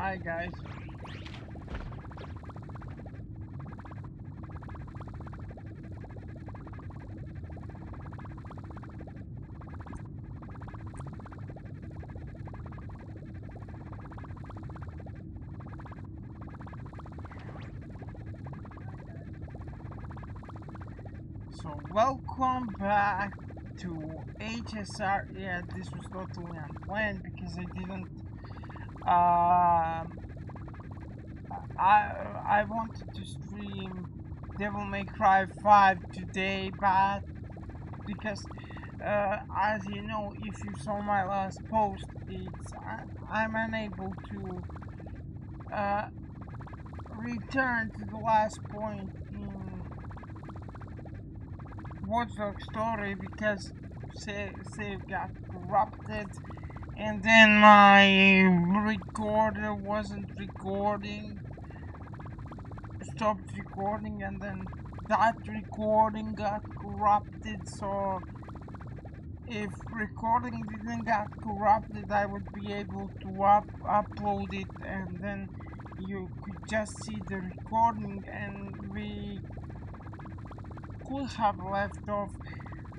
Hi guys. So welcome back to HSR. Yeah, this was totally unplanned because I didn't I wanted to stream Devil May Cry 5 today, but because as you know, if you saw my last post, I'm unable to return to the last point in Watch Dogs story because save got corrupted, and then my recorder wasn't recording, stopped recording, and then that recording got corrupted. So if recording didn't get corrupted, I would be able to upload it, and then you could just see the recording, and we could have left off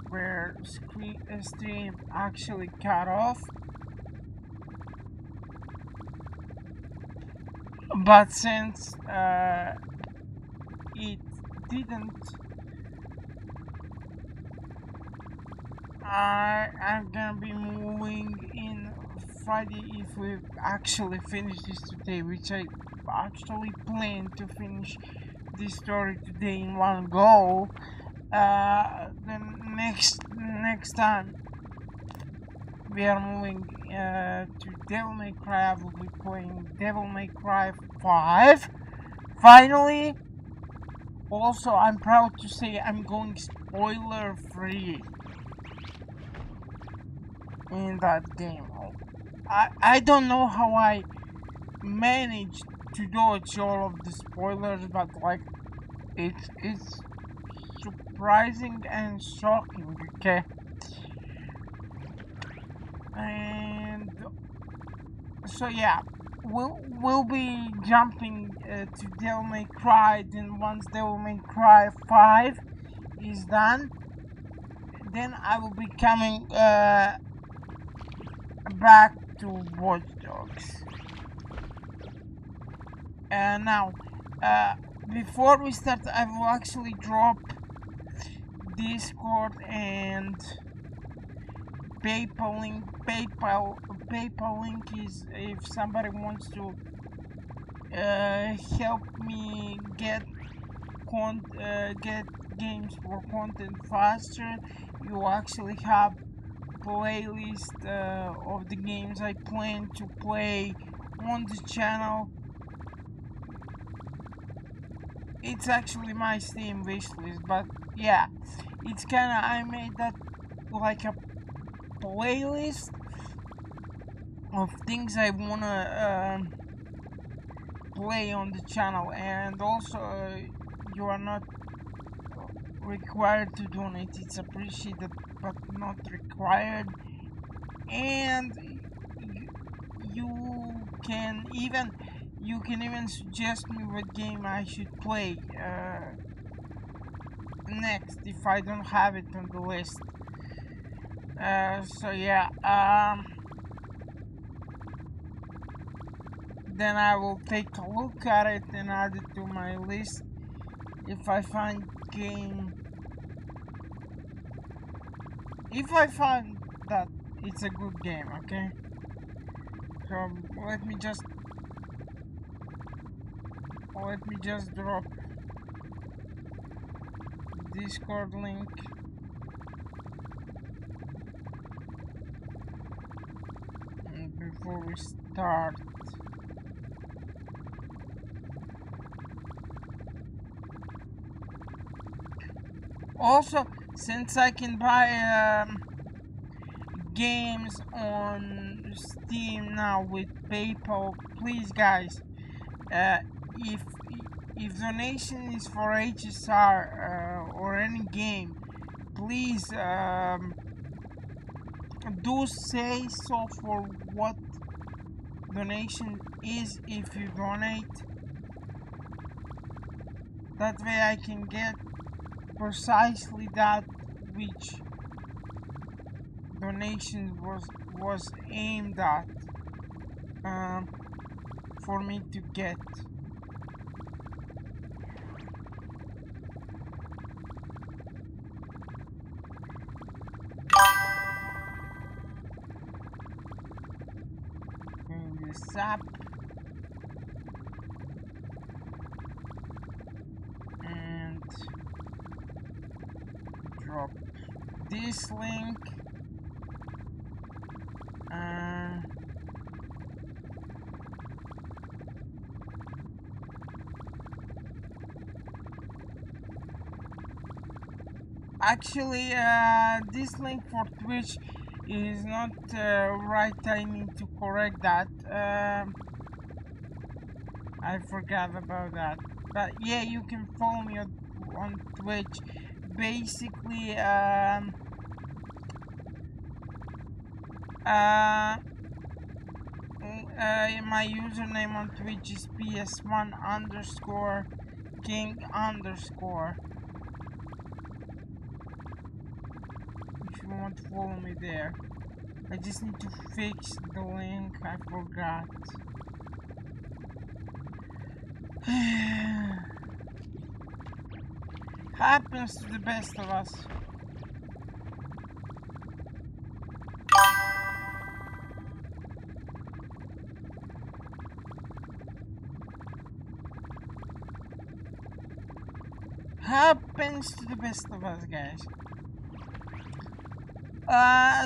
where stream actually cut off. But since it didn't, I'm gonna be moving in Friday if we actually finish this today, which I actually plan to finish this story today in one go. Then next time we are moving to Devil May Cry. I will be playing Devil May Cry 5. Finally, also I'm proud to say I'm going spoiler free in that game. I don't know how I managed to dodge all of the spoilers, but like it's surprising and shocking, okay? And so yeah, we'll be jumping to Devil May Cry. Then once Devil May Cry 5 is done, then I will be coming back to Watch Dogs. Now, before we start, I will actually drop Discord and PayPal link. PayPal link is if somebody wants to help me get games for content faster. You actually have playlist of the games I plan to play on the channel. It's actually my Steam wishlist, but yeah, it's kinda, I made that like a playlist of things I wanna play on the channel, and also you are not required to donate. It's appreciated but not required, and you can even suggest me what game I should play next if I don't have it on the list. So yeah, then I will take a look at it and add it to my list if I find that it's a good game, okay? So let me just drop Discord link. Before we start. Also, since I can buy games on Steam now with PayPal, please guys, if donation is for HSR or any game, please do say so for what donation is if you donate. That way I can get precisely that which donation was aimed at for me to get. This up and drop this link. Actually, this link for Twitch is not right. I need to correct that. I forgot about that. But yeah, you can follow me on Twitch. Basically, my username on Twitch is ps1_king_. If you want to follow me there. I just need to fix the link. I forgot. Happens to the best of us. Happens to the best of us, guys.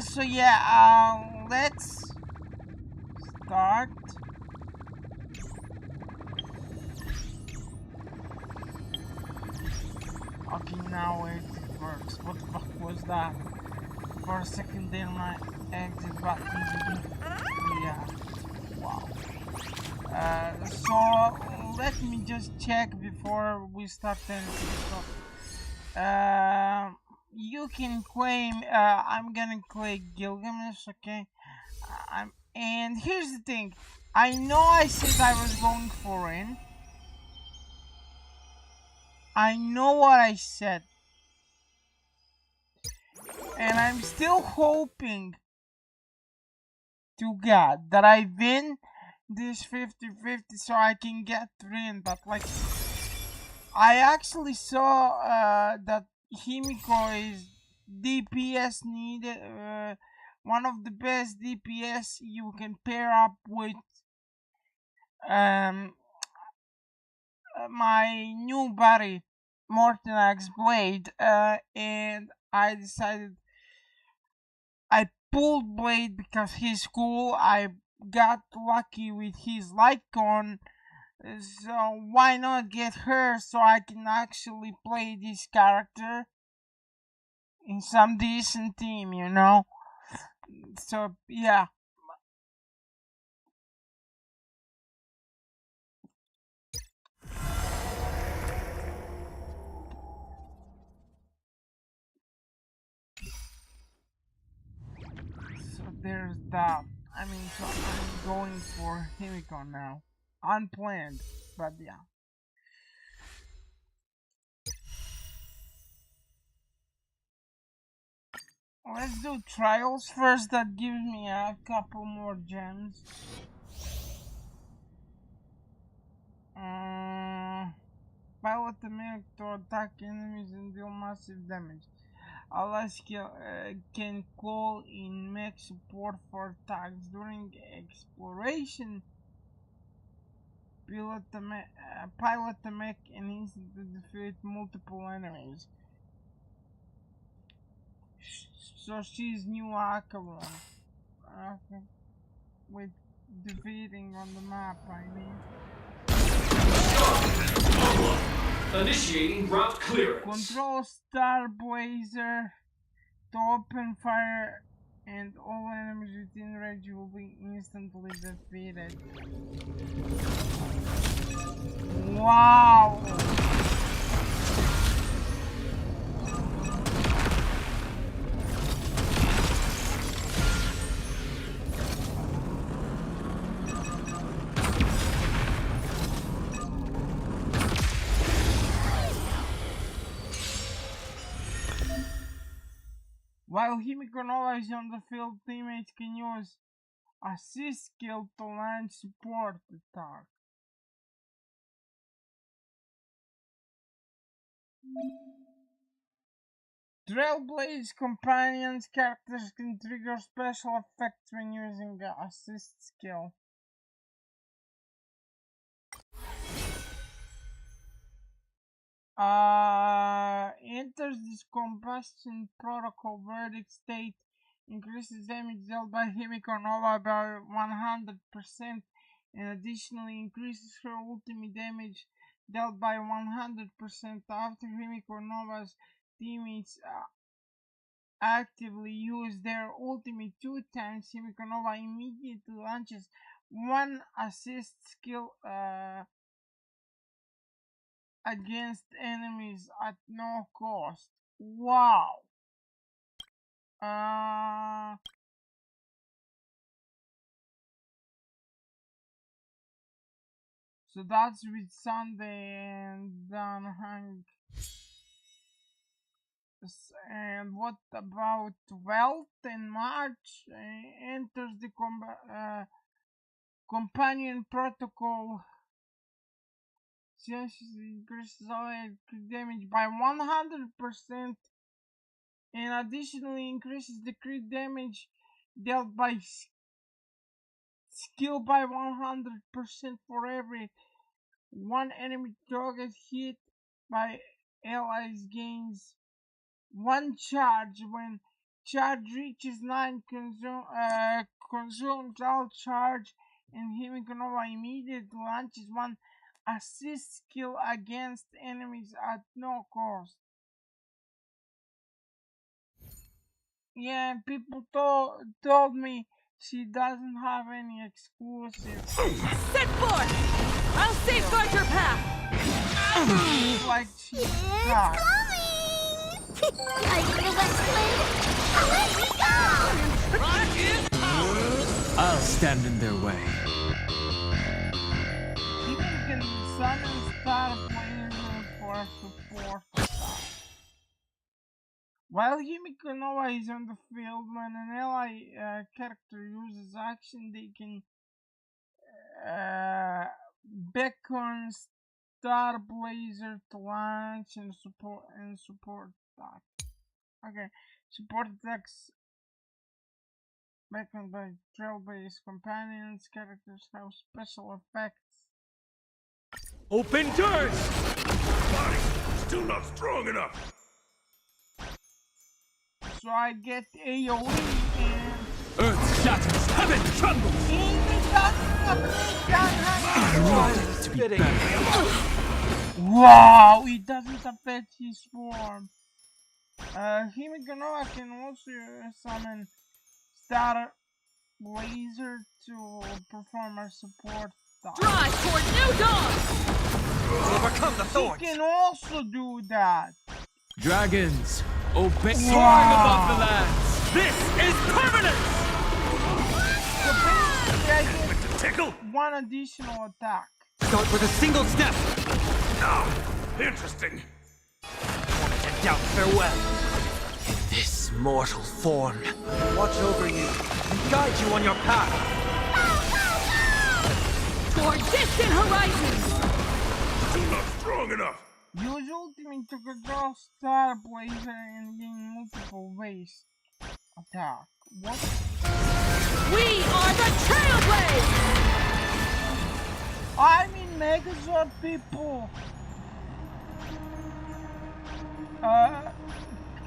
So yeah, let's start. Okay, now it works. What the fuck was that? For a second there, my exit button didn't react. Wow. So let me just check before we start anything. So, you can claim. I'm gonna claim Gilgamesh. Okay. And here's the thing. I know I said I was going for in. I know what I said. And I'm still hoping to God that I win this 50-50 so I can get Rin. But like, I actually saw that Himiko is DPS needed. One of the best DPS you can pair up with my new buddy Mortenax Blade, and I decided I pulled Blade because he's cool. I got lucky with his Lycon, so why not get her so I can actually play this character in some decent team, you know? So yeah. So there's that. I mean, so I'm going for Himiko now. Unplanned, but yeah. Let's do trials first. That gives me a couple more gems. Pilot the milk to attack enemies and deal massive damage. Alaska can call in mech support for attacks during exploration. Pilot the mech and instantly defeat multiple enemies. So she's new Akaron. Okay. With defeating on the map, I mean. Initiating route clearance. Control Trailblazer to open fire and all enemies within range will be instantly defeated. Wow! While Himiko Nova is on the field, teammates can use assist skill to launch support attack. Trailblazer companions characters can trigger special effects when using the assist skill. Enters this combustion protocol verdict state, increases damage dealt by Himiko Nova by 100% and additionally increases her ultimate damage dealt by 100% after Himiko Nova's teammates actively use their ultimate 2 times. Himiko Nova immediately launches one assist skill against enemies at no cost. Wow. So that's with Sunday and Dan Hank. And what about 12th in March? Enters the companion protocol. Increases damage by 100% and additionally increases the crit damage dealt by skill by 100% for every one enemy target hit by allies gains one charge. When charge reaches 9, consumes all charge, and Himiko Nova immediately launches one assist skill against enemies at no cost. Yeah, people told me she doesn't have any exclusives. Set forth! I'll safeguard your path! Like she's It's coming! Are you gonna let me go? I'll stand in their way. People can summon Trailblazer for support attack. While Himiko Nova is on the field, when an ally character uses action, they can beckon Trailblazer to launch and support attack. Okay, support attacks beckoned by Trailblazer companions characters have special effects. Open doors! Body still not strong enough. So I get AoE and Earth shatters, heaven trembles! To be better. Wow, it doesn't affect his form. Himiko Nova can also summon Trailblazer to perform a support task. Drive toward new dawn! Overcome the He thorns! can also do that. Dragons, obey! Soaring above the lands! This is permanent! So basically I get Tickle? one additional attack. Start with a single step! Now, interesting. And doubt farewell. This mortal form. Watch over you and guide you on your path. Toward distant horizons! Still not strong enough. Use ultimate to control Trailblazer and gain multiple ways attack. What? We are the Trailblazers! I mean Megazord people!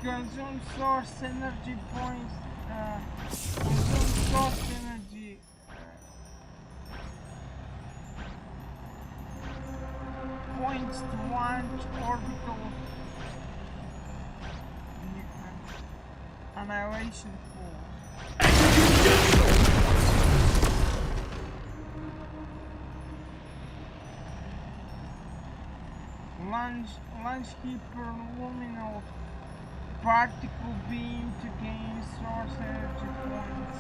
Consume source energy points. Consume source energy. Points to launch orbital annihilation force. Launch hyperluminal particle beam to gain source energy points.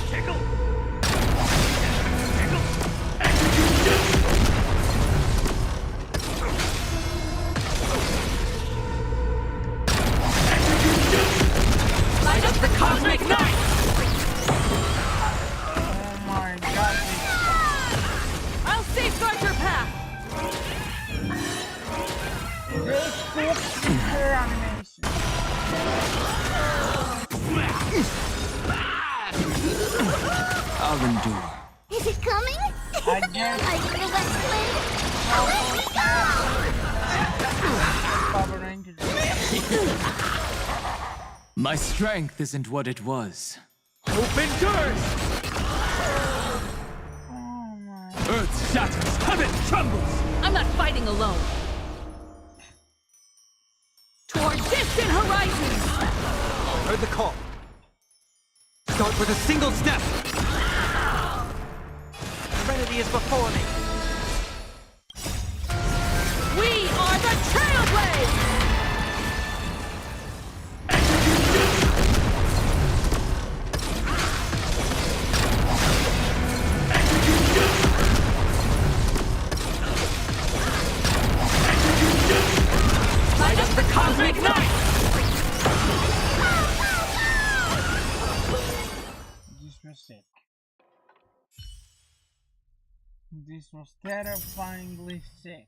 Tickle? her animation. I'll endure. Is it coming? I guess. I feel that My strength isn't what it was. Hope endures! Oh my. Earth shatters, heaven trembles! I'm not fighting alone. Toward distant horizons! Heard the call. Start with a single step! Serenity is before me! We are the Trailblazers! Light up the cosmic night! This was sick. This was terrifyingly sick.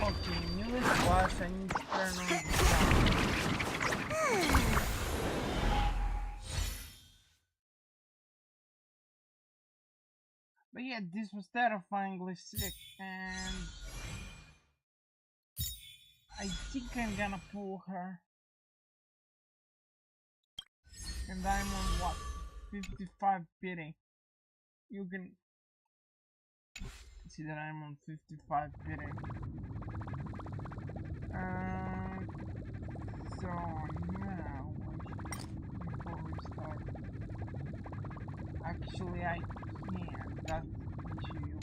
Okay, newest watch, I need to turn on the sound. But yeah, this was terrifyingly sick, and I think I'm gonna pull her. And I'm on what? 55 pity. You can see that I'm on 55 pity. So now, before we start, actually I can't. That's the issue.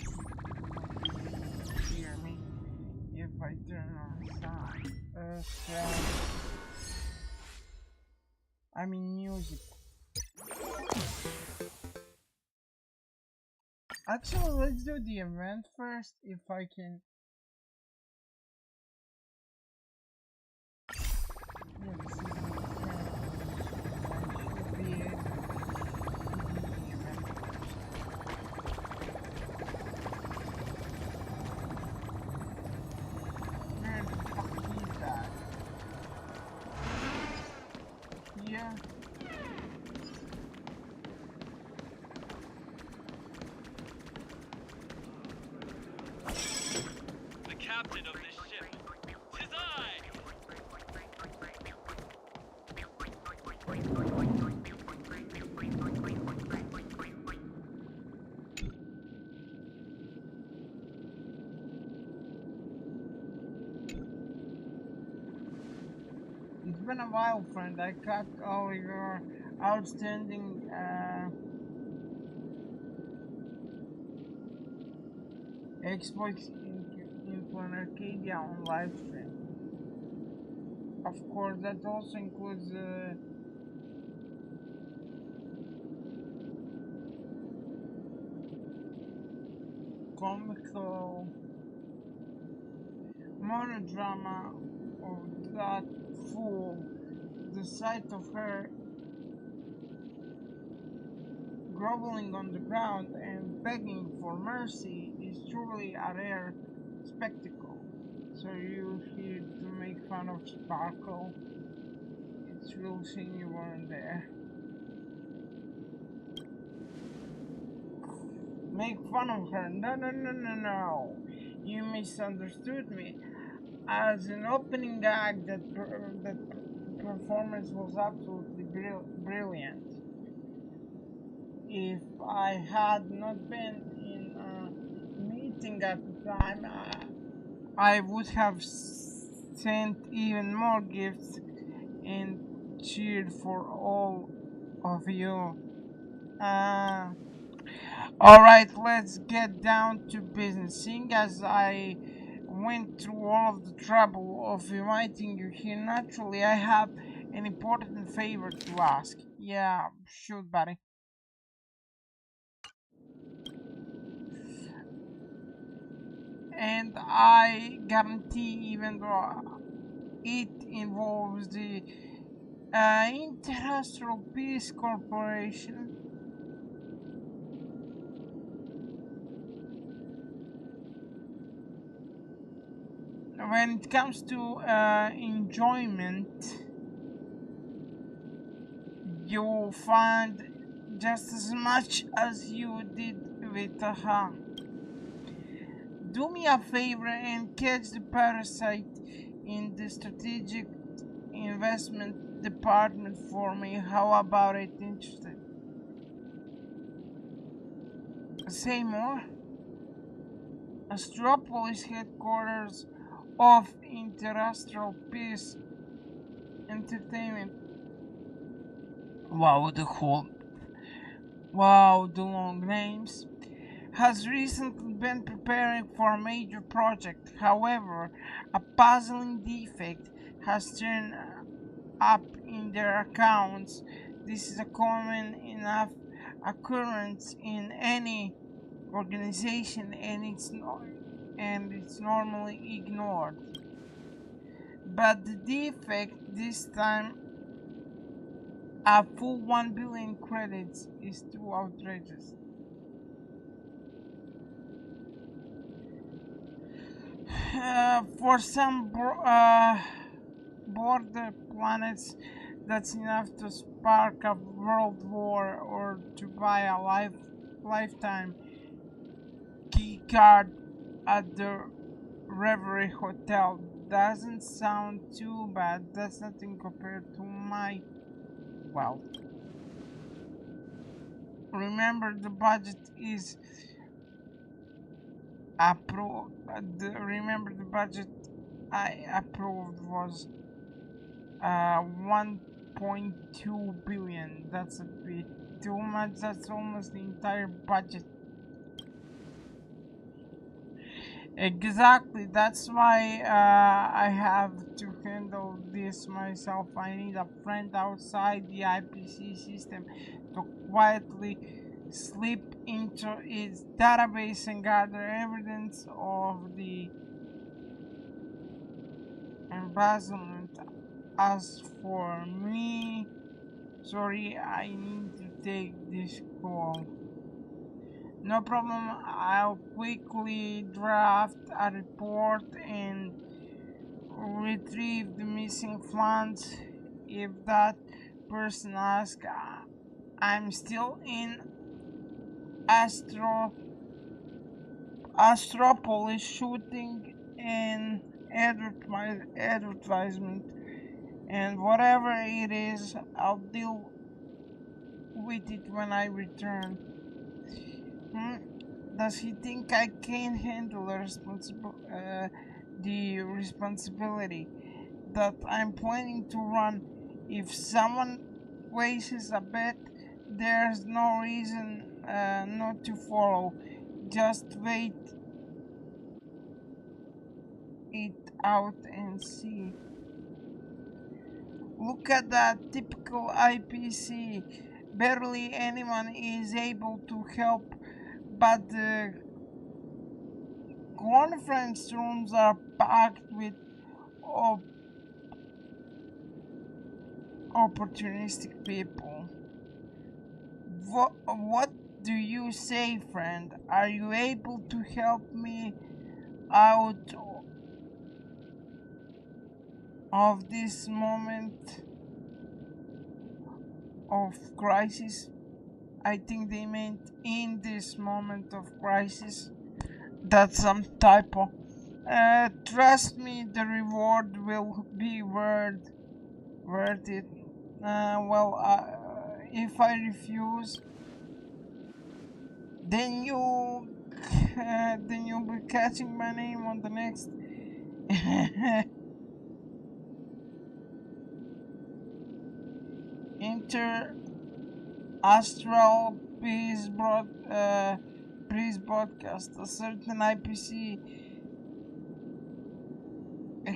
Hear me if I turn on sound. So I mean music. Actually, let's do the event first, if I can. Yeah, this is the event. I should be able to do the event first. Where the fuck is that? Here? The captain of this ship. 'Tis I! It's been a while, friend. I got all your outstanding exploits in Plan Arcadia on live stream. Of course, that also includes comical monodrama of that fool. The sight of her groveling on the ground and begging for mercy is truly a rare spectacle. So you here to make fun of Sparkle? It's real shame you weren't there. Make fun of her? No. You misunderstood me. As an opening act, that performance was absolutely brilliant. If I had not been in a meeting at the time, I would have sent even more gifts and cheered for all of you. Alright, let's get down to business. Seeing as I went through all of the trouble of inviting you here. Naturally, I have an important favor to ask. Yeah, shoot, buddy. And I guarantee, even though it involves the Interstellar Peace Corporation, when it comes to enjoyment, you'll find just as much as you did with Do me a favor and catch the parasite in the strategic investment department for me. How about it? Interested? Say more? Astropolis headquarters of Interstellar Peace Entertainment. Wow, the long names. Has recently been preparing for a major project. However, a puzzling defect has turned up in their accounts. This is a common enough occurrence in any organization, and it's normally ignored. But the defect this time, a full 1 billion credits, is too outrageous. For some border planets, that's enough to spark a world war or to buy a lifetime key card at the Reverie Hotel. Doesn't sound too bad. That's nothing compared to my wealth. Remember, the budget is approved. Remember, the budget I approved was 1.2 billion. That's a bit too much. That's almost the entire budget. Exactly, that's why I have to handle this myself. I need a friend outside the IPC system to quietly slip into its database and gather evidence of the embezzlement. As for me, sorry, I need to take this call. No problem, I'll quickly draft a report and retrieve the missing funds. If that person asks, I'm still in Astropolis shooting an advertisement, and whatever it is, I'll deal with it when I return. Does he think I can handle the responsibility that I'm planning to run? If someone places a bet, there's no reason not to follow. Just wait it out and see. Look at that typical IPC. Barely anyone is able to help, but the conference rooms are packed with opportunistic people. What do you say, friend? Are you able to help me out of this moment of crisis? I think they meant in this moment of crisis. That's some typo. Trust me, the reward will be worth it. If I refuse, then you'll be catching my name on the next Astral Peace broadcast. A certain IPC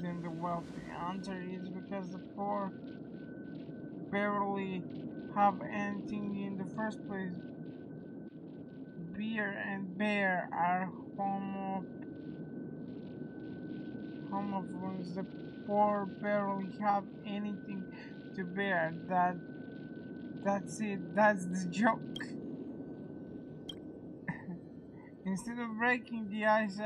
than the wealthy? Answer is because the poor barely have anything in the first place. Beer and bear are homophones. The poor barely have anything to bear. That's it. That's the joke. Instead of breaking the ice,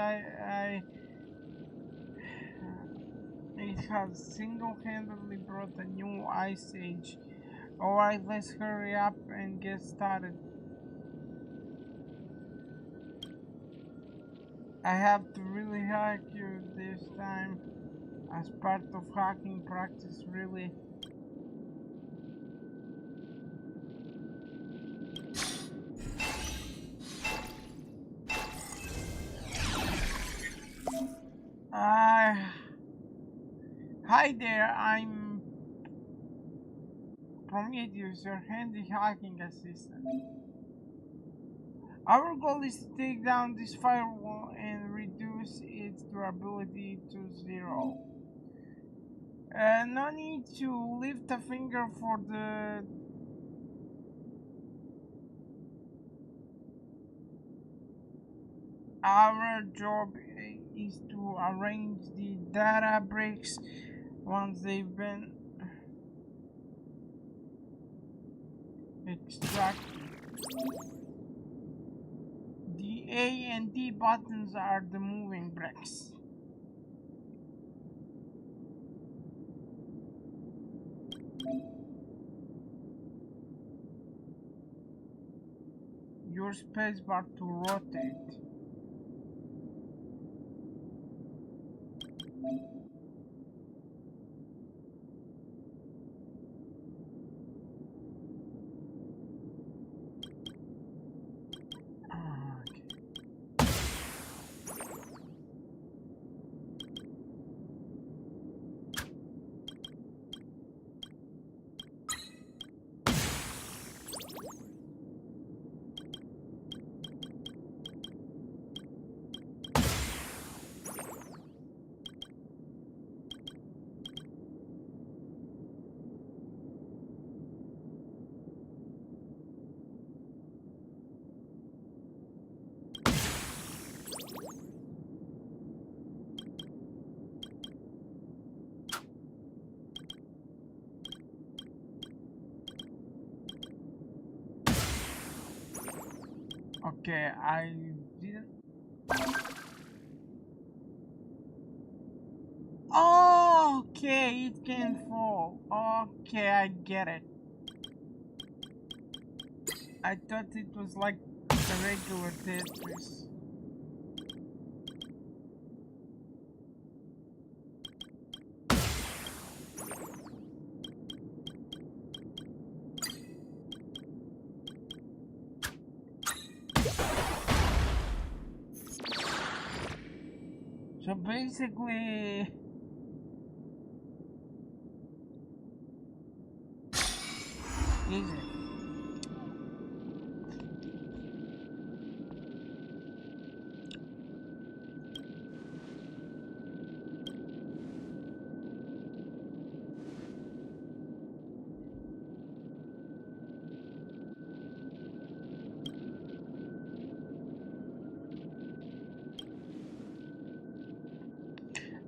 it has single-handedly brought a new ice age. Alright, let's hurry up and get started. I have to really hack you this time as part of hacking practice, really. Hi there, I'm Prometheus, your handy hacking assistant. Our goal is to take down this firewall and reduce its durability to 0. No need to lift a finger for the our job is to arrange the data bricks once they've been extracted. The A and D buttons are the moving bricks. Your spacebar to rotate. Okay, I didn't. Okay, it can fall. Okay, I get it. I thought it was like a regular Tetris. So basically, easy.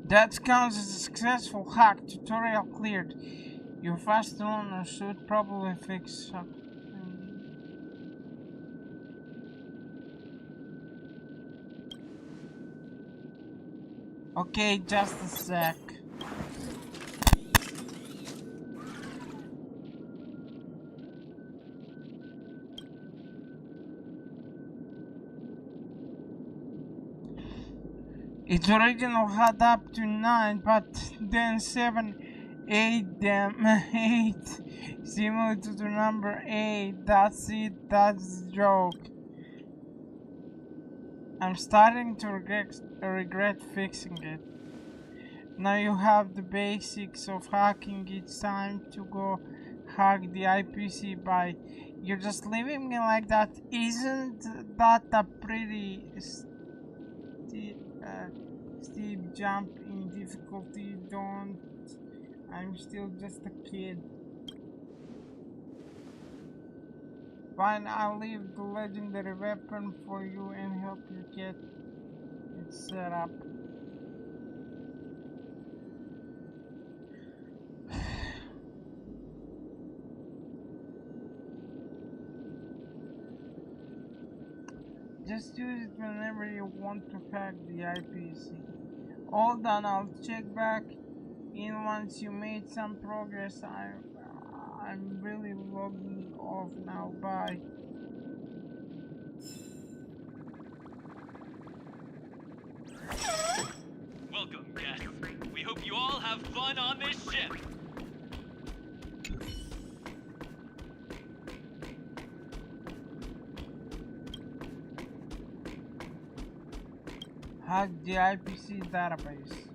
That counts as a successful hack. Tutorial cleared. Your fast learner should probably fix something. Okay, just a sec. Its original had up to 9, but then 7, 8 them 8 similar to the number 8. That's it, that's the joke. I'm starting to regret fixing it. Now you have the basics of hacking. It's time to go hack the IPC by. You're just leaving me like that. Isn't that a pretty Steve, jump in difficulty, don't. I'm still just a kid. Fine, I'll leave the legendary weapon for you and help you get it set up. Just use it whenever you want to hack the IPC. All done, I'll check back in once you made some progress. I'm really logging off now. Bye. Welcome, guests. We hope you all have fun on this ship. Hack the IPC database.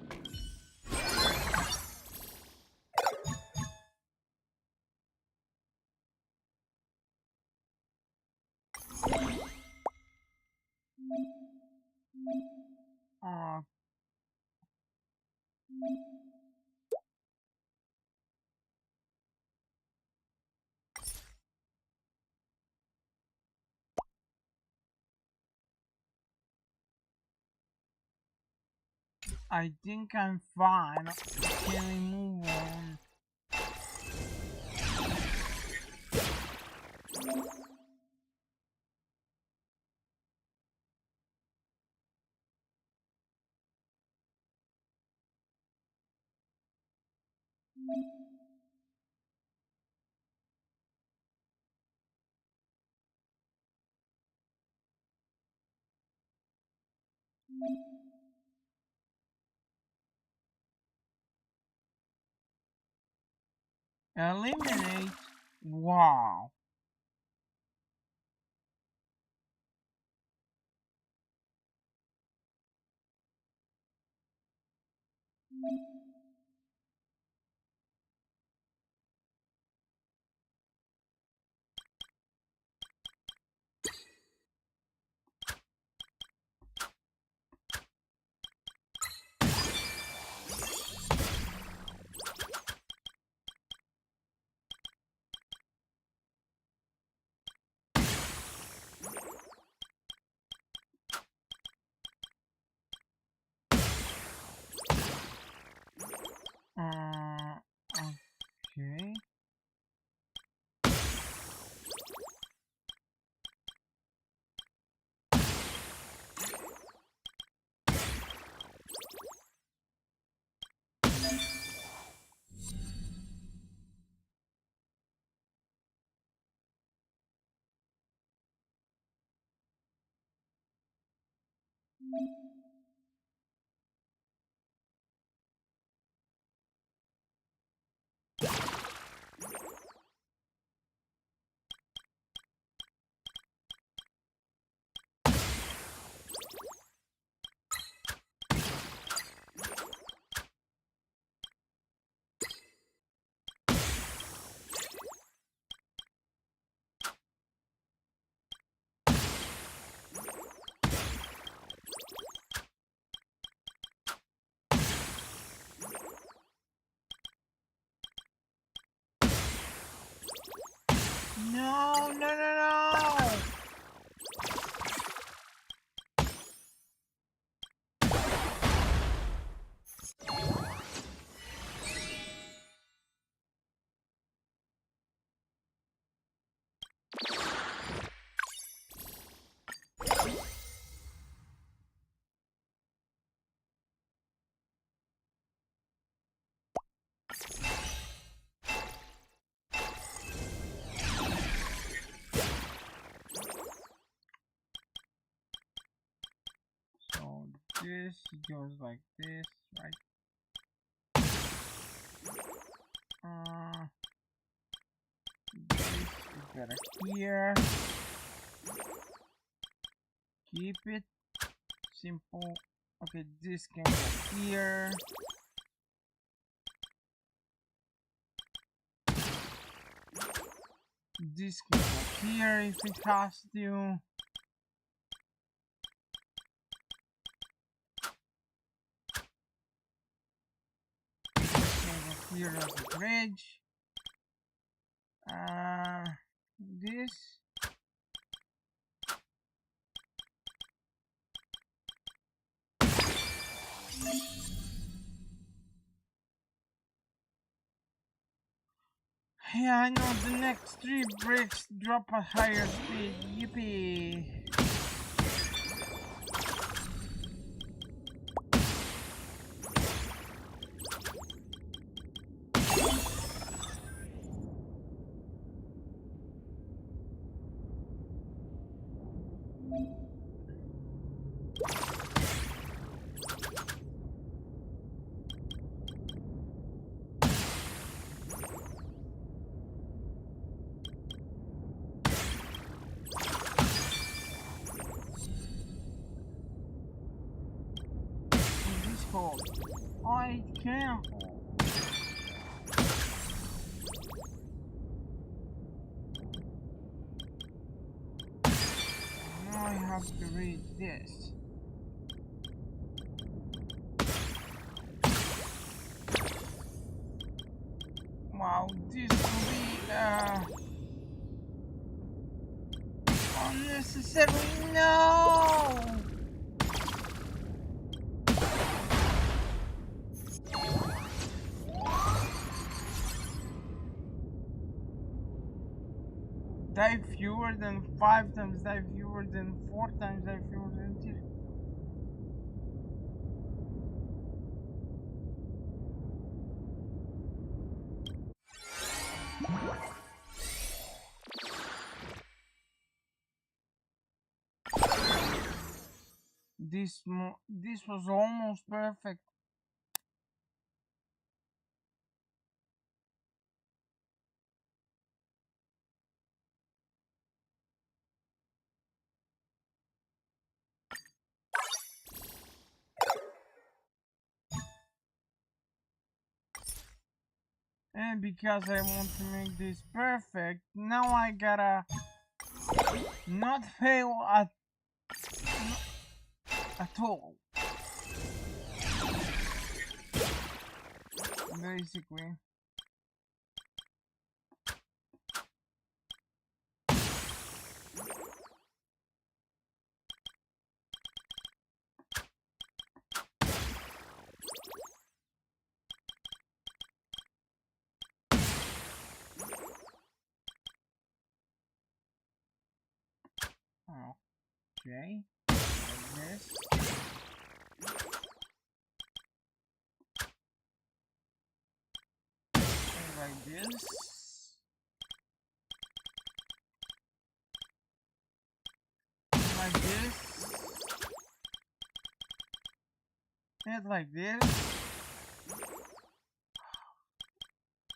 I think I'm fine. Can we move on? Eliminate. Wow. Okay. No, no, no, no! So this goes like this, right? This is better here. Keep it simple. Okay, this can go here. This can go here if it has to. Here is the bridge. This. Yeah, I know the next 3 bricks drop at higher speed. Yippee! This hole. Oh, it can't. Now I have to read this. Wow, this will be unnecessary. No! Die fewer than 5 times, die fewer than 4 times, die fewer than 3. This was almost perfect. And because I want to make this perfect, now I gotta not fail at all. Basically. Okay. Like this. And like this. And like this. And like this.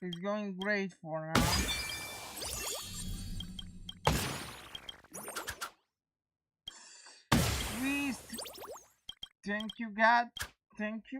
It's going great for now. Please. Thank you, God. Thank you.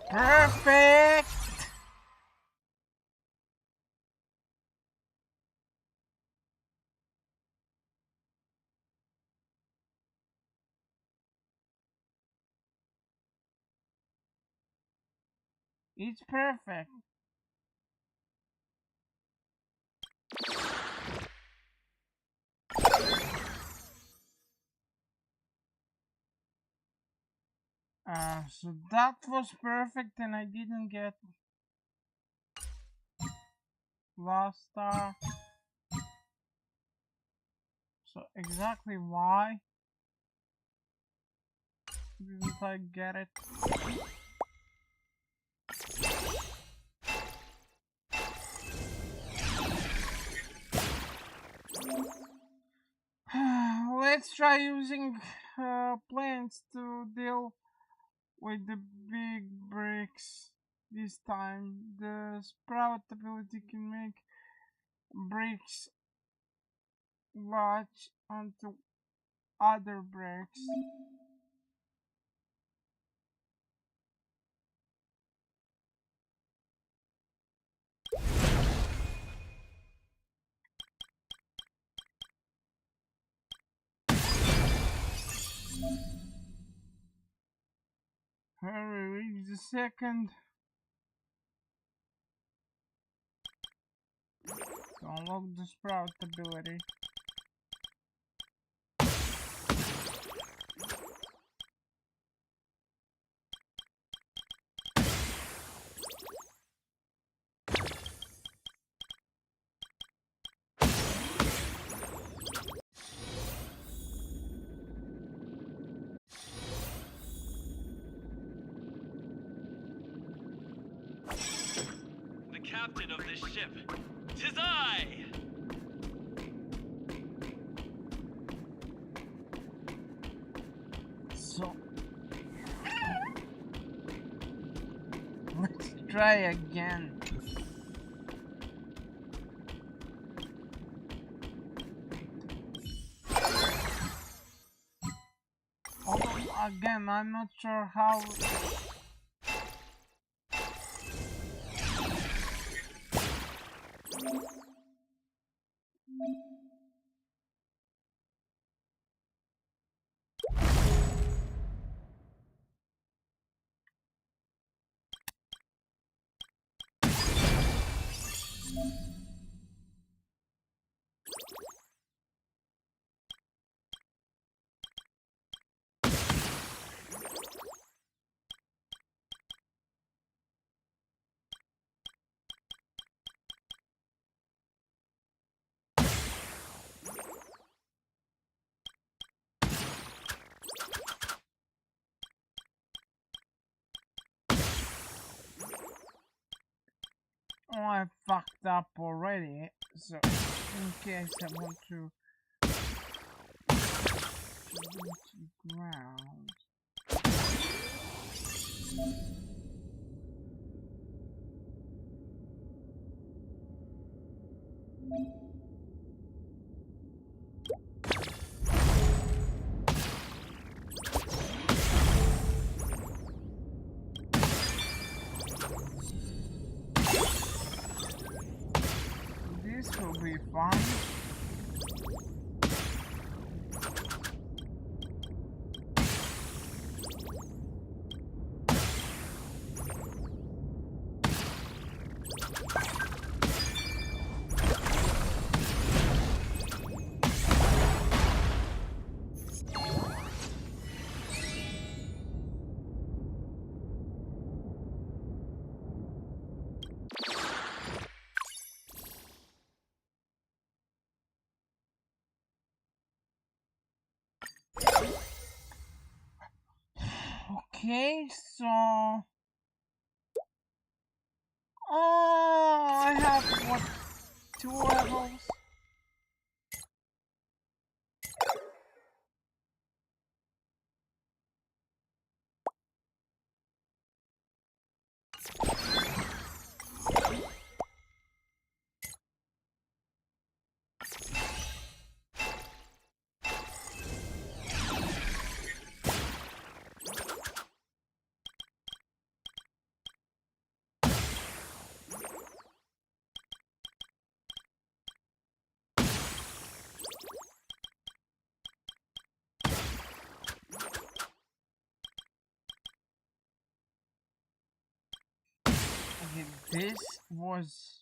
Perfect! It's perfect. So that was perfect and I didn't get last star. So exactly why didn't I get it? Let's try using plants to deal with the big bricks this time. The sprout ability can make bricks latch onto other bricks. Hurry, reach the second. To unlock the sprout ability. The captain of this ship. 'Tis I! So let's try again. Although again, I'm not sure how. Oh, I fucked up already. So, in case I want to the ground. This will be fun. Okay, so I have what, 2 levels? Okay, this was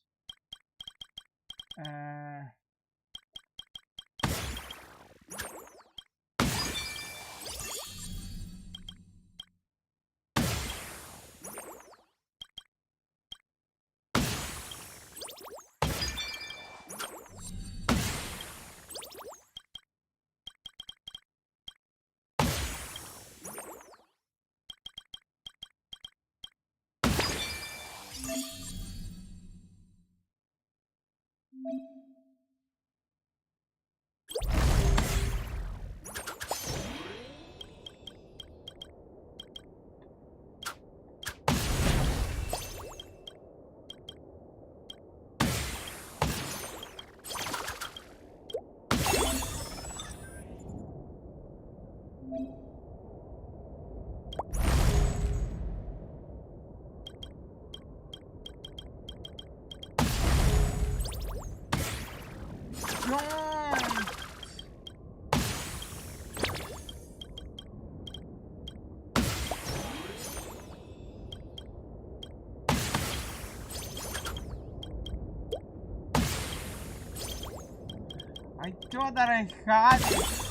thought that I had it.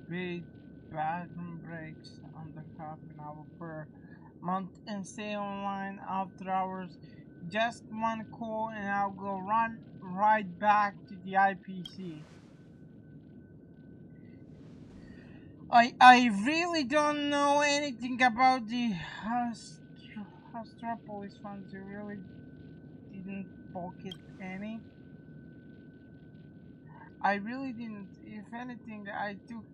Paid bathroom breaks under half an hour per month and stay online after hours. Just one call and I'll go run right back to the IPC. I really don't know anything about the Astropolis funds. You really didn't pocket any. I really didn't. If anything, I took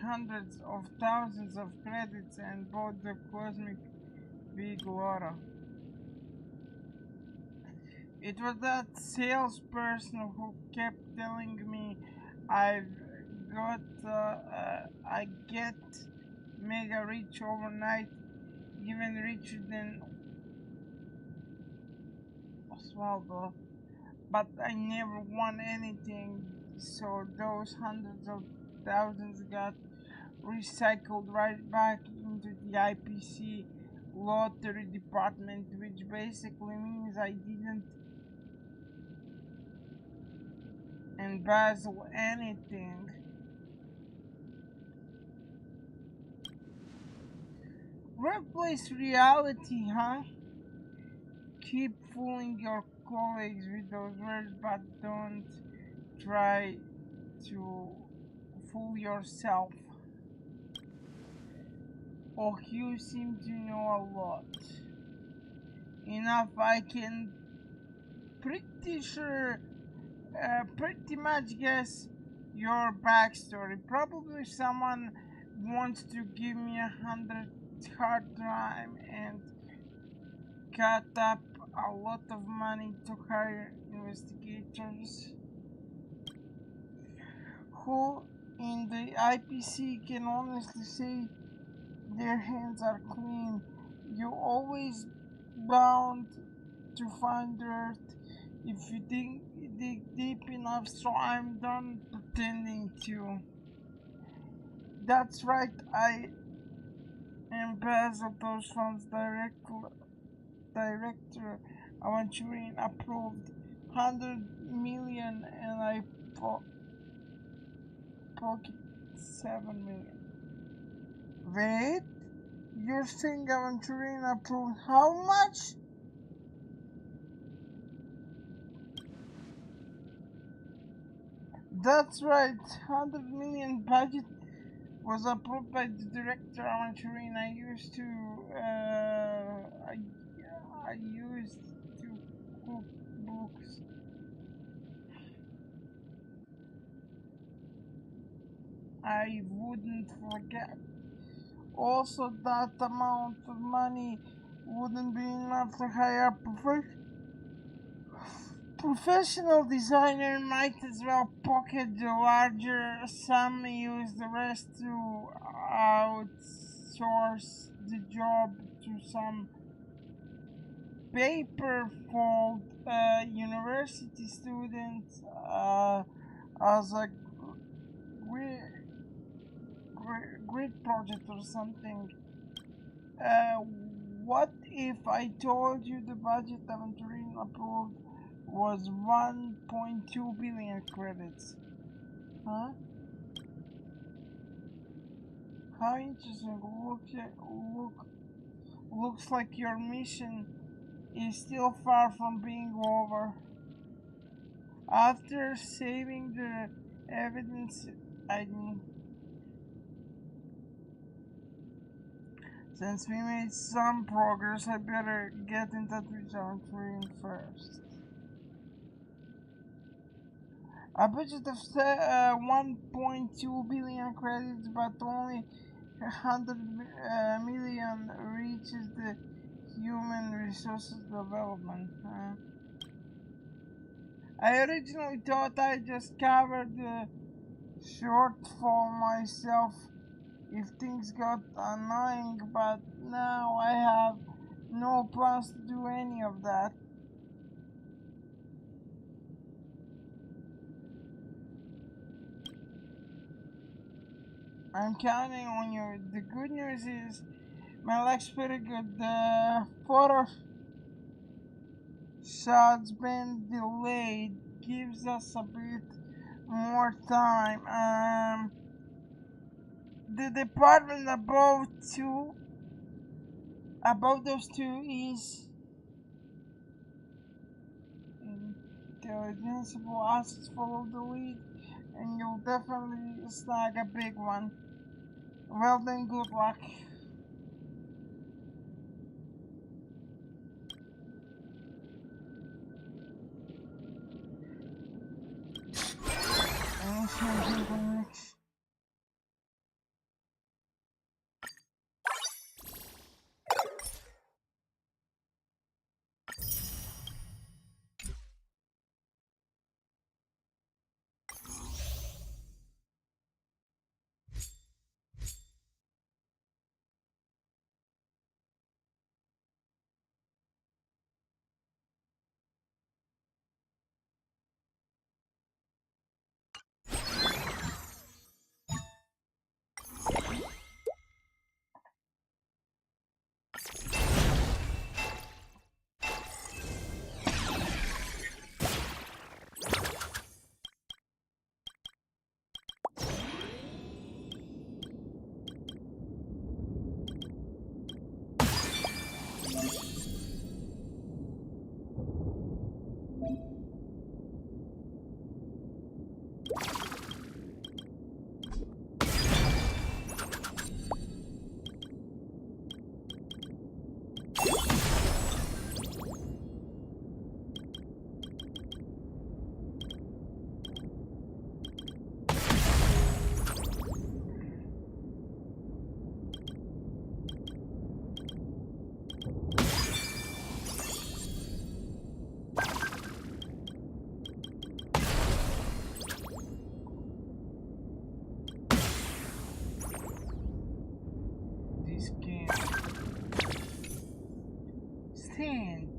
hundreds of thousands of credits and bought the cosmic big lotto. It was that salesperson who kept telling me I get mega rich overnight, even richer than Osvaldo, but I never won anything, so those hundreds of thousands got recycled right back into the IPC lottery department, which basically means I didn't embezzle anything. Workplace reality, huh? Keep fooling your colleagues with those words, but don't try to fool yourself. Oh, you seem to know a lot. Enough, I can pretty much guess your backstory. Probably someone wants to give me 100 hard time and cut up a lot of money to hire investigators who in the IPC can honestly say their hands are clean. You always bound to find dirt if you dig deep enough, so I'm done pretending to. That's right, I embezzled those funds. Director Aventurin approved 100 million and I pocket 7 million. Wait, you're saying Aventurin approved how much? That's right. 100 million budget was approved by the director Aventurine. I used to cook books. I wouldn't forget. Also, that amount of money wouldn't be enough to hire professional designer. Might as well pocket the larger sum, use the rest to outsource the job to some paper fold university student as a grid project or something. What if I told you the budget Aventurine approved was 1.2 billion credits? Huh? How interesting. Looks like your mission is still far from being over. After saving the evidence, since we made some progress, I better get in touch with Aventurine first. A budget of 1.2 billion credits, but only 100 million reaches the human resources development. I originally thought I just covered the shortfall myself if things got annoying, but now I have no plans to do any of that. I'm counting on you. The good news is my leg's pretty good. The photo shot's been delayed, gives us a bit more time. The department above those two is intelligible assets. Follow the lead and you'll definitely snag a big one. Well then, good luck.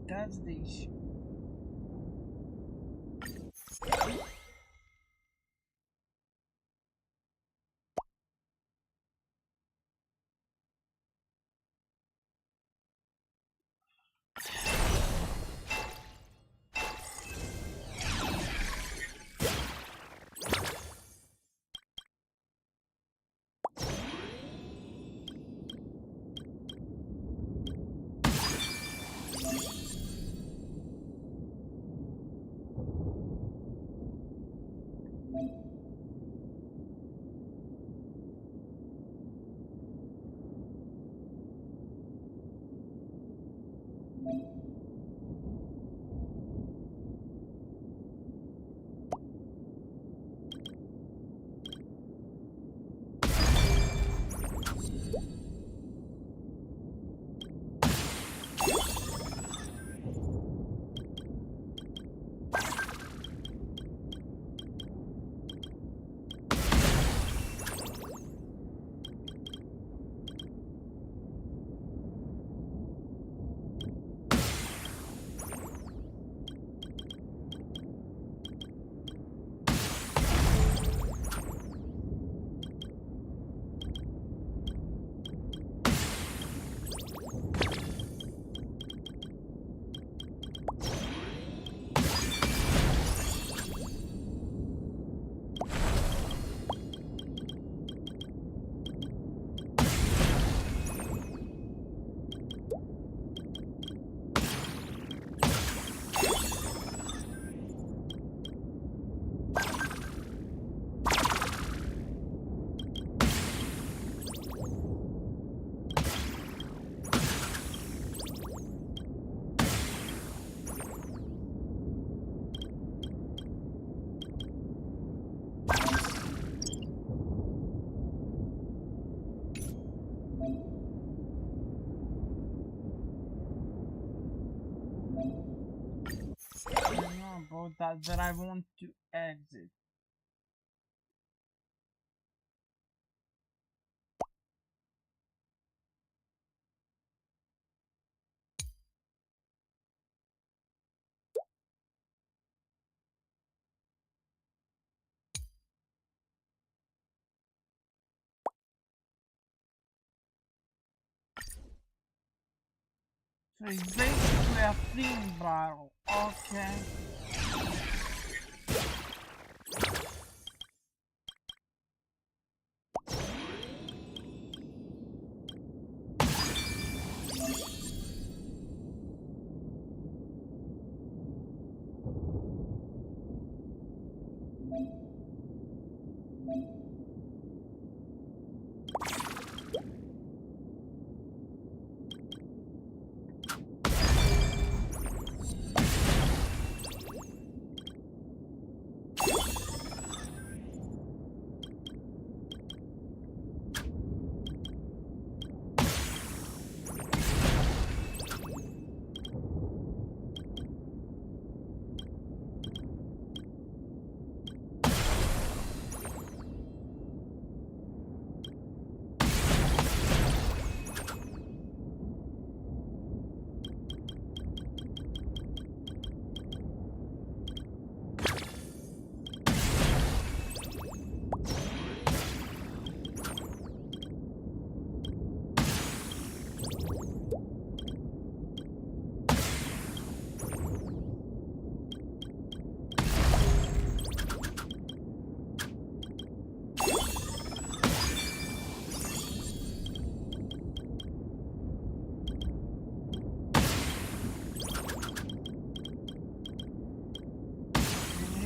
That's the issue. I don't know about that, but I want to exit. So it's basically a theme battle. Okay.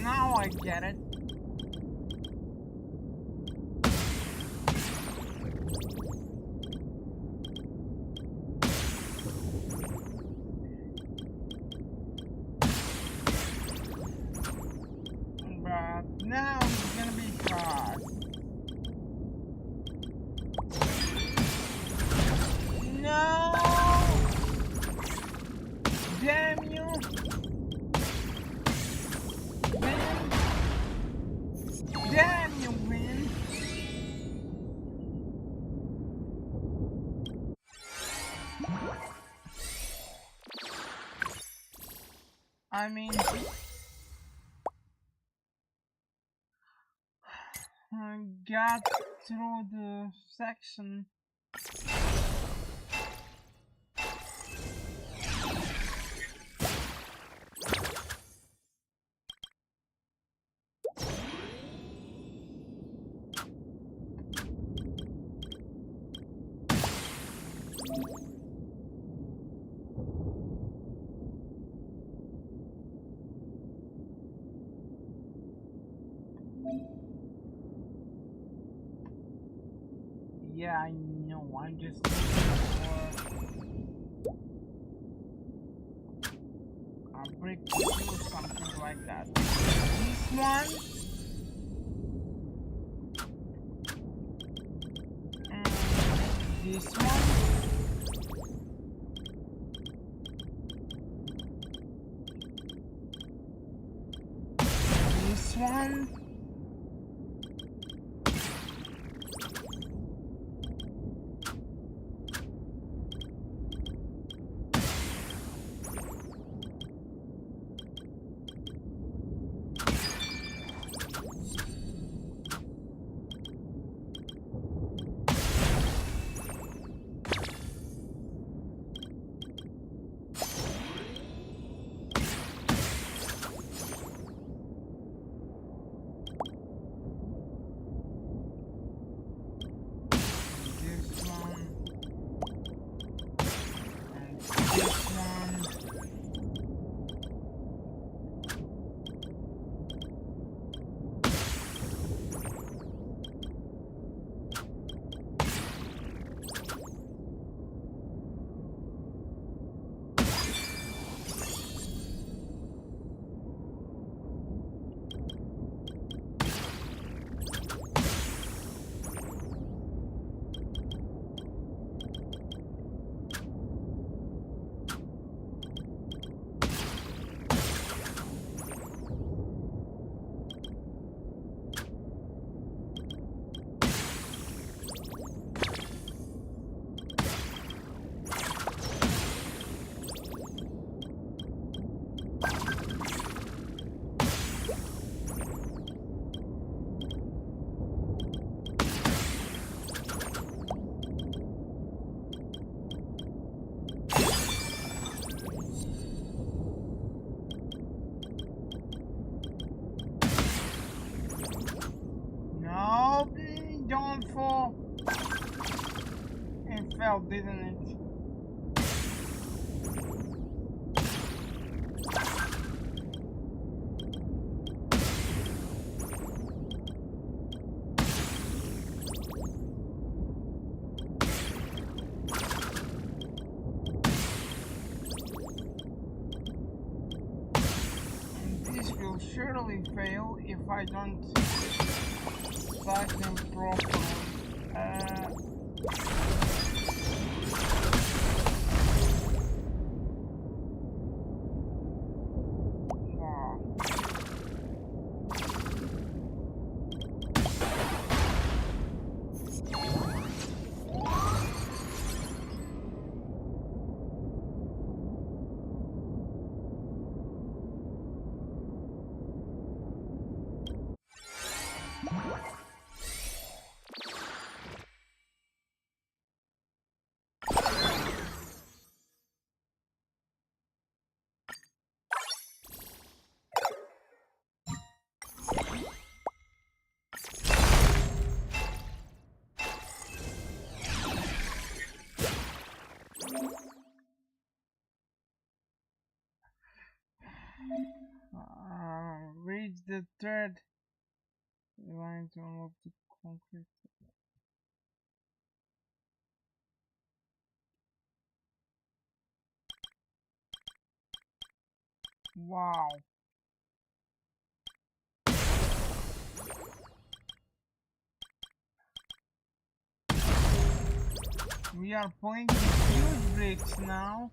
Now I get it. But now it's gonna be hard. No! Damn you! Man! Damn you, man! I mean, I got through the section. Yeah, I know. I'm just looking for brick or something like that. This one. This one. This one. Don't fall. It fell, didn't it? And this will surely fail if I don't stack them properly. Reach the third line to unlock the concrete. Wow. We are playing with huge bricks now.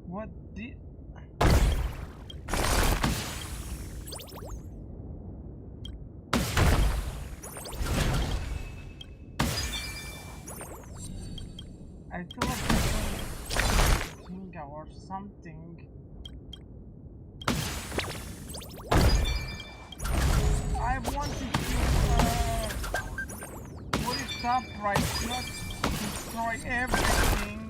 What did... I feel like I'm or something. I wanted to put it upright, not destroy everything.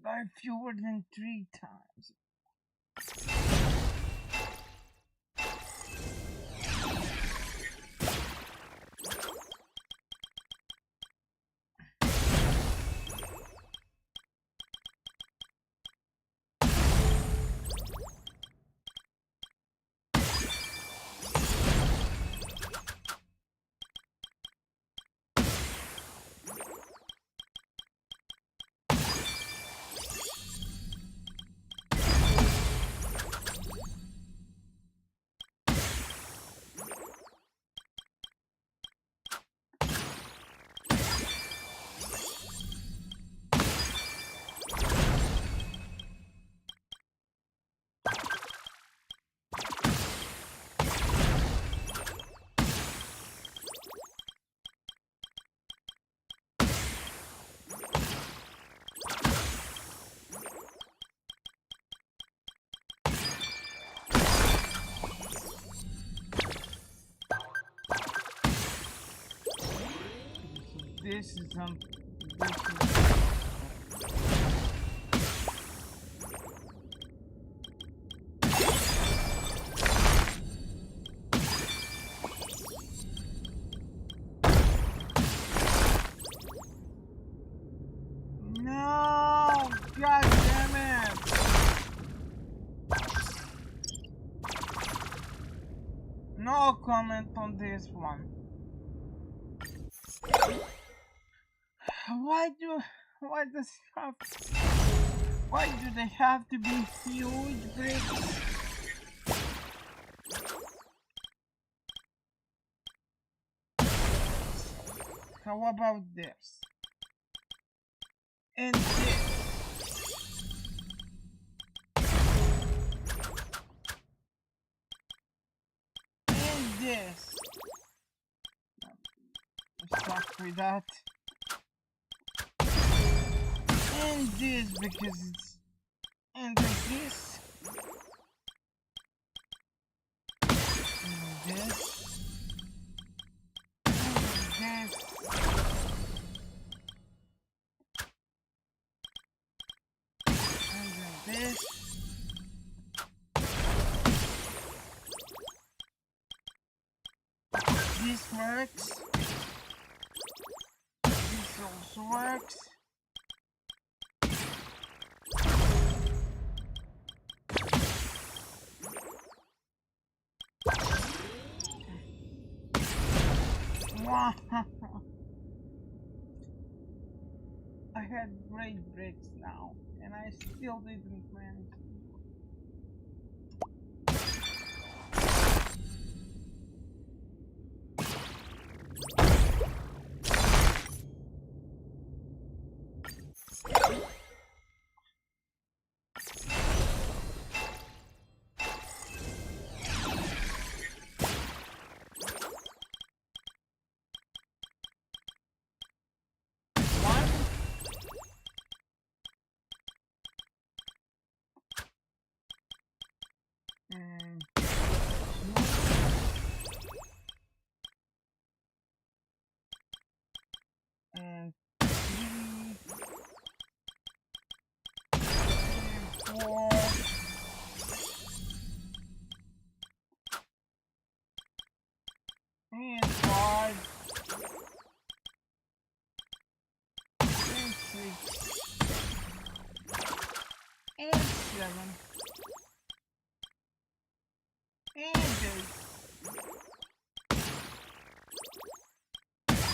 Die fewer than 3 times. This is no, god damn it. No comment on this one. Why do they have to be huge bricks? How about this? And this. And this. Stuck with that. And this because it's and this and this and this and then this. This works. This also works. I had great bricks now, and I still didn't manage to do it. 7 and 8.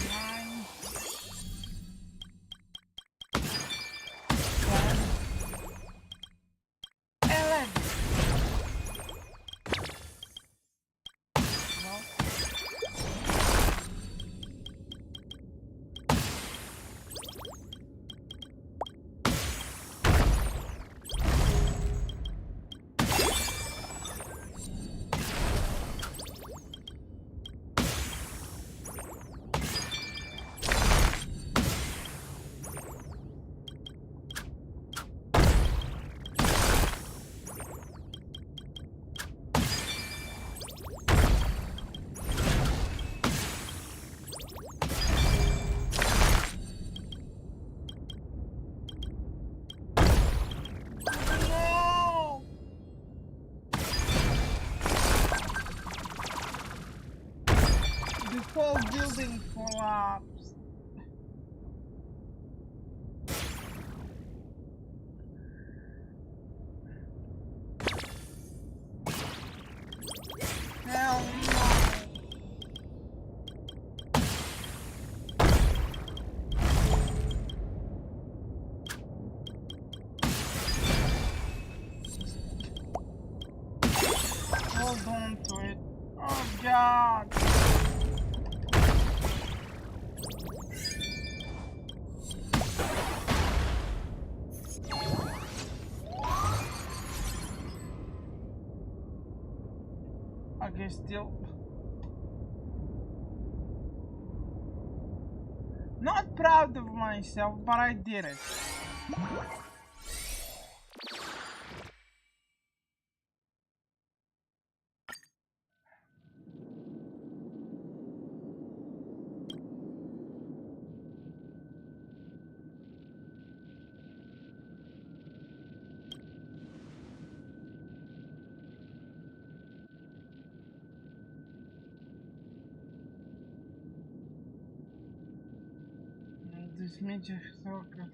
9, 10, 11. Well, no! The whole building collapsed. Hell no! Hold on to it. Oh god! Okay, still not proud of myself, but I did it. This major circle.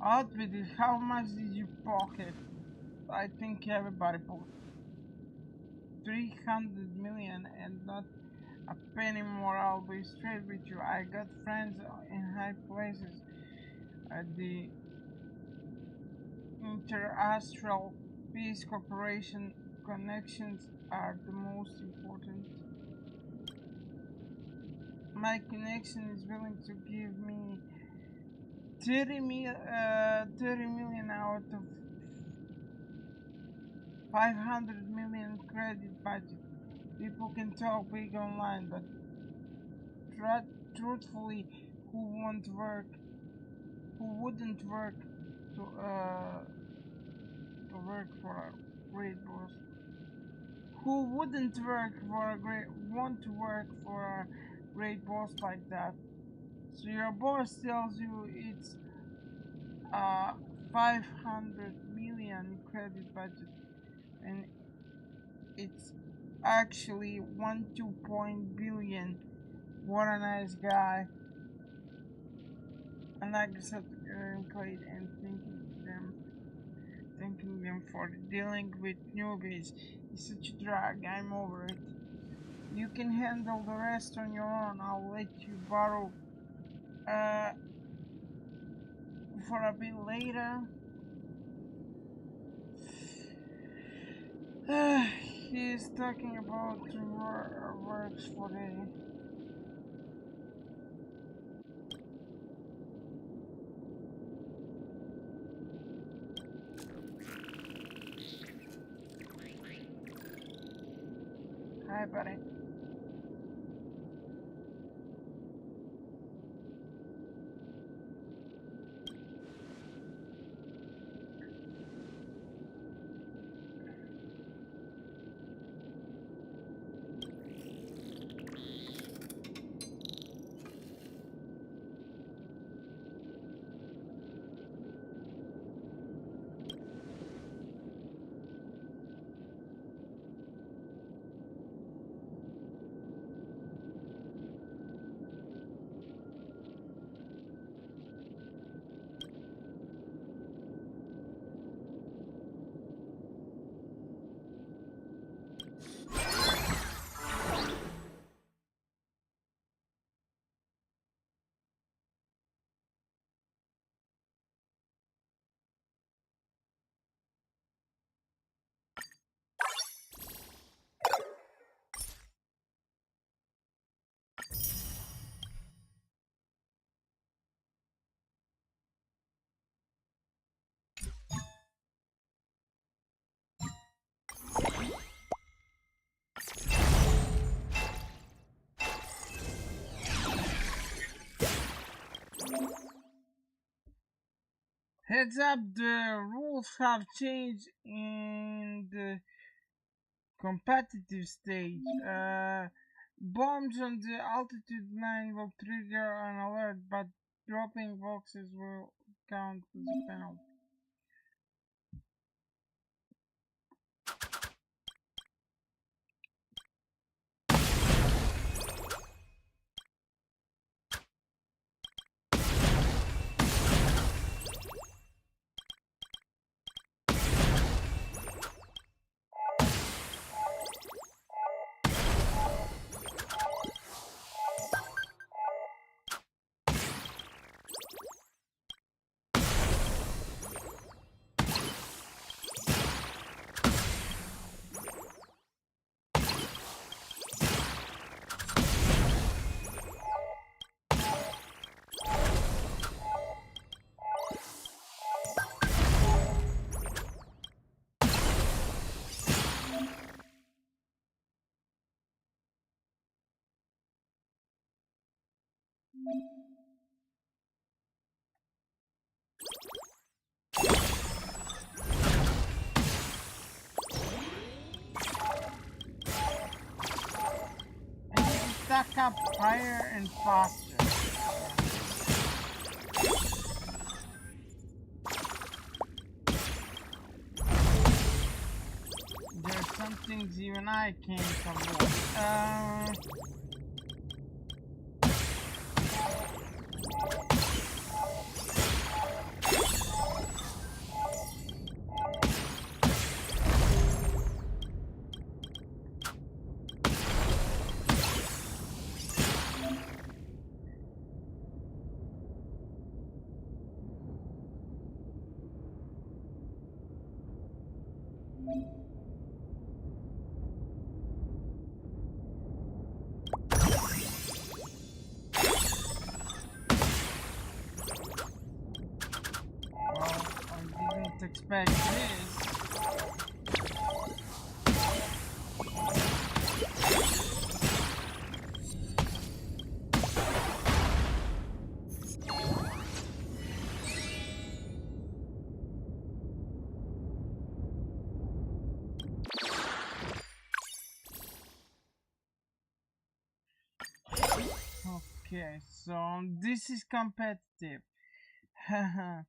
Out with it. How much did you pocket? I think everybody put 300 million and not a penny more. I'll be straight with you. I got friends in high places. The Interastral Peace Corporation connections are the most important. My connection is willing to give me 30 million out of 500 million credit budget. People can talk big online, but truthfully, who wouldn't work to work for a great boss? Who wouldn't want to work for a great boss like that? So your boss tells you it's a 500 million credit budget, and it's actually 1.2 billion. What a nice guy. And like I said, played and thanking them for dealing with newbies is such a drag. I'm over it. You can handle the rest on your own. I'll let you borrow for a bit later. He's talking about works for the hi buddy. Heads up, the rules have changed in the competitive stage. Bombs on the altitude line will trigger an alert, but dropping boxes will count as a penalty. Stack up higher and faster. There's some things even I can't avoid. Expect this. Okay, so this is competitive. Haha.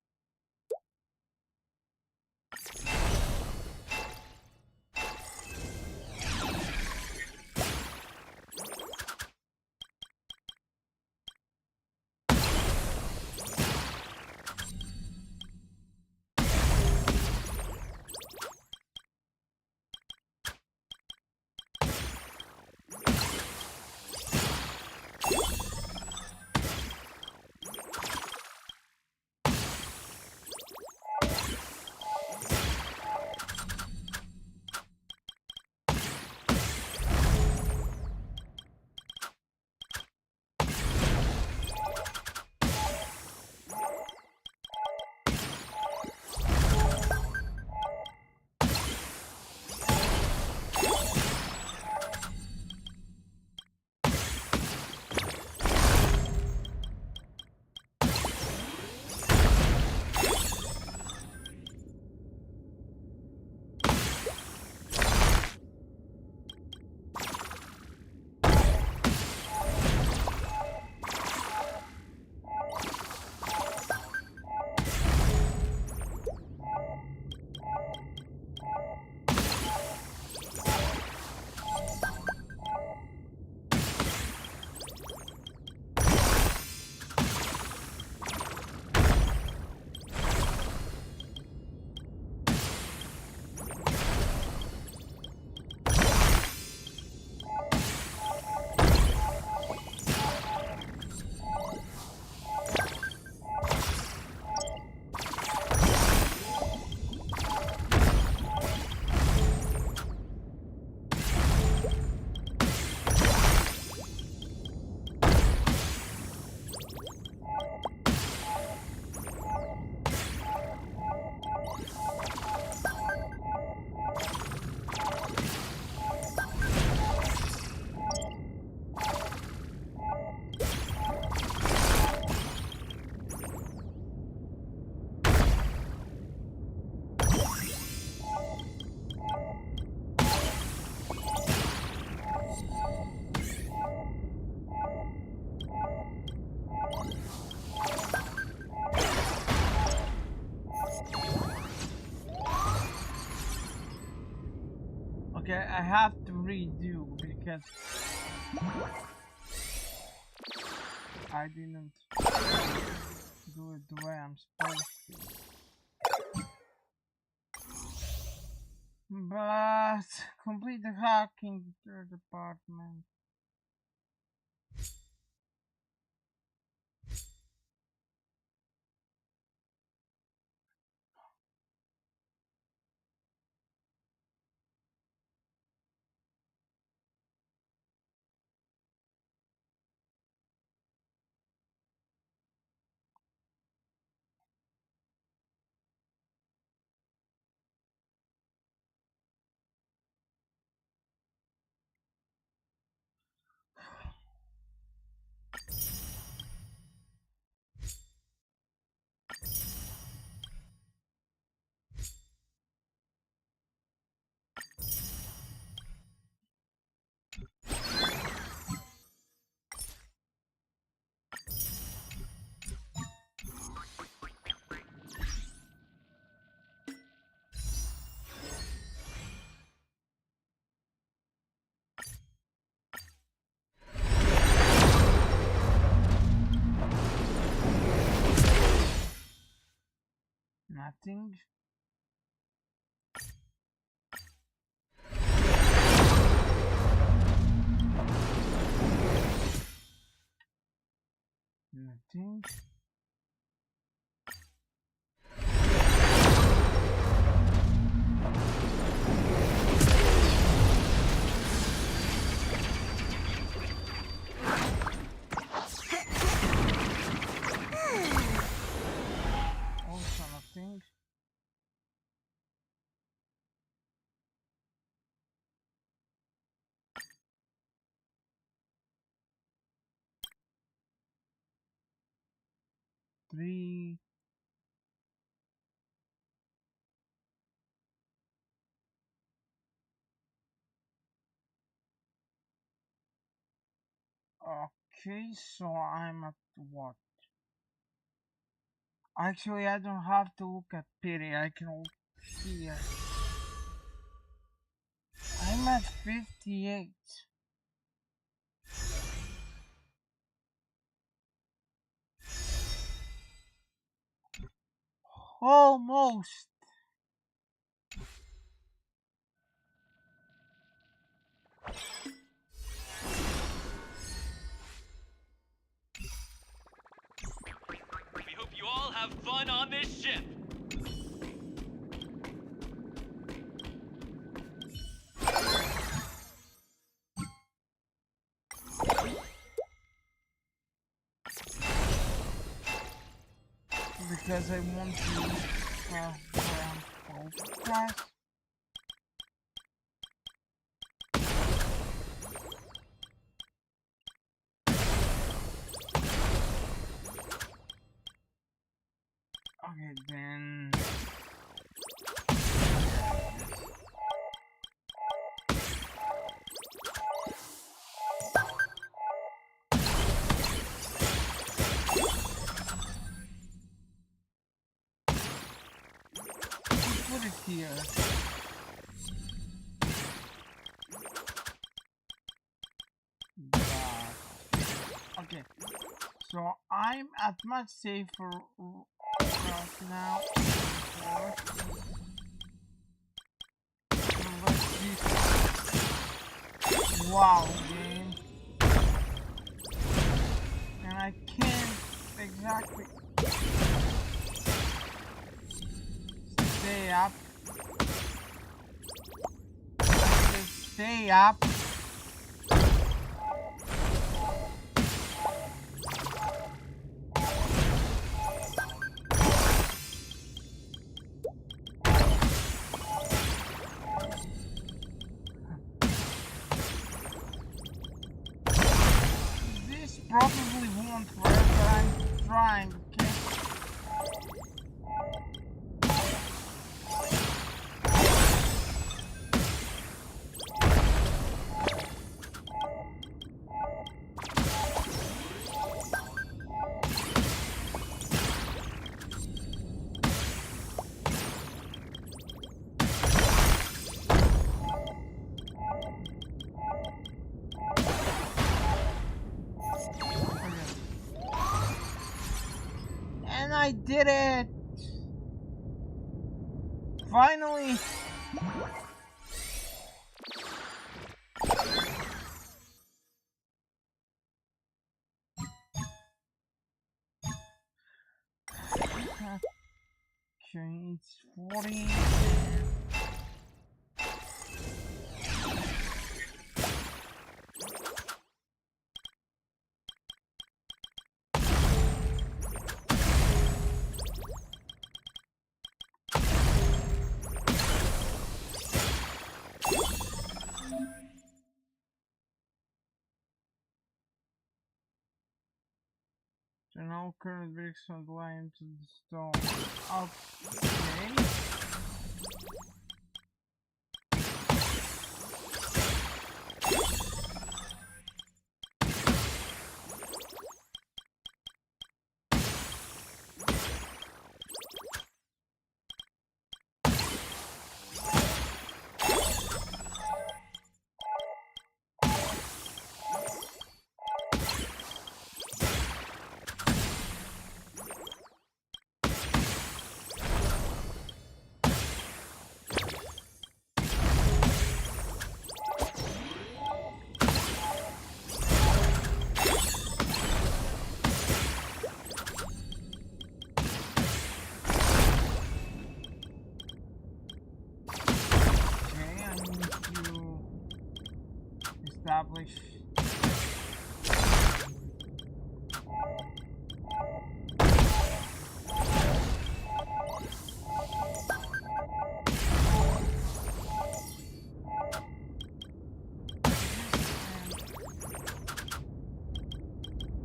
I have to redo because I didn't do it the way I'm supposed to. But complete the hack in the third apartment. Nothing. Nothing. Also nothing. Three. Okay, so I'm at what? Actually, I don't have to look at pity, I can look here. I'm at 58. Almost. We hope you all have fun on this ship. Because I want to have both class. Okay, then. Put it here. Okay, so I'm at much safer right now. Wow, game. And I can't exactly stay up. Just stay up. This probably won't work, but I'm trying, okay? I did it! Finally! Okay, it's 40. So now current bricks on the line to the stone. Okay. Establish.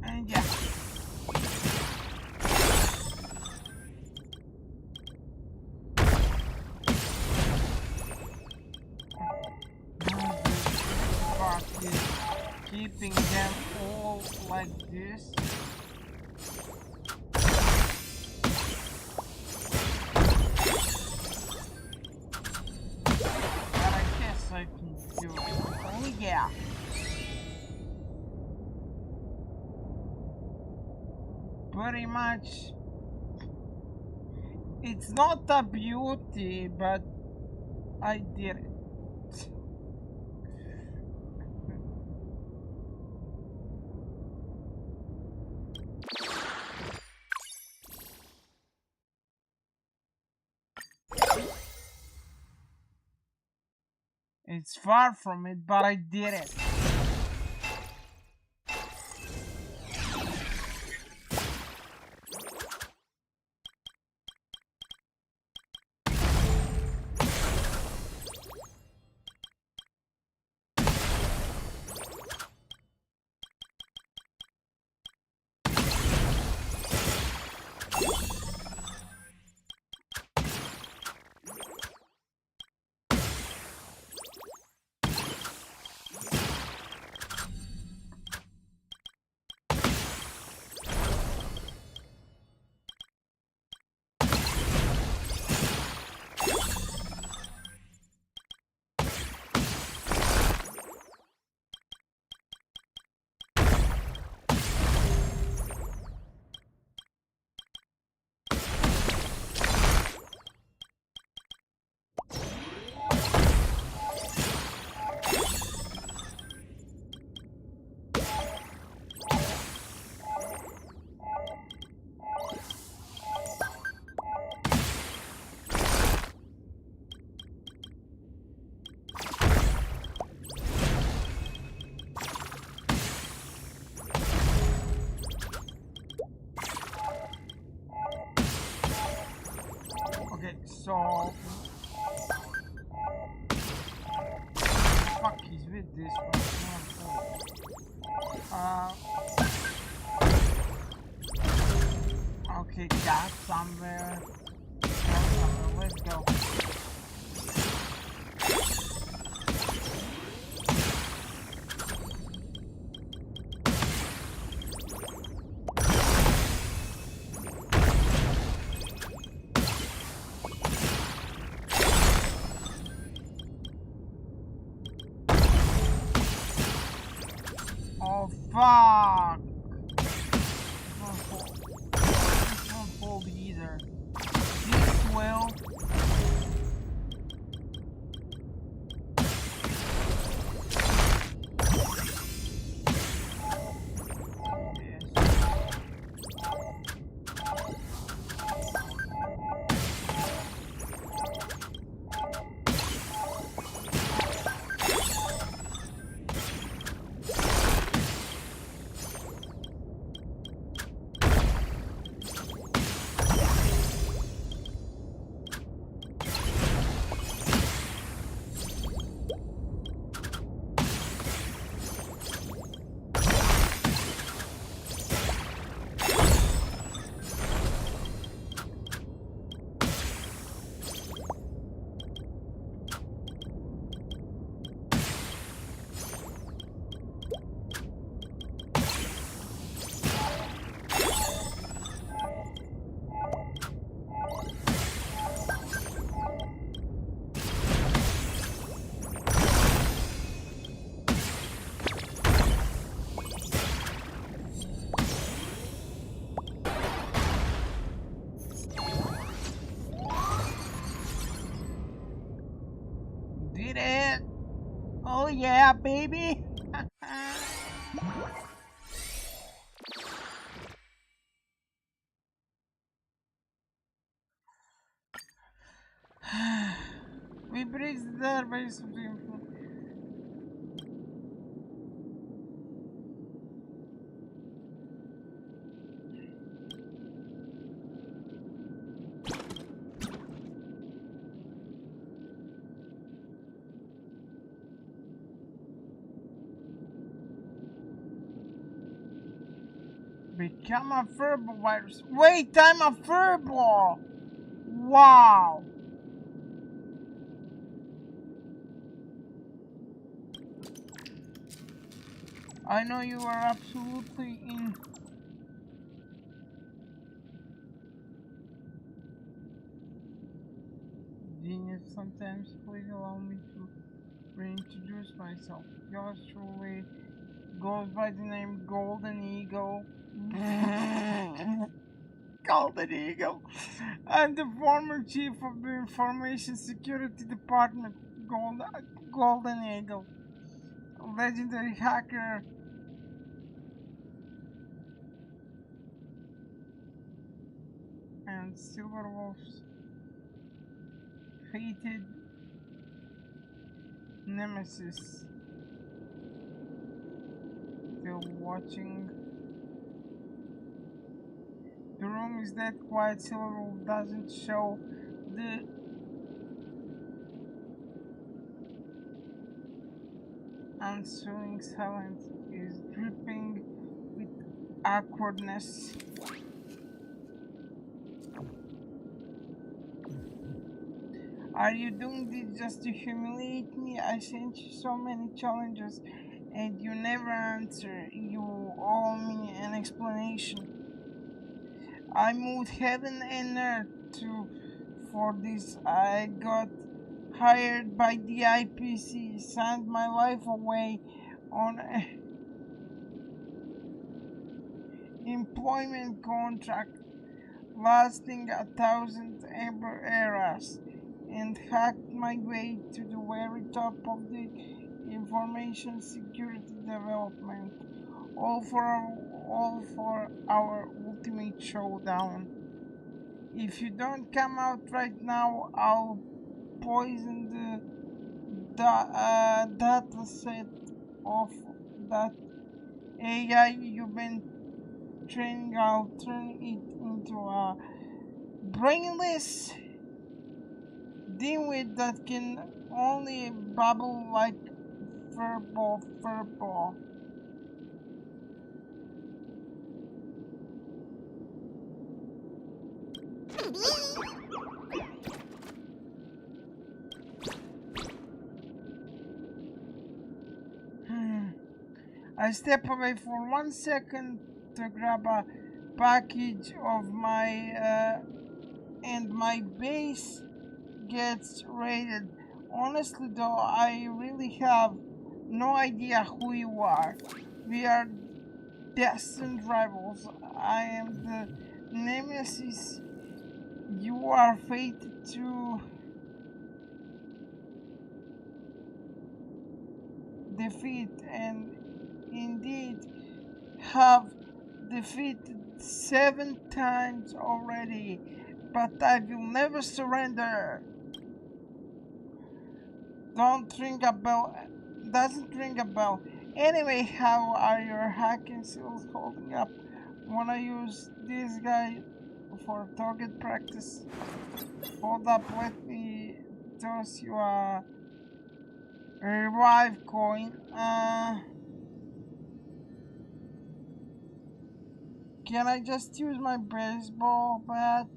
And yeah. Keeping them all like this. But I guess I can do it. Oh yeah. Pretty much. It's not a beauty, but I did it. It's far from it, but I did it. So fuck is with this one? Okay, gas somewhere. Let's go. Oh fuck! This one hold either. This will. Did it! Oh yeah, baby! We breached the database of the become a furball virus. Wait, I'm a furball! Wow! I know you are absolutely in. Genius sometimes. Please allow me to reintroduce myself. Yours truly goes by the name Golden Eagle. Golden Eagle. I'm the former chief of the Information Security Department, Golden Eagle. A legendary hacker. And Silverwolf's hated nemesis. Still watching. The room is that quiet. Silverwolf doesn't show. The ensuing silence is dripping with awkwardness. Are you doing this just to humiliate me? I sent you so many challenges and you never answer. You owe me an explanation. I moved heaven and earth for this. I got hired by the IPC, signed my life away on an employment contract lasting 1,000 eras, and hacked my way to the very top of the information security development, all for our ultimate showdown. If you don't come out right now, I'll poison the data set of that AI you've been training. I'll turn it into a brainless dimwit that can only babble like furball. I step away for 1 second to grab a package of my and my base gets raided. Honestly though, I really have no idea who you are. We are destined rivals. I am the Nemesis you are fated to defeat, and indeed have defeated 7 times already, but I will never surrender. Doesn't ring a bell. Anyway, how are your hacking skills holding up? Wanna use this guy for target practice? Hold up, let me toss you a revive coin. Can I just use my baseball bat?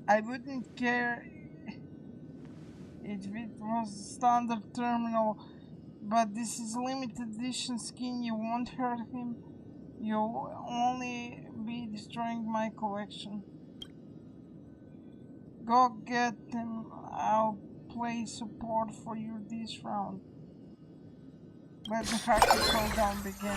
I wouldn't care if it was standard terminal, but this is limited edition skin. You won't hurt him. You'll only be destroying my collection. Go get him. I'll play support for you this round. Let the hacker showdown begin.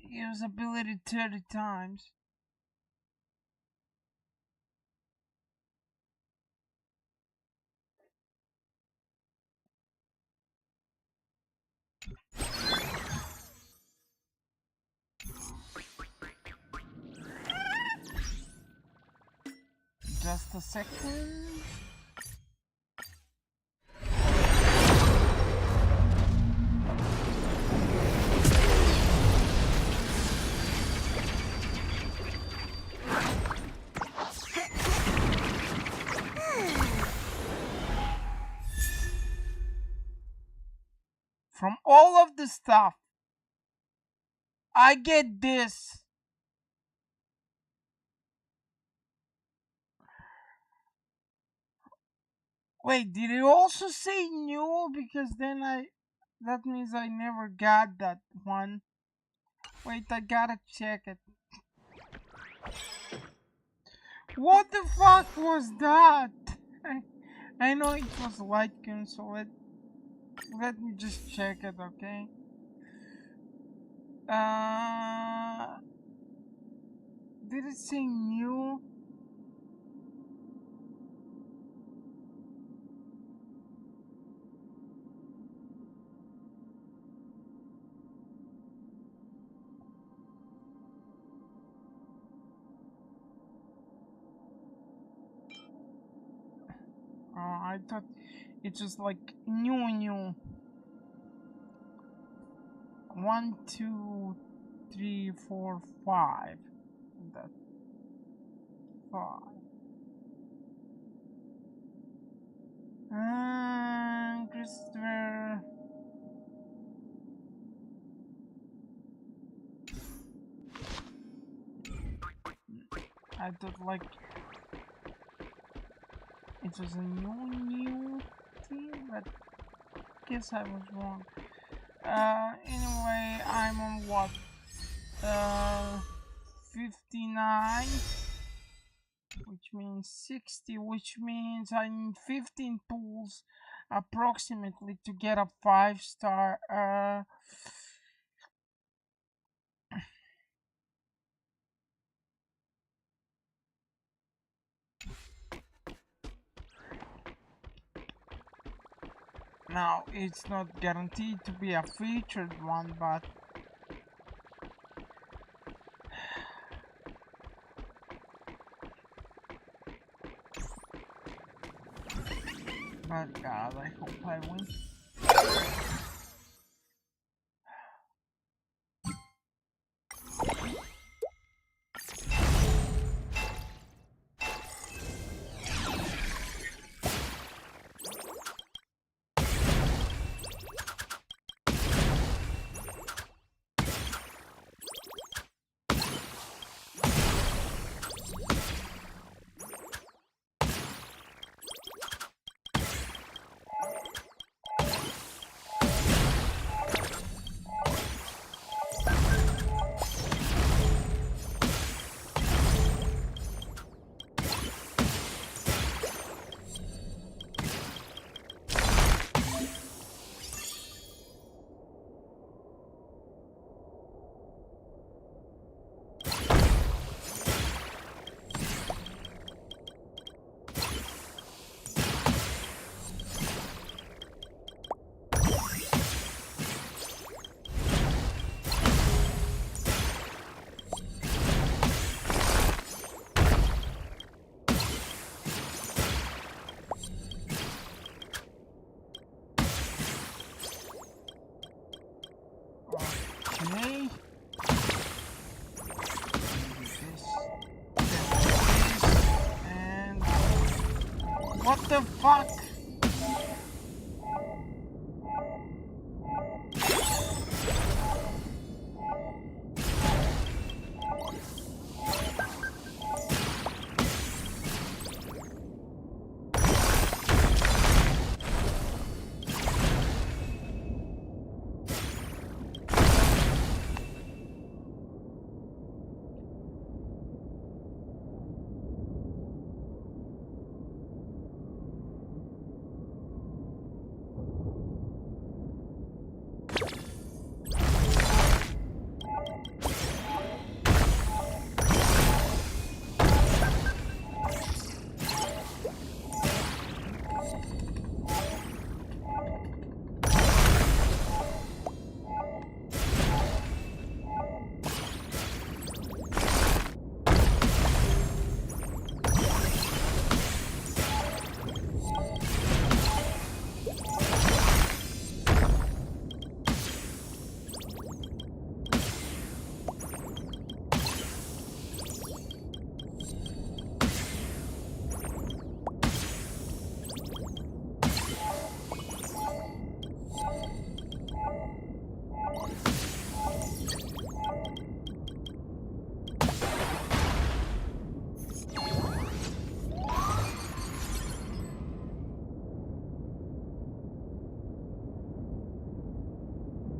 Use ability 30 times. Just a second. From all of the stuff, I get this. Wait, did it also say new? Because then that means I never got that one. Wait, I gotta check it. What the fuck was that? I know it was light gun, so let me just check it, okay? Did it say new? I thought it was like new. 1, 2, 3, 4, 5. That 5. Christopher. I thought like it was a new thing, but guess I was wrong. Anyway, I'm on what? 59, which means 60, which means I need 15 pulls approximately to get a 5-star. Now, it's not guaranteed to be a featured one, but God, I hope I win. What the fuck?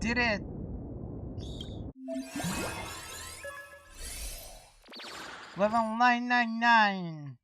Did it! Level 999!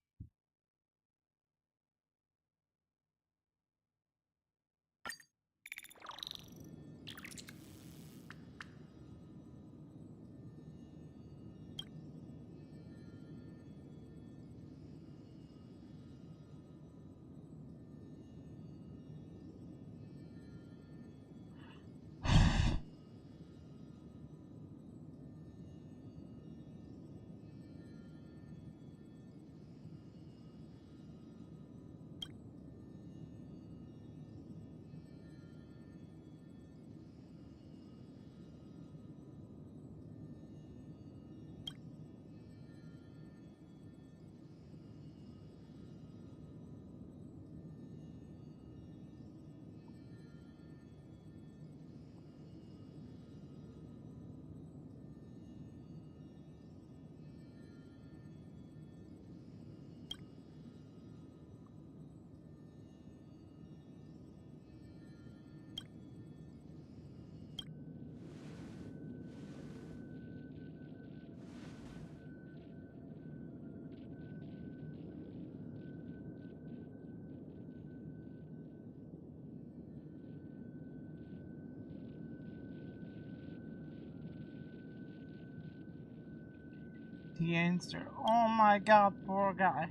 The answer. Oh my god, poor guy.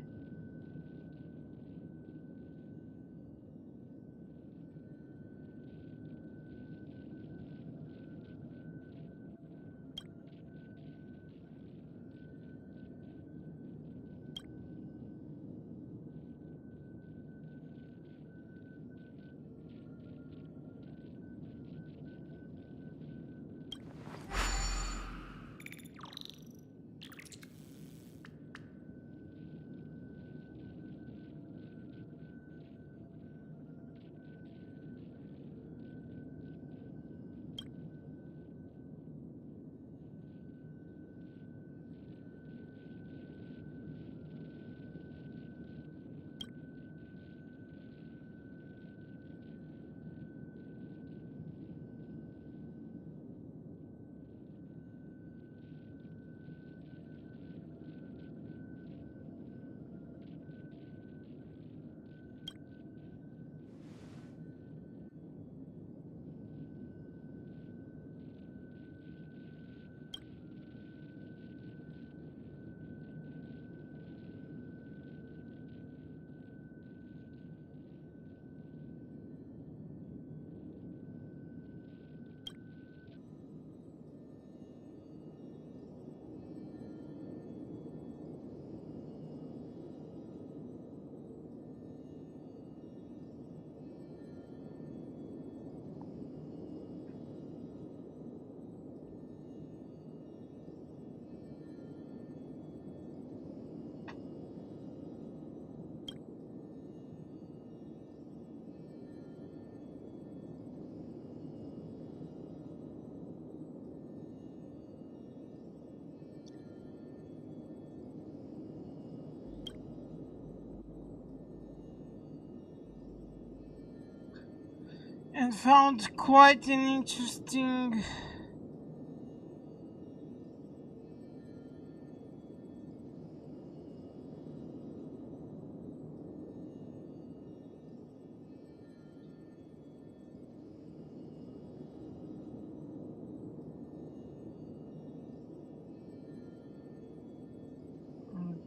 and found quite an interesting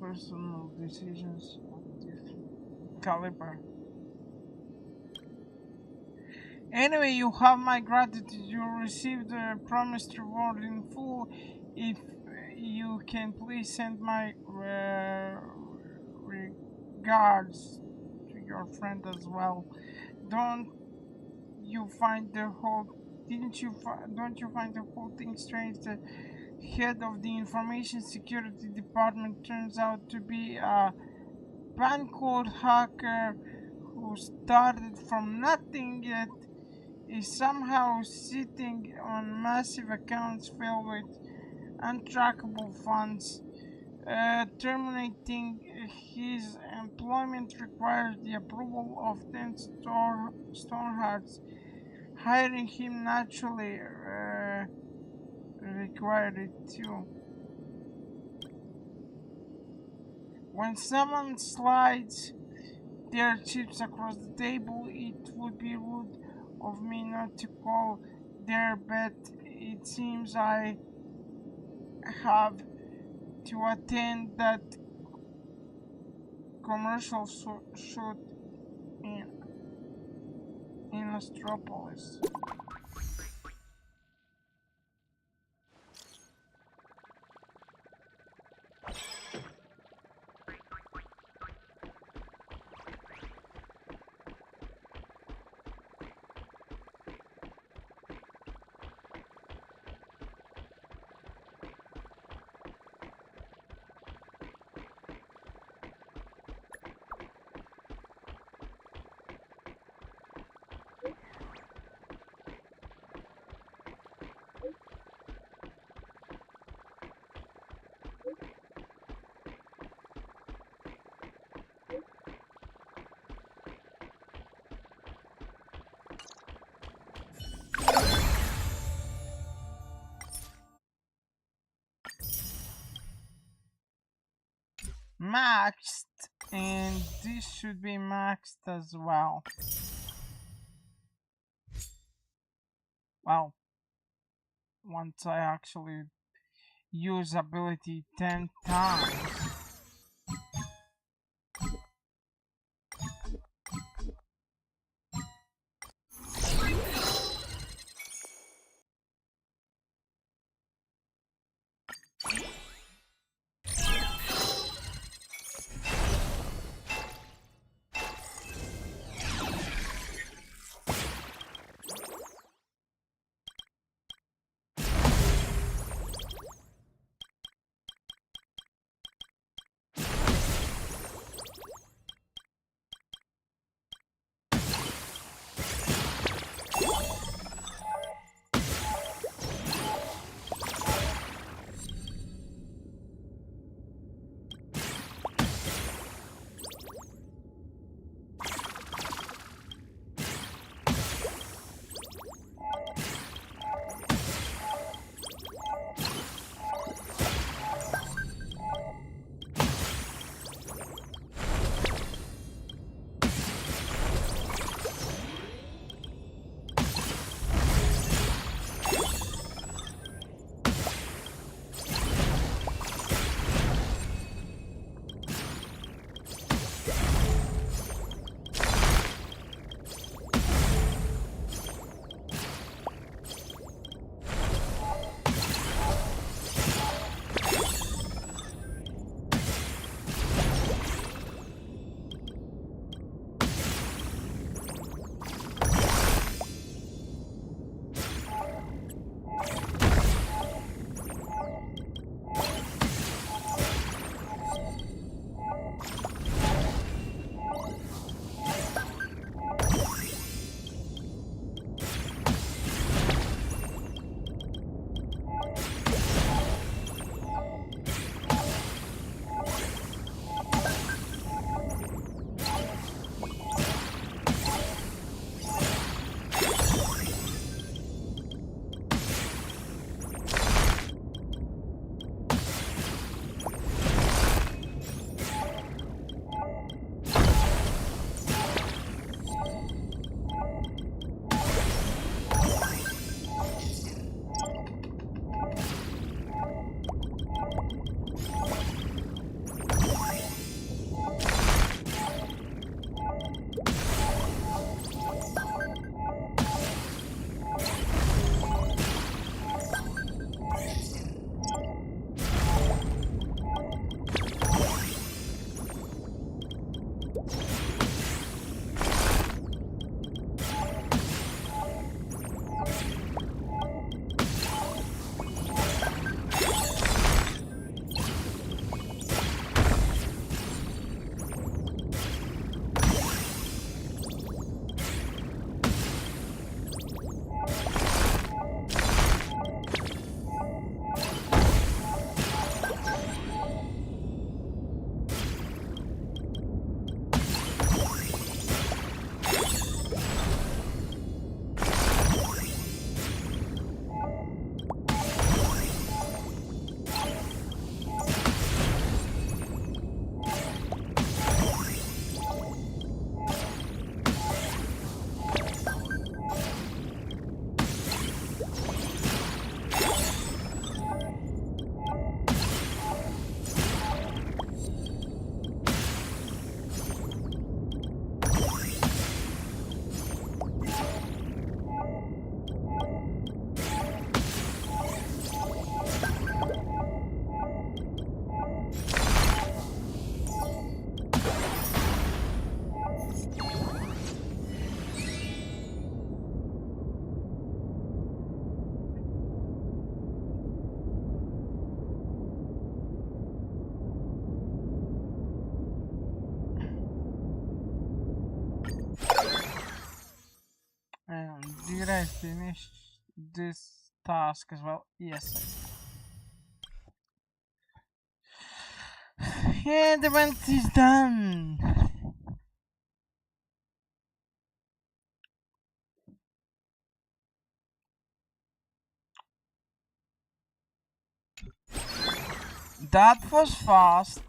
personal decisions of different caliber. Anyway, you have my gratitude. You received the promised reward in full. If you can please send my regards to your friend as well. Don't you find the whole don't you find the whole thing strange? The head of the information security department turns out to be a pan-code hacker who started from nothing yet is somehow sitting on massive accounts filled with untrackable funds. Terminating his employment requires the approval of 10 Stonehearts. Hiring him naturally required it too. When someone slides their chips across the table, it would be rude of me not to call their bet. It seems I have to attend that commercial shoot in Astropolis. Maxed, and this should be maxed as well. Well, once I actually use ability 10 times. Did I finish this task as well? Yes, I did. Yeah, the event is done. That was fast.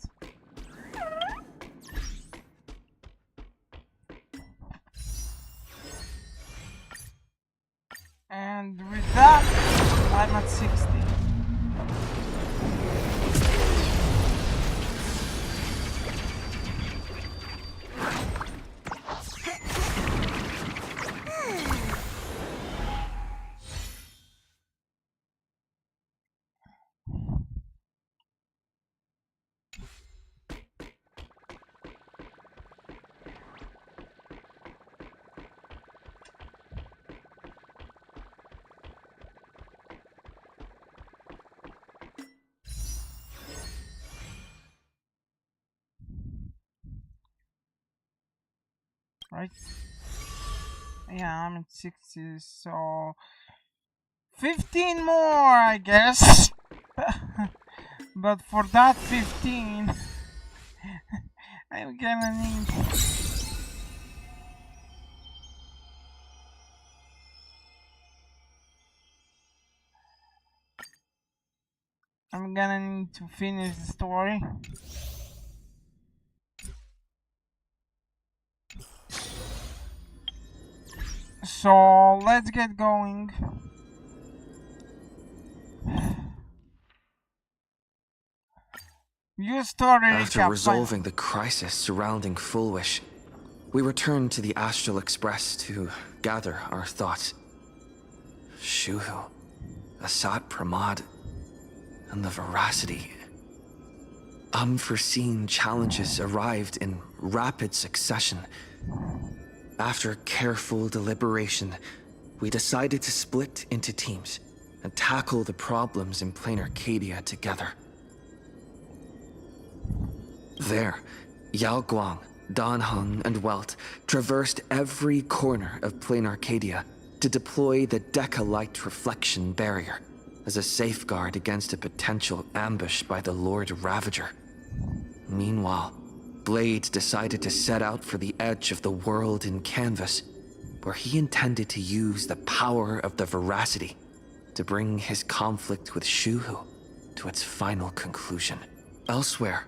And with that, I'm at 60. Right? Yeah, I'm at 60, so 15 more, I guess. But for that 15, I'm gonna need to finish the story. So let's get going. Your story After recap, resolving the crisis surrounding Fullwish, we returned to the Astral Express to gather our thoughts. Shuhu, Asat Pramad, and the Veracity. Unforeseen challenges arrived in rapid succession. After careful deliberation, we decided to split into teams and tackle the problems in Plain Arcadia together. There, Yao Guang, Dan Heng, and Welt traversed every corner of Plain Arcadia to deploy the Deca-Light Reflection Barrier as a safeguard against a potential ambush by the Lord Ravager. Meanwhile, Blade decided to set out for the edge of the world in Canvas, where he intended to use the power of the Veracity to bring his conflict with Shuhu to its final conclusion. Elsewhere,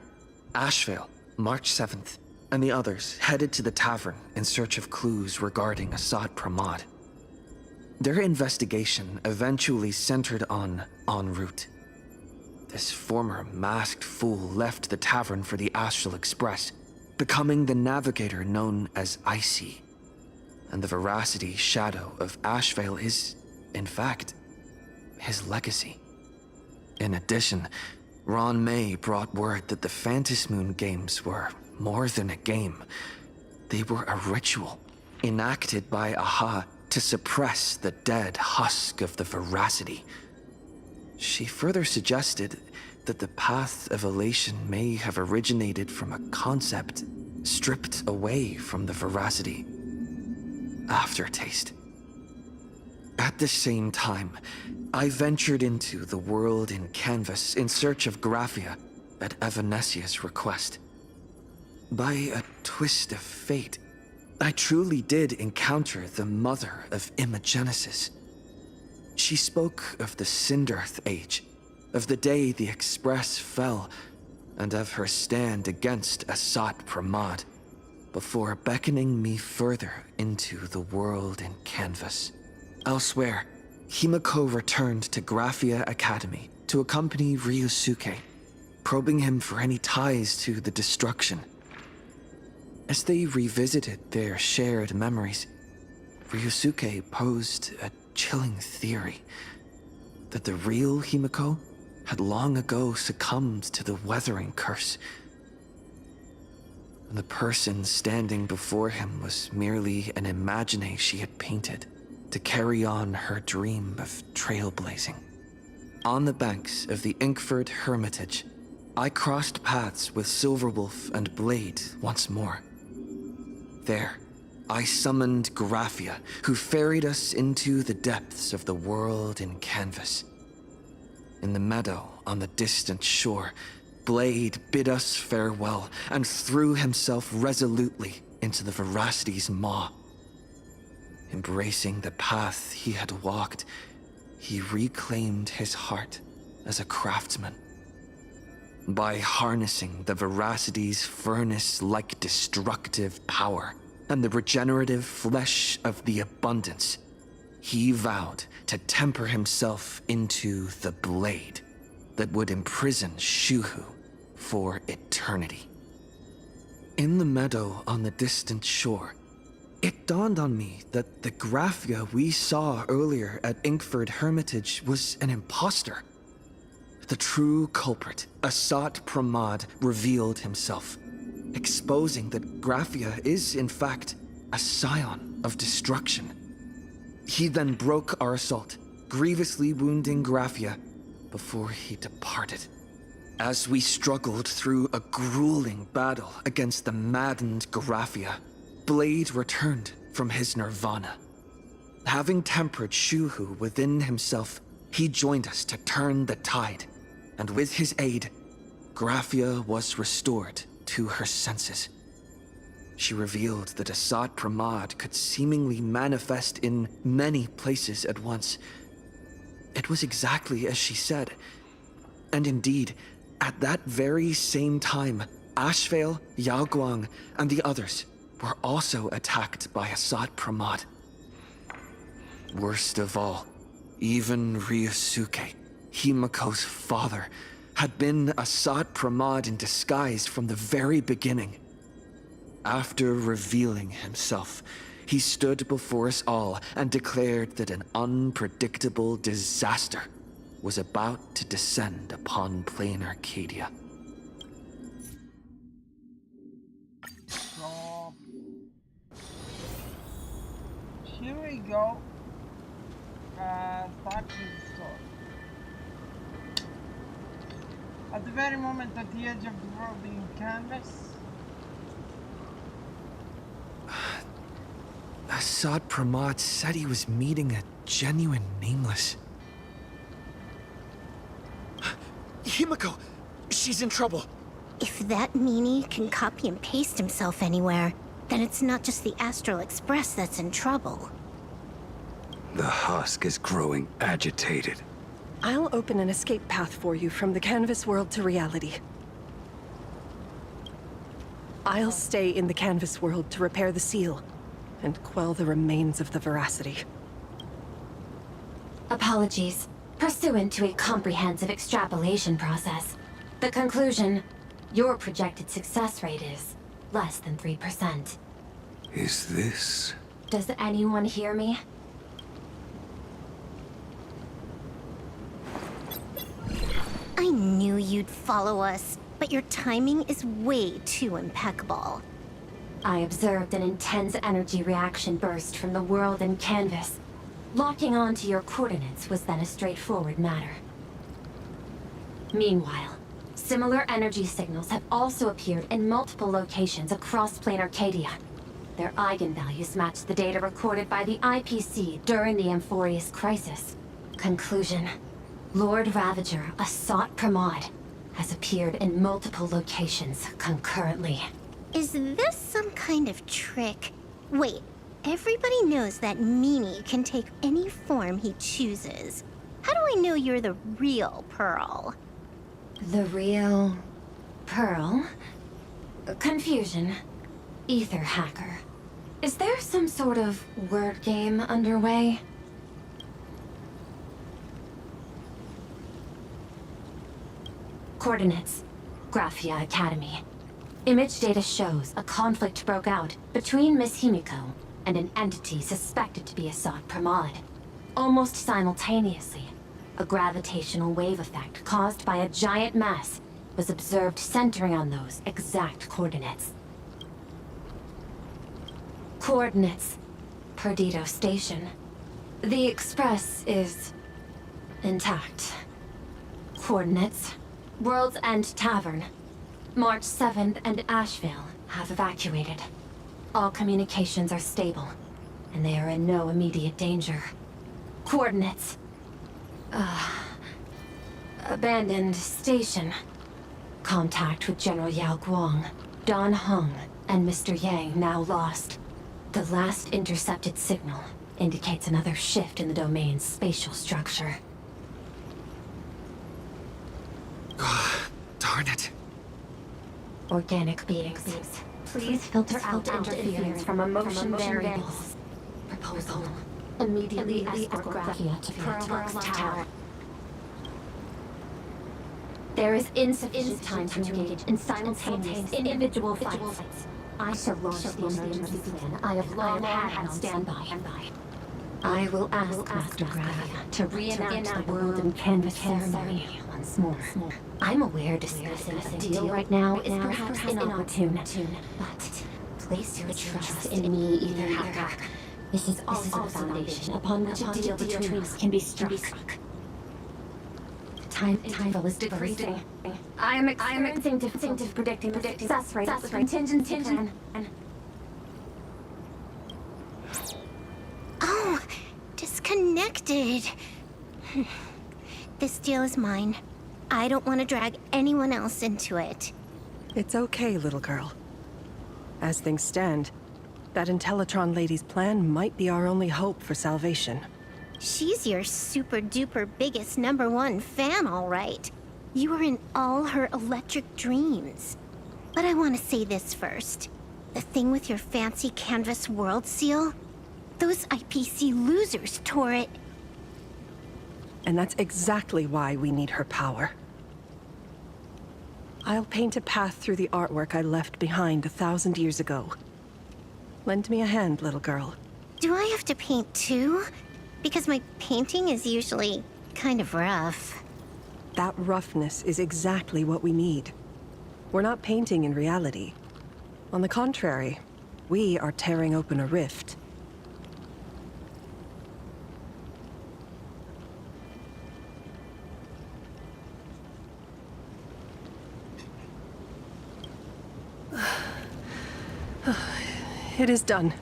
Ashvale, March 7th, and the others headed to the tavern in search of clues regarding Asad Pramad. Their investigation eventually centered on En route. This former masked fool left the tavern for the Astral Express, becoming the navigator known as Icy. And the Veracity shadow of Ashvale is, in fact, his legacy. In addition, Ron May brought word that the Phantasmoon games were more than a game. They were a ritual, enacted by Aha to suppress the dead husk of the Veracity. She further suggested that the path of elation may have originated from a concept stripped away from the Veracity. Aftertaste. At the same time, I ventured into the world in Canvas in search of Graphia at Evanesia's request. By a twist of fate, I truly did encounter the mother of Imogenesis. She spoke of the Cinderth Age, of the day the Express fell, and of her stand against Asat Pramad, before beckoning me further into the world in Canvas. Elsewhere, Himiko returned to Graphia Academy to accompany Ryusuke, probing him for any ties to the destruction. As they revisited their shared memories, Ryusuke posed a chilling theory that the real Himiko had long ago succumbed to the weathering curse. The person standing before him was merely an imagination she had painted to carry on her dream of trailblazing. On the banks of the Inkford Hermitage, I crossed paths with Silverwolf and Blade once more. There, I summoned Graphia, who ferried us into the depths of the world in canvas. In the meadow on the distant shore, Blade bid us farewell and threw himself resolutely into the Veracity's maw. Embracing the path he had walked, he reclaimed his heart as a craftsman. By harnessing the Veracity's furnace-like destructive power and the regenerative flesh of the abundance, he vowed to temper himself into the blade that would imprison Shuhu for eternity. In the meadow on the distant shore, it dawned on me that the Graphia we saw earlier at Inkford Hermitage was an imposter. The true culprit, Asat Pramad, revealed himself, exposing that Graphia is, in fact, a scion of destruction. He then broke our assault, grievously wounding Graphia before he departed. As we struggled through a grueling battle against the maddened Graphia, Blade returned from his nirvana. Having tempered Shuhu within himself, he joined us to turn the tide, and with his aid, Graphia was restored to her senses. She revealed that Asat Pramad could seemingly manifest in many places at once. It was exactly as she said. And indeed, at that very same time, Ashvale, Yaoguang, and the others were also attacked by Asat Pramad. Worst of all, even Ryusuke, Himako's father, had been Asat Pramad in disguise from the very beginning. After revealing himself, he stood before us all and declared that an unpredictable disaster was about to descend upon plain Arcadia. So here we go. Start with the story. At the very moment at the edge of the world in canvas, Asat Pramad said he was meeting a genuine nameless. Himiko! She's in trouble! If that meanie can copy and paste himself anywhere, then it's not just the Astral Express that's in trouble. The husk is growing agitated. I'll open an escape path for you from the canvas world to reality. I'll stay in the canvas world to repair the seal and quell the remains of the Veracity. Apologies. Pursuant to a comprehensive extrapolation process, the conclusion, your projected success rate is less than 3%. Is this... Does anyone hear me? I knew you'd follow us, but your timing is way too impeccable. I observed an intense energy reaction burst from the world in canvas. Locking onto your coordinates was then a straightforward matter. Meanwhile, similar energy signals have also appeared in multiple locations across plain Arcadia. Their eigenvalues match the data recorded by the IPC during the Amphorius crisis. Conclusion: Lord Ravager, Asat Pramad, has appeared in multiple locations concurrently. Is this some kind of trick? Wait, everybody knows that meanie can take any form he chooses. How do I know you're the real Pearl? The real... Pearl? Confusion. Ether hacker. Is there some sort of word game underway? Coordinates. Graphia Academy. Image data shows a conflict broke out between Miss Himiko and an entity suspected to be Asat Pramad. Almost simultaneously, a gravitational wave effect caused by a giant mass was observed centering on those exact coordinates. Coordinates. Perdido Station. The Express is... intact. Coordinates. World's End Tavern. March 7th and Asheville have evacuated. All communications are stable, and they are in no immediate danger. Coordinates. Abandoned station. Contact with General Yao Guang, Don Hung, and Mr. Yang now lost. The last intercepted signal indicates another shift in the domain's spatial structure. Darn it. Organic beings. Please filter out interference from emotion variables. Proposal. Immediately escort Graphia to Pearlworks Tower. There is insufficient time to engage in simultaneous individual fights. I shall launch the emergency plan I have long had on standby. I will ask Master Graphia to reenact the world in canvas ceremony once more. I'm aware discussing a deal right now is perhaps inopportune, but place your trust in me, Ether Hacker. This is also the foundation upon which a deal between us can be struck. Time is decreasing. I am experiencing difficulty predicting the success rate of the contingency plan. Oh, disconnected. This deal is mine. I don't want to drag anyone else into it. It's okay, little girl. As things stand, that Intellitron lady's plan might be our only hope for salvation. She's your super-duper biggest #1 fan, all right. You were in all her electric dreams. But I want to say this first. The thing with your fancy canvas world seal? Those IPC losers tore it. And that's exactly why we need her power. I'll paint a path through the artwork I left behind 1,000 years ago. Lend me a hand, little girl. Do I have to paint too? Because my painting is usually kind of rough. That roughness is exactly what we need. We're not painting in reality. On the contrary, we are tearing open a rift. It is done.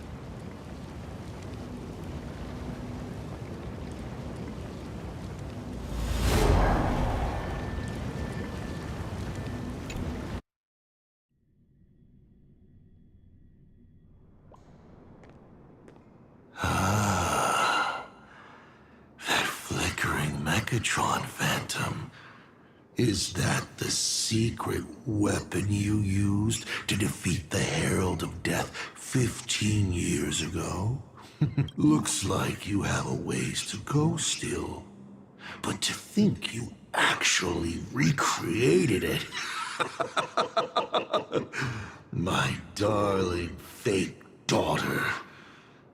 That flickering Megatron Phantom. Is that the secret weapon you used to defeat the Herald of Death 15 years ago? Looks like you have a ways to go still. But to think you actually recreated it. My darling fake daughter.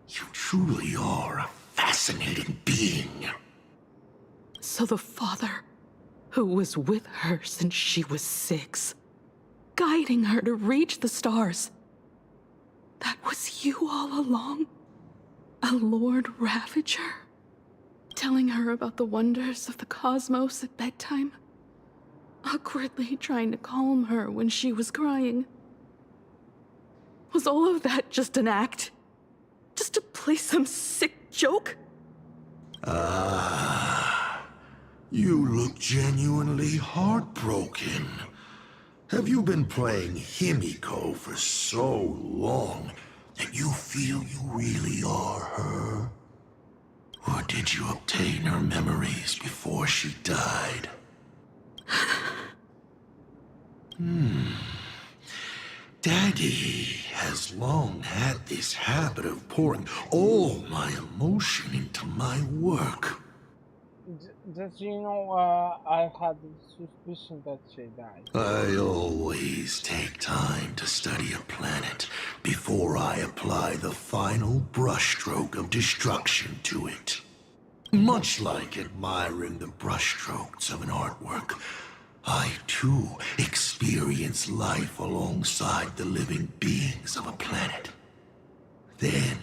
You truly are a fascinating being. So the father, who was with her since she was 6, guiding her to reach the stars, that was you all along? A Lord Ravager? Telling her about the wonders of the cosmos at bedtime? Awkwardly trying to calm her when she was crying? Was all of that just an act? Just to play some sick joke? You look genuinely heartbroken. Have you been playing Himiko for so long that you feel you really are her? Or did you obtain her memories before she died? Daddy has long had this habit of pouring all my emotion into my work. Just, I had the suspicion that she died. I always take time to study a planet before I apply the final brushstroke of destruction to it. Much like admiring the brushstrokes of an artwork, I too experience life alongside the living beings of a planet. Then,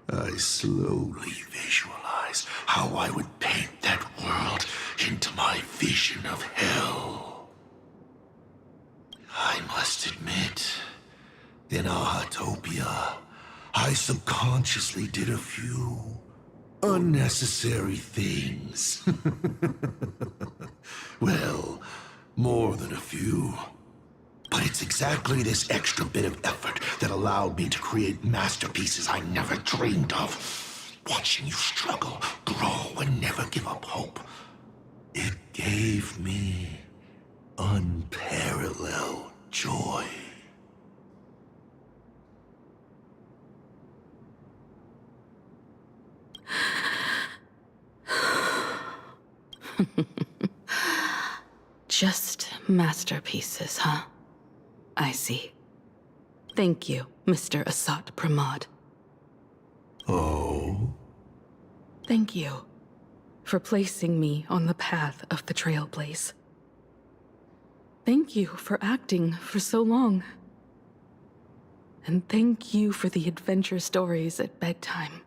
I slowly visualize how I would paint that world into my vision of hell. I must admit, In Ahatopia, I subconsciously did a few unnecessary things. Well, more than a few. But it's exactly this extra bit of effort that allowed me to create masterpieces I never dreamed of. Watching you struggle, grow, and never give up hope. It gave me unparalleled joy. Just masterpieces, huh? I see. Thank you, Mr. Asat Pramod. Oh? Thank you for placing me on the path of the Trailblaze. Thank you for acting for so long. And thank you for the adventure stories at bedtime.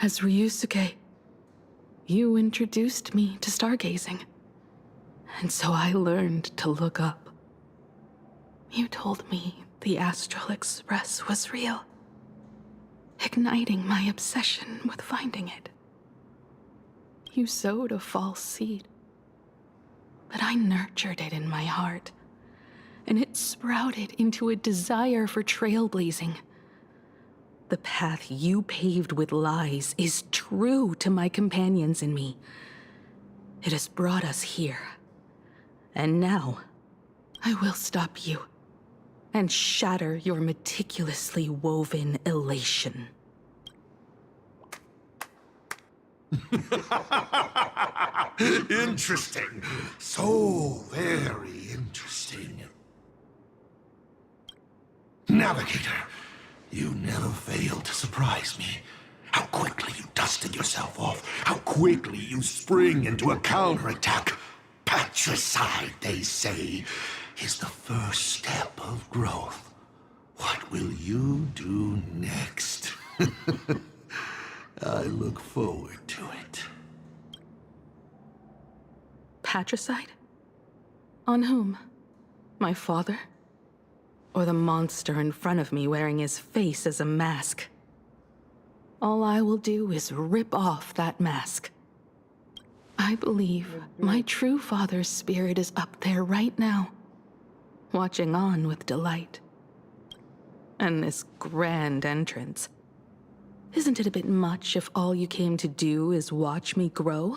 As Ryusuke, you introduced me to stargazing. And so I learned to look up. You told me the Astral Express was real, igniting my obsession with finding it. You sowed a false seed, but I nurtured it in my heart, and it sprouted into a desire for trailblazing. The path you paved with lies is true to my companions and me. It has brought us here. And now, I will stop you and shatter your meticulously woven elation. Interesting. So very interesting. Navigator, you never fail to surprise me. How quickly you dusted yourself off. How quickly you spring into a counterattack. Patricide, they say, is the first step of growth. What will you do next? I look forward to it. Patricide? On whom? My father? Or the monster in front of me wearing his face as a mask? All I will do is rip off that mask. I believe my true father's spirit is up there right now, watching on with delight. And this grand entrance. Isn't it a bit much if all you came to do is watch me grow?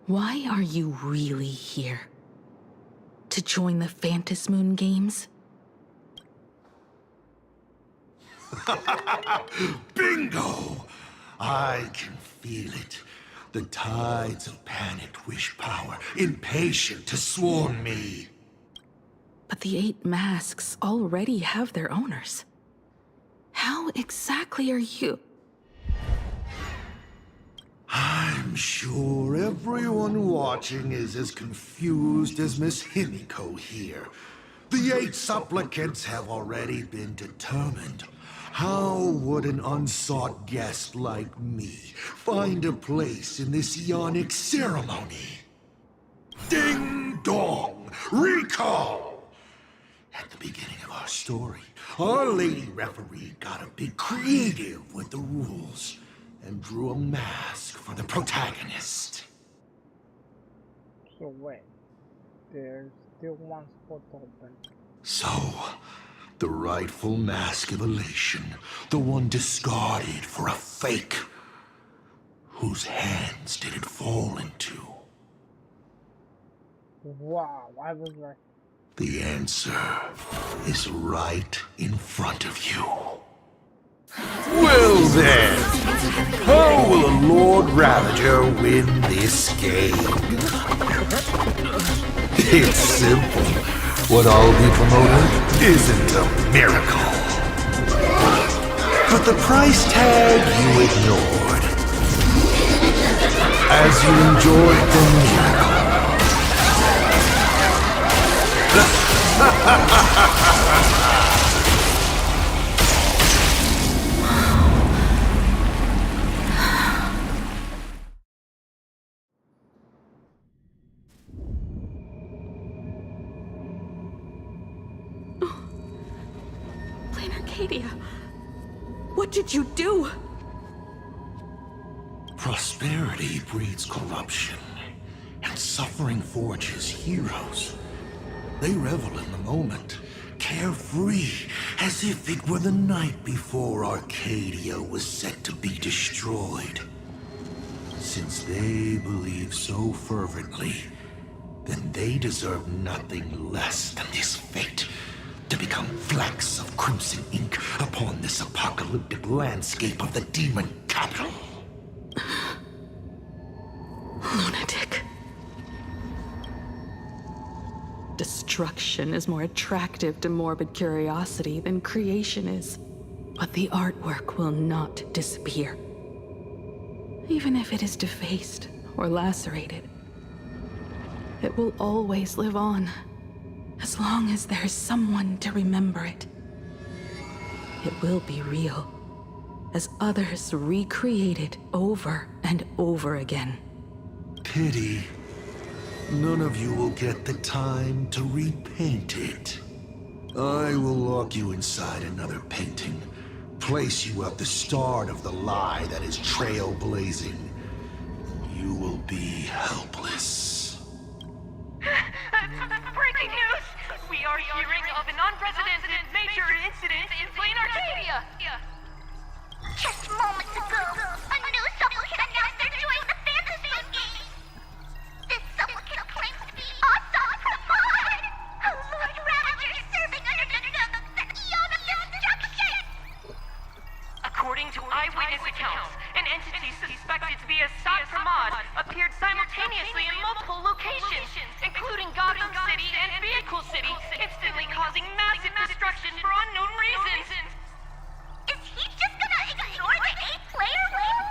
Why are you really here? To join the Phantasmoon Games? Bingo! I can feel it. The tides of panicked wish power, impatient to swarm me. But the 8 masks already have their owners. How exactly are you? I'm sure everyone watching is as confused as Miss Himiko here. The 8 supplicants have already been determined. How would an unsought guest like me find a place in this yonic ceremony? Ding dong! Recall! At the beginning of our story, our lady referee got a bit creative with the rules and drew a mask for the protagonist. So wait, there's still one spot open. So, the rightful mask of elation, the one discarded for a fake. Whose hands did it fall into? Wow, I was like... The answer is right in front of you. Well then, how will a Lord Ravager win this game? It's simple. What I'll be promoting isn't a miracle. But the price tag you ignored. As you enjoyed the miracle. Arcadia? What did you do? Prosperity breeds corruption, and suffering forges heroes. They revel in the moment, carefree, as if it were the night before Arcadia was set to be destroyed. Since they believe so fervently, then they deserve nothing less than this fate, to become flecks of crimson ink upon this apocalyptic landscape of the demon capital. Lunatic. Destruction is more attractive to morbid curiosity than creation is. But the artwork will not disappear. Even if it is defaced or lacerated, it will always live on, as long as there is someone to remember it. It will be real, as others recreate it over and over again. Pity. None of you will get the time to repaint it. I will lock you inside another painting, place you at the start of the lie that is trailblazing. You will be helpless. Breaking news! We are hearing of an unprecedented major incident in Plain Arcadia! Just moments ago, a new supplicant announced they're doing the fantasy game. This supplicant claims to be Assad Hamad, a Lord Ravager serving under the Eon of Destruction. According to eyewitness accounts, an entity suspected to be Assad Hamad appeared simultaneously in multiple locations, including Gotham City and Vehicle City, instantly causing massive destruction for unknown reasons. Is he just gonna ignore the 8-player rule?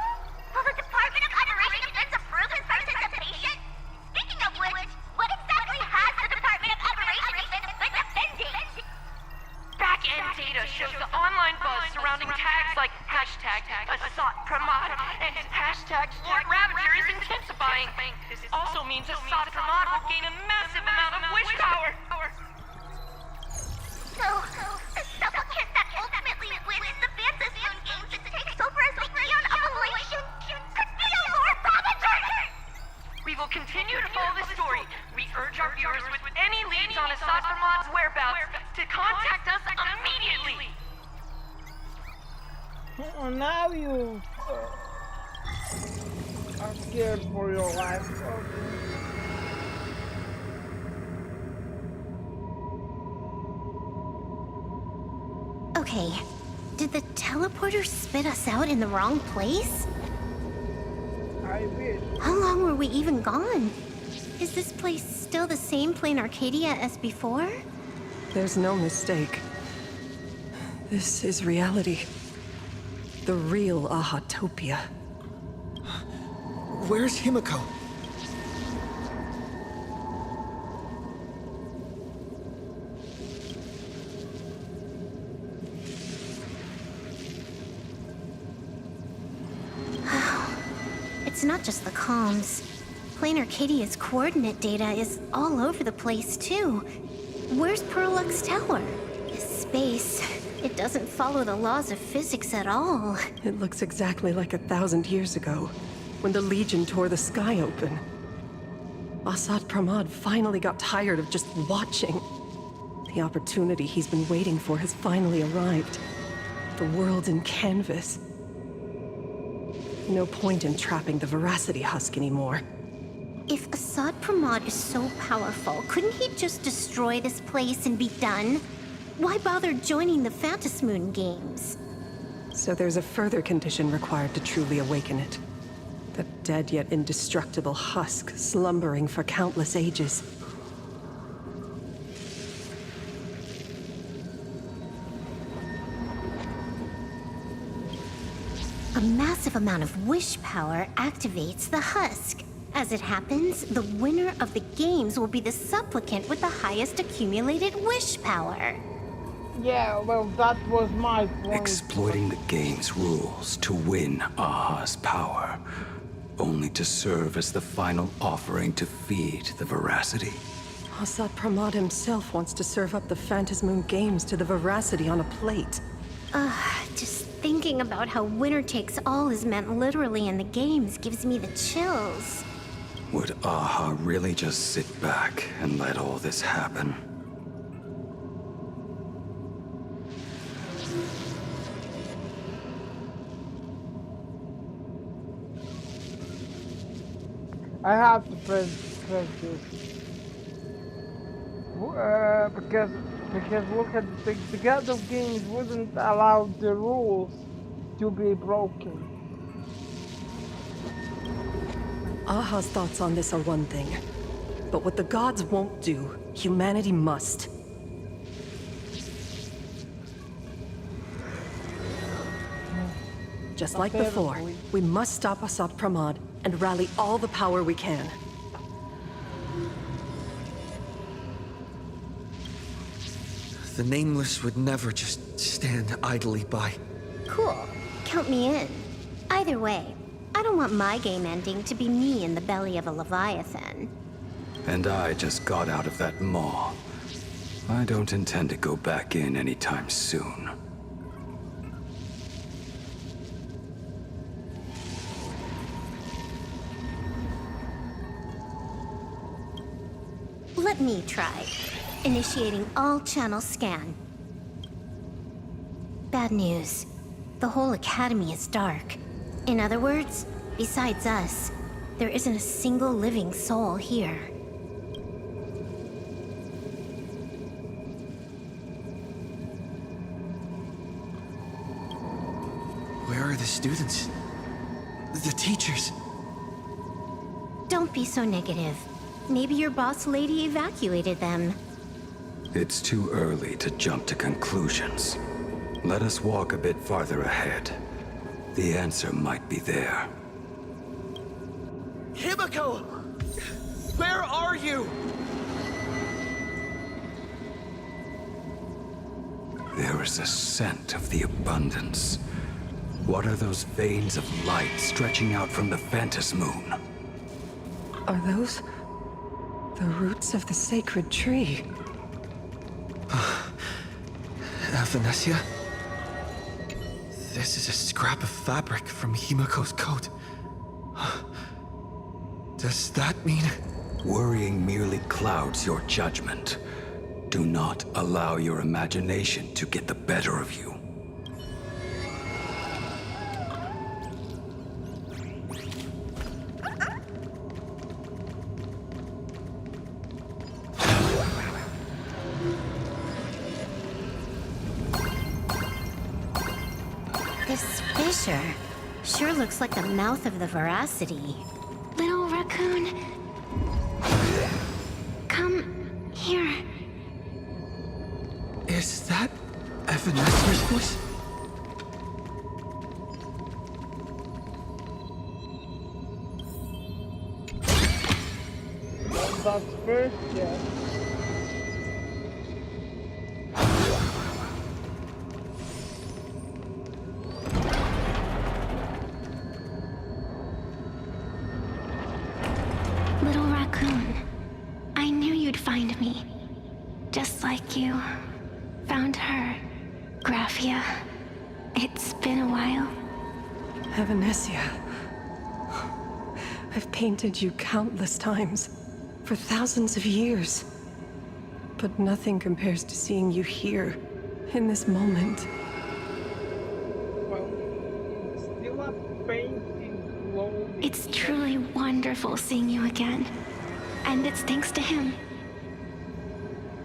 Will the Department of Underwriting Defense approve his participation? Speaking of which, what exactly has the Department of Underwriting Defense been defending? Back-end data shows the online buzz surrounding tags like hashtag Assad Pramad and hashtag Lord Ravager is intensifying. This also means Assad Pramad will gain a massive amount of wish power. So, the supplicant that ultimately wins the Fantasy Games and takes over as the Eon of Elation could be a Lord Ravager! We will continue to follow this story. We urge our viewers with any leads on Assad Pramad's whereabouts to contact us immediately. Now you are scared for your life. Okay, did the teleporter spit us out in the wrong place? I wish. How long were we even gone? Is this place still the same Plain Arcadia as before? There's no mistake. This is reality. The real Ahatopia. Where's Himiko? It's not just the comms. Plain Arcadia's coordinate data is all over the place, too. Where's Perlux Tower? Space. It doesn't follow the laws of physics at all. It looks exactly like 1,000 years ago, when the Legion tore the sky open. Assad Pramad finally got tired of just watching. The opportunity he's been waiting for has finally arrived. The world in canvas. No point in trapping the Veracity Husk anymore. If Assad Pramad is so powerful, couldn't he just destroy this place and be done? Why bother joining the Phantasmoon Games? So there's a further condition required to truly awaken it. The dead yet indestructible husk slumbering for countless ages. A massive amount of wish power activates the husk. As it happens, the winner of the games will be the supplicant with the highest accumulated wish power. Yeah, well, that was my point. Exploiting the game's rules to win Aha's power, only to serve as the final offering to feed the Veracity. Assad Pramad himself wants to serve up the Phantasmoon Games to the Veracity on a plate. Just thinking about how winner takes all is meant literally in the games gives me the chills. Would Aha really just sit back and let all this happen? I have to press this. Because look at the God of Games wouldn't allow the rules to be broken. Aha's thoughts on this are one thing, but what the gods won't do, humanity must. Just like before, we must stop Assad Pramod and rally all the power we can. The Nameless would never just stand idly by. Cool. Count me in. Either way, I don't want my game ending to be me in the belly of a Leviathan. And I just got out of that maw. I don't intend to go back in anytime soon. Let me try. Initiating all channel scan. Bad news. The whole academy is dark. In other words, besides us, there isn't a single living soul here. Where are the students? The teachers? Don't be so negative. Maybe your boss lady evacuated them. It's too early to jump to conclusions. Let us walk a bit farther ahead. The answer might be there. Himiko! Where are you? There is a scent of the abundance. What are those veins of light stretching out from the Phantos Moon? Are those the roots of the sacred tree? Venetia? This is a scrap of fabric from Himiko's coat. Does that mean... Worrying merely clouds your judgment. Do not allow your imagination to get the better of you. This fissure sure looks like the mouth of the Veracity. Little raccoon, come here. Is that Venetia's voice? That's first, yeah. Little raccoon, I knew you'd find me. Just like you found her, Graphia. It's been a while. Venetia. I've painted you countless times, for thousands of years. But nothing compares to seeing you here, in this moment. Well, it's still a painting glow. It's truly wonderful seeing you again. And it's thanks to him.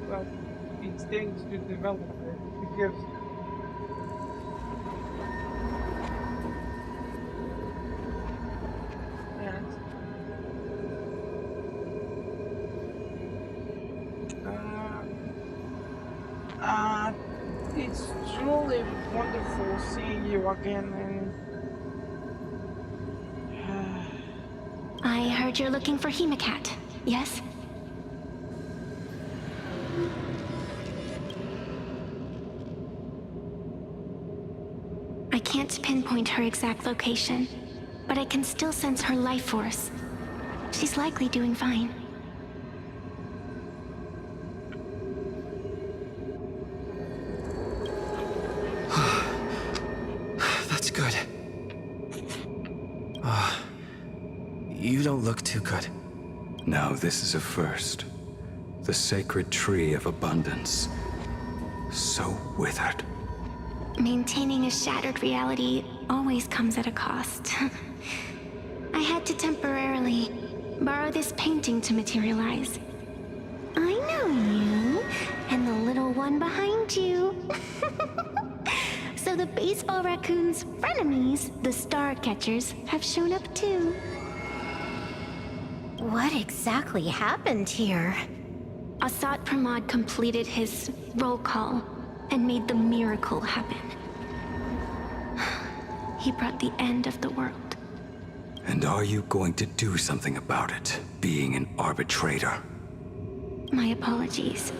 Well, it's thanks to developer, because it's truly wonderful seeing you again, and I heard you're looking for Hemacat, yes? I can't pinpoint her exact location, but I can still sense her life force. She's likely doing fine. You don't look too good. Now this is a first. The sacred tree of abundance. So withered. Maintaining a shattered reality always comes at a cost. I had to temporarily borrow this painting to materialize. I know you, and the little one behind you. So the baseball raccoon's frenemies, the star catchers, have shown up too. What exactly happened here? Asat Pramod completed his roll call and made the miracle happen. He brought the end of the world. And are you going to do something about it, being an arbitrator? My apologies.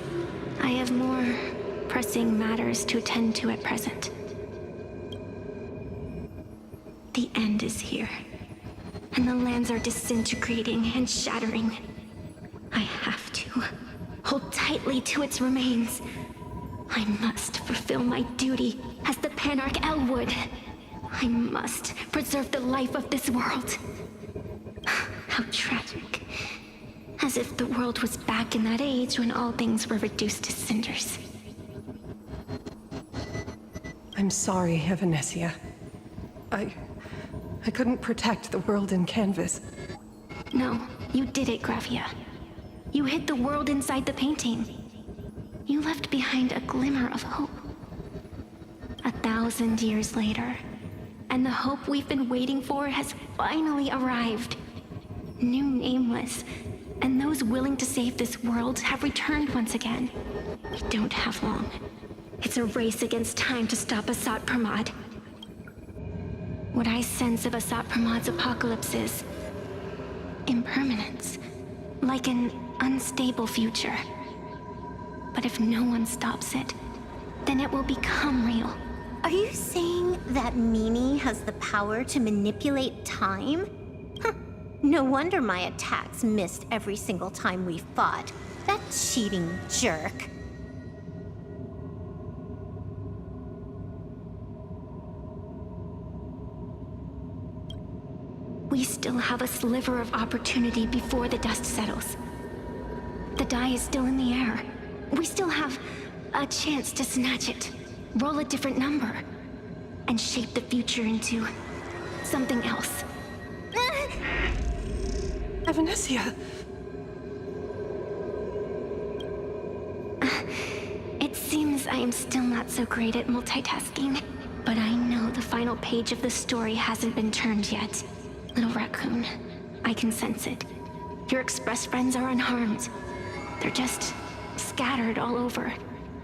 I have more pressing matters to attend to at present. The end is here, and the lands are disintegrating and shattering. I have to hold tightly to its remains. I must fulfill my duty as the Panarch Elwood. I must preserve the life of this world. How tragic. As if the world was back in that age when all things were reduced to cinders. I'm sorry, Evanesia. I couldn't protect the world in canvas. No, you did it, Gravia. You hid the world inside the painting. You left behind a glimmer of hope. 1,000 years later, and the hope we've been waiting for has finally arrived. New Nameless, and those willing to save this world have returned once again. We don't have long. It's a race against time to stop Asat Pramod. What I sense of Asat Pramod's apocalypse is impermanence, like an unstable future. But if no one stops it, then it will become real. Are you saying that Mimi has the power to manipulate time? No wonder my attacks missed every single time we fought. That cheating jerk. We still have a sliver of opportunity before the dust settles. The die is still in the air. We still have a chance to snatch it, roll a different number, and shape the future into something else. Evanesia! It seems I am still not so great at multitasking, but I know the final page of the story hasn't been turned yet. Little raccoon, I can sense it. Your express friends are unharmed. They're just scattered all over.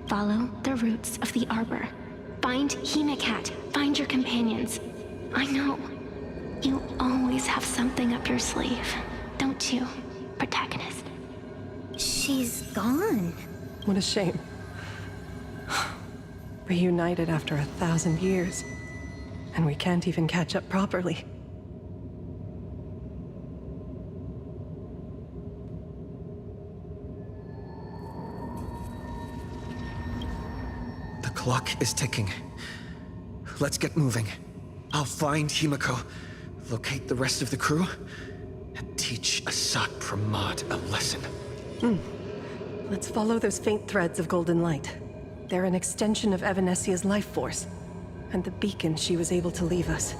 Follow the roots of the arbor. Find Hemacat. Find your companions. I know. You always have something up your sleeve, don't you, protagonist? She's gone. What a shame. Reunited after 1,000 years. And we can't even catch up properly. The clock is ticking. Let's get moving. I'll find Himiko, locate the rest of the crew, and teach Asat Pramod a lesson. Let's follow those faint threads of golden light. They're an extension of Evanesia's life force, and the beacon she was able to leave us.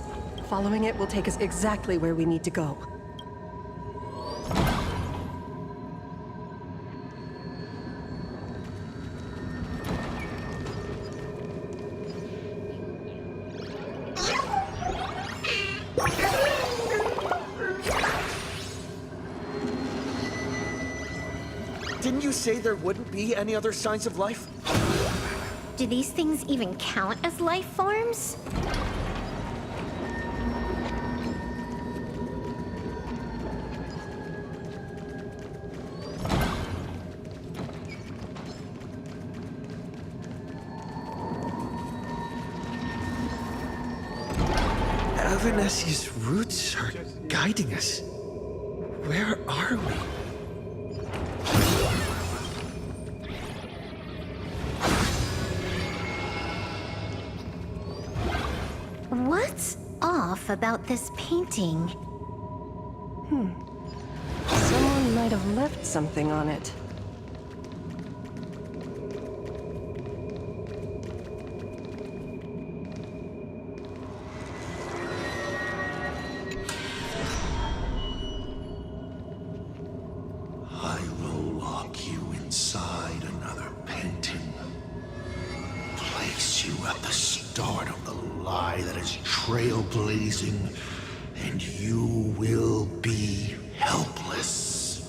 Following it will take us exactly where we need to go. Didn't you say there wouldn't be any other signs of life? Do these things even count as life forms? Evanesia's roots are guiding us. Where are we? What's off about this painting? Someone might have left something on it. I will lock you inside another Penton. Place you at the start of the lie that is trailblazing, and you will be helpless.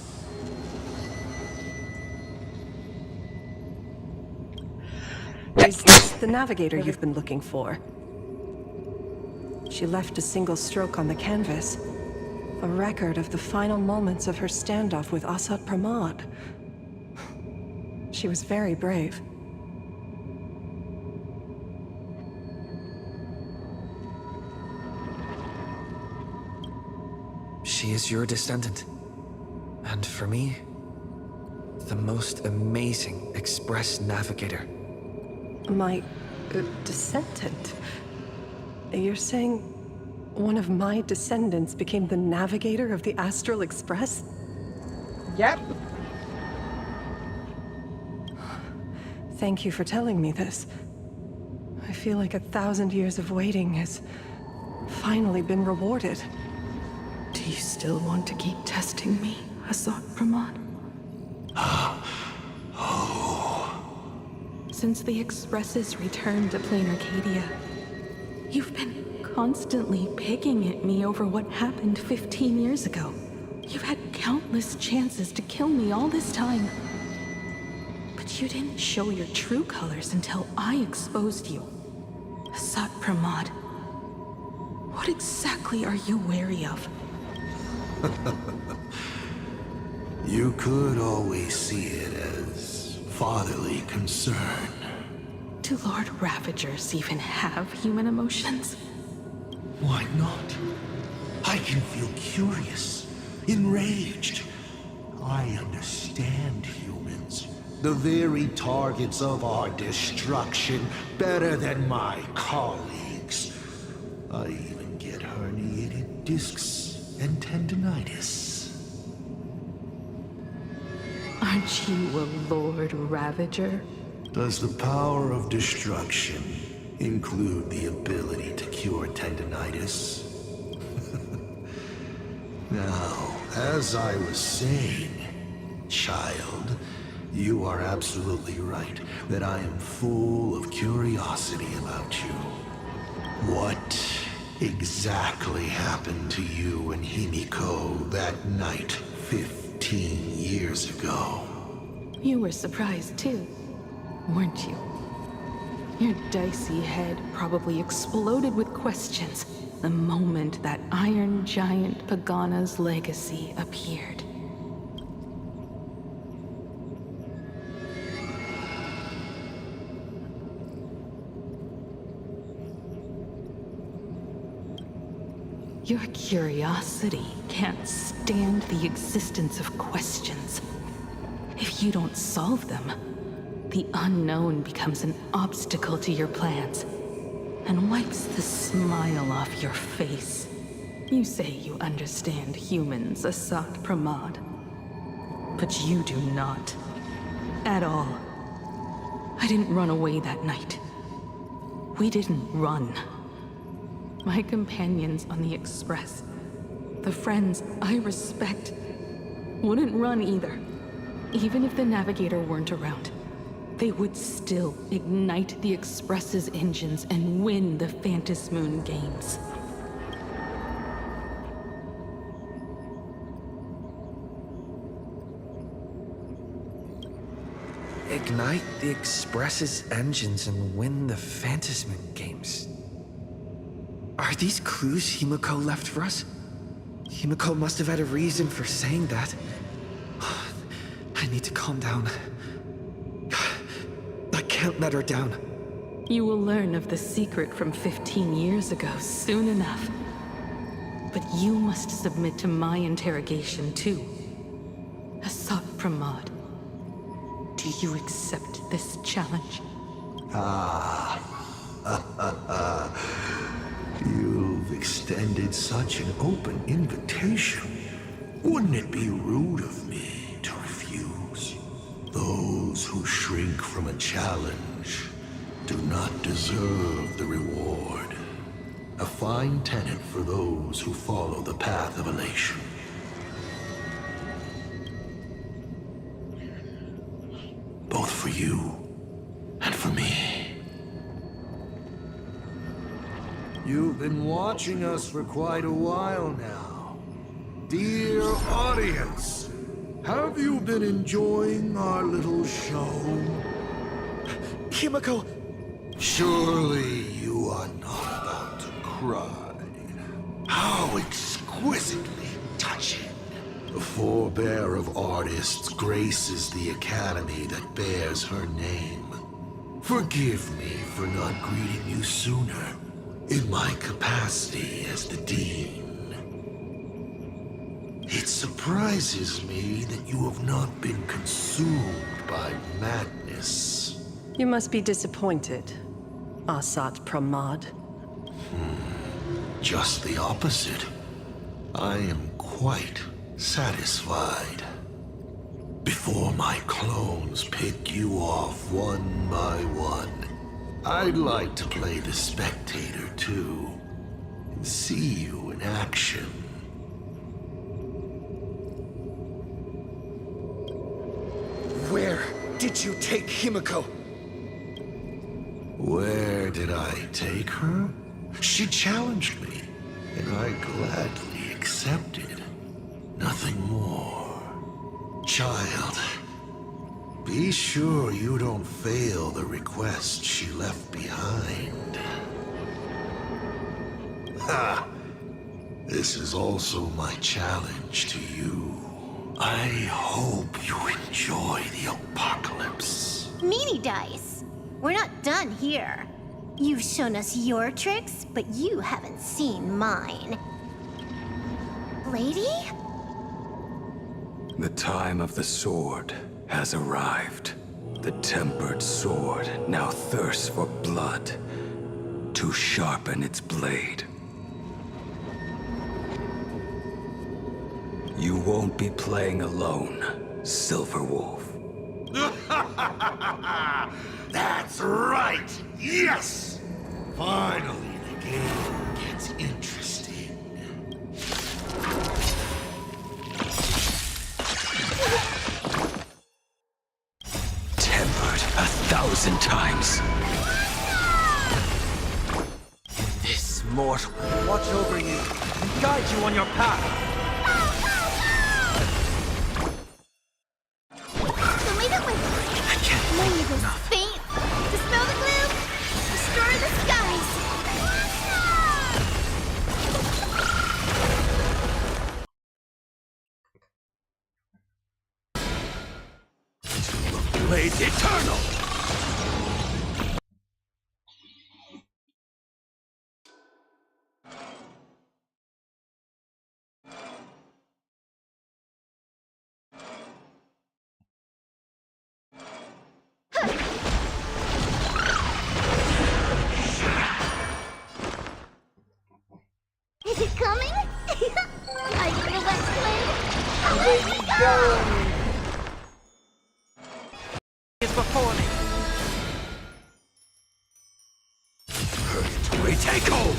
Is this the navigator you've been looking for? She left a single stroke on the canvas. A record of the final moments of her standoff with Assad Pramod. She was very brave. She is your descendant. And for me, the most amazing Express navigator. My descendant? You're saying one of my descendants became the navigator of the Astral Express? Yep. Thank you for telling me this. I feel like 1,000 years of waiting has finally been rewarded. Do you still want to keep testing me, Assad Pramod? Since the Express's return to Plain Arcadia, you've been constantly picking at me over what happened 15 years ago. You've had countless chances to kill me all this time. But you didn't show your true colors until I exposed you. Assad Pramod, what exactly are you wary of? You could always see it as fatherly concern. Do Lord Ravagers even have human emotions? Why not? I can feel curious, enraged. I understand humans, the very targets of our destruction, better than my colleagues. I even get herniated discs and tendinitis. Aren't you a Lord Ravager? Does the power of destruction include the ability to cure tendinitis? Now, as I was saying, child, you are absolutely right that I am full of curiosity about you. What exactly happened to you and Himiko that night 15 years ago? You were surprised too, weren't you? Your dicey head probably exploded with questions the moment that Iron Giant Pagana's legacy appeared. Your curiosity can't stand the existence of questions. If you don't solve them, the unknown becomes an obstacle to your plans and wipes the smile off your face. You say you understand humans, Assad Pramod, but you do not. At all. I didn't run away that night. We didn't run. My companions on the Express, the friends I respect, wouldn't run either. Even if the Navigator weren't around, they would still ignite the Express's engines and win the Phantasmoon games. Ignite the Express's engines and win the Phantasmoon games. Are these clues Himiko left for us? Himiko must have had a reason for saying that. I need to calm down. I can't let her down. You will learn of the secret from 15 years ago soon enough. But you must submit to my interrogation too. Assad Pramod, do you accept this challenge? You've extended such an open invitation. Wouldn't it be rude of me to refuse? Those who shrink from a challenge do not deserve the reward. A fine tenet for those who follow the path of elation. Both for you and for me. You've been watching us for quite a while now. Dear audience, have you been enjoying our little show? Himiko! Surely you are not about to cry. How exquisitely touching. The forebear of artists graces the academy that bears her name. Forgive me for not greeting you sooner, in my capacity as the Dean. It surprises me that you have not been consumed by madness. You must be disappointed, Asat Pramad. Just the opposite. I am quite satisfied. Before my clones pick you off one by one, I'd like to play the spectator too, and see you in action. Where did you take Himiko? Where did I take her? She challenged me, and I gladly accepted. Nothing more. Child, be sure you don't fail the request she left behind. Ha! This is also my challenge to you. I hope you enjoy the apocalypse. Meanie Dice, we're not done here. You've shown us your tricks, but you haven't seen mine. Lady? The time of the sword has arrived. The tempered sword now thirsts for blood to sharpen its blade. You won't be playing alone, Silverwolf. That's right! Yes! Finally, the game gets interesting. Tempered 1,000 times. This mortal will watch over you and guide you on your path. I can't When you think go of enough. faint, dispel the gloom, destroy the skies. Blades eternal! Is it coming? I feel that flame. Where's it going? Is before me. We take hold!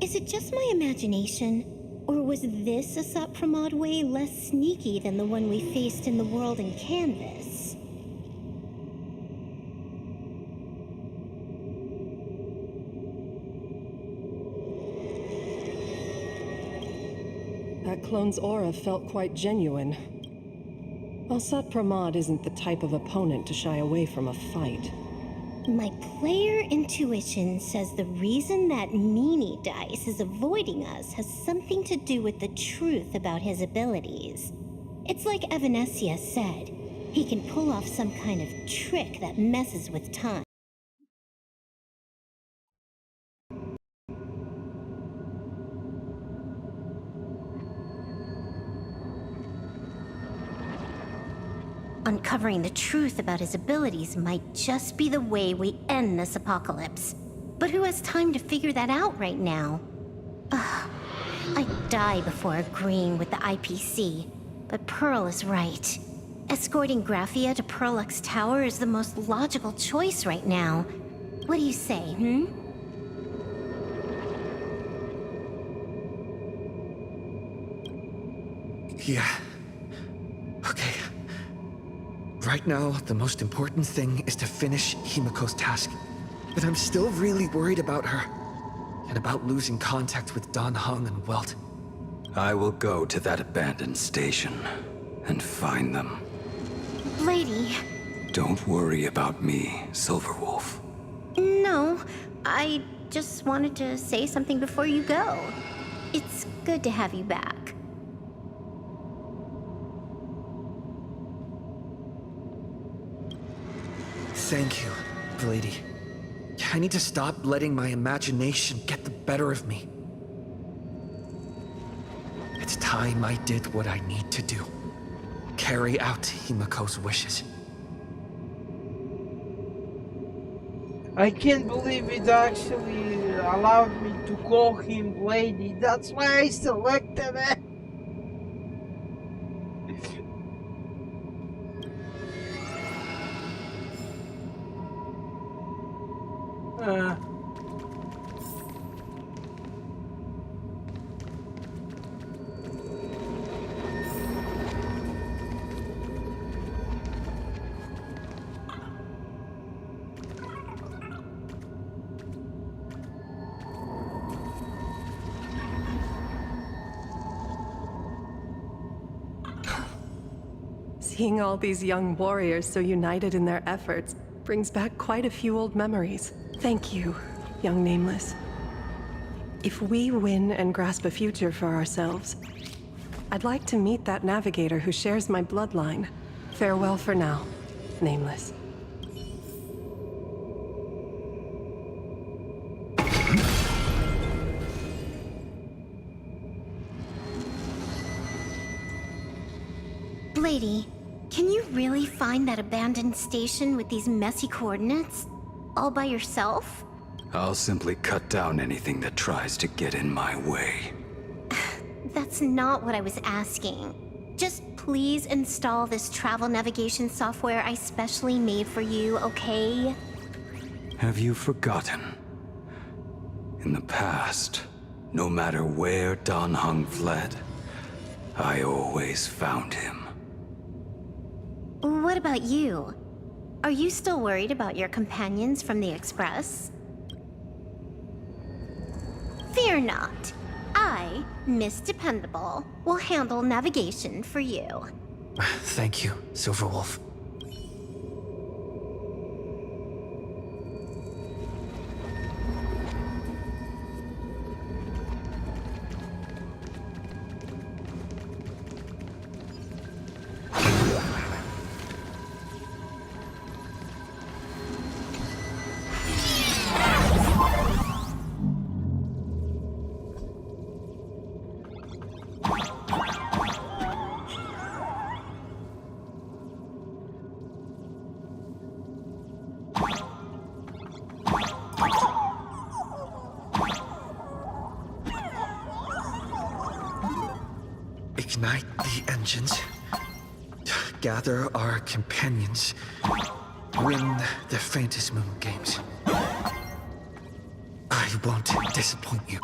Is it just my imagination? Or was this Asat Pramod way less sneaky than the one we faced in the world in Canvas? That clone's aura felt quite genuine. Asat Pramad isn't the type of opponent to shy away from a fight. My player intuition says the reason that Meanie Dice is avoiding us has something to do with the truth about his abilities. It's like Evanescia said, he can pull off some kind of trick that messes with time. Uncovering the truth about his abilities might just be the way we end this apocalypse. But who has time to figure that out right now? Ugh. I'd die before agreeing with the IPC, but Pearl is right. Escorting Graphia to Pearl X Tower is the most logical choice right now. What do you say, Yeah. Okay. Right now, the most important thing is to finish Himiko's task. But I'm still really worried about her. And about losing contact with Dan Heng and Welt. I will go to that abandoned station and find them. Lady. Don't worry about me, Silverwolf. No, I just wanted to say something before you go. It's good to have you back. Thank you, Lady. I need to stop letting my imagination get the better of me. It's time I did what I need to do. Carry out Himiko's wishes. I can't believe it actually allowed me to call him Lady. That's why I selected it. Seeing all these young warriors so united in their efforts brings back quite a few old memories. Thank you, young Nameless. If we win and grasp a future for ourselves, I'd like to meet that navigator who shares my bloodline. Farewell for now, Nameless. Lady, can you really find that abandoned station with these messy coordinates? All by yourself? I'll simply cut down anything that tries to get in my way. That's not what I was asking. Just please install this travel navigation software I specially made for you, okay? Have you forgotten? In the past, no matter where Dan Heng fled, I always found him. What about you? Are you still worried about your companions from the Express? Fear not. I, Miss Dependable, will handle navigation for you. Thank you, Silverwolf. Ignite the engines. Gather our companions. Win the Phantasmoon games. I won't disappoint you.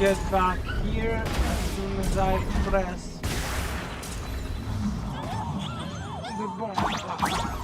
get back here as soon as I press the bomb button.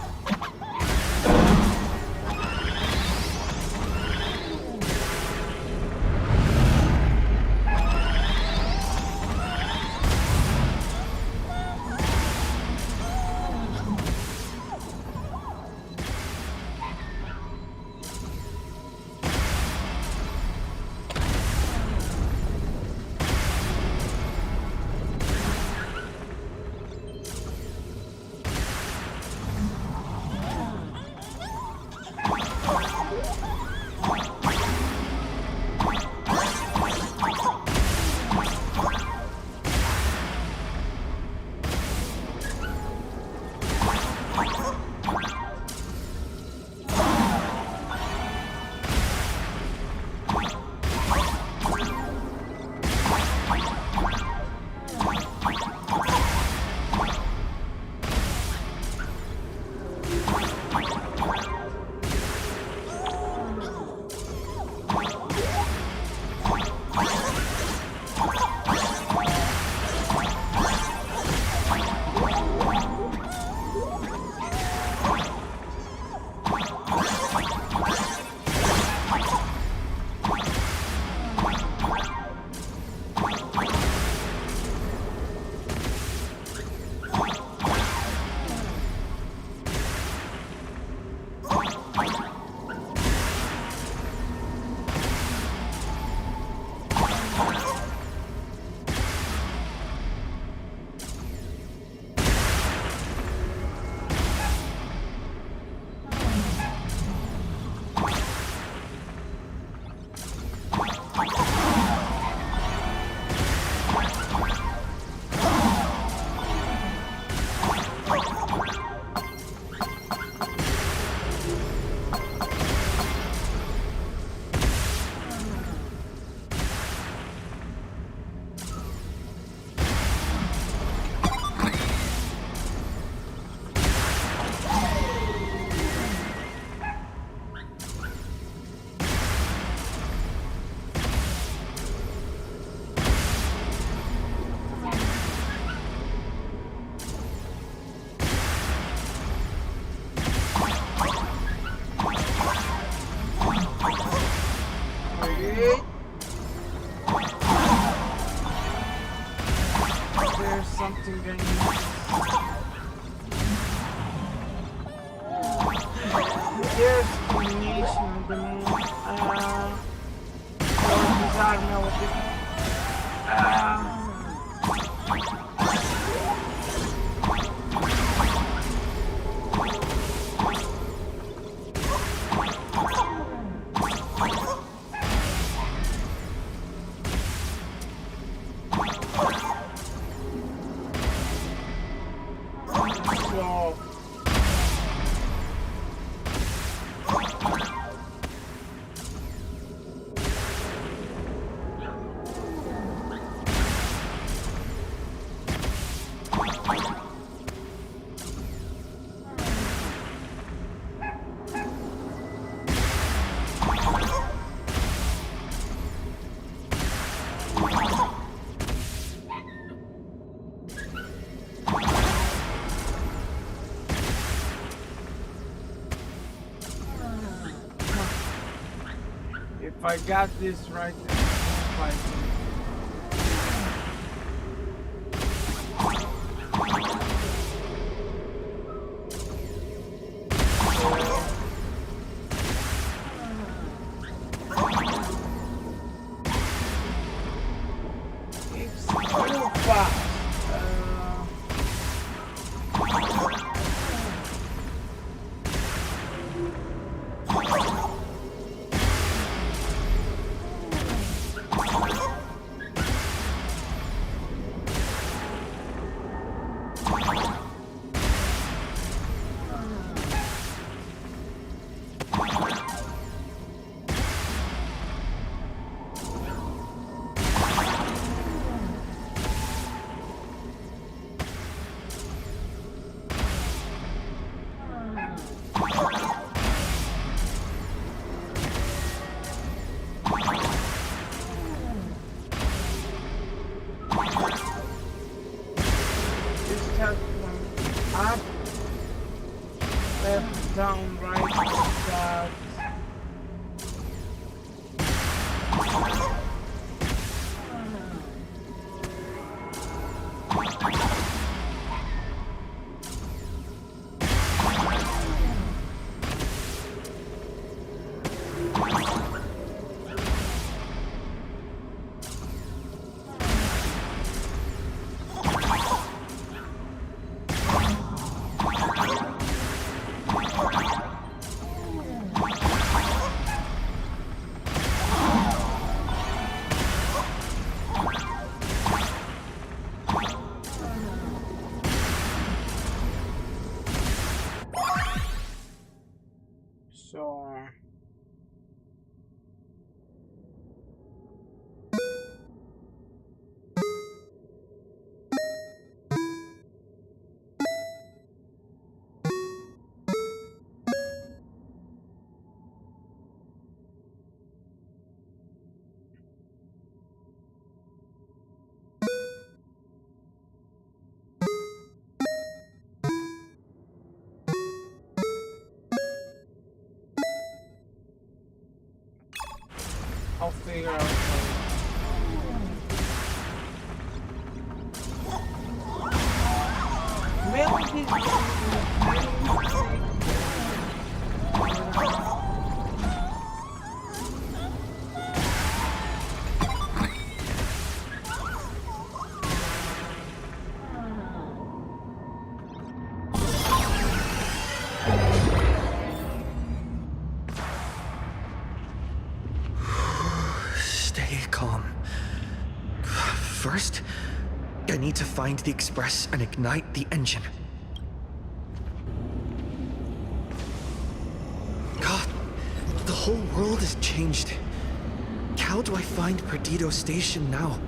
If I got this right, then I'll fight. It's too fast. So I'll figure out. Stay calm. First, I need to find the express and ignite the engine. God, the whole world has changed. How do I find Perdido Station now?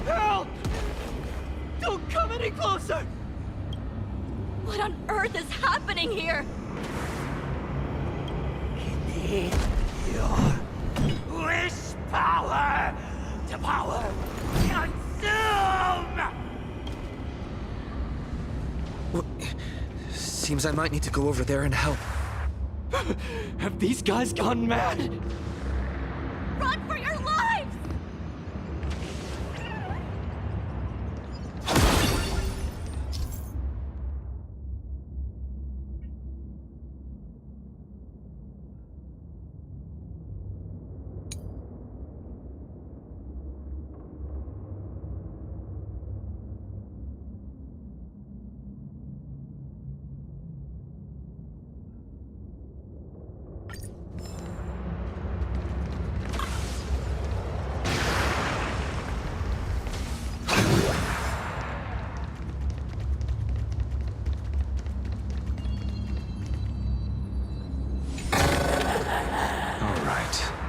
Help! Don't come any closer! What on earth is happening here? Need your wish power to power consume! Well, seems I might need to go over there and help. Have these guys gone mad? Run for your lives!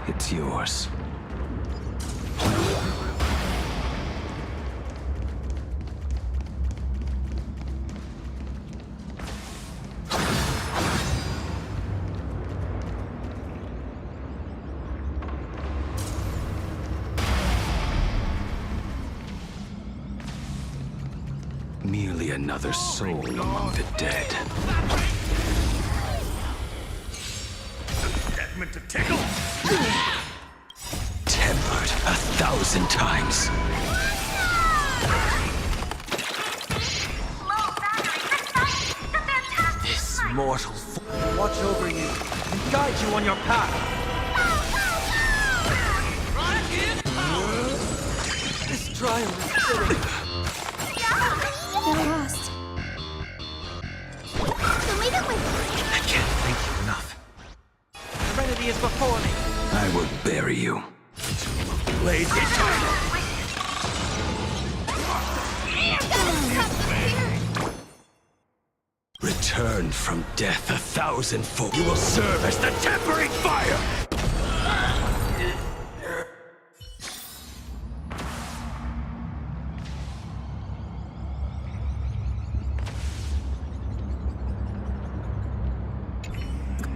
It's yours. Merely another soul among the dead. That meant to tickle! Tempered 1,000 times. This mortal Watch over you and guide you on your path. This trial is fitting. They're lost. I can't thank you enough. Serenity is before me. I will bury you. Blades eternal. Returned from death 1,000-fold. You will serve as the tempering fire!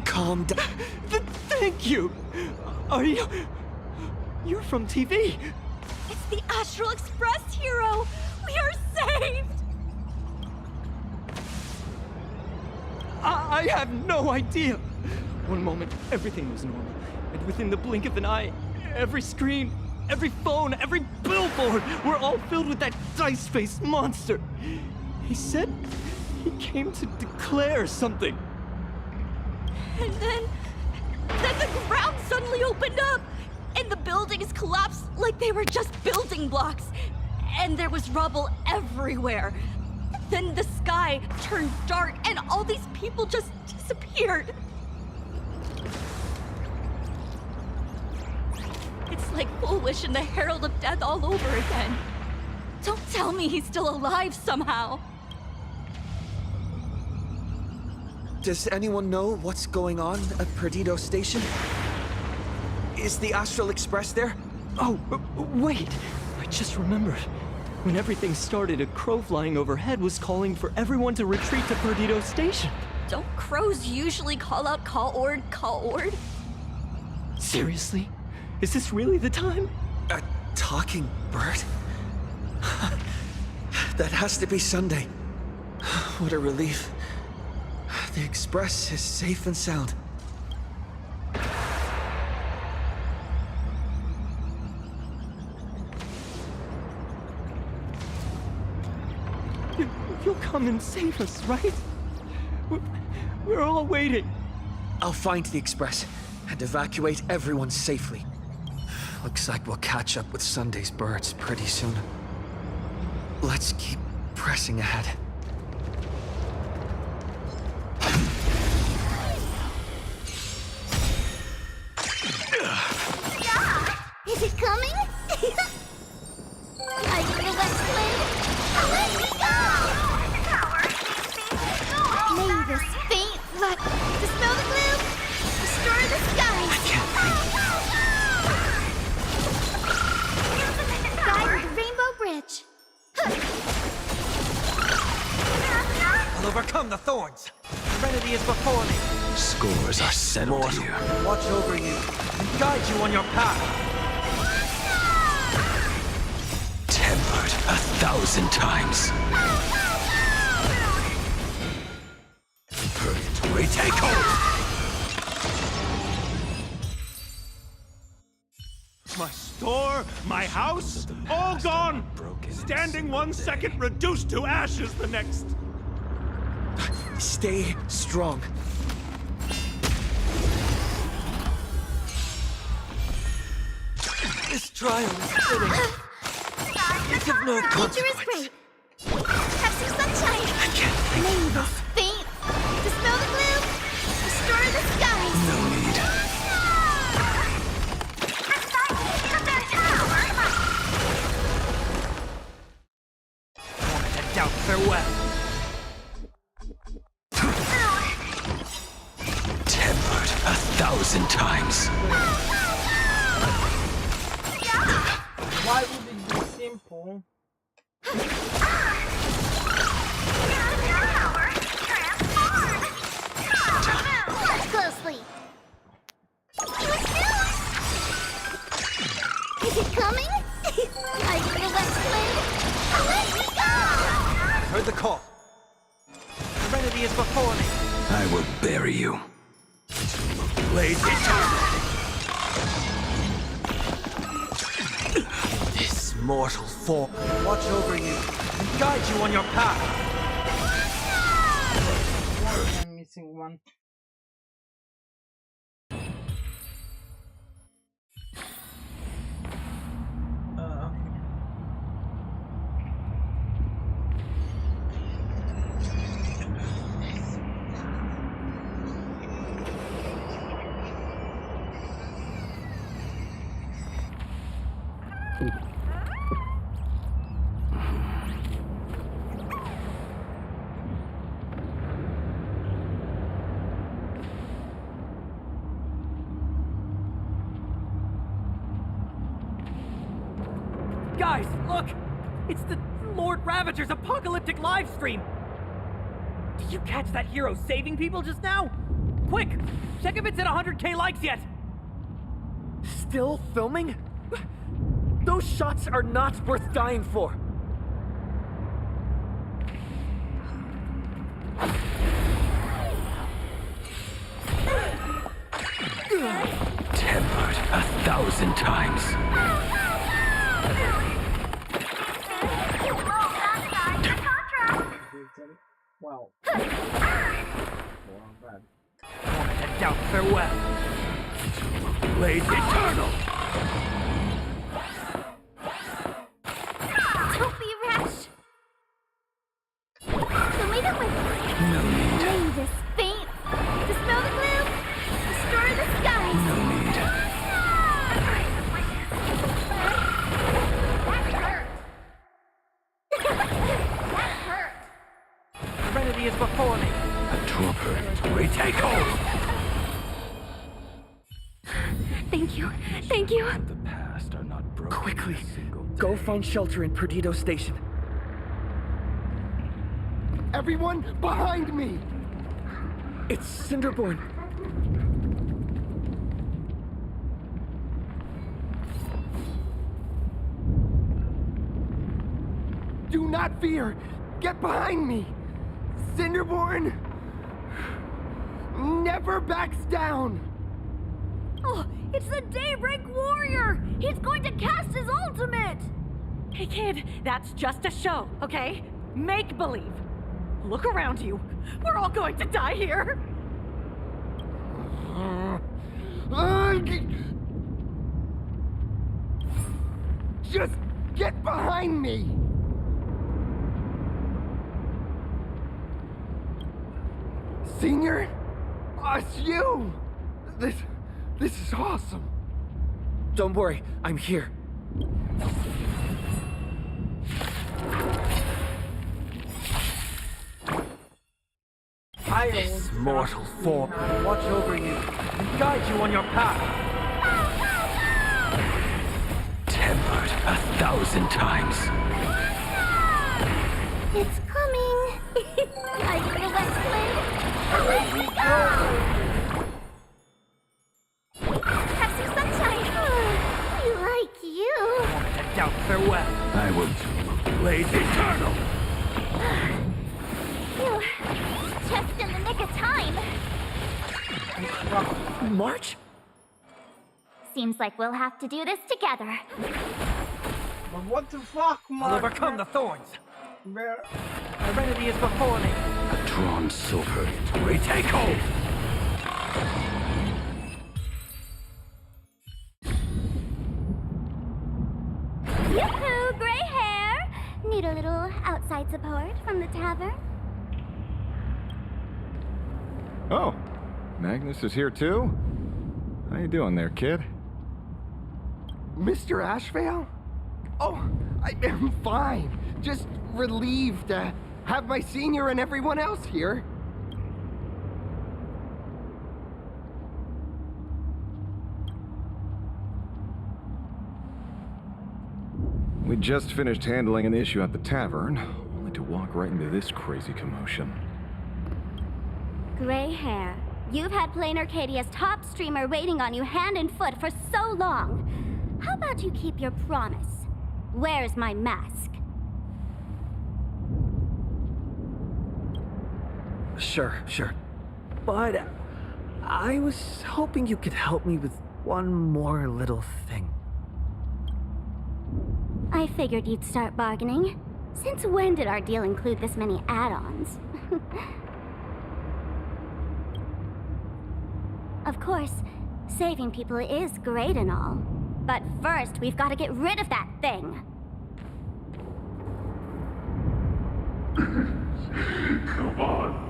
Calm down. Thank you! Are you... You're from TV? It's the Astral Express hero! We are saved! I have no idea! One moment, everything was normal. And within the blink of an eye, every screen, every phone, every billboard were all filled with that dice-faced monster. He said he came to declare something. And then the ground suddenly opened up, and the buildings collapsed like they were just building blocks. And there was rubble everywhere. Then the sky turned dark, and all these people just disappeared. It's like Foolish and the Herald of Death all over again. Don't tell me he's still alive somehow. Does anyone know what's going on at Perdido Station? Is the Astral Express there? Oh, wait! I just remembered. When everything started, a crow flying overhead was calling for everyone to retreat to Perdido Station. Don't crows usually call out call ord, call ord? Seriously? Is this really the time? A talking bird? That has to be Sunday. What a relief. The Express is safe and sound. You'll come and save us, right? We're all waiting. I'll find the Express and evacuate everyone safely. Looks like we'll catch up with Sunday's birds pretty soon. Let's keep pressing ahead. Is it coming? I feel that flame. Let me go! May this faint light dispel the gloom, restore the skies. I can't think. Guide the Rainbow Bridge. I'll overcome the thorns. Serenity is before me. Scores are settled here. Watch over you and guide you on your path. Tempered 1,000 times. Purgatory take hold! My store, my house, all gone! Standing 1 second, reduced to ashes the next! Stay strong. This trial is fitting. It's of no Nature is consequence. great. Have some sunshine. I can't think. May this faint dispel the gloom, restore the skies. No need. Moment to doubt farewell. Tempered 1,000 times. Why would it be simple? Watch closely. Is it coming? I feel that flame. Let me go! Heard the call. Serenity is before me. I will bury you. Blaze eternal. This mortal form. Watch over you and guide you on your path. I'm missing one. Guys, look! It's the Lord Ravager's apocalyptic livestream! Did you catch that hero saving people just now? Quick! Check if it's at 100K likes yet! Still filming? Those shots are not worth dying for! Tempered 1,000 times. Wow. Moment to doubt farewell. Blaze eternal! Don't be rash! Fill me up with No need. rain this faint. Dispel the gloom. Destroy the skies. No need. That hurt. Serenity is before me. A trooper. Retake hold! Thank you. Thank you. The past are not broken. Quickly, in a single day. go find shelter in Perdido Station. Everyone behind me! It's Cinderborn. Do not fear! Get behind me! Cinderborn never backs down! Oh, it's the Daybreak Warrior! He's going to cast his ultimate! Hey kid, that's just a show, okay? Make believe. Look around you. We're all going to die here. Just get behind me! Senior? It's you! This is awesome! Don't worry, I'm here. This mortal form will watch over you and guide you on your path. Tempered 1,000 times. It's coming! I feel that flame! Have some sunshine! We like you! Moment to doubt farewell. I will. Blaze eternal! Phew. Just in the nick of time. March? Seems like we'll have to do this together. But what the fuck, I'll Mark? overcome the thorns. Where- Serenity is before me. A drawn silver. Retake hold! Yoo-hoo, gray hair! Need a little outside support from the tavern? Oh, Magnus is here too? How you doing there, kid? Mr. Ashvale? Oh, I'm fine. Just relieved to have my senior and everyone else here. We just finished handling an issue at the tavern, only to walk right into this crazy commotion. Gray hair. You've had Plain Arcadia's top streamer waiting on you hand and foot for so long. How about you keep your promise? Where's my mask? Sure. But I was hoping you could help me with one more little thing. I figured you'd start bargaining. Since when did our deal include this many add-ons? Of course, saving people is great and all. But first, we've got to get rid of that thing. Come on,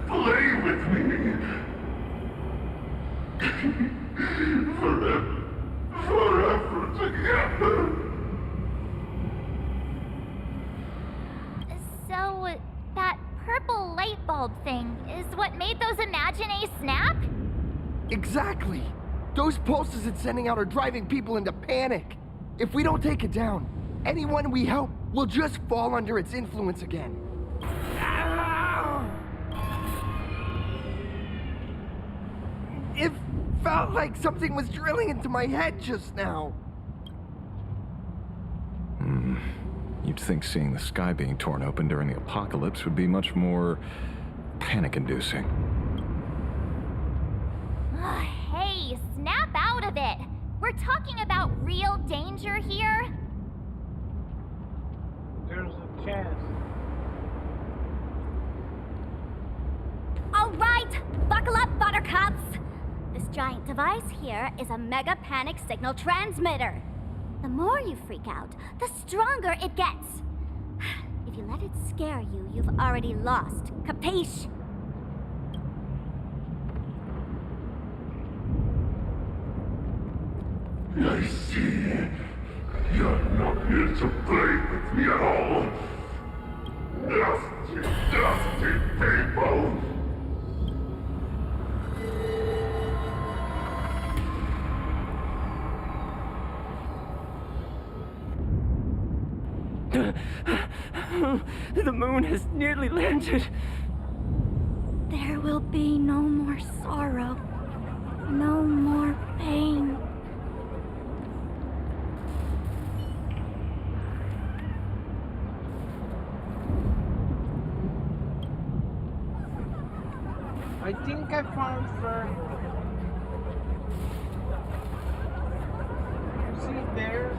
play with me. Forever together. So, that purple light bulb thing is what made those Imagine snap? Exactly. Those pulses it's sending out are driving people into panic. If we don't take it down, anyone we help will just fall under its influence again. It felt like something was drilling into my head just now. You'd think seeing the sky being torn open during the apocalypse would be much more panic-inducing. Hey, snap out of it! We're talking about real danger here. There's a chance. All right, buckle up, buttercups. giant device here is a mega panic signal transmitter. The more you freak out, the stronger it gets. If you let it scare you, you've already lost. Capiche? I see. You're not here to play with me at all. Nasty, nasty people! The moon has nearly landed. There will be no more sorrow, no more pain. I think I found her. See there?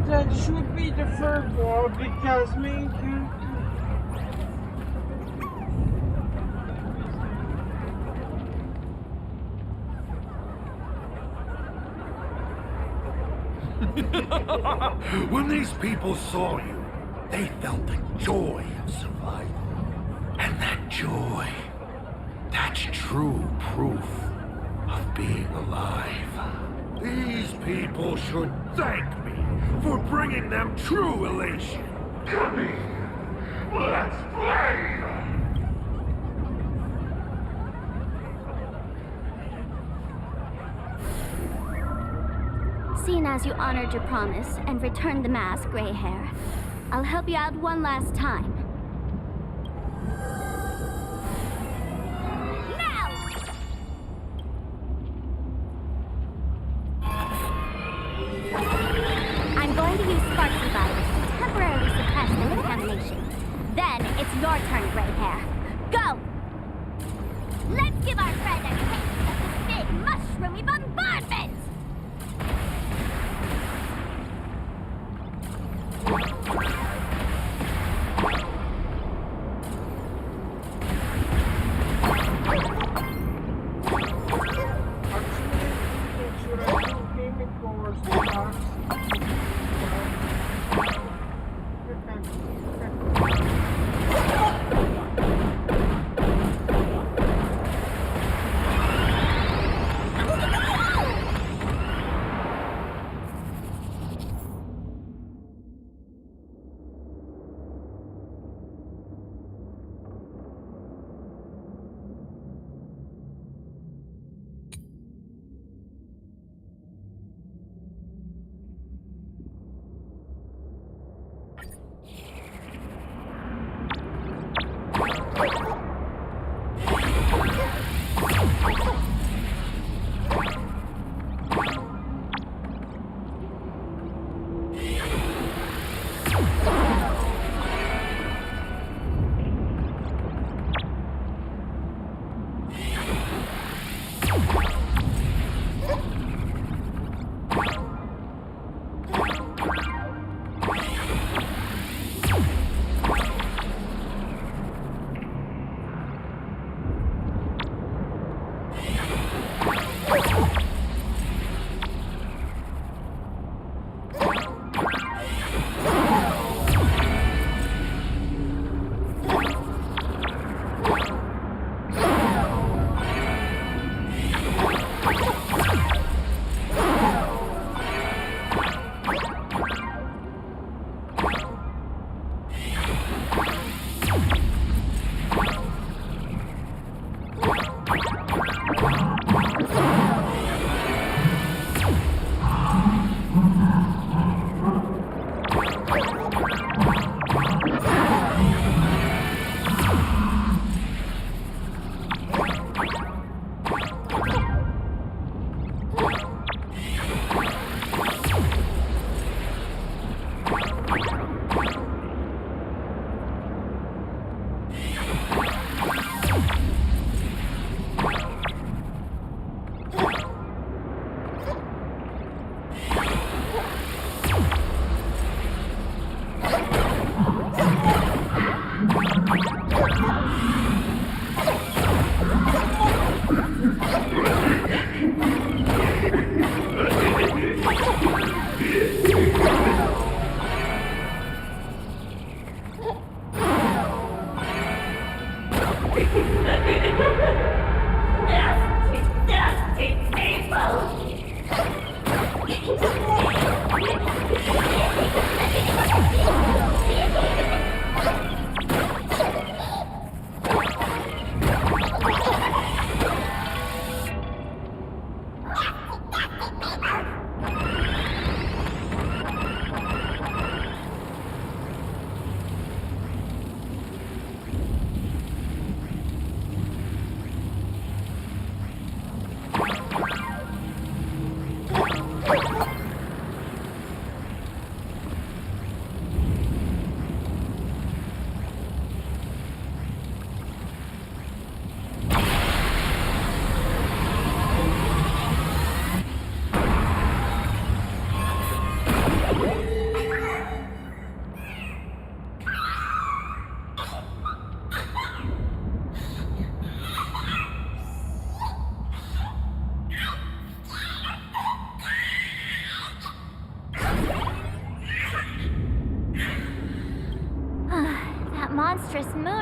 That should be the third wall because main When these people saw you, they felt the joy of survival. And that joy, that's true proof of being alive. These people should thank me for bringing them true elation. Come here, let's play! Seeing as you honored your promise and returned the mask, Gray Hair, I'll help you out one last time. Now! I'm going to use Sparksy virus to temporarily suppress the contamination. Then it's your turn, Gray Hair. Go! Let's give our friend a taste of this big mushroomy bombardment!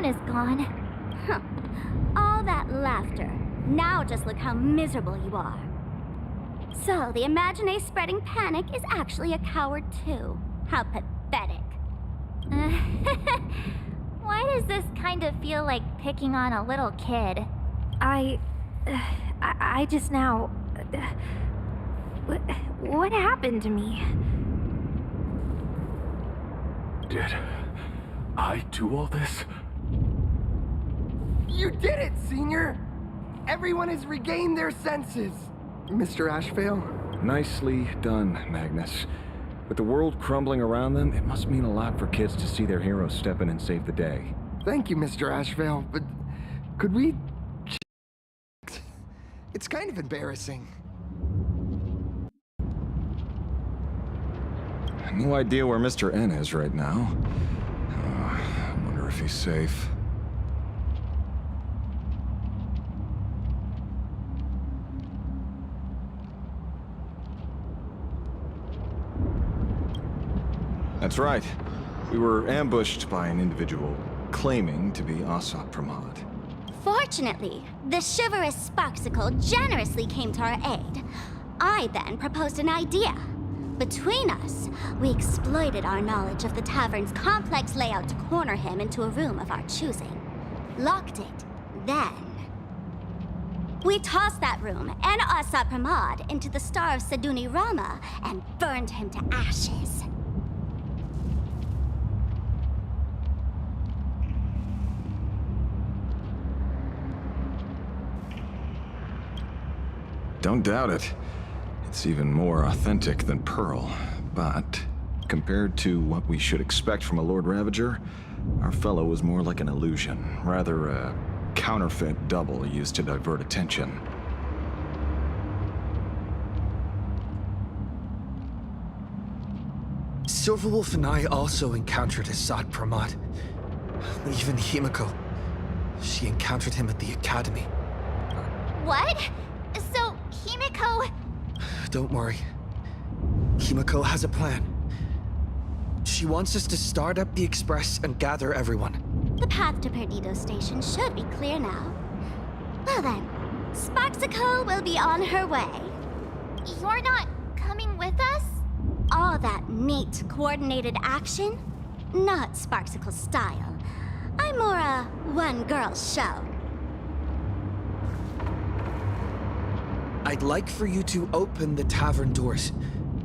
town is gone. Huh. All that laughter. Now just look how miserable you are. So, the Imagine spreading panic is actually a coward too. How pathetic. Why does this kind of feel like picking on a little kid? I just now... what happened to me? Did I do all this? You did it, Senior! Everyone has regained their senses! Mr. Ashvale? Nicely done, Magnus. With the world crumbling around them, it must mean a lot for kids to see their heroes step in and save the day. Thank you, Mr. Ashvale, but could we... It's kind of embarrassing. No idea where Mr. N is right now. I wonder if he's safe. That's right. We were ambushed by an individual claiming to be Asat Pramod. Fortunately, the chivalrous Sparksicle generously came to our aid. I then proposed an idea. Between us, we exploited our knowledge of the tavern's complex layout to corner him into a room of our choosing. Locked it. Then... we tossed that room and Asat Pramod into the Star of Seduni Rama and burned him to ashes. Don't doubt it. It's even more authentic than Pearl, but compared to what we should expect from a Lord Ravager, our fellow was more like an illusion, rather a counterfeit double used to divert attention. Silverwolf and I also encountered Asat Pramod. Even Himiko. She encountered him at the academy. What? So, Himiko... Don't worry. Himiko has a plan. She wants us to start up the Express and gather everyone. The path to Perdido Station should be clear now. Well then, Sparksicle will be on her way. You're not coming with us? All that neat, coordinated action? Not Sparksicle's style. I'm more a one-girl show. I'd like for you to open the tavern doors,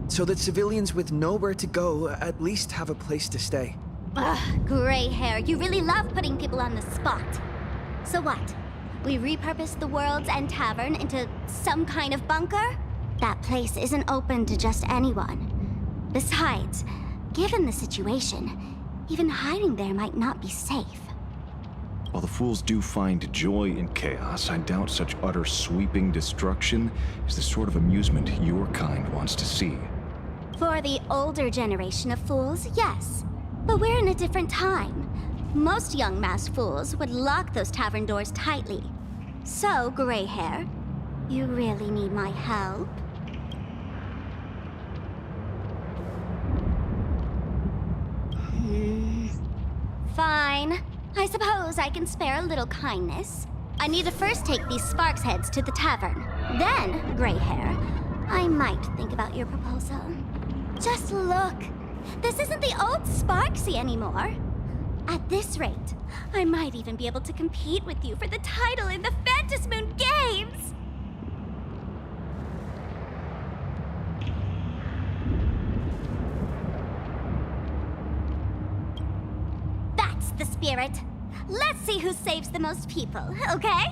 so that civilians with nowhere to go at least have a place to stay. Ugh, gray hair, you really love putting people on the spot. So what? We repurposed the World's End Tavern into some kind of bunker? That place isn't open to just anyone. Besides, given the situation, even hiding there might not be safe. While the fools do find joy in chaos, I doubt such utter sweeping destruction is the sort of amusement your kind wants to see. For the older generation of fools, yes. But we're in a different time. Most young masked fools would lock those tavern doors tightly. So, gray hair, you really need my help? Fine. I suppose I can spare a little kindness. I need to first take these Sparks heads to the tavern. Then, gray hair, I might think about your proposal. Just look. This isn't the old Sparksy anymore. At this rate, I might even be able to compete with you for the title in the Phantasmoon Games! That's the spirit. Let's see who saves the most people, okay?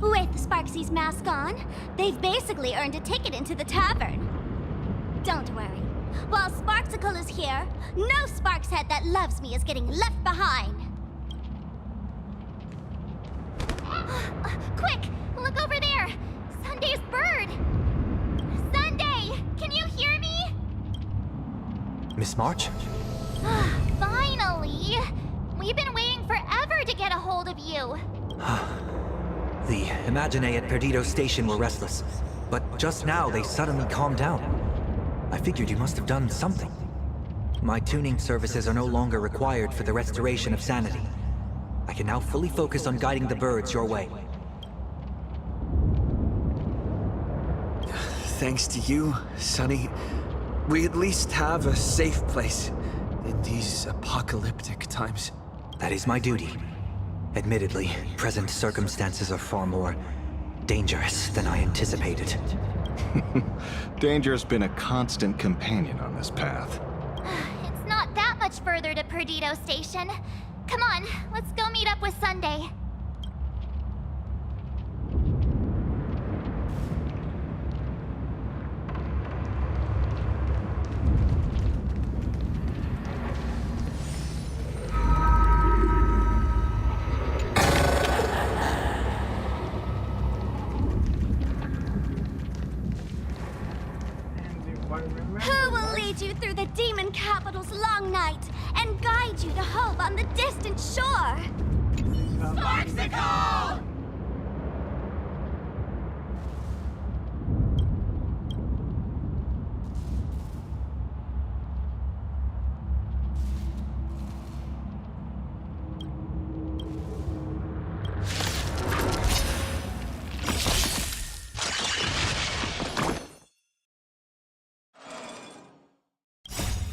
With Sparksy's mask on, they've basically earned a ticket into the tavern. Don't worry. While Sparksicle is here, no Sparks head that loves me is getting left behind. Quick! Look over there! Sunday's bird! Sunday! Can you hear me? Miss March? Finally! We've been waiting forever to get a hold of you. The Imaginae at Perdido Station were restless, but just now they suddenly calmed down. I figured you must have done something. My tuning services are no longer required for the restoration of sanity. I can now fully focus on guiding the birds your way. Thanks to you, Sonny, we at least have a safe place in these apocalyptic times. That is my duty. Admittedly, present circumstances are far more dangerous than I anticipated. Danger's been a constant companion on this path. It's not that much further to Perdido Station. Come on, let's go meet up with Sunday. Who will lead you through the demon capital's long night and guide you to hope on the distant shore? Sparksicle!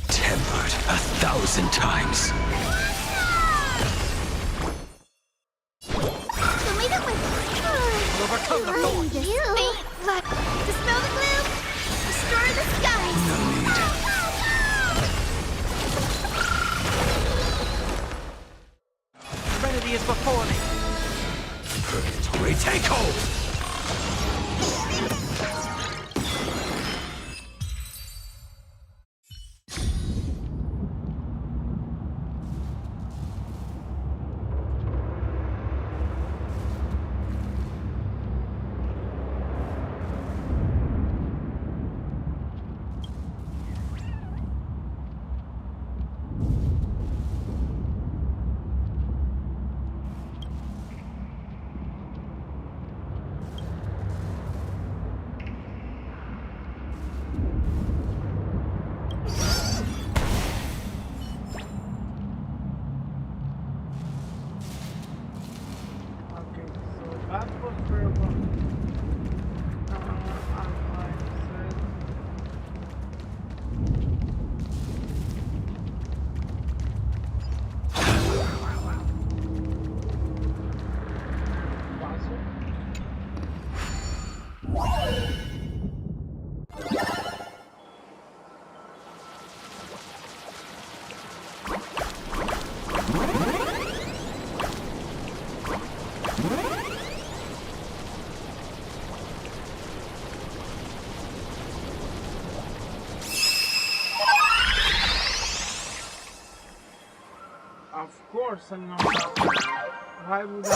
Tempered 1,000 times. Overcome the thorns. Dispel the gloom. Destroy the skies. No need. Serenity is before me. Purgatory, take hold! Of course I'm not. Why would I?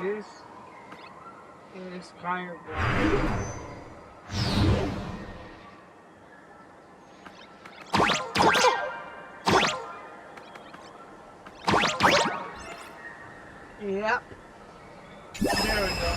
This is kind of yep. There we go.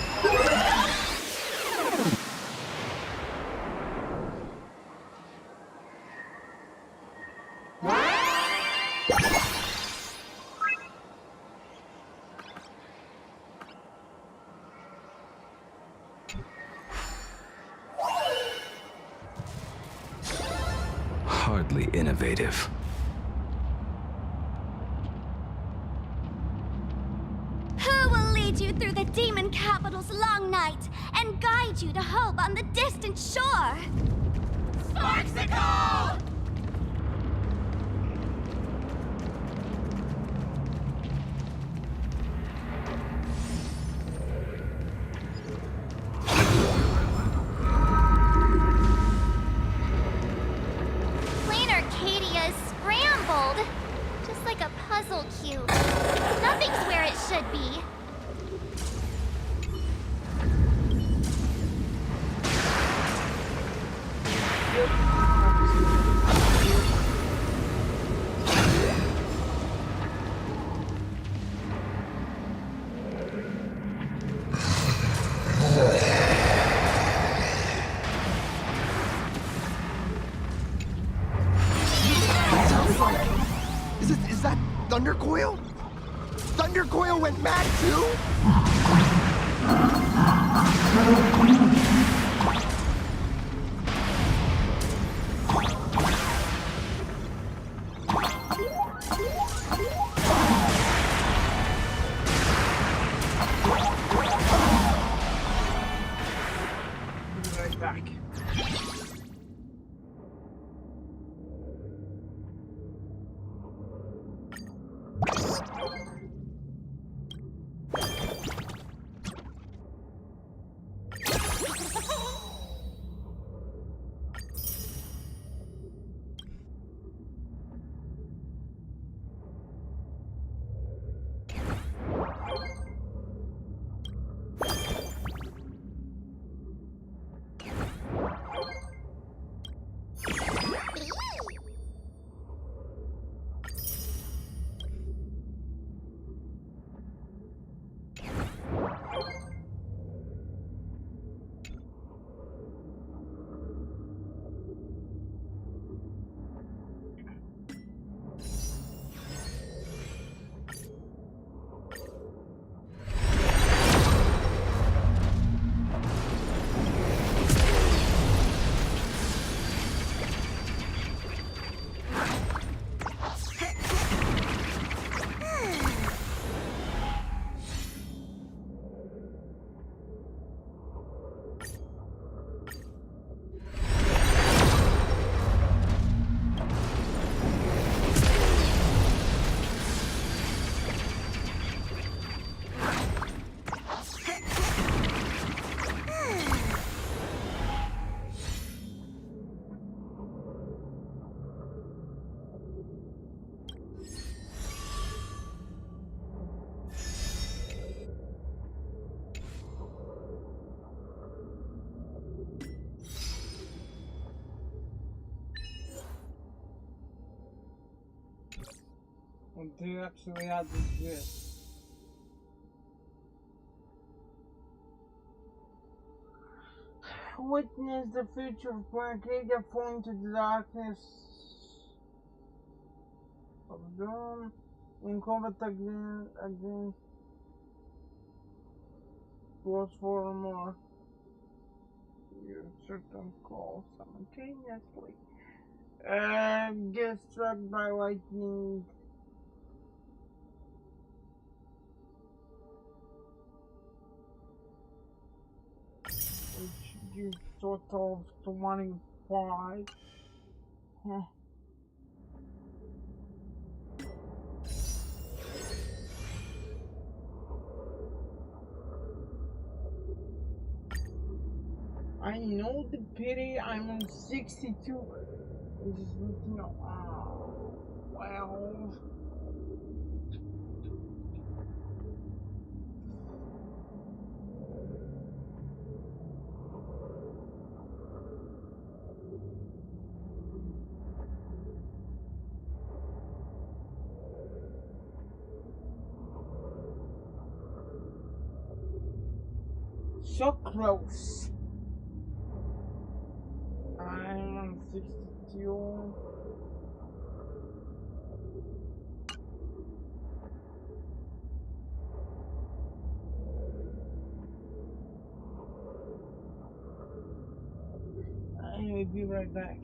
Hardly innovative. Who will lead you through the demon capital's long night and guide you to hope on the distant shore? Sparksicle! Plain Arcadia is scrambled, just like a puzzle cube. Nothing's where it should be. Is that Thundercoil? Thundercoil went mad too? Right back. And do you actually add this? Witness the future of Arcadia fall into the darkness of dawn in combat against was for more. You certain calls simultaneously. Get struck by lightning. Which gives total of 25. Huh. I know the pity, I'm on 62. I just need to know. Oh, well. So close. I'm on 62. I will be right back.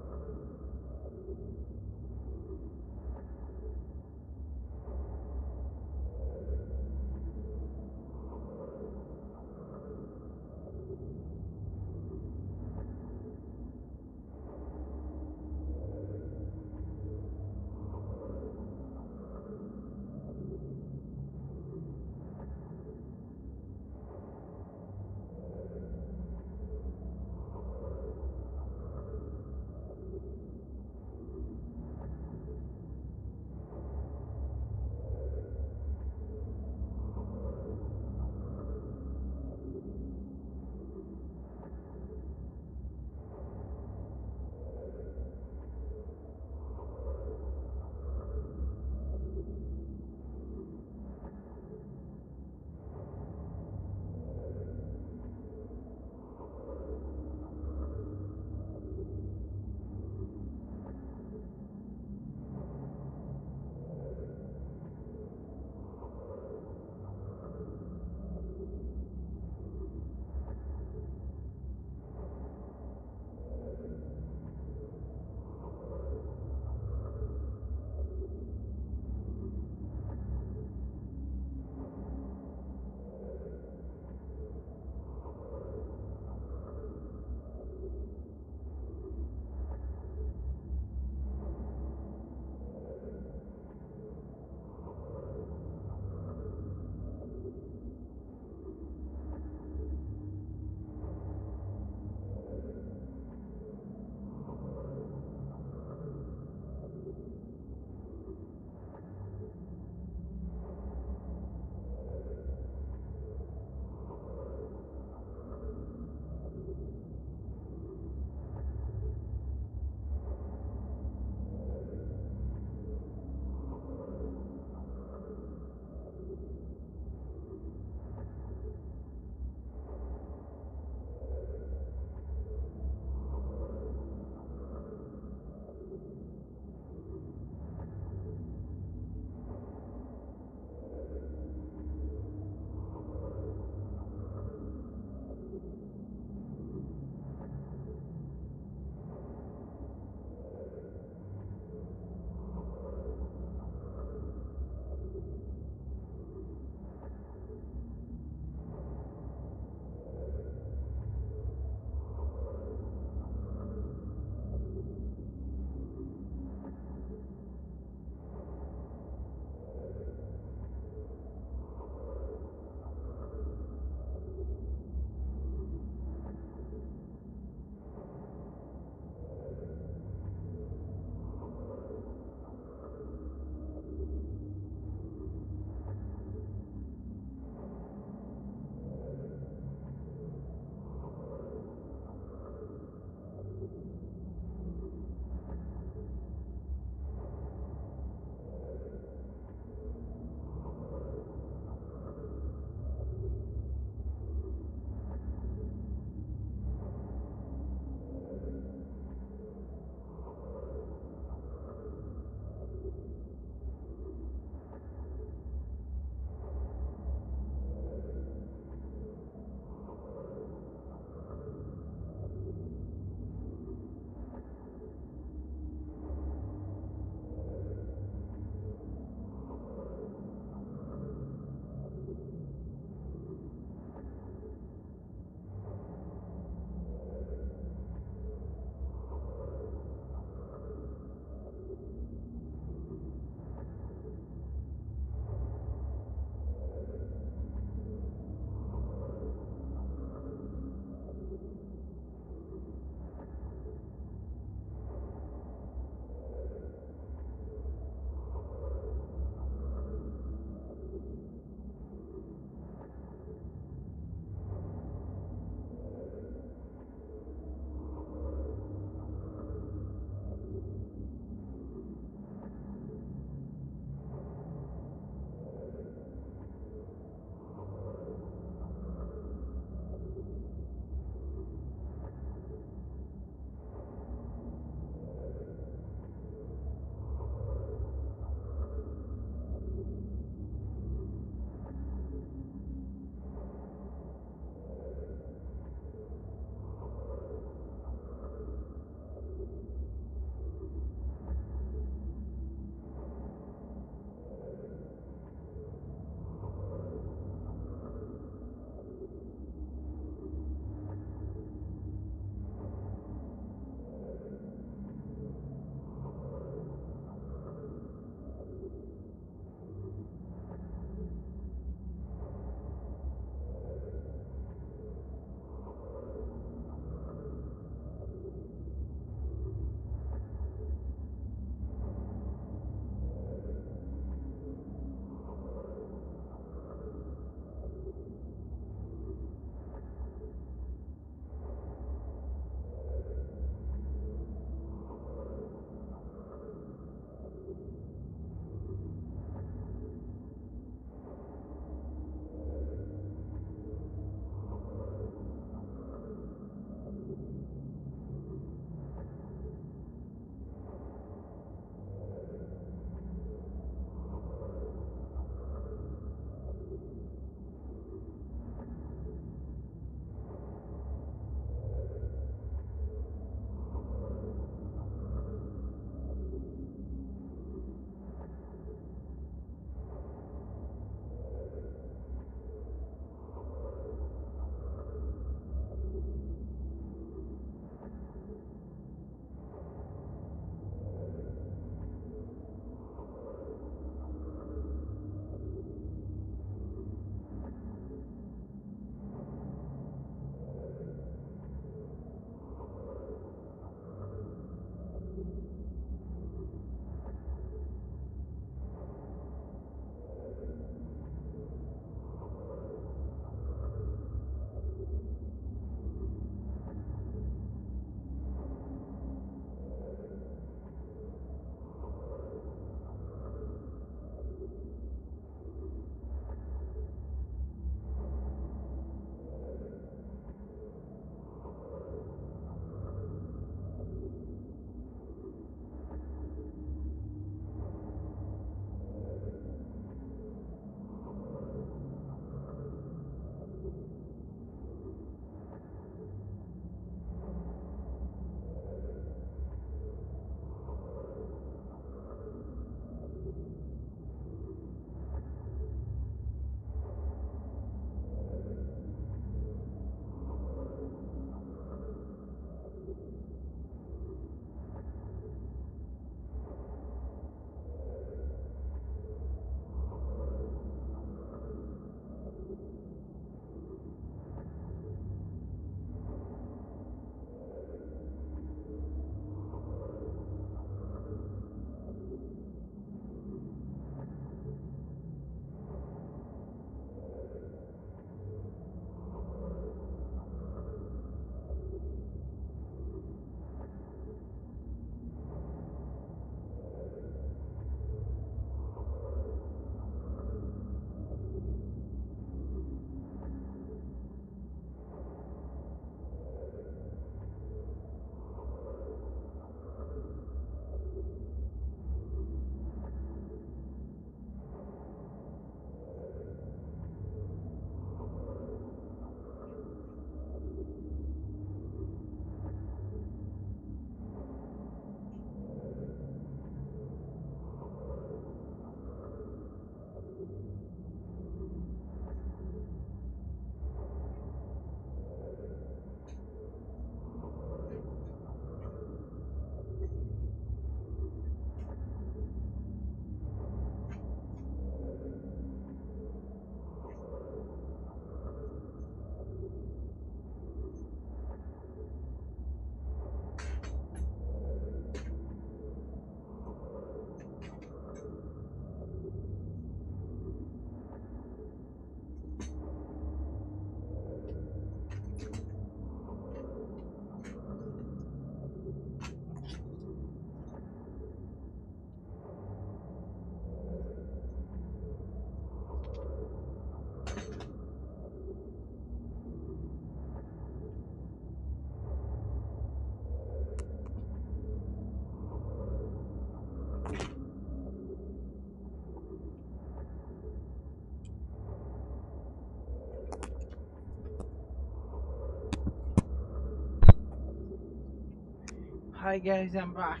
Hi guys, I'm back.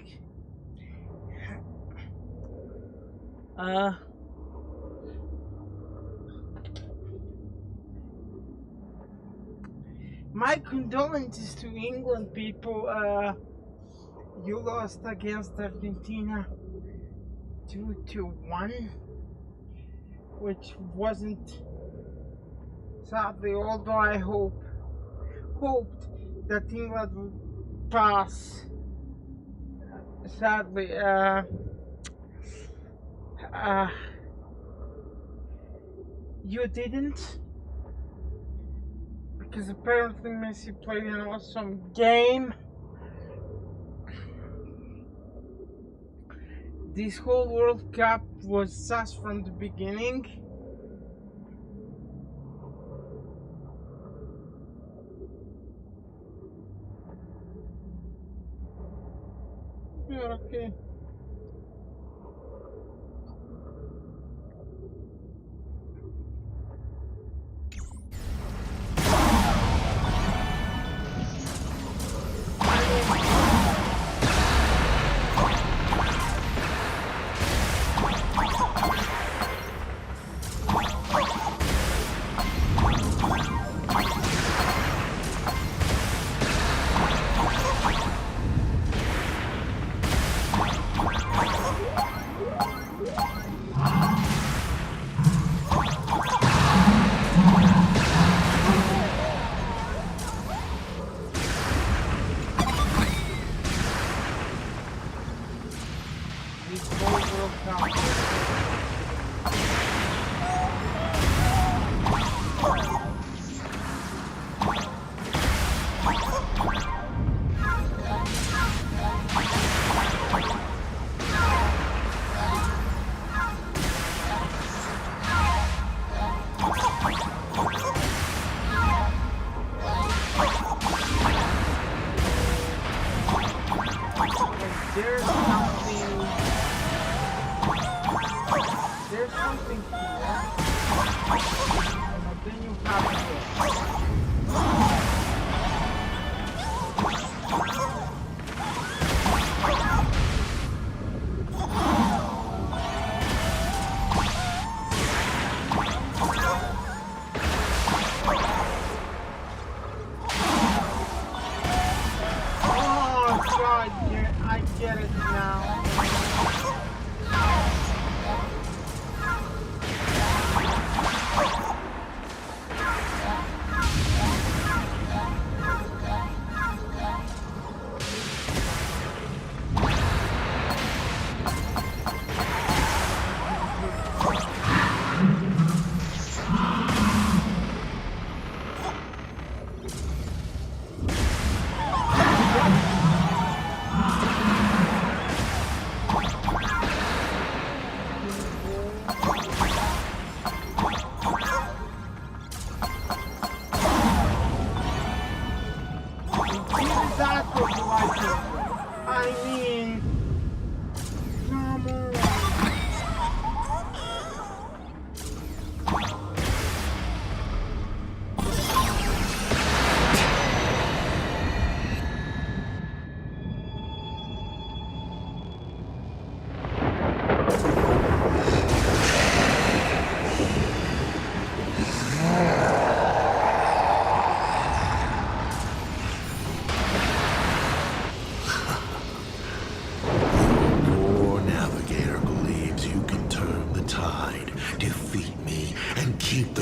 My condolences to England people. You lost against Argentina 2-1, which wasn't, sadly, although I hoped that England would pass. Sadly, you didn't, because apparently Messi played an awesome game. This whole World Cup was sus from the beginning. Yeah, okay.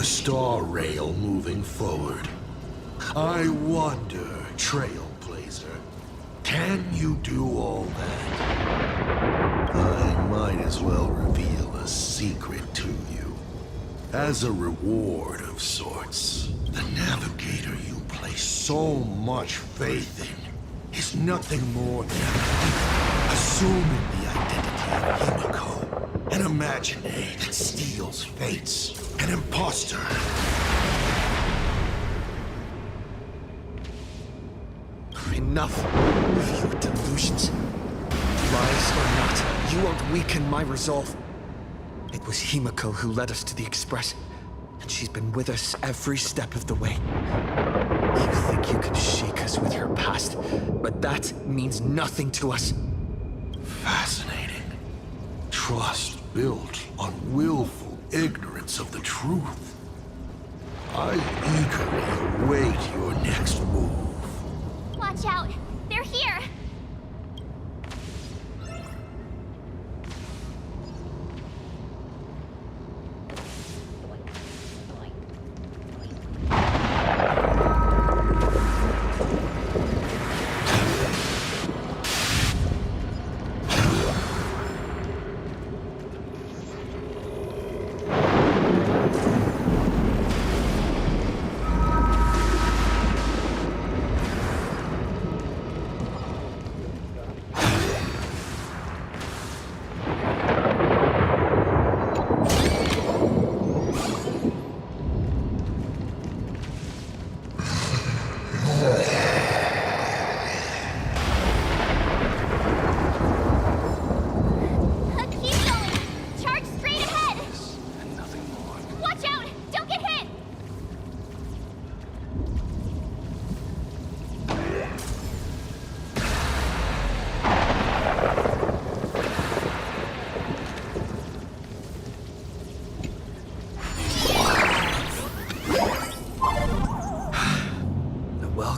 Star rail moving forward. I wonder, Trailblazer, can you do all that? I might as well reveal a secret to you. As a reward of sorts, the navigator you place so much faith in is nothing more than assuming the identity of Himiko, an imaginary that steals fates. An imposter. Enough of your delusions. Lies or not, you won't weaken my resolve. It was Himiko who led us to the Express, and she's been with us every step of the way. You think you can shake us with your past, but that means nothing to us. Fascinating. Trust built on willful ignorance of the truth. I eagerly await your next move. Watch out! They're here!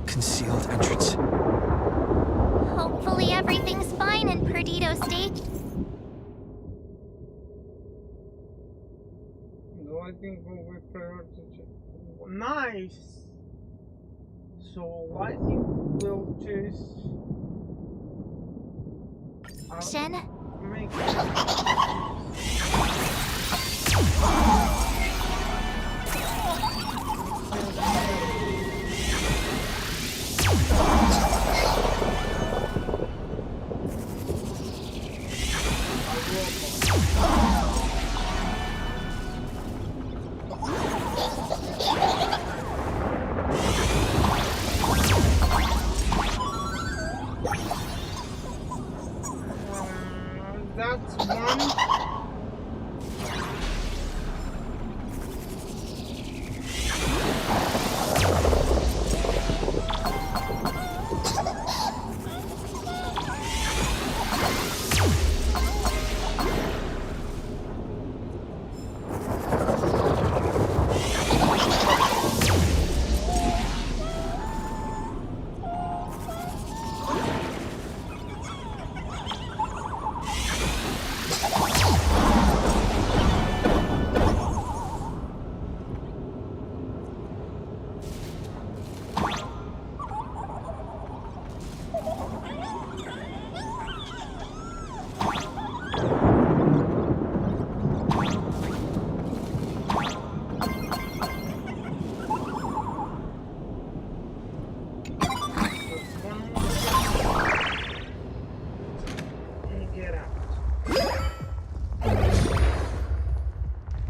Concealed entrance. Hopefully everything's fine in Perdido State. Lighting will be priority. Nice. So lighting will just make that's one.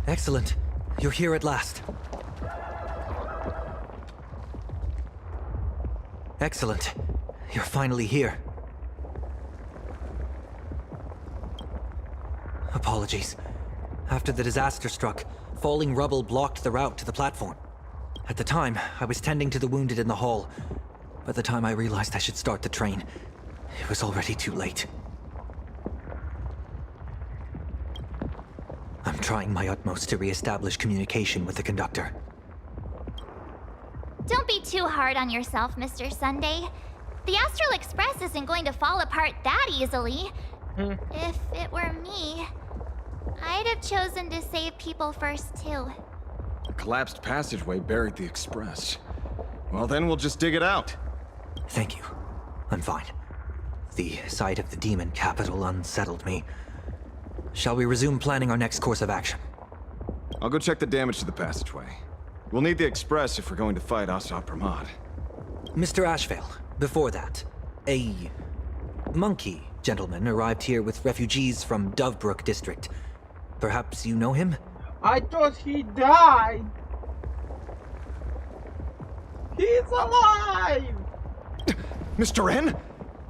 Excellent. You're here at last. Excellent. You're finally here. Apologies. After the disaster struck, falling rubble blocked the route to the platform. At the time, I was tending to the wounded in the hall. By the time I realized I should start the train, it was already too late. I'm trying my utmost to re-establish communication with the conductor. Don't be too hard on yourself, Mr. Sunday. The Astral Express isn't going to fall apart that easily. If it were me, I'd have chosen to save people first, too. The collapsed passageway buried the express. Well, then we'll just dig it out. Thank you. I'm fine. The sight of the demon capital unsettled me. Shall we resume planning our next course of action? I'll go check the damage to the passageway. We'll need the express if we're going to fight Assad Pramod. Mr. Ashvale, before that, a monkey gentleman arrived here with refugees from Dovebrook district. Perhaps you know him? I thought he died. He's alive! Mr. N?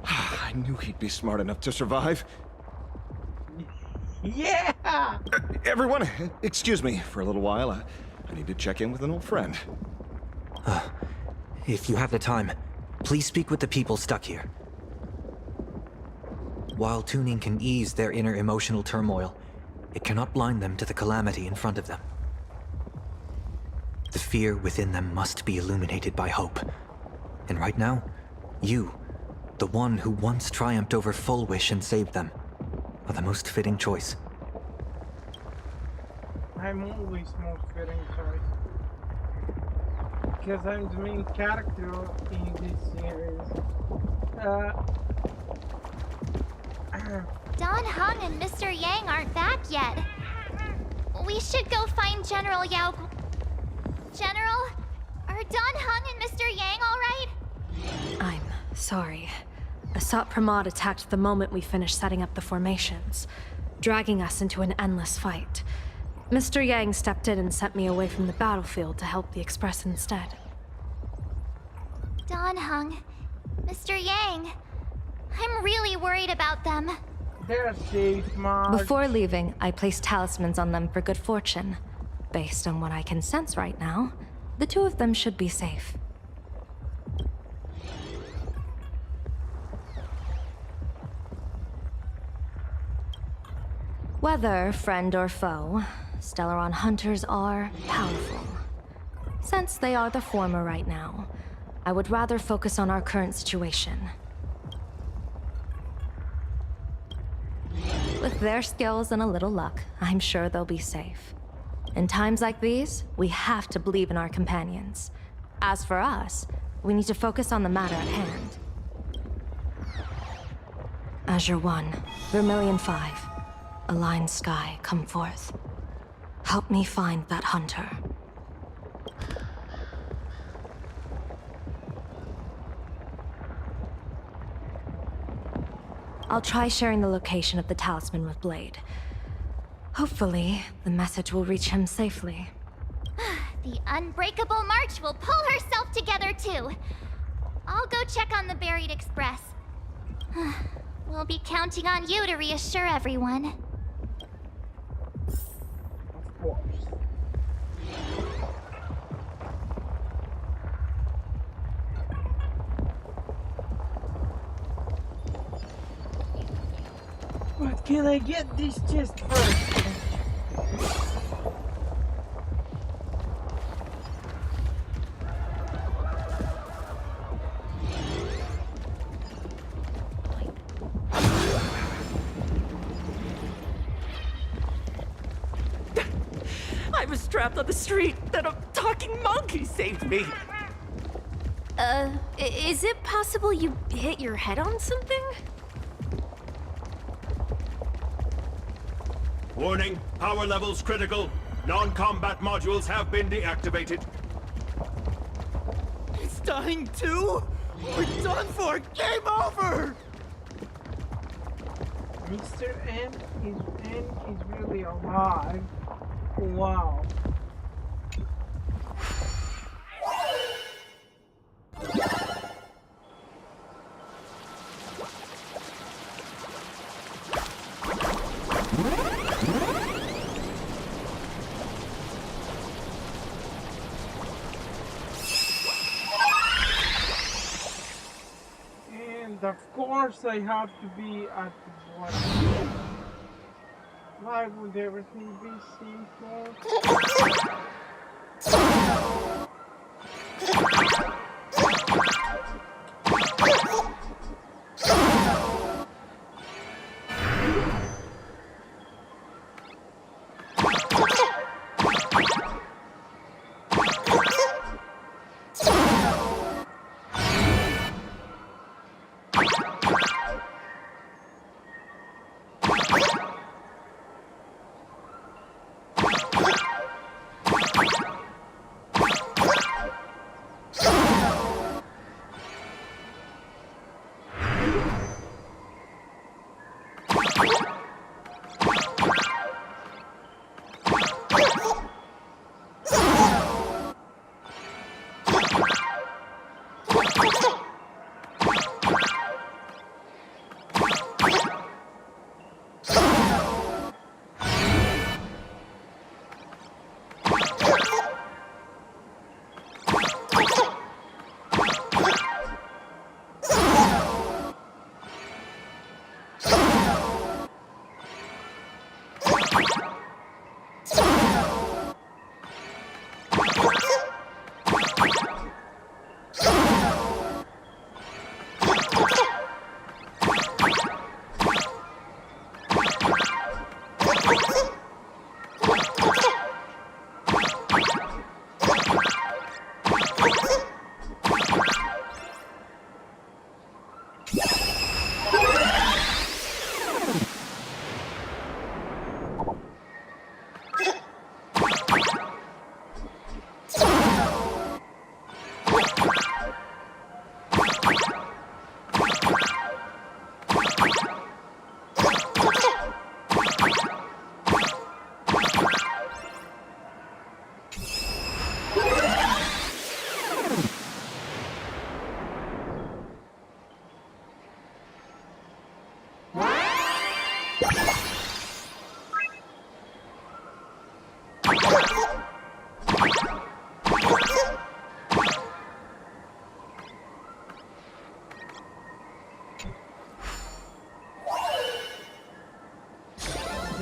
I knew he'd be smart enough to survive. Yeah! Everyone, excuse me for a little while. I need to check in with an old friend. if you have the time, please speak with the people stuck here. While tuning can ease their inner emotional turmoil, it cannot blind them to the calamity in front of them. The fear within them must be illuminated by hope. And right now, you, the one who once triumphed over Full Wish and saved them, are the most fitting choice. I'm always most fitting choice. Because I'm the main character in this series. Don Hung and Mr. Yang aren't back yet. We should go find General Yao... General? Are Don Hung and Mr. Yang alright? I'm sorry. Asat Pramod attacked the moment we finished setting up the formations, dragging us into an endless fight. Mr. Yang stepped in and sent me away from the battlefield to help the Express instead. Don Hung, Mr. Yang, I'm really worried about them. They're safe, Mom. Before leaving, I placed talismans on them for good fortune. Based on what I can sense right now, the two of them should be safe. Whether friend or foe, Stellaron hunters are powerful. Since they are the former right now, I would rather focus on our current situation. With their skills and a little luck, I'm sure they'll be safe. In times like these, we have to believe in our companions. As for us, we need to focus on the matter at hand. Azure 1, Vermilion 5, Aligned Sky, come forth. Help me find that hunter. I'll try sharing the location of the talisman with Blade. Hopefully, the message will reach him safely. The Unbreakable March will pull herself together too. I'll go check on the buried Express. We'll be counting on you to reassure everyone. Of course. But can I get this chest first? I was trapped on the street, then a talking monkey saved me. Is it possible you hit your head on something? Warning, power levels critical. Non-combat modules have been deactivated. It's dying too? We're done for! Game over! Mr. N is really alive. Wow. And of course I have to be at the bottom. Why would everything be simple?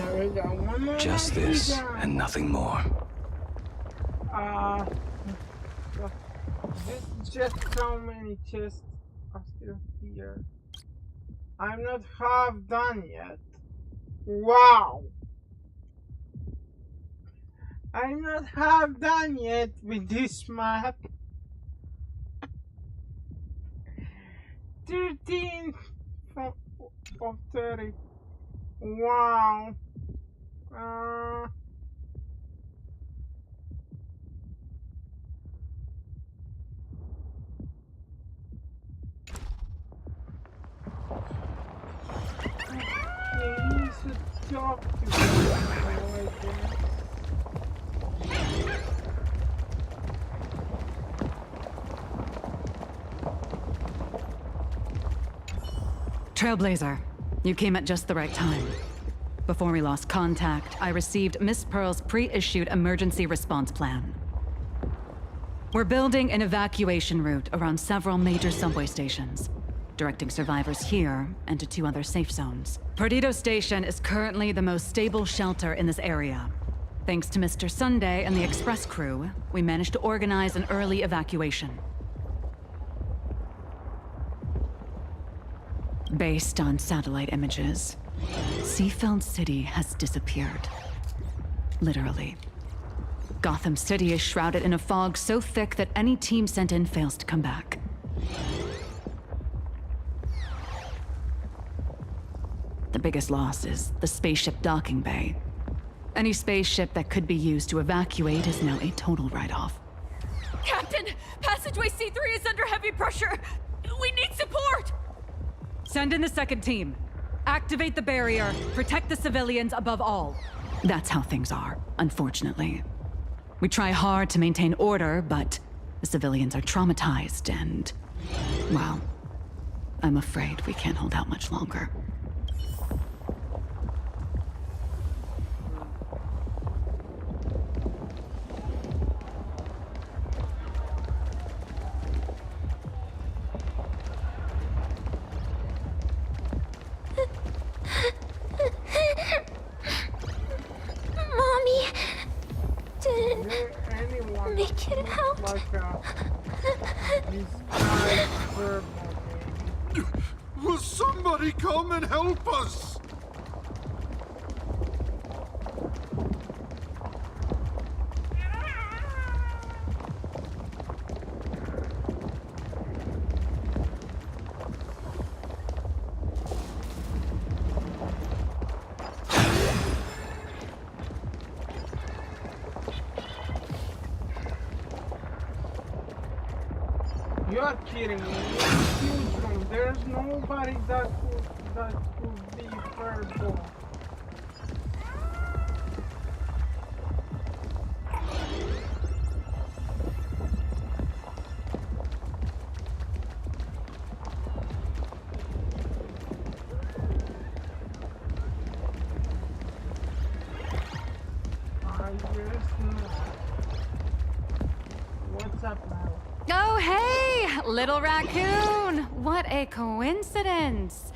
There we go. One more Just this and nothing more. Just so many chests are still here. I'm not half done yet. Wow! I'm not half done yet with this map. 13 of 30. Wow. You should talk to me. Trailblazer, you came at just the right time. Before we lost contact, I received Miss Pearl's pre-issued emergency response plan. We're building an evacuation route around several major subway stations, directing survivors here and to 2 other safe zones. Perdido Station is currently the most stable shelter in this area. Thanks to Mr. Sunday and the express crew, we managed to organize an early evacuation. Based on satellite images, Seafeld City has disappeared. Literally. Gotham City is shrouded in a fog so thick that any team sent in fails to come back. The biggest loss is the spaceship docking bay. Any spaceship that could be used to evacuate is now a total write-off. Captain! Passageway C3 is under heavy pressure! We need support! Send in the second team. Activate the barrier. Protect the civilians above all. That's how things are, unfortunately. We try hard to maintain order, but the civilians are traumatized and, well, I'm afraid we can't hold out much longer. Mommy didn't make it out. Will somebody come and help us? You're kidding me. It's a huge room. There's nobody that could be purple. I guess not. What's up now? Oh, hey! Little raccoon! What a coincidence!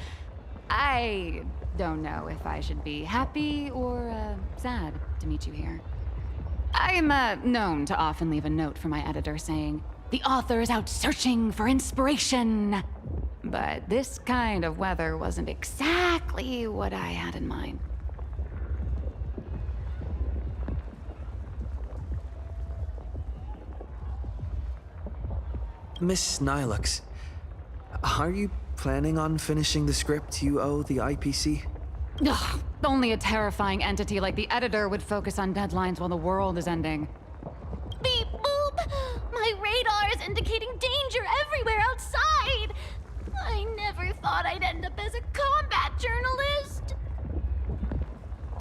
I don't know if I should be happy or sad to meet you here. I'm known to often leave a note for my editor saying, "The author is out searching for inspiration." But this kind of weather wasn't exactly what I had in mind. Miss Nilux, are you planning on finishing the script you owe the IPC? Ugh, only a terrifying entity like the editor would focus on deadlines while the world is ending. Beep boop! My radar is indicating danger everywhere outside! I never thought I'd end up as a combat journalist!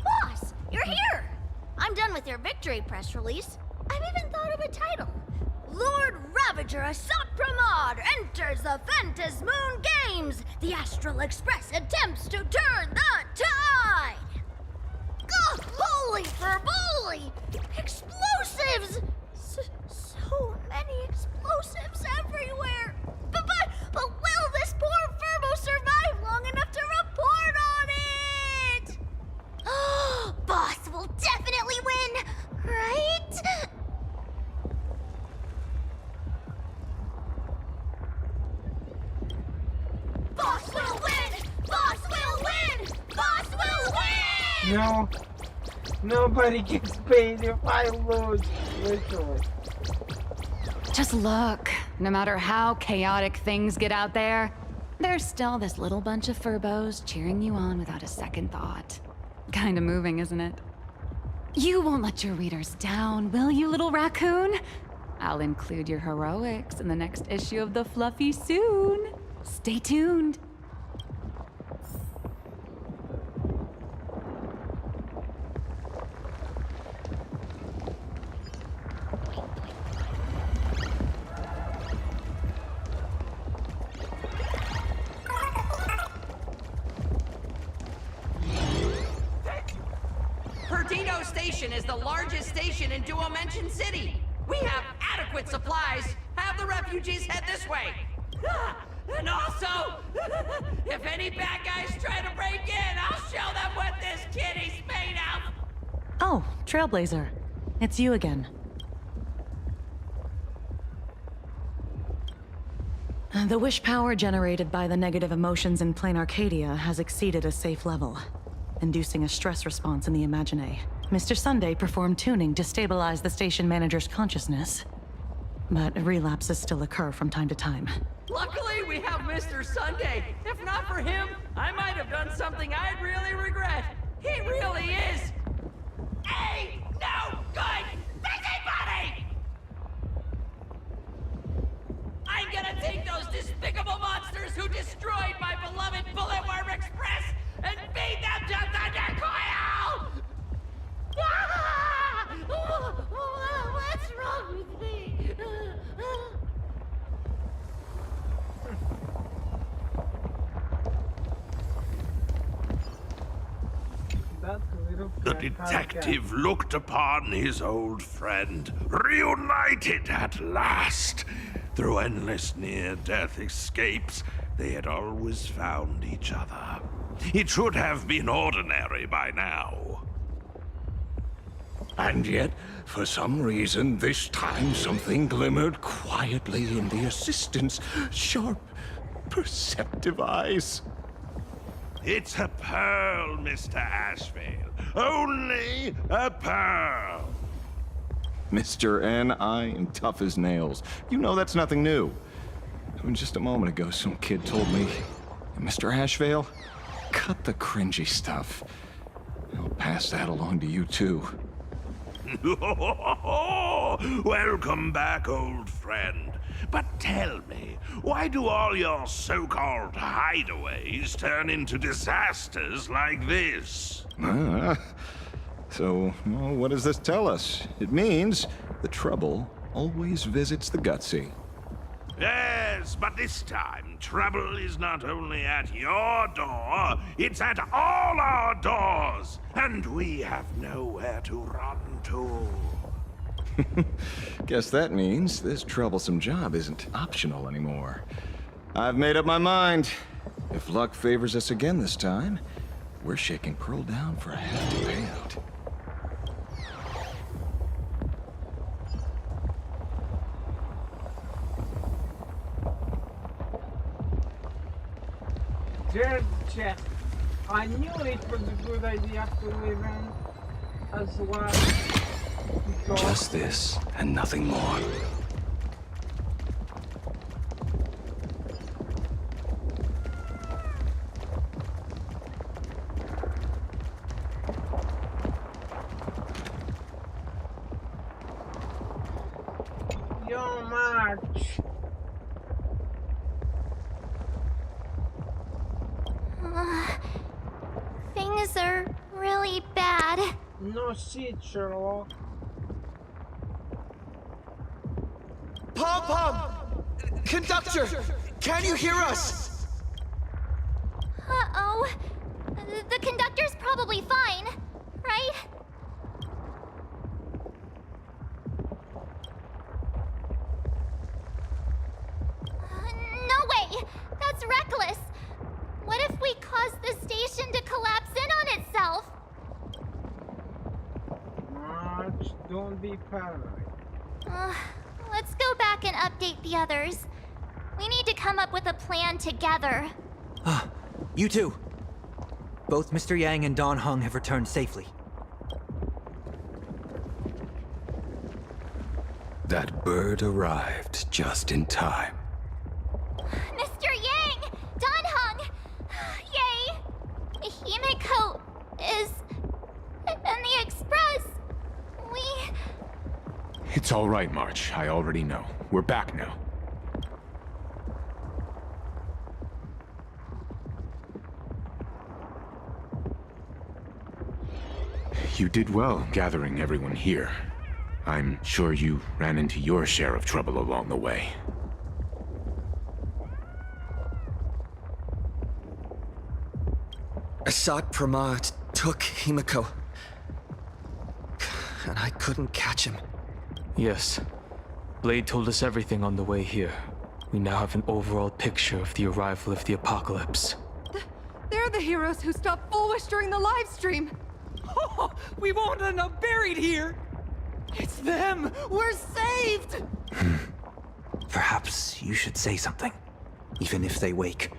Boss, you're here! I'm done with your victory press release. I've even thought of a title. Lord Ravager Assat Pramod enters the Phantasmoon Games! The Astral Express attempts to turn the tide! Ugh, holy furboli! Explosives! So many explosives everywhere! But will this poor Furbo survive long enough to report on it? will definitely win, right? Boss will win! Boss will win! Boss will win! No. Nobody gets paid if I lose, literally. Just look. No matter how chaotic things get out there, there's still this little bunch of furbos cheering you on without a second thought. Kinda moving, isn't it? You won't let your readers down, will you, little raccoon? I'll include your heroics in the next issue of The Fluffy soon. Stay tuned. Perdido Station is the largest station in Duo Mention City. We have adequate supplies. Have the refugees head this way. And also, if any bad guys try to break in, I'll show them what this kitty's made of. Oh, Trailblazer. It's you again. The wish power generated by the negative emotions in Plain Arcadia has exceeded a safe level, inducing a stress response in the Imagine. Mr. Sunday performed tuning to stabilize the station manager's consciousness, but relapses still occur from time to time. Luckily, we have Mr. Sunday. If not for him, I might have done something I'd really regret. He really is a no good busybody! I'm gonna take those despicable monsters who destroyed my beloved Bulletworm Express and feed them to Thunder Coil! Ah! What's wrong with me? The detective looked upon his old friend, reunited at last. Through endless near-death escapes, they had always found each other. It should have been ordinary by now. And yet, for some reason, this time something glimmered quietly in the assistant's sharp, perceptive eyes. It's a pearl, Mr. Ashvale. Only a pearl. Mr. N, I am tough as nails. You know that's nothing new. I mean, just a moment ago, some kid told me, Mr. Ashvale, cut the cringy stuff. I'll pass that along to you, too. Welcome back, old friend. But tell me, why do all your so-called hideaways turn into disasters like this? So, well, what does this tell us? It means the trouble always visits the gutsy. Yes, but this time, trouble is not only at your door, it's at all our doors, and we have nowhere to run to. Guess that means this troublesome job isn't optional anymore. I've made up my mind. If luck favors us again this time, we're shaking Pearl down for a hefty payout. Check. I knew it was a good idea to live in as well. Just this, and nothing more. Yo, March. Things are really bad. No shit, Sherlock. Pom-Pom! Conductor! Can you hear us? Uh-oh. The conductor's probably fine, right? No way! That's reckless! What if we cause the station to collapse in on itself? Don't be paranoid. Let's go back and update the others. We need to come up with a plan together. You two. Both Mr. Yang and Dan Heng have returned safely. That bird arrived just in time. Mr. Yang! Dan Heng! Yay! Himeko is... in the Express. It's all right, March. I already know. We're back now. You did well gathering everyone here. I'm sure you ran into your share of trouble along the way. Assad Pramad took Himeko, and I couldn't catch him. Yes. Blade told us everything on the way here. We now have an overall picture of the arrival of the apocalypse. They're the heroes who stopped Bulwish during the live stream. Oh, we won't end up buried here! It's them! We're saved! Perhaps you should say something. Even if they wake.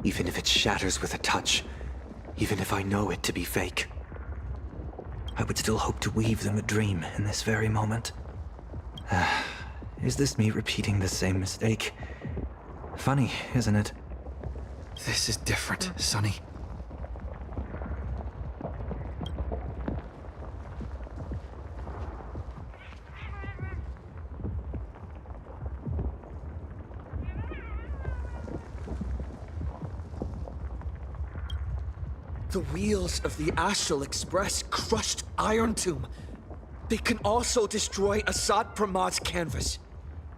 Even if it shatters with a touch. Even if I know it to be fake. I would still hope to weave them a dream in this very moment. Is this me repeating the same mistake? Funny, isn't it? This is different, Sonny. The wheels of the Astral Express crushed Iron Tomb. They can also destroy Assad Pramad's canvas.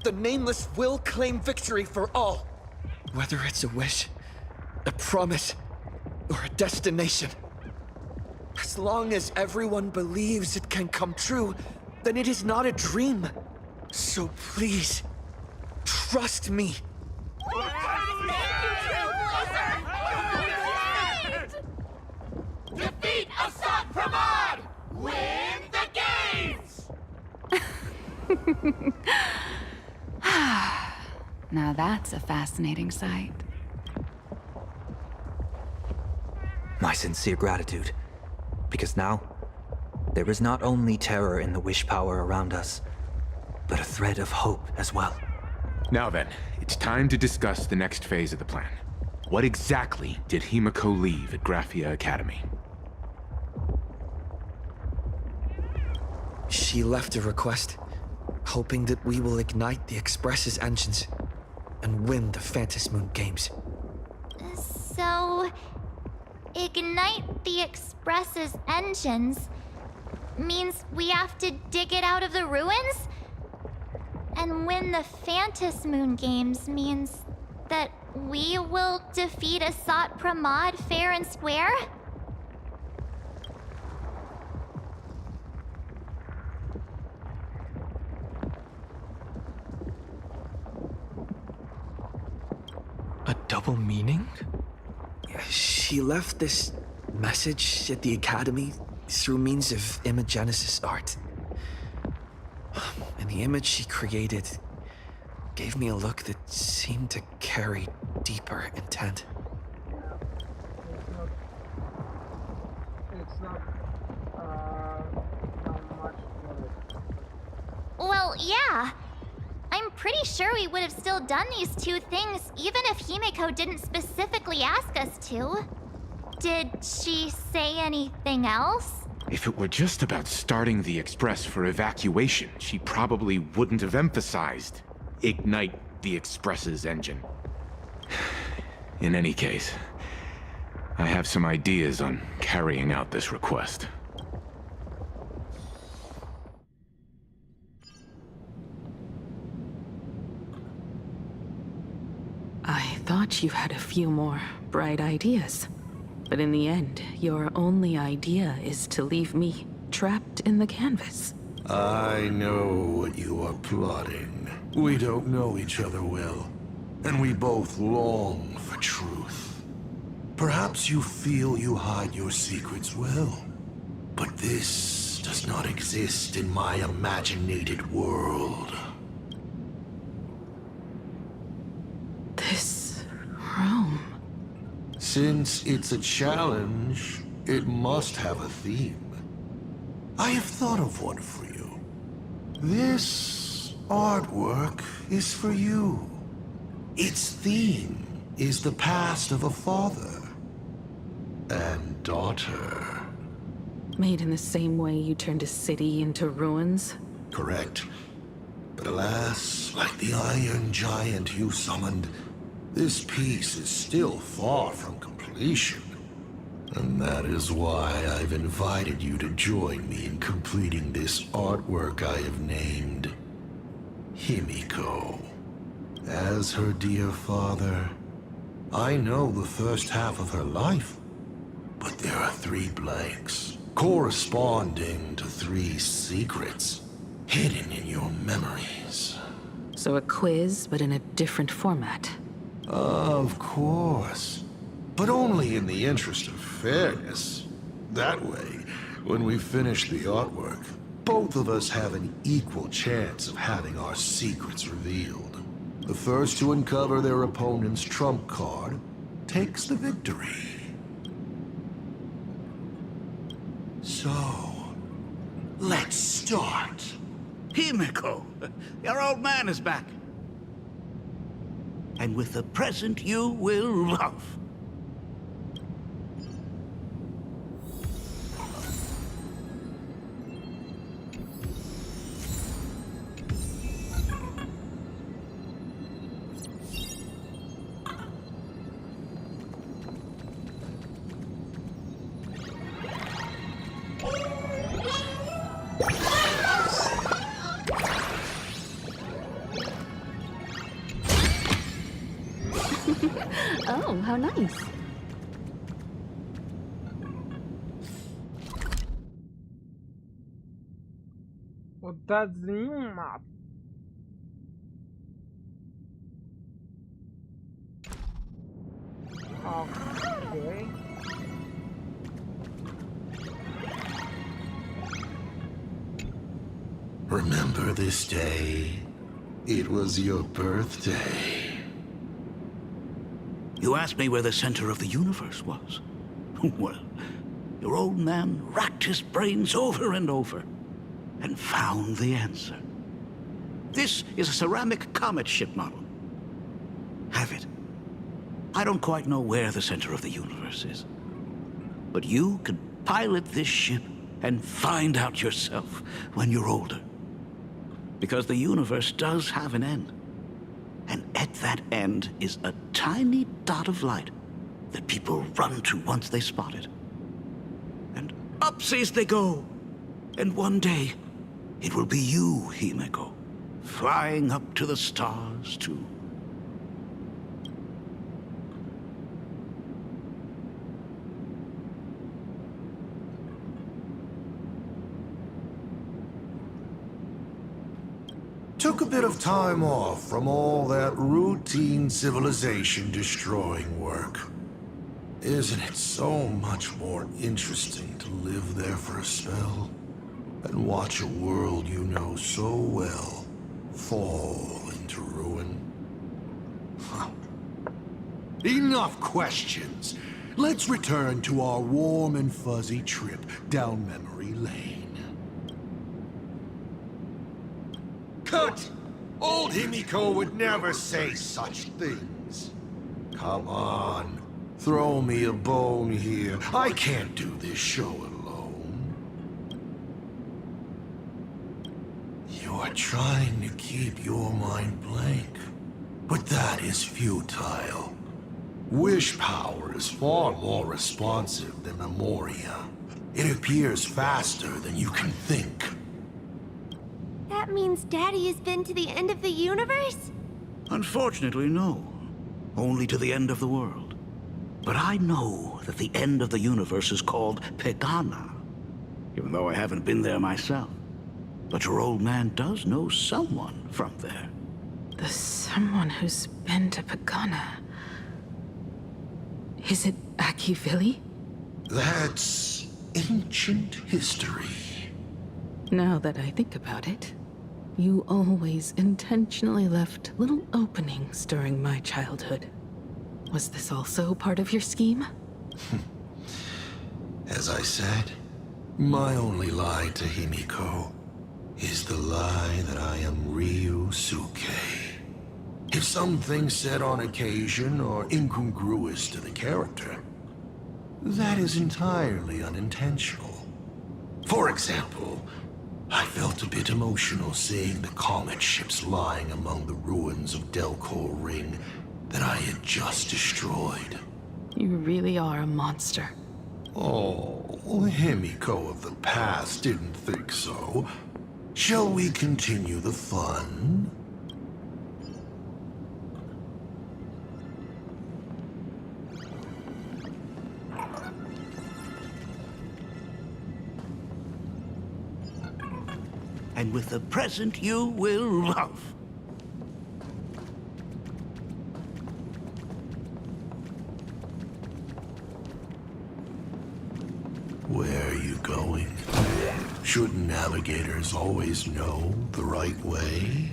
The Nameless will claim victory for all. Whether it's a wish, a promise, or a destination. As long as everyone believes it can come true, then it is not a dream. So please, trust me. Defeat Assad Pramad! Win the games! Now that's a fascinating sight. My sincere gratitude. Because now, there is not only terror in the wish power around us, but a thread of hope as well. Now then, it's time to discuss the next phase of the plan. What exactly did Himeko leave at Graphia Academy? She left a request, hoping that we will ignite the Express's engines and win the Phantasm Moon games. So... ignite the Express's engines means we have to dig it out of the ruins? And win the Phantasm Moon games means that we will defeat Assad Pramad fair and square? A double meaning? She left this message at the Academy through means of imagenesis art. And the image she created gave me a look that seemed to carry deeper intent. It's not much Well, yeah. I'm pretty sure we would have still done these two things even if Himeko didn't specifically ask us to. Did she say anything else? If it were just about starting the Express for evacuation, she probably wouldn't have emphasized ignite the Express's engine. In any case, I have some ideas on carrying out this request. I thought you had a few more bright ideas. But in the end, your only idea is to leave me trapped in the canvas. I know what you are plotting. We don't know each other well, and we both long for truth. Perhaps you feel you hide your secrets well, but this does not exist in my imaginated world. This room. Since it's a challenge, it must have a theme. I have thought of one for you. This artwork is for you. Its theme is the past of a father and daughter. Made in the same way you turned a city into ruins? Correct. But alas, like the iron giant you summoned, this piece is still far from completion. And that is why I've invited you to join me in completing this artwork I have named Himiko. As her dear father, I know the first half of her life, but there are 3 blanks, corresponding to 3 secrets, hidden in your memories. So a quiz, but in a different format. Of course. But only in the interest of fairness. That way, when we finish the artwork, both of us have an equal chance of having our secrets revealed. The first to uncover their opponent's trump card takes the victory. So, let's start. Himiko, your old man is back. And with the present you will love. Oh, how nice. Well, that's the new map. Okay. Remember this day? It was your birthday. You asked me where the center of the universe was. Well, your old man racked his brains over and over and found the answer. This is a ceramic comet ship model. Have it. I don't quite know where the center of the universe is, but you can pilot this ship and find out yourself when you're older. Because the universe does have an end. And at that end is a tiny dot of light that people run to once they spot it. And upsies they go. And one day, it will be you, Himiko, flying up to the stars too. Took a bit of time off from all that routine civilization-destroying work. Isn't it so much more interesting to live there for a spell and watch a world you know so well fall into ruin? Enough questions. Let's return to our warm and fuzzy trip down memory lane. Cut! Old Himiko would never say such things. Come on, throw me a bone here. I can't do this show alone. You are trying to keep your mind blank, but that is futile. Wish power is far more responsive than memoria. It appears faster than you can think. That means Daddy has been to the end of the universe? Unfortunately, no. Only to the end of the world. But I know that the end of the universe is called Pegana, even though I haven't been there myself. But your old man does know someone from there. The someone who's been to Pagana. Is it Akivili? That's ancient history. Now that I think about it, you always intentionally left little openings during my childhood. Was this also part of your scheme? As I said, my only lie to Himiko is the lie that I am Ryusuke. If something said on occasion or incongruous to the character, that is entirely unintentional. For example, I felt a bit emotional seeing the comet ships lying among the ruins of Delcor Ring that I had just destroyed. You really are a monster. Oh, Himiko of the past didn't think so. Shall we continue the fun? And with the present you will love. Where are you going? Shouldn't navigators always know the right way?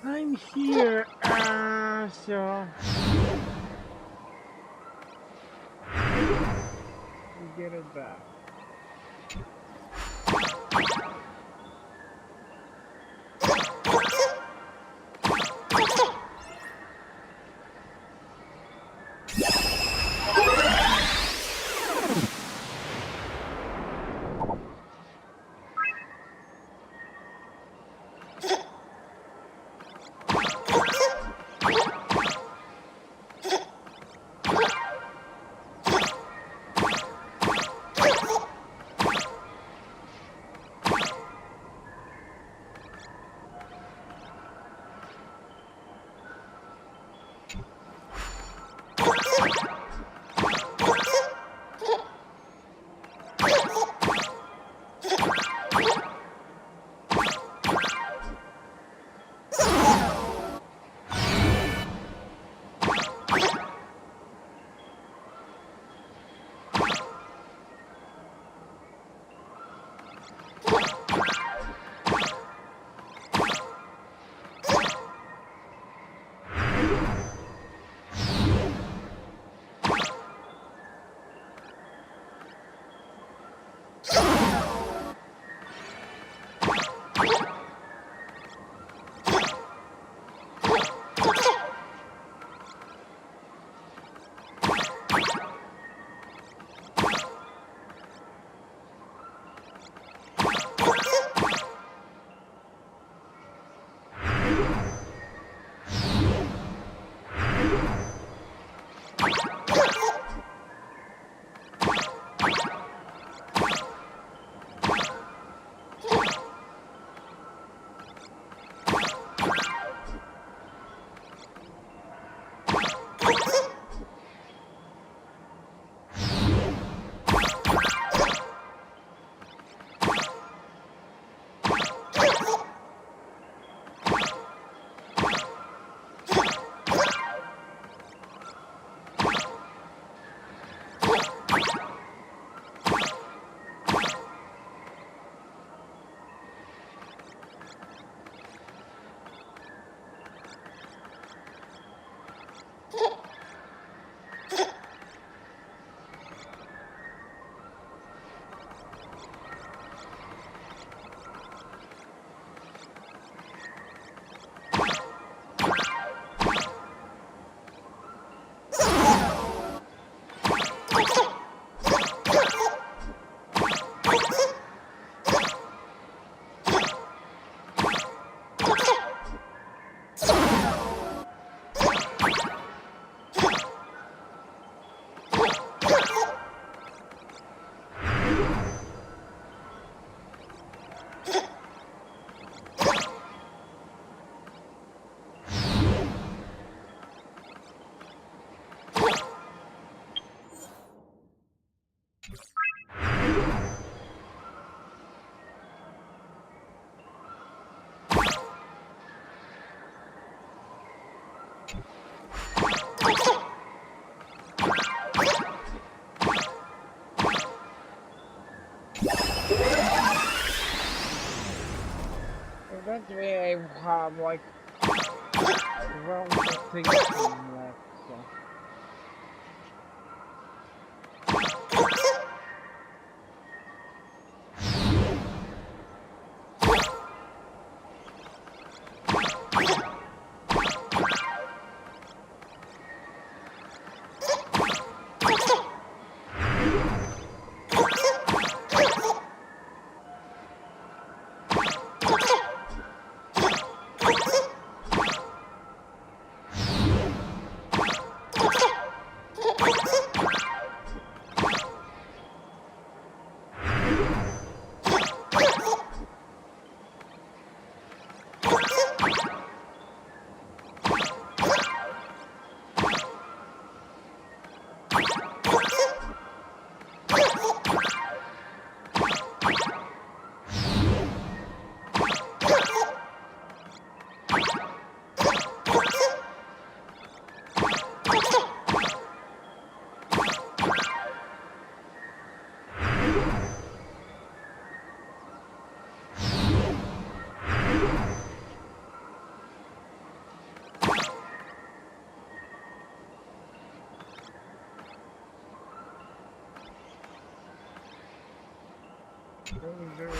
I'm here, so we get it back. have like rounds of things left, so. Very good.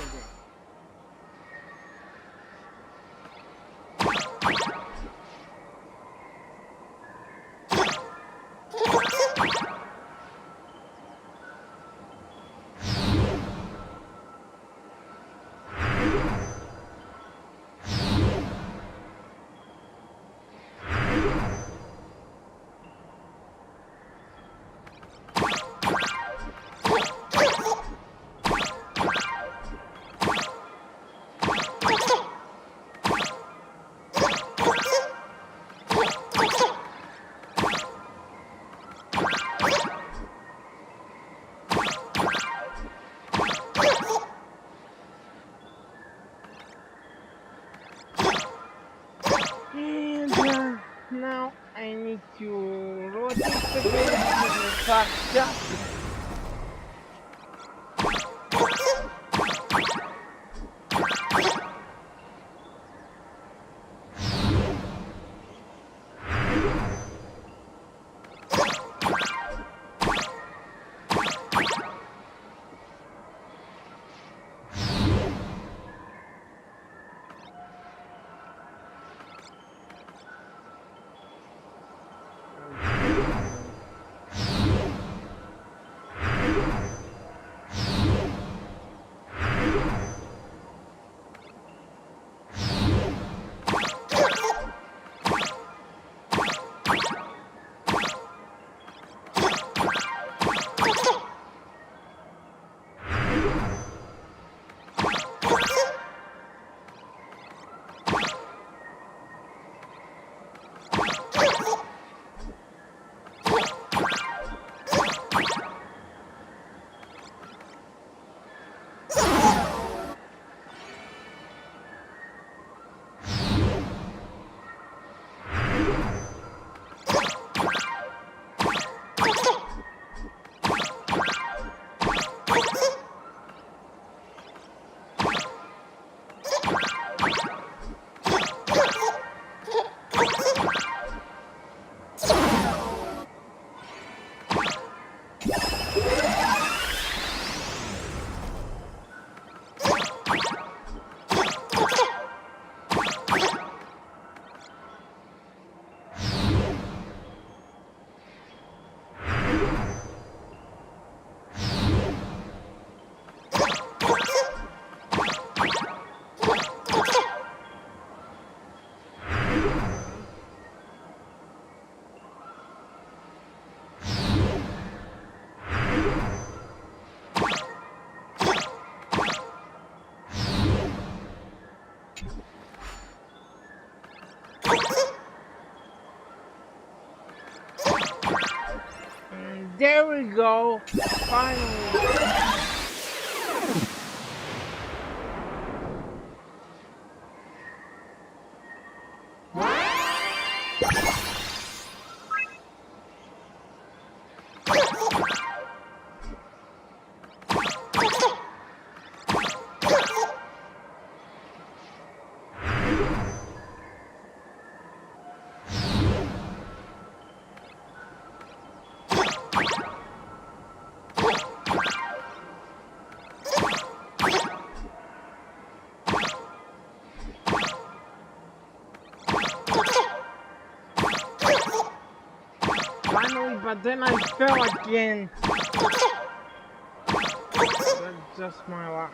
And now I need to rotate the game to the top shot. There we go. Finally. eventually, but then I fell again. That's just my luck.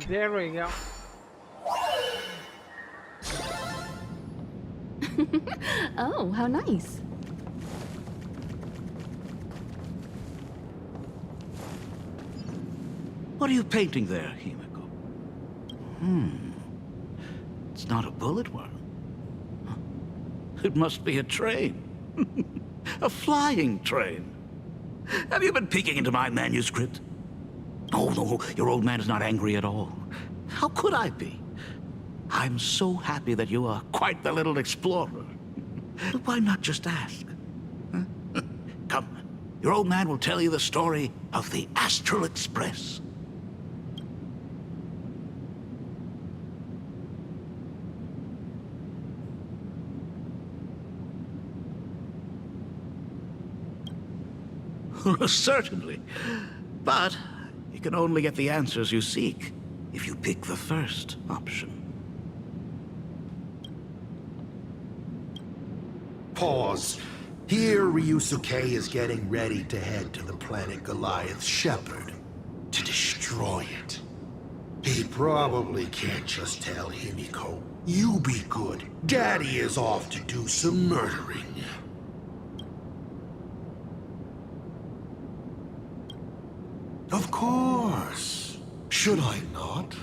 There we go. Oh, how nice. What are you painting there, Himiko? It's not a bullet worm. Huh. It must be a train. A flying train. Have you been peeking into my manuscript? Oh, no, your old man is not angry at all. How could I be? I'm so happy that you are quite the little explorer. Why not just ask? Huh? Come, your old man will tell you the story of the Astral Express. Certainly. But you can only get the answers you seek if you pick the first option. Pause. Here, Ryusuke is getting ready to head to the planet Goliath's Shepherd to destroy it. He probably can't just tell Himiko, "You be good. Daddy is off to do some murdering." Of course. Should I not?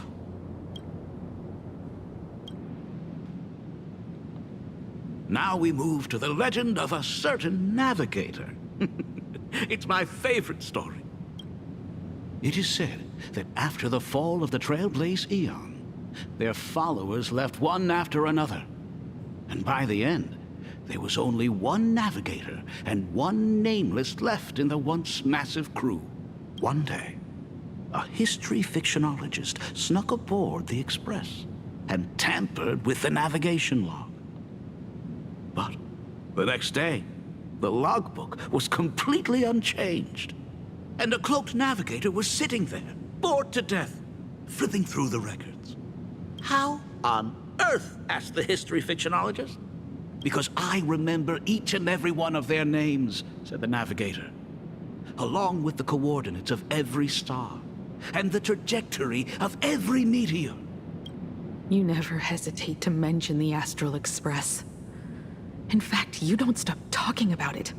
Now we move to the legend of a certain navigator. It's my favorite story. It is said that after the fall of the Trailblazer Eon, their followers left one after another. And by the end, there was only one navigator and one nameless left in the once massive crew. One day, a history fictionologist snuck aboard the Express and tampered with the navigation log. But the next day, the logbook was completely unchanged, and a cloaked navigator was sitting there, bored to death, flipping through the records. How on earth? Asked the history fictionologist. Because I remember each and every one of their names, said the navigator, along with the coordinates of every star and the trajectory of every meteor. You never hesitate to mention the Astral Express. In fact, you don't stop talking about it.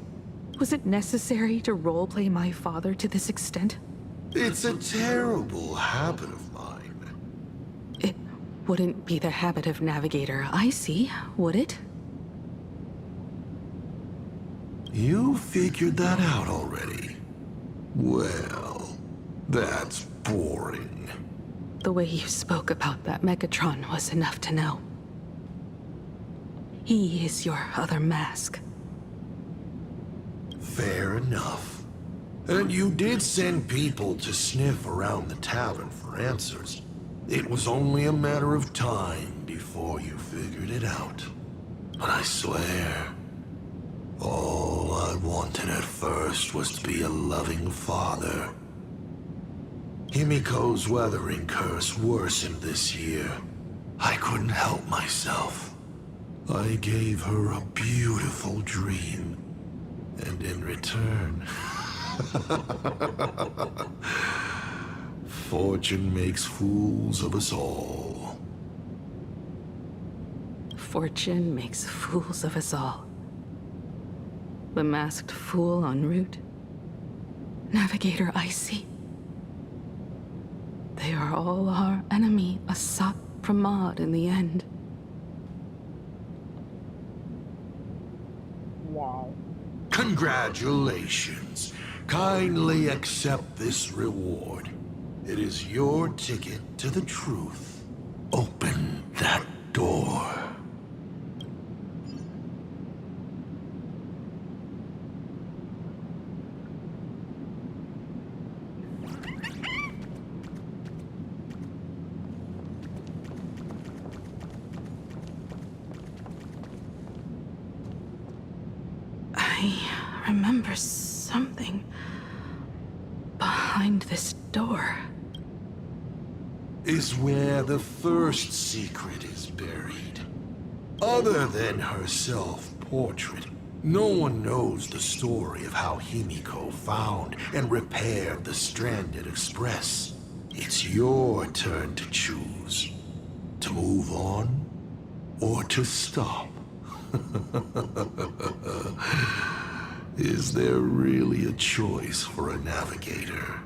Was it necessary to roleplay my father to this extent? It's a terrible habit of mine. It wouldn't be the habit of Navigator Icy, would it? You figured that out already? Well, that's boring. The way you spoke about that Megatron was enough to know. He is your other mask. Fair enough. And you did send people to sniff around the tavern for answers. It was only a matter of time before you figured it out. But I swear, all I wanted at first was to be a loving father. Himiko's weathering curse worsened this year. I couldn't help myself. I gave her a beautiful dream. And in return, fortune makes fools of us all. Fortune makes fools of us all. The masked fool en route. Navigator Icy. They are all our enemy, Asap Pramod, in the end. Wow. Congratulations. Kindly accept this reward. It is your ticket to the truth. Open that door. I remember something behind this door. Is where the first secret is buried. Other than her self-portrait, no one knows the story of how Himiko found and repaired the stranded express. It's your turn to choose. To move on, or to stop. Is there really a choice for a navigator?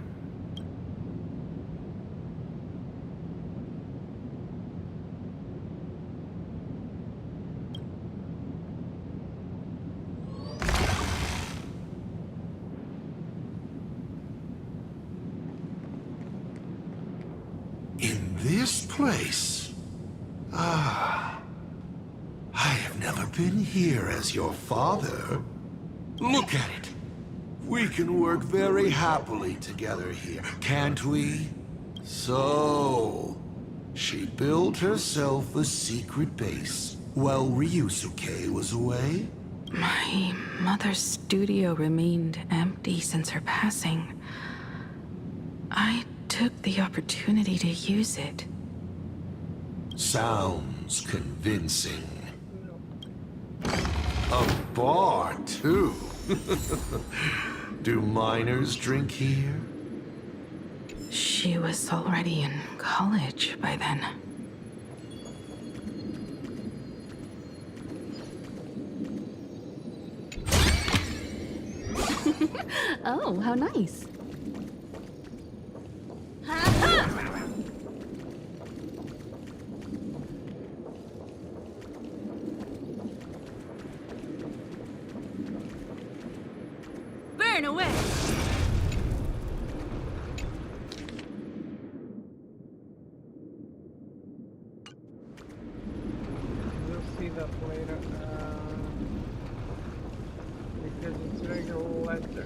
In this place? Ah. I have never been here as your father. Look at it. We can work very happily together here, can't we? So, she built herself a secret base while Ryusuke was away? My mother's studio remained empty since her passing. I took the opportunity to use it. Sounds convincing. A bar, too. Do minors drink here? She was already in college by then. Oh, how nice. Burn away! We'll see that later. Because it's regular letter.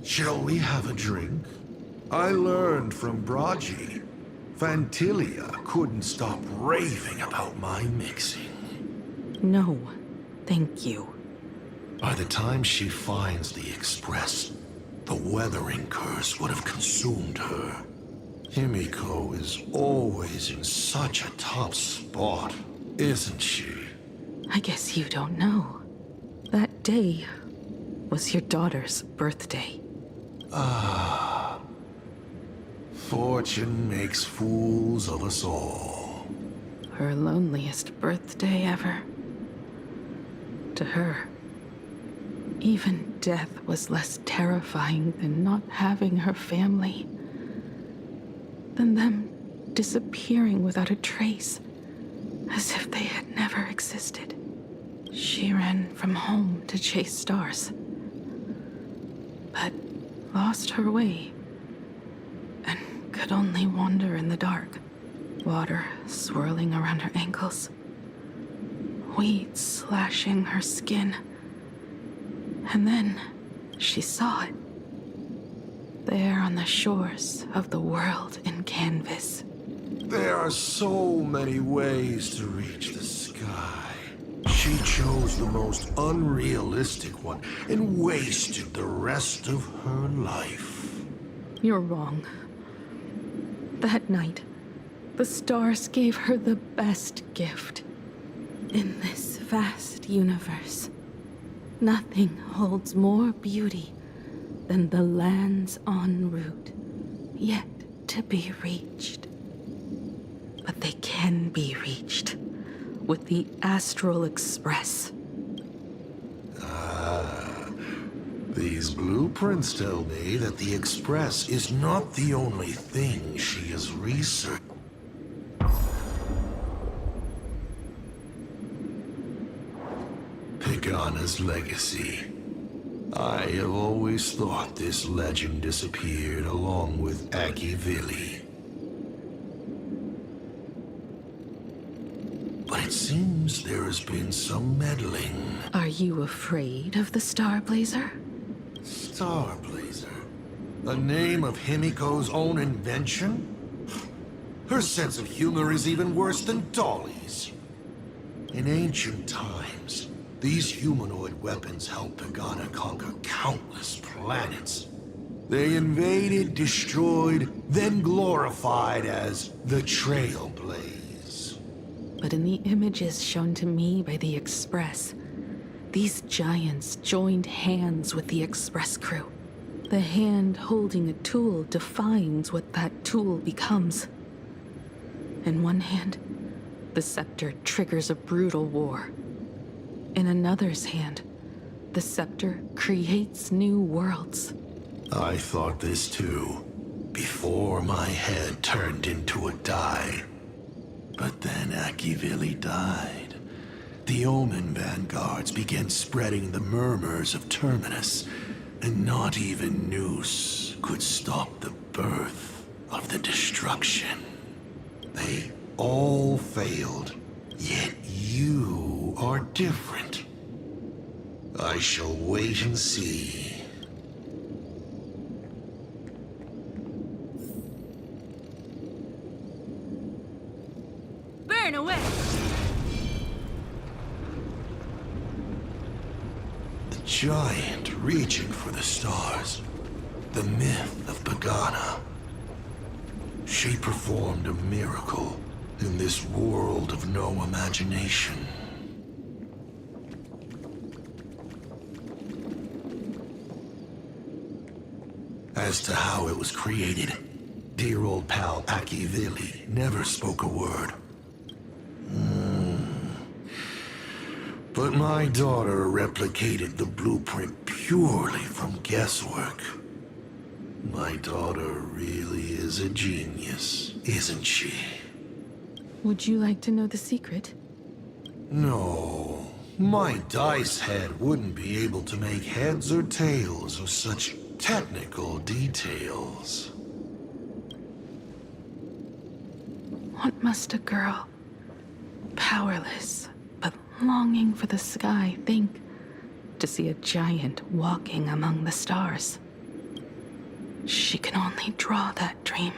Shall we have a drink? I learned from Braji. Fantilia couldn't stop raving about my mixing. No, thank you. By the time she finds the Express, the weathering curse would have consumed her. Himiko is always in such a top spot, isn't she? I guess you don't know. That day was your daughter's birthday. Ah. Fortune makes fools of us all. Her loneliest birthday ever. To her, even death was less terrifying than not having her family. Than them disappearing without a trace, as if they had never existed. She ran from home to chase stars, but lost her way and could only wander in the dark. Water swirling around her ankles, weeds slashing her skin. And then she saw it. There on the shores of the world in canvas. There are so many ways to reach the sky. She chose the most unrealistic one and wasted the rest of her life. You're wrong. That night, the stars gave her the best gift. In this vast universe, nothing holds more beauty than the lands en route, yet to be reached. But they can be reached with the Astral Express. Ah, these blueprints tell me that the Express is not the only thing she has researched. Pagana's legacy. I have always thought this legend disappeared along with Akivili. But it seems there has been some meddling. Are you afraid of the Starblazer? Starblazer? A name of Himiko's own invention? Her sense of humor is even worse than Dolly's. In ancient times, these humanoid weapons helped Pagana conquer countless planets. They invaded, destroyed, then glorified as the Trailblaze. But in the images shown to me by the Express, these giants joined hands with the Express crew. The hand holding a tool defines what that tool becomes. In one hand, the scepter triggers a brutal war. In another's hand, the scepter creates new worlds. I thought this too, before my head turned into a die. But then Akivili died. The Omen vanguards began spreading the murmurs of Terminus, and not even Noose could stop the birth of the destruction. They all failed, yet you are different. I shall wait and see. Burn away! The giant reaching for the stars. The myth of Pagana. She performed a miracle in this world of no imagination. As to how it was created, dear old pal Akivili never spoke a word. But my daughter replicated the blueprint purely from guesswork. My daughter really is a genius, isn't she? Would you like to know the secret? No, my dice head wouldn't be able to make heads or tails of such technical details. What must a girl, powerless but longing for the sky, think to see a giant walking among the stars? She can only draw that dream.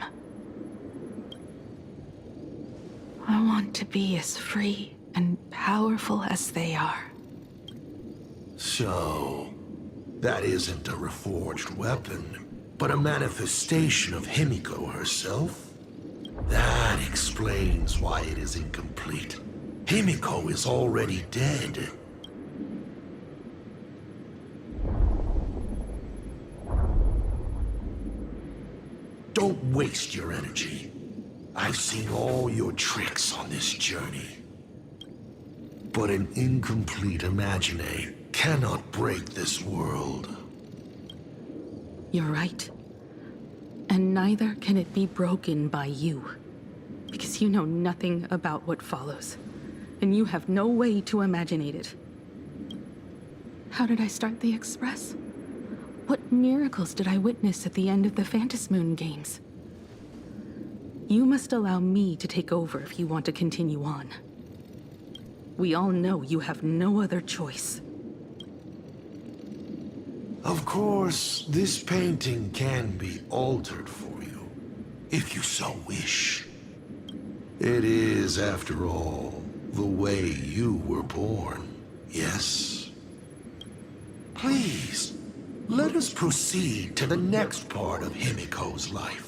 I want to be as free and powerful as they are. So, that isn't a reforged weapon, but a manifestation of Himiko herself? That explains why it is incomplete. Himiko is already dead. Don't waste your energy. I've seen all your tricks on this journey. But an incomplete Imagine cannot break this world. You're right. And neither can it be broken by you. Because you know nothing about what follows. And you have no way to imaginate it. How did I start the Express? What miracles did I witness at the end of the Phantasmoon games? You must allow me to take over if you want to continue on. We all know you have no other choice. Of course, this painting can be altered for you, if you so wish. It is, after all, the way you were born, yes? Please, let us proceed to the next part of Himiko's life.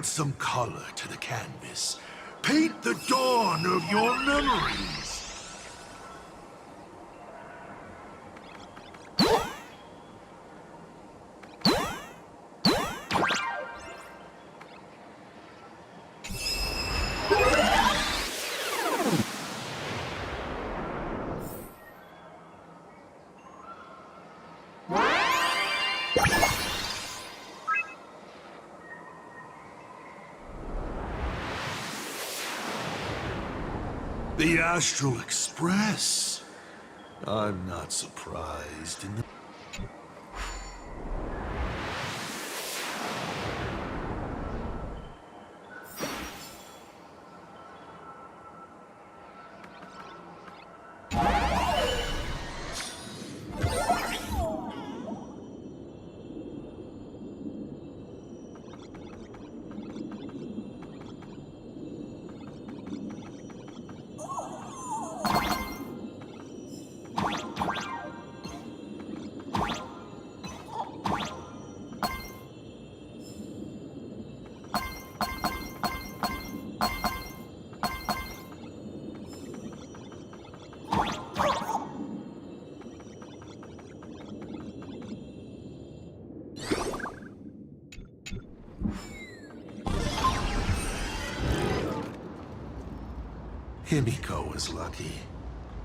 Add some color to the canvas. Paint the dawn of your memories. The Astral Express. I'm not surprised in the... Himiko was lucky.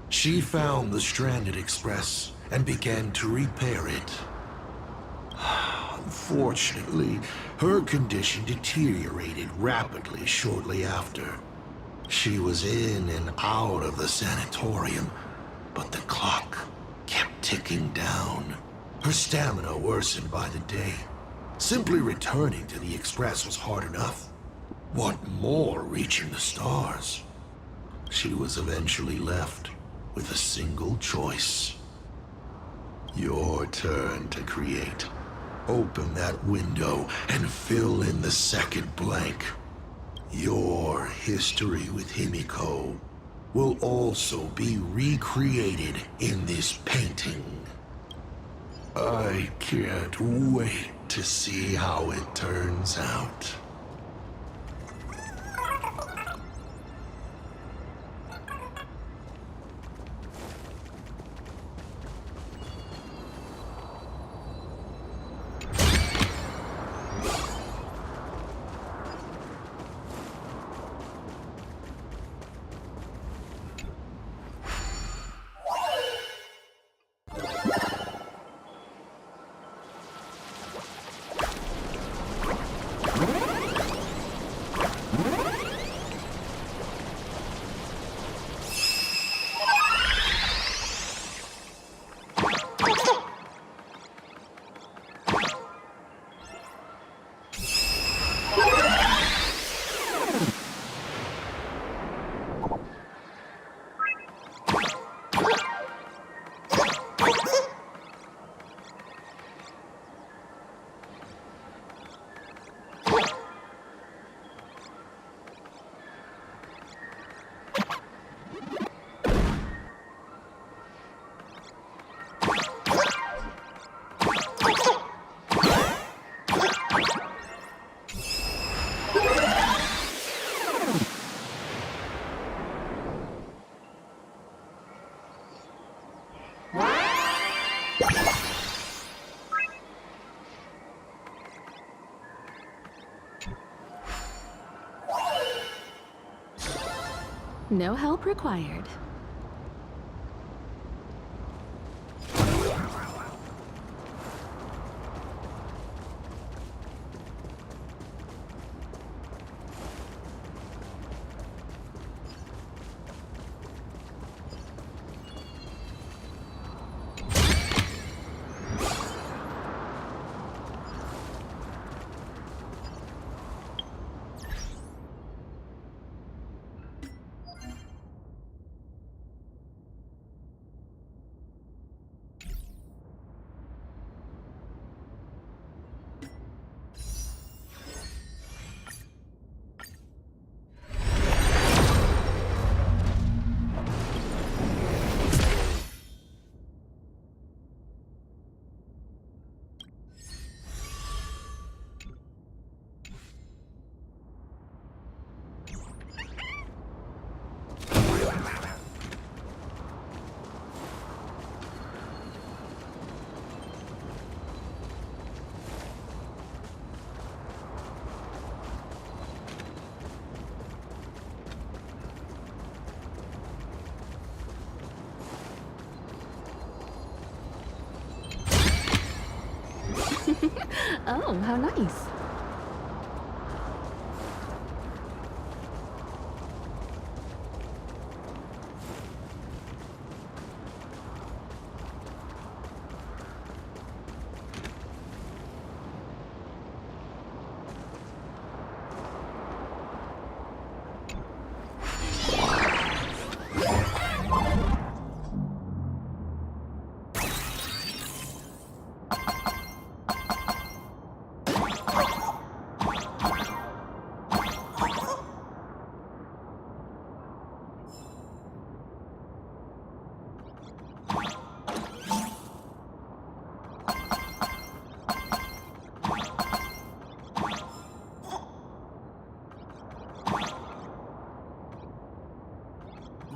She found the stranded express and began to repair it. Unfortunately, her condition deteriorated rapidly shortly after. She was in and out of the sanatorium, but the clock kept ticking down. Her stamina worsened by the day. Simply returning to the express was hard enough. What more reaching the stars? She was eventually left with a single choice. Your turn to create. Open that window and fill in the second blank. Your history with Himiko will also be recreated in this painting. I can't wait to see how it turns out. No help required. Oh, how nice.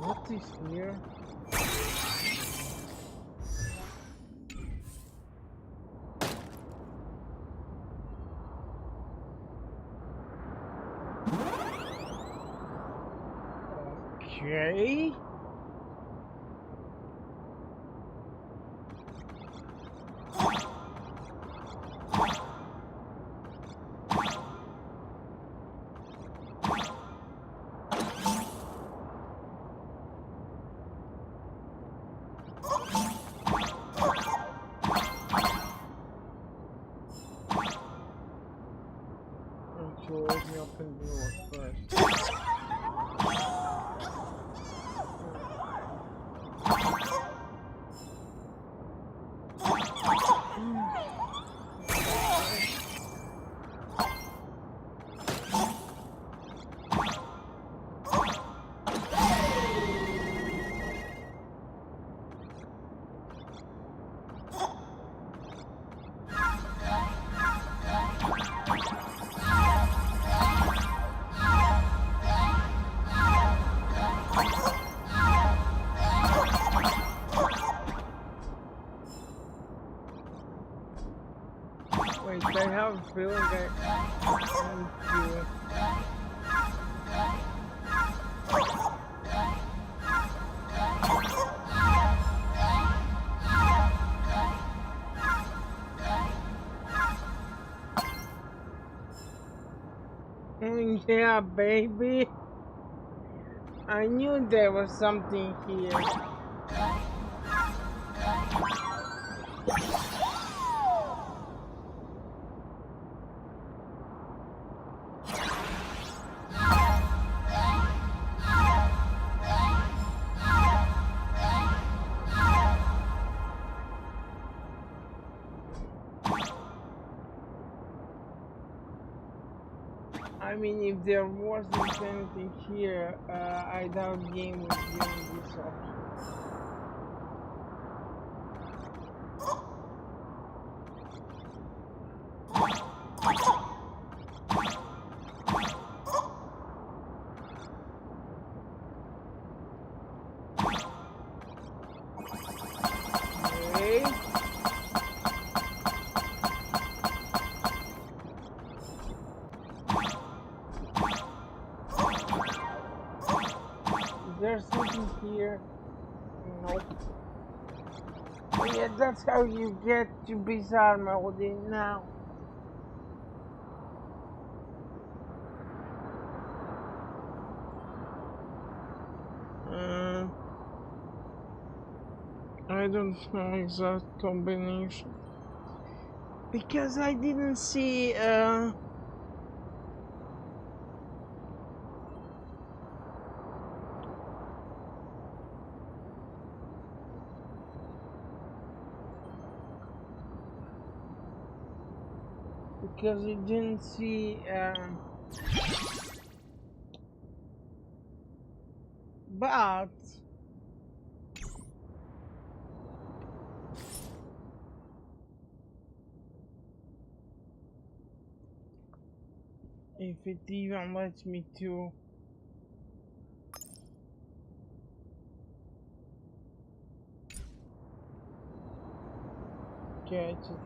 What is here? Okay. So let me open the door first. Wait, I have a feeling I need to... Yeah, baby. I knew there was something here. I mean, if there wasn't anything here, I doubt game would give me this option. Okay. Is there something here? Nope. But yeah, that's how you get to bizarre mode now. I don't know exact combination because I didn't see because it didn't see but if it even lets me to catch it.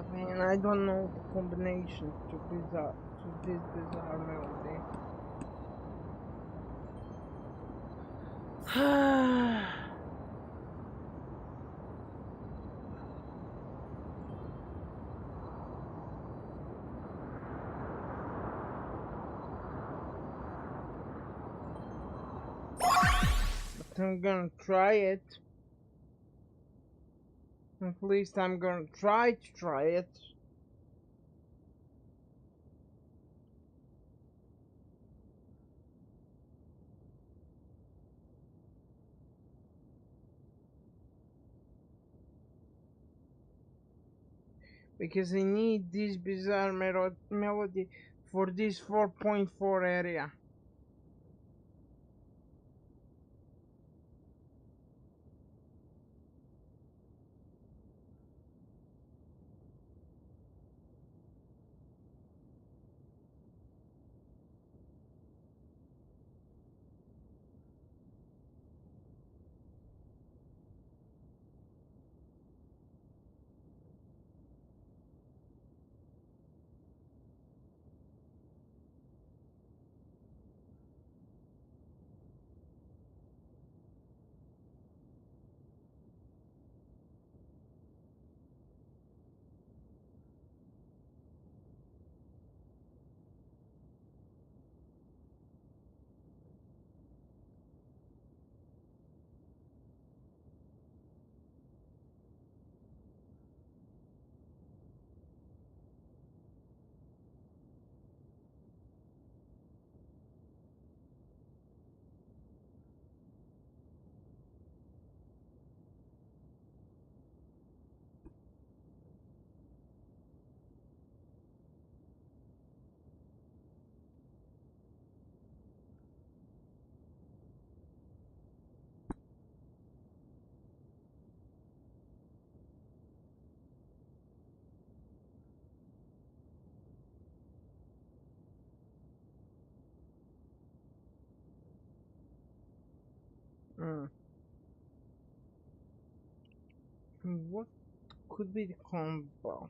Man, I don't know the combination to this bizarre melody. But I'm gonna try it. At least I'm gonna try it. Because I need this bizarre melody for this 4.4 area. What could be the combo?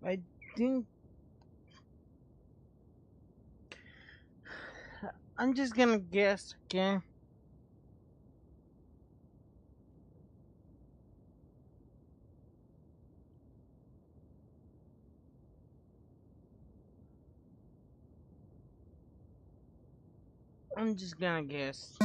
I think I'm just gonna guess, okay? I'm just gonna guess.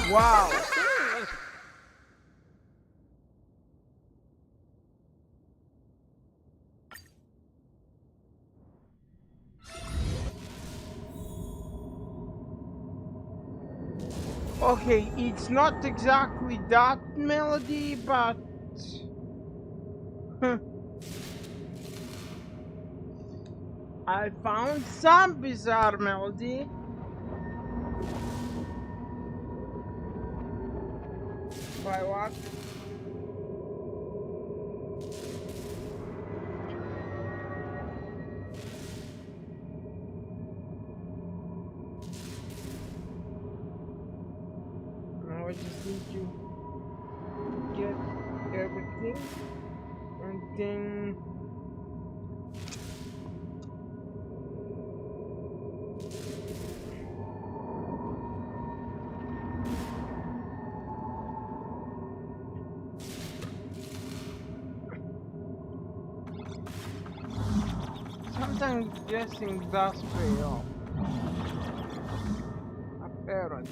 Wow. Okay, it's not exactly that melody, but I found some bizarre melody. By what? Now I just need to get everything and then sometimes guessing does pay off. Apparently.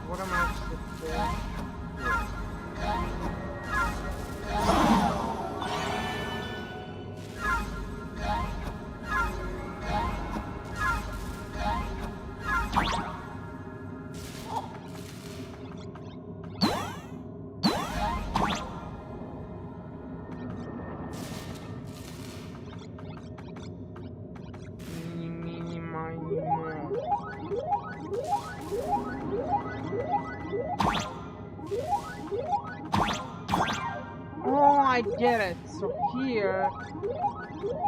What am I supposed to do? Oh, I get it. So here,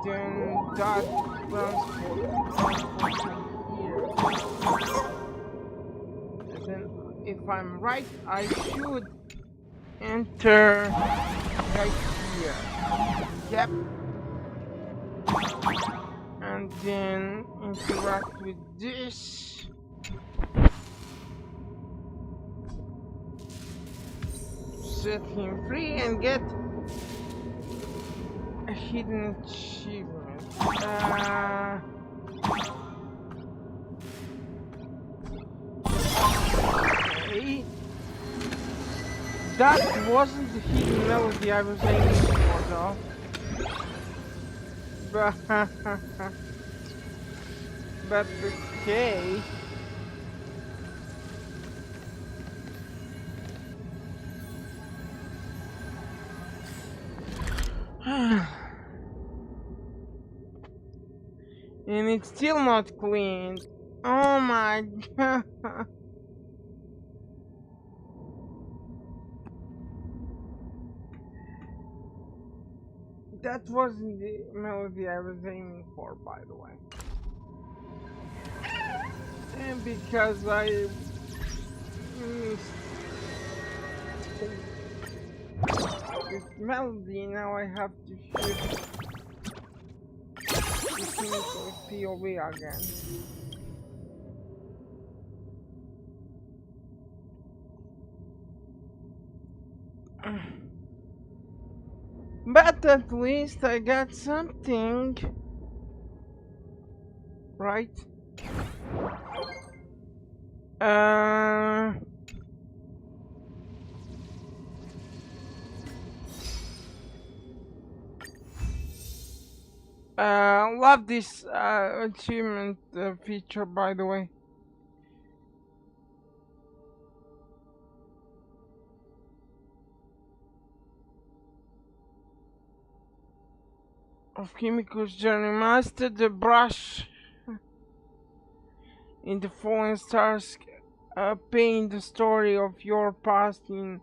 then that transport here. And then, if I'm right, I should enter right here. Yep. And then interact with this. Set him free and get a hidden achievement. Okay. That wasn't the hidden melody I was aiming for, though. But okay. And it's still not clean. Oh my god. That wasn't the melody I was aiming for, by the way. And because I missed this melody, now I have to shift the clinical POV again. But at least I got something, right? Love this achievement feature, by the way. Of Kimiko's journey, master the brush in the fallen stars, paint the story of your past in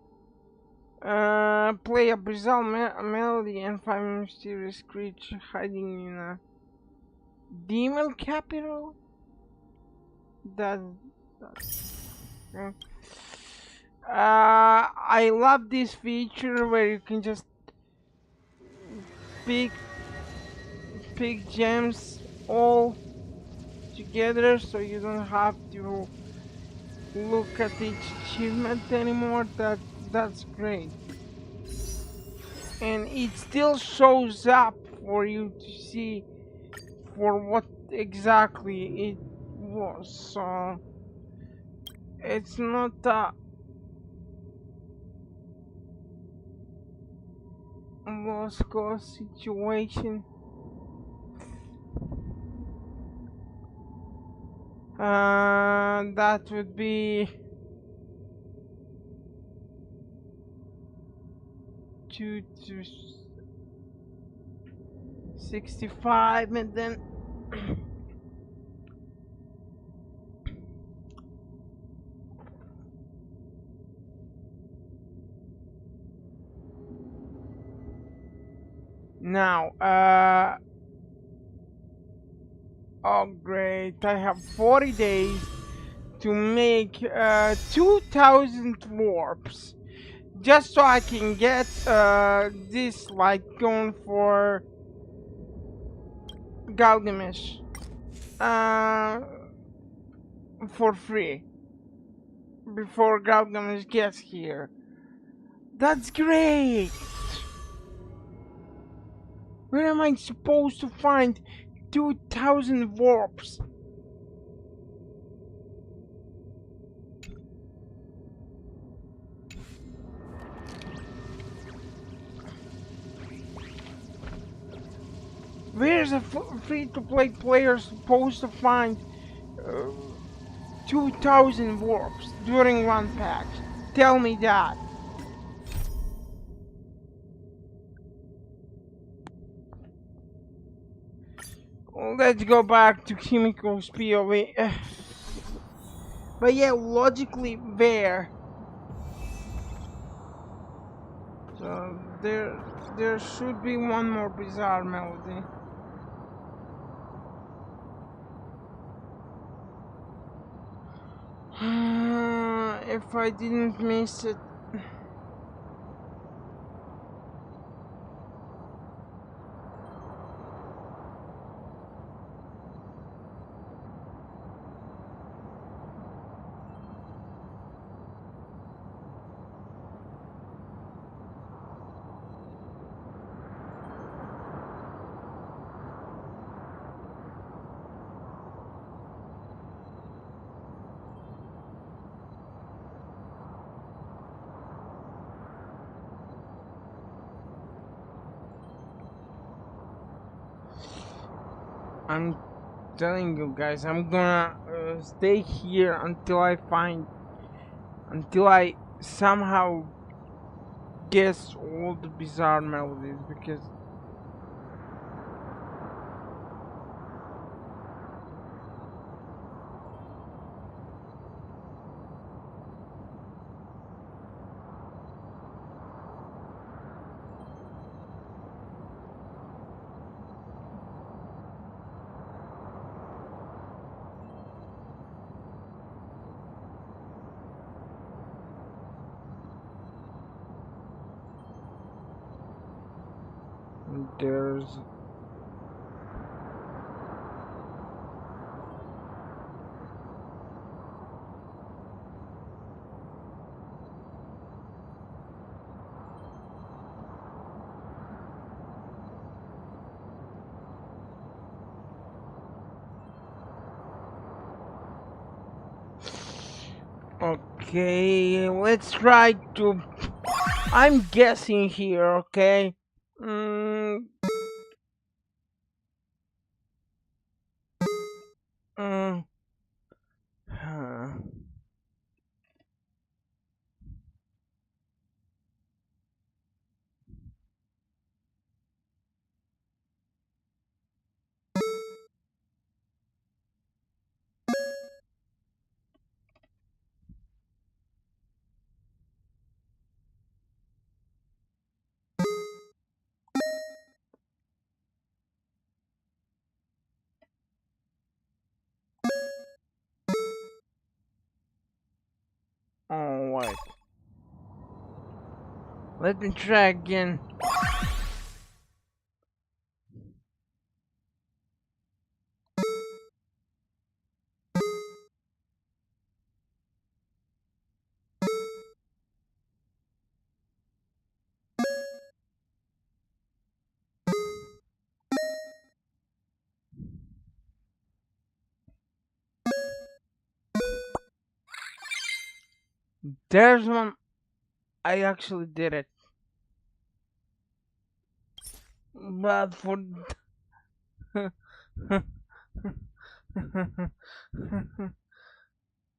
play a bizarre melody and find a mysterious creature hiding in a demon capital. That's yeah. I love this feature where you can just pick gems all together, so you don't have to look at each achievement anymore. That's great, and it still shows up for you to see for what exactly it was. So it's not a lost cause situation. That would be 2 to 65, and then now oh great, I have 40 days to make 2000 warps, just so I can get this like going for Gilgamesh for free before Gilgamesh gets here. That's great. Where am I supposed to find 2000 warps? Where's a free-to-play player supposed to find 2000 warps during one patch? Tell me that. Let's go back to Kimiko's POV. But yeah, logically there. So there should be one more bizarre melody. If I didn't miss it. I'm telling you guys, I'm gonna stay here until I somehow guess all the bizarre melodies, because there's okay, let's try to. I'm guessing here, okay? Huh. Oh, wait. Let me try again. There's one. I actually did it. But for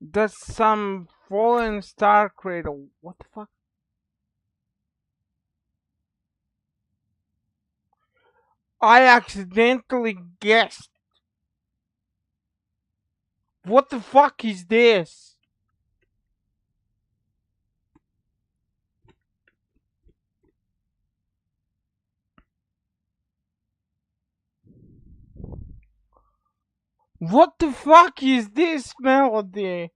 that's some fallen star cradle. What the fuck? I accidentally guessed. What the fuck is this? What the fuck is this melody?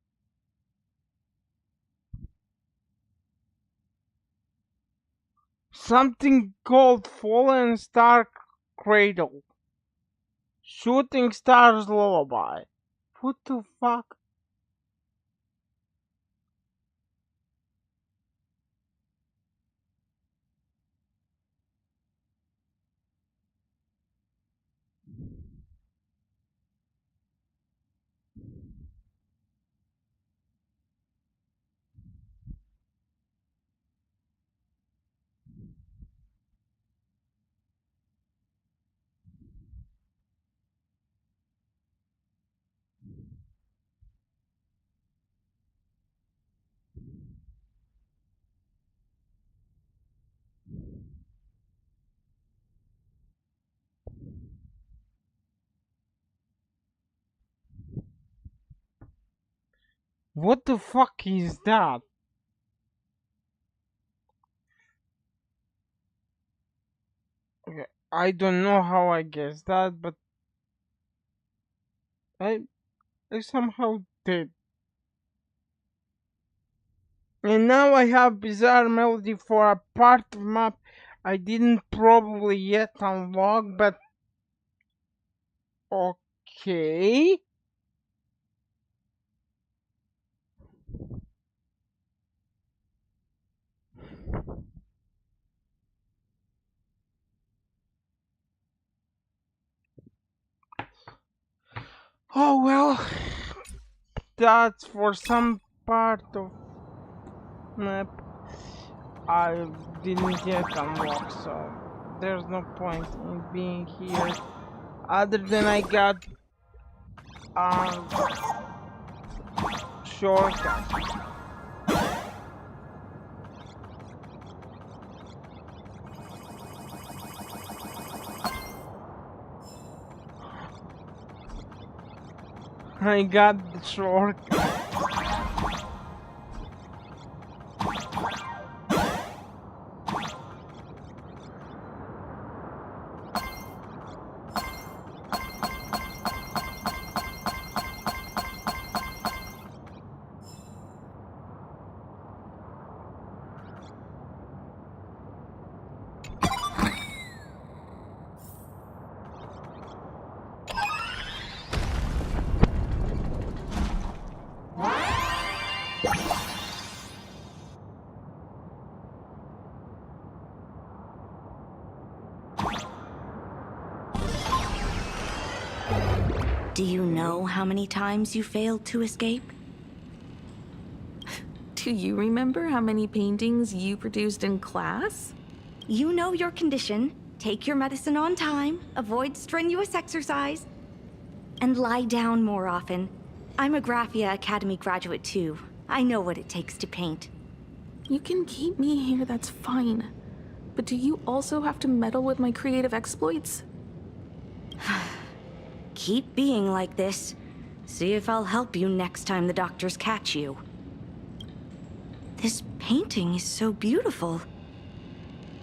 Something called Fallen Star Cradle. Shooting Stars Lullaby. What the fuck? What the fuck is that? Okay, I don't know how I guessed that, but I somehow did. And now I have bizarre melody for a part of map I didn't probably yet unlock, but okay. Oh well, that's for some part of map I didn't yet unlock, so there's no point in being here other than I got shortcut. I got the shortcut. Do you know how many times you failed to escape? Do you remember how many paintings you produced in class? You know your condition. Take your medicine on time. Avoid strenuous exercise. And lie down more often. I'm a Graphia Academy graduate too. I know what it takes to paint. You can keep me here, that's fine. But do you also have to meddle with my creative exploits? Keep being like this. See if I'll help you next time the doctors catch you. This painting is so beautiful.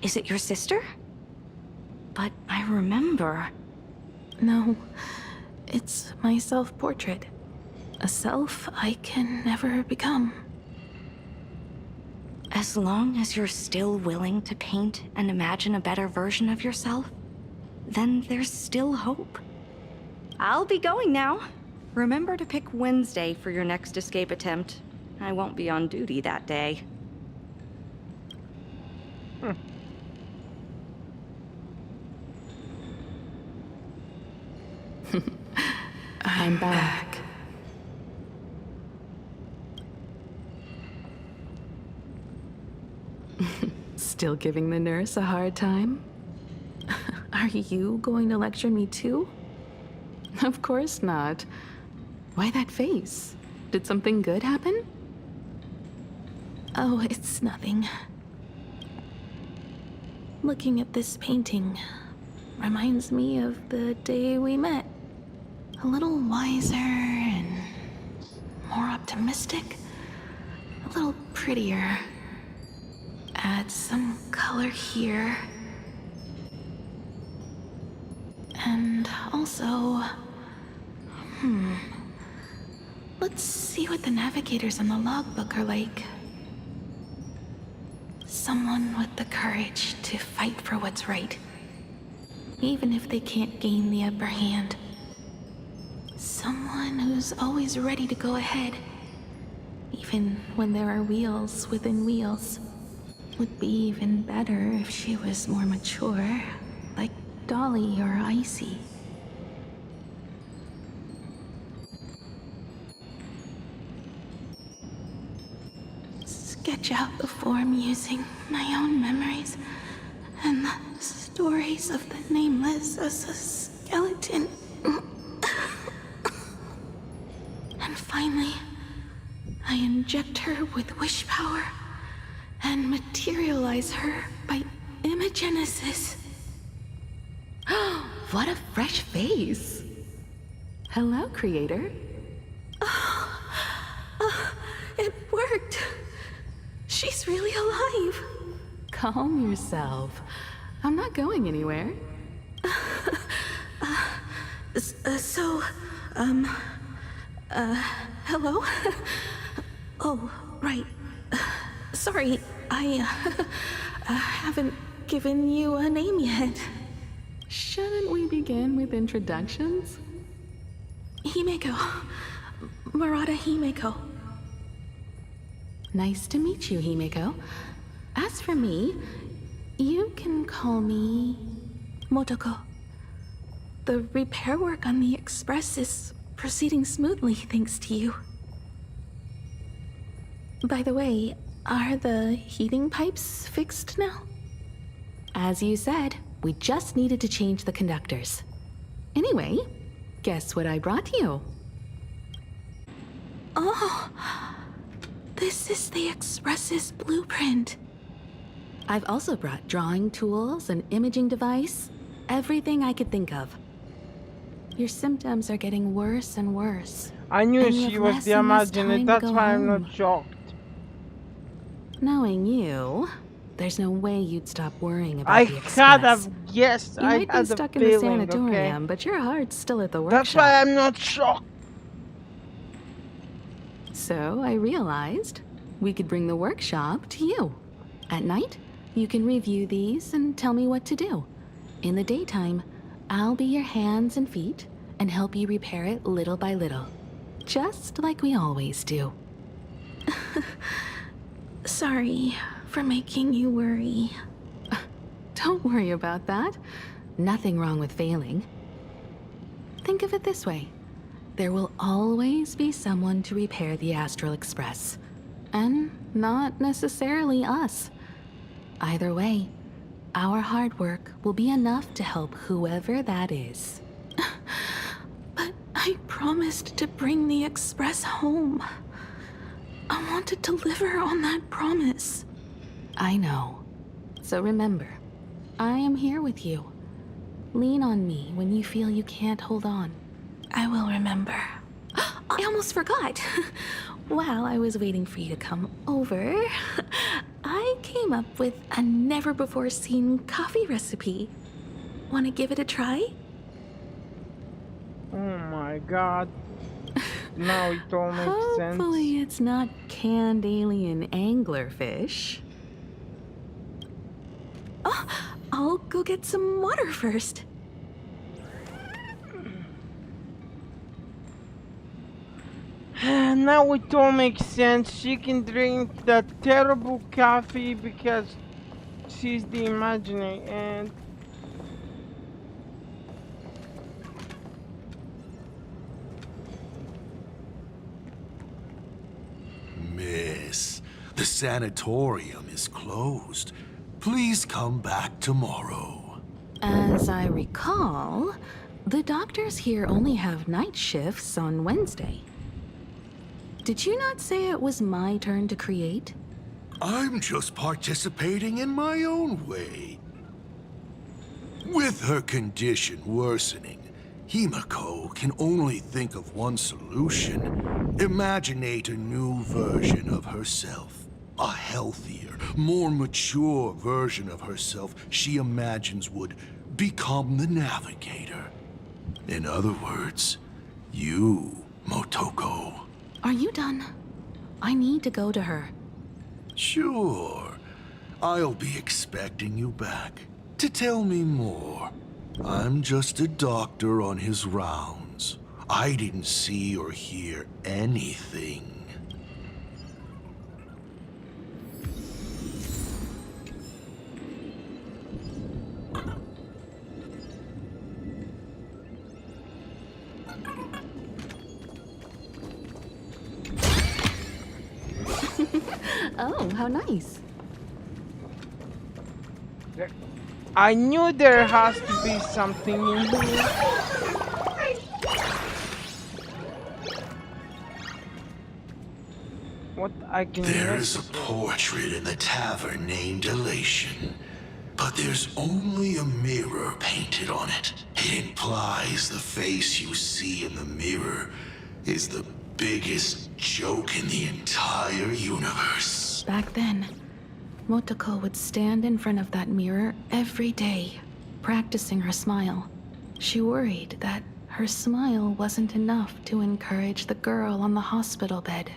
Is it your sister? But I remember. No, it's my self-portrait. A self I can never become. As long as you're still willing to paint and imagine a better version of yourself, then there's still hope. I'll be going now. Remember to pick Wednesday for your next escape attempt. I won't be on duty that day. I'm back. Still giving the nurse a hard time? Are you going to lecture me too? Of course not. Why that face? Did something good happen? Oh, it's nothing. Looking at this painting reminds me of the day we met. A little wiser and more optimistic. A little prettier. Add some color here. And also... Let's see what the navigators on the logbook are like. Someone with the courage to fight for what's right. Even if they can't gain the upper hand. Someone who's always ready to go ahead. Even when there are wheels within wheels. Would be even better if she was more mature, like Dolly or Icy. Sketch out the form using my own memories and the stories of the nameless as a skeleton. And finally, I inject her with wish power and materialize her by imagenesis. What a fresh face! Hello, creator. It worked! She's really alive! Calm yourself. I'm not going anywhere. Hello? Oh, right. Sorry, I haven't given you a name yet. Shouldn't we begin with introductions? Himeko. Murata Himeko. Nice to meet you, Himeko. As for me, you can call me Motoko. The repair work on the Express is proceeding smoothly thanks to you. By the way, are the heating pipes fixed now? As you said, we just needed to change the conductors. Anyway, guess what I brought you? Oh, this is the Express's blueprint. I've also brought drawing tools, an imaging device, everything I could think of. Your symptoms are getting worse and worse. I knew and you she have was less the and less Imaginate, time to that's go why I'm home. not shocked. Knowing you, there's no way you'd stop worrying about I the Express. had a yes, You I might had be a stuck in the feeling, sanatorium, okay? but your heart's still at the workshop. That's why I'm not shocked. So I realized we could bring the workshop to you. At night, you can review these and tell me what to do. In the daytime, I'll be your hands and feet and help you repair it little by little. Just like we always do. Sorry for making you worry. Don't worry about that. Nothing wrong with failing. Think of it this way. There will always be someone to repair the Astral Express. And not necessarily us. Either way, our hard work will be enough to help whoever that is. But I promised to bring the express home. I want to deliver on that promise. I know. So remember, I am here with you. Lean on me when you feel you can't hold on. I will remember. I almost forgot. While I was waiting for you to come over, I came up with a never-before-seen coffee recipe. Want to give it a try? Oh my god. Now it all makes sense. Hopefully it's not canned alien anglerfish. Oh, I'll go get some water first. Now it all makes sense. She can drink that terrible coffee because she's the imaginary and Miss, the sanatorium is closed. Please come back tomorrow. As I recall, the doctors here only have night shifts on Wednesday. Did you not say it was my turn to create? I'm just participating in my own way. With her condition worsening, Himiko can only think of one solution. Imaginate a new version of herself. A healthier, more mature version of herself she imagines would become the navigator. In other words, you, Motoko. Are you done? I need to go to her. Sure. I'll be expecting you back to tell me more. I'm just a doctor on his rounds. I didn't see or hear anything. Oh, how nice. I knew there has to be something in here. What I can There's a portrait in the tavern named Elation, but there's only a mirror painted on it. It implies the face you see in the mirror is the biggest joke in the entire universe. Back then, Motoko would stand in front of that mirror every day, practicing her smile. She worried that her smile wasn't enough to encourage the girl on the hospital bed.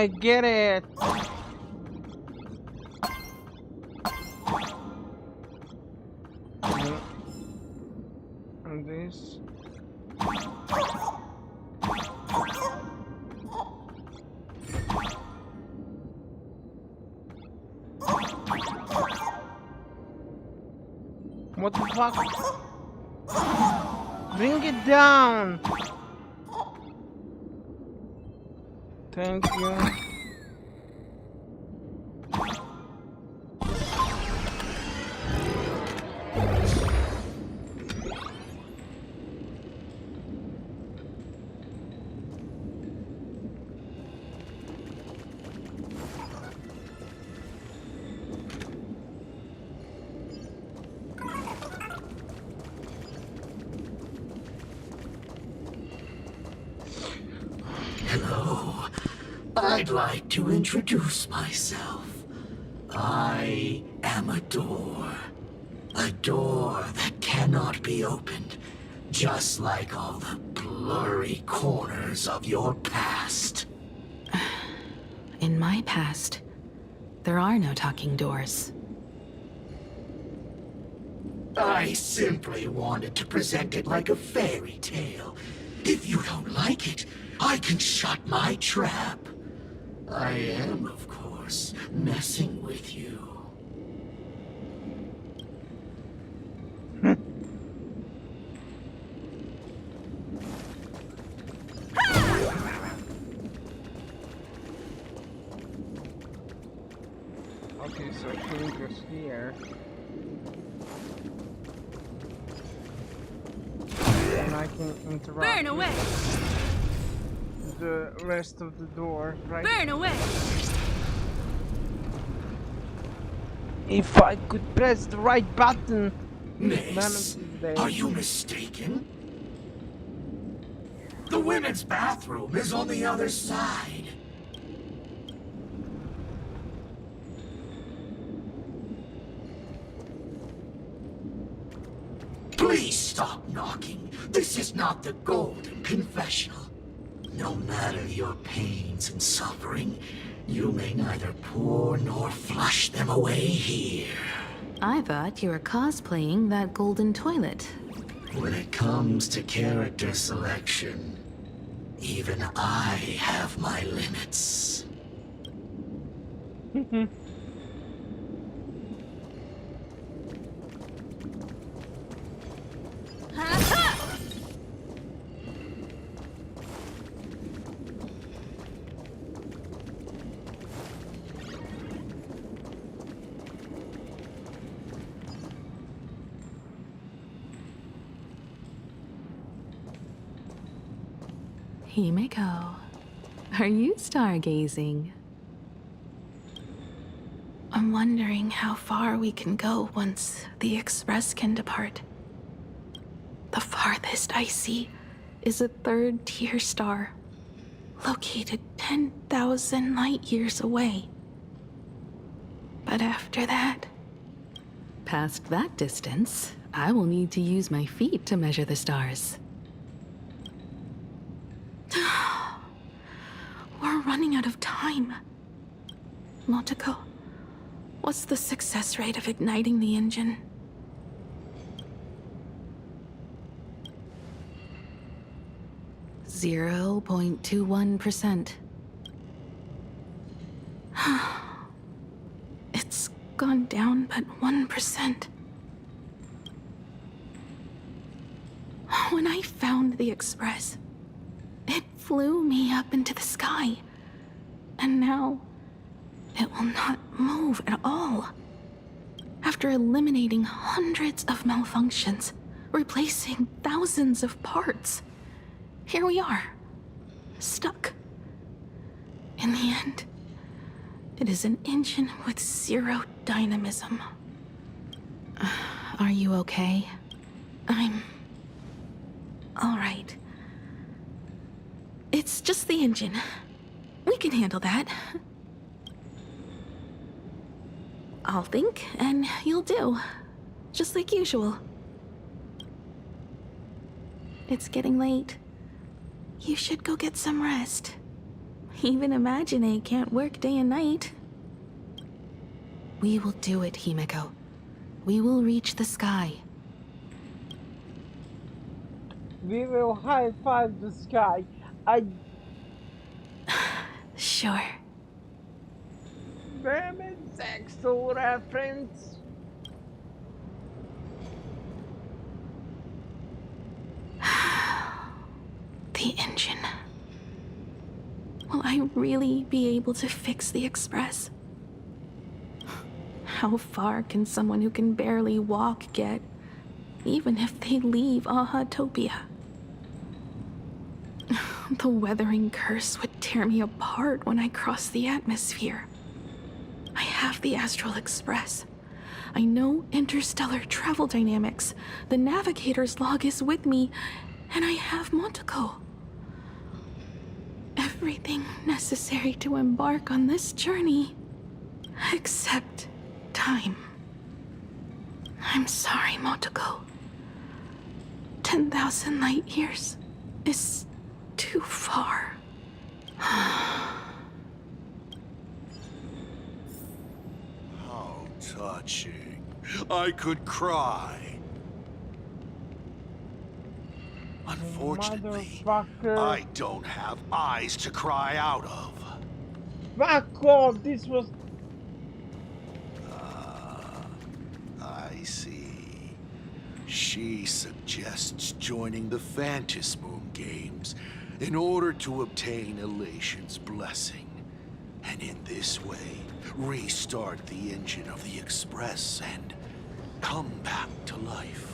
I get it. And this. What the fuck? Bring it down. Thank you. Hello. I'd like to introduce myself. I am a door. A door that cannot be opened, just like all the blurry corners of your past. In my past, there are no talking doors. I simply wanted to present it like a fairy tale. If you don't like it, I can shut my trap. I am, of course, messing with you. Okay, so King goes here. And I can interrupt. Burn away! The rest of the door, right? Burn away! If I could press the right button, Miss, are you mistaken? The women's bathroom is on the other side. Please stop knocking. This is not the Golden Confessional. No matter your pains and suffering, you may neither pour nor flush them away here. I thought you were cosplaying that golden toilet. When it comes to character selection, even I have my limits. Himeko, are you stargazing? I'm wondering how far we can go once the Express can depart. The farthest I see is a third-tier star, located 10,000 light-years away. But after that, past that distance, I will need to use my feet to measure the stars. We're running out of time. Motoko, what's the success rate of igniting the engine? .21%. It's gone down but 1%. When I found the Express, it flew me up into the sky. And now, it will not move at all. After eliminating hundreds of malfunctions, replacing thousands of parts, here we are, stuck. In the end, it is an engine with zero dynamism. Are you okay? I'm all right. It's just the engine. We can handle that. I'll think, and you'll do. Just like usual. It's getting late. You should go get some rest. Even Imagine can't work day and night. We will do it, Himeko. We will reach the sky. We will high five the sky. Sure. Damn it, sexual reference. The engine. Will I really be able to fix the Express? How far can someone who can barely walk get, even if they leave Aha-topia? The weathering curse would tear me apart when I cross the atmosphere. I have the Astral Express. I know interstellar travel dynamics. The navigator's log is with me, and I have Montoko. Everything necessary to embark on this journey, except time. I'm sorry, Montoko. 10,000 light years is too far. How touching. I could cry. Unfortunately, I don't have eyes to cry out of. Fuck off, this was... I see. She suggests joining the Phantasm Moon Games in order to obtain Elation's blessing, and in this way, restart the engine of the Express and come back to life.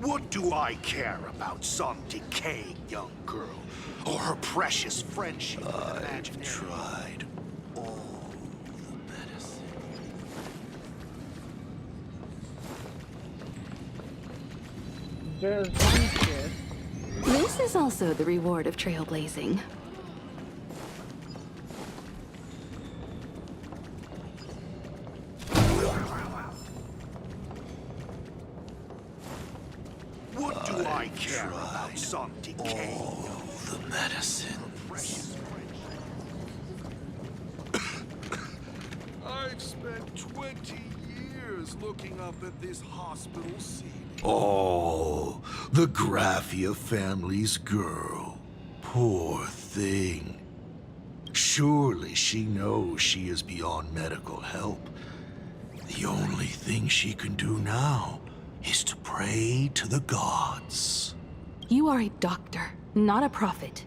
What do I care about some decaying young girl or her precious friendship? I've tried all the medicine. There's one shit. This is also the reward of trailblazing. What do I care about some decay? All the medicine. I've spent 20 years looking up at this hospital ceiling. Oh, the Graphia family's girl. Poor thing. Surely she knows she is beyond medical help. The only thing she can do now is to pray to the gods. You are a doctor, not a prophet.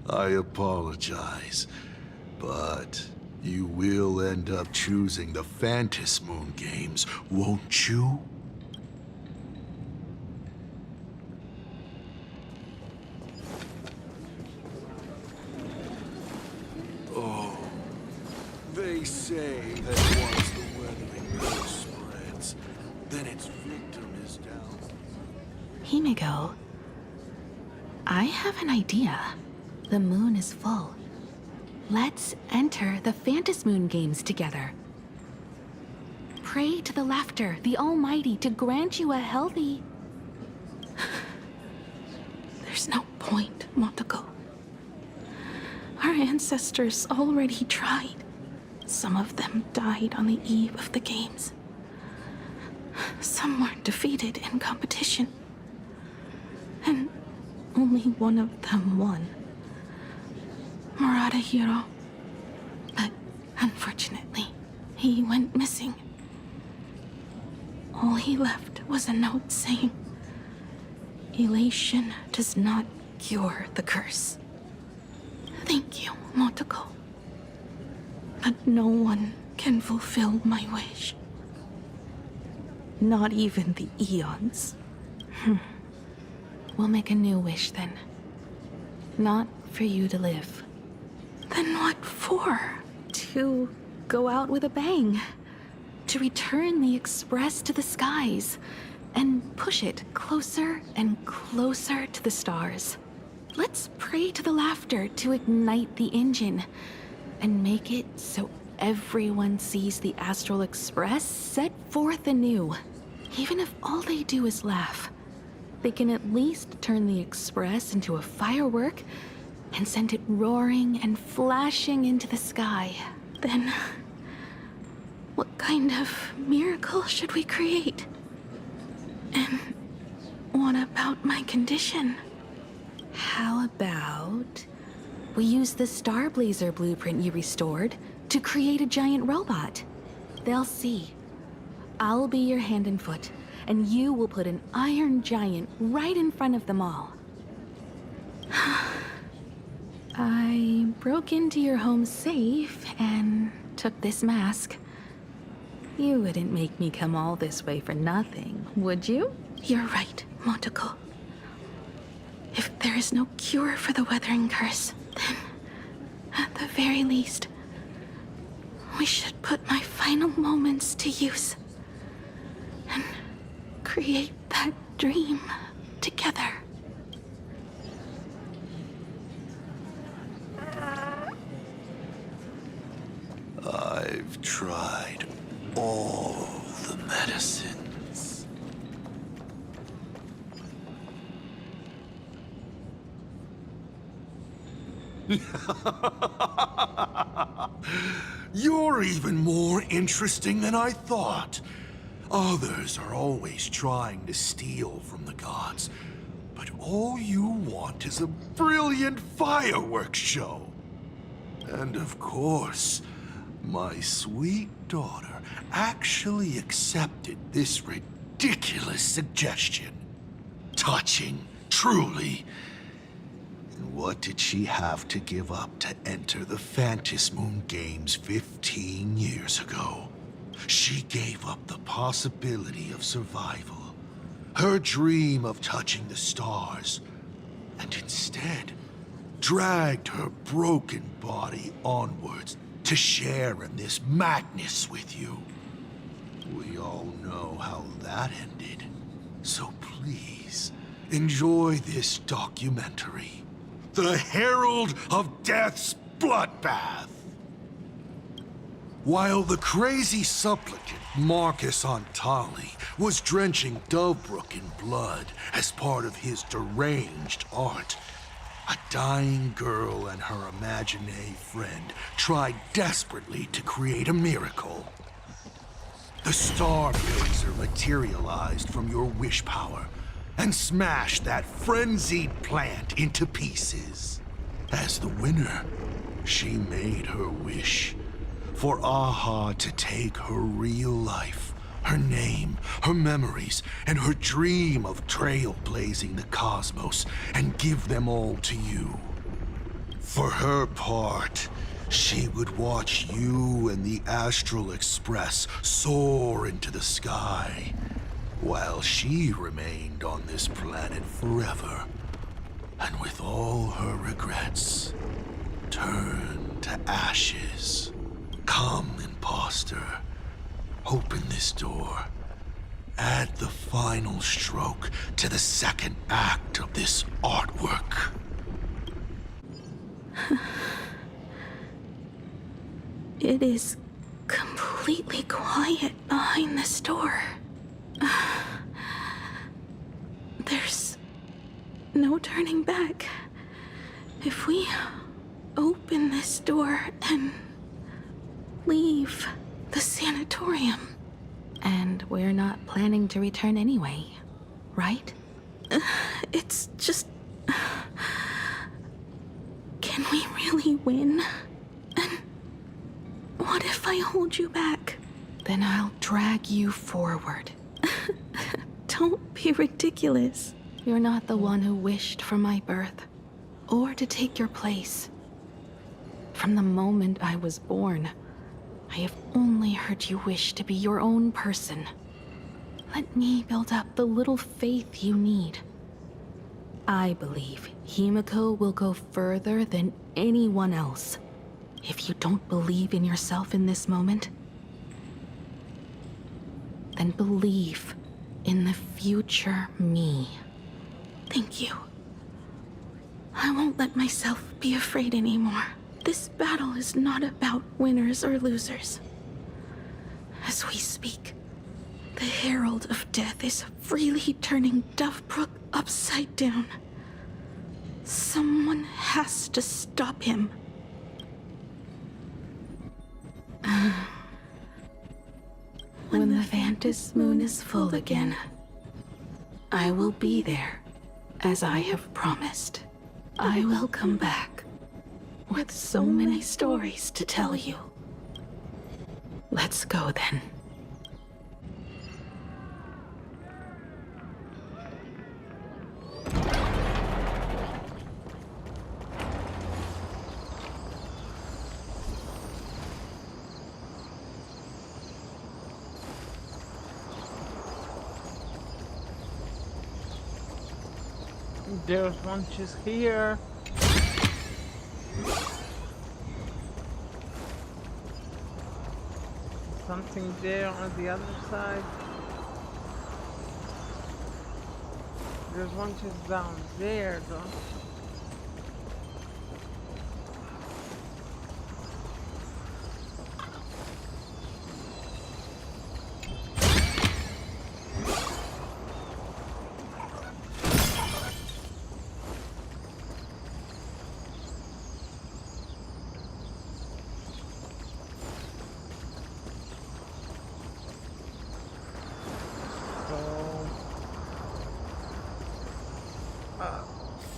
I apologize, but you will end up choosing the Phantasm Moon Games, won't you? Oh, they say that once the weathering curse spreads, then its victim is down. Himeko, I have an idea. The moon is full. Let's enter the Phantasm Moon Games together. Pray to the Laughter, the Almighty, to grant you a healthy... There's no point, Montoko. Our ancestors already tried. Some of them died on the eve of the games. Some were defeated in competition. And only one of them won. Murata Hiro. But unfortunately, he went missing. All he left was a note saying, "Elation does not cure the curse." Thank you, Motoko. But no one can fulfill my wish. Not even the Eons. We'll make a new wish then. Not for you to live. Then what for? To go out with a bang. To return the Express to the skies. And push it closer and closer to the stars. Let's pray to the Laughter to ignite the engine. And make it so everyone sees the Astral Express set forth anew. Even if all they do is laugh. they can at least turn the Express into a firework and send it roaring and flashing into the sky. Then, what kind of miracle should we create? And what about my condition? How about we use the Trailblazer blueprint you restored to create a giant robot? They'll see. I'll be your hand and foot, and you will put an iron giant right in front of them all. I broke into your home safe and took this mask. You wouldn't make me come all this way for nothing, would you? You're right, Motoko. If there is no cure for the weathering curse, then, at the very least, we should put my final moments to use and create that dream together. I've tried all the medicines. You're even more interesting than I thought. Others are always trying to steal from the gods, but all you want is a brilliant fireworks show. And of course, my sweet daughter actually accepted this ridiculous suggestion. Touching, truly. And what did she have to give up to enter the Phantasmoon Games 15 years ago? She gave up the possibility of survival, her dream of touching the stars, and instead dragged her broken body onwards to share in this madness with you. We all know how that ended. So please, enjoy this documentary. The Herald of Death's Bloodbath. While the crazy supplicant Marcus Antali was drenching Dovebrook in blood as part of his deranged art, a dying girl and her imaginary friend tried desperately to create a miracle. The Trailblazer materialized from your wish power and smashed that frenzied plant into pieces. As the winner, she made her wish for Aha to take her real life, her name, her memories, and her dream of trailblazing the cosmos and give them all to you. For her part, she would watch you and the Astral Express soar into the sky, while she remained on this planet forever, and with all her regrets, turned to ashes. Come, imposter. Open this door. Add the final stroke to the second act of this artwork. It is completely quiet behind this door. There's no turning back. If we open this door and leave the sanatorium. And we're not planning to return anyway, right? It's just... Can we really win? And what if I hold you back? Then I'll drag you forward. Don't be ridiculous. You're not the one who wished for my birth, or to take your place. From the moment I was born, I have only heard you wish to be your own person. Let me build up the little faith you need. I believe Himiko will go further than anyone else. If you don't believe in yourself in this moment, then believe in the future me. Thank you. I won't let myself be afraid anymore. This battle is not about winners or losers. As we speak, The Herald of Death is freely turning Dovebrook upside down. Someone has to stop him. When the Vantis moon is full again, I will be there, as I have promised. I will come back with so many stories to tell you. Let's go then. There's one just here. Something there on the other side. There's one just down there though.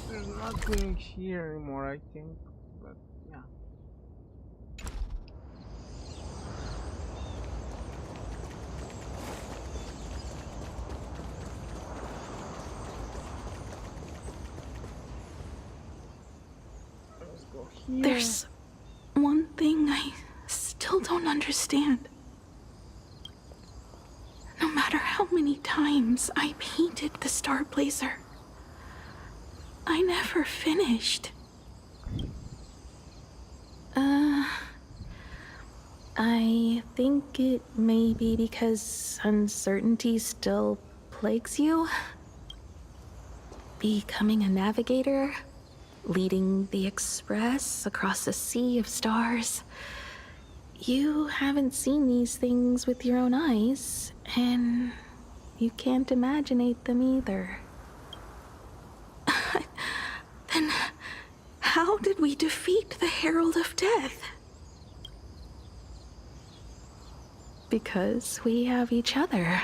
There's nothing here anymore, I think, but yeah. Let's go here. There's one thing I still don't understand. No matter how many times I painted the Trailblazer, I never finished. I think it may be because uncertainty still plagues you. Becoming a navigator, leading the Express across a sea of stars. You haven't seen these things with your own eyes, and you can't imaginate them either. Then how did we defeat the Herald of Death? Because we have each other.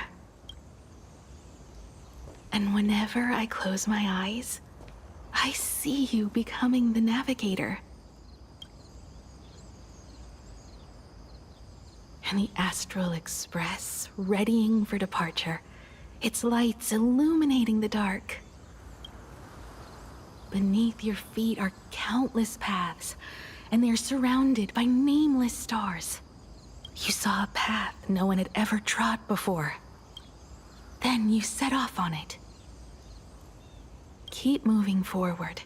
And whenever I close my eyes, I see you becoming the navigator. And the Astral Express readying for departure, its lights illuminating the dark. Beneath your feet are countless paths, and they're surrounded by nameless stars. You saw a path no one had ever trod before. Then you set off on it. Keep moving forward,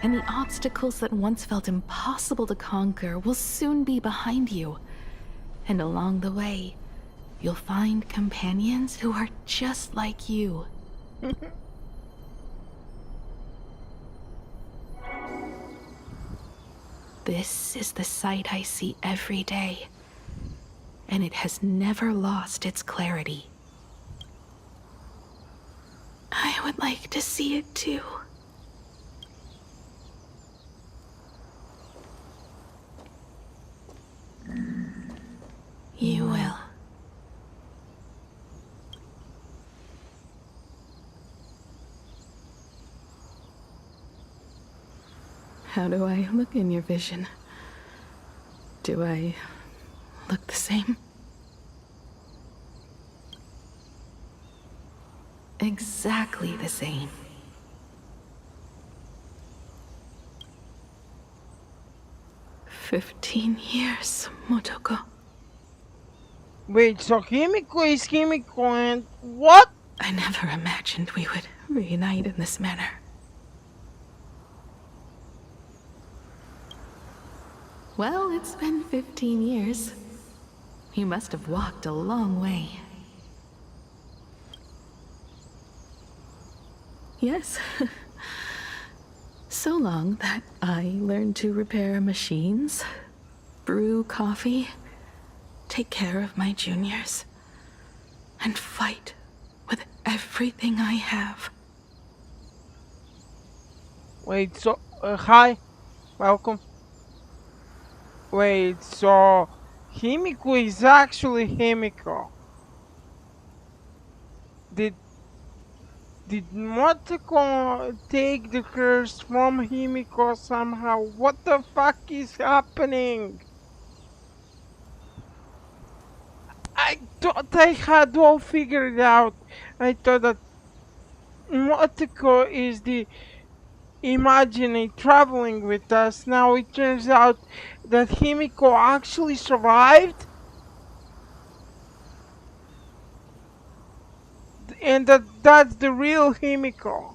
and the obstacles that once felt impossible to conquer will soon be behind you. And along the way, you'll find companions who are just like you. This is the sight I see every day, and it has never lost its clarity. I would like to see it too. You will. How do I look in your vision? Do I look the same? Exactly the same. 15 years, Motoko. Wait, so Kimiko is Kimiko and what? I never imagined we would reunite in this manner. Well, it's been 15 years. You must have walked a long way. Yes. So long that I learned to repair machines, brew coffee, take care of my juniors. and fight with everything I have. Wait, so hi, welcome. Wait, so Himiko is actually Himiko. Did Motoko take the curse from Himiko somehow? What the fuck is happening? I thought I had all figured out. I thought that Motoko is the Imagine traveling with us. Now it turns out that Himiko actually survived, and that's the real Himiko.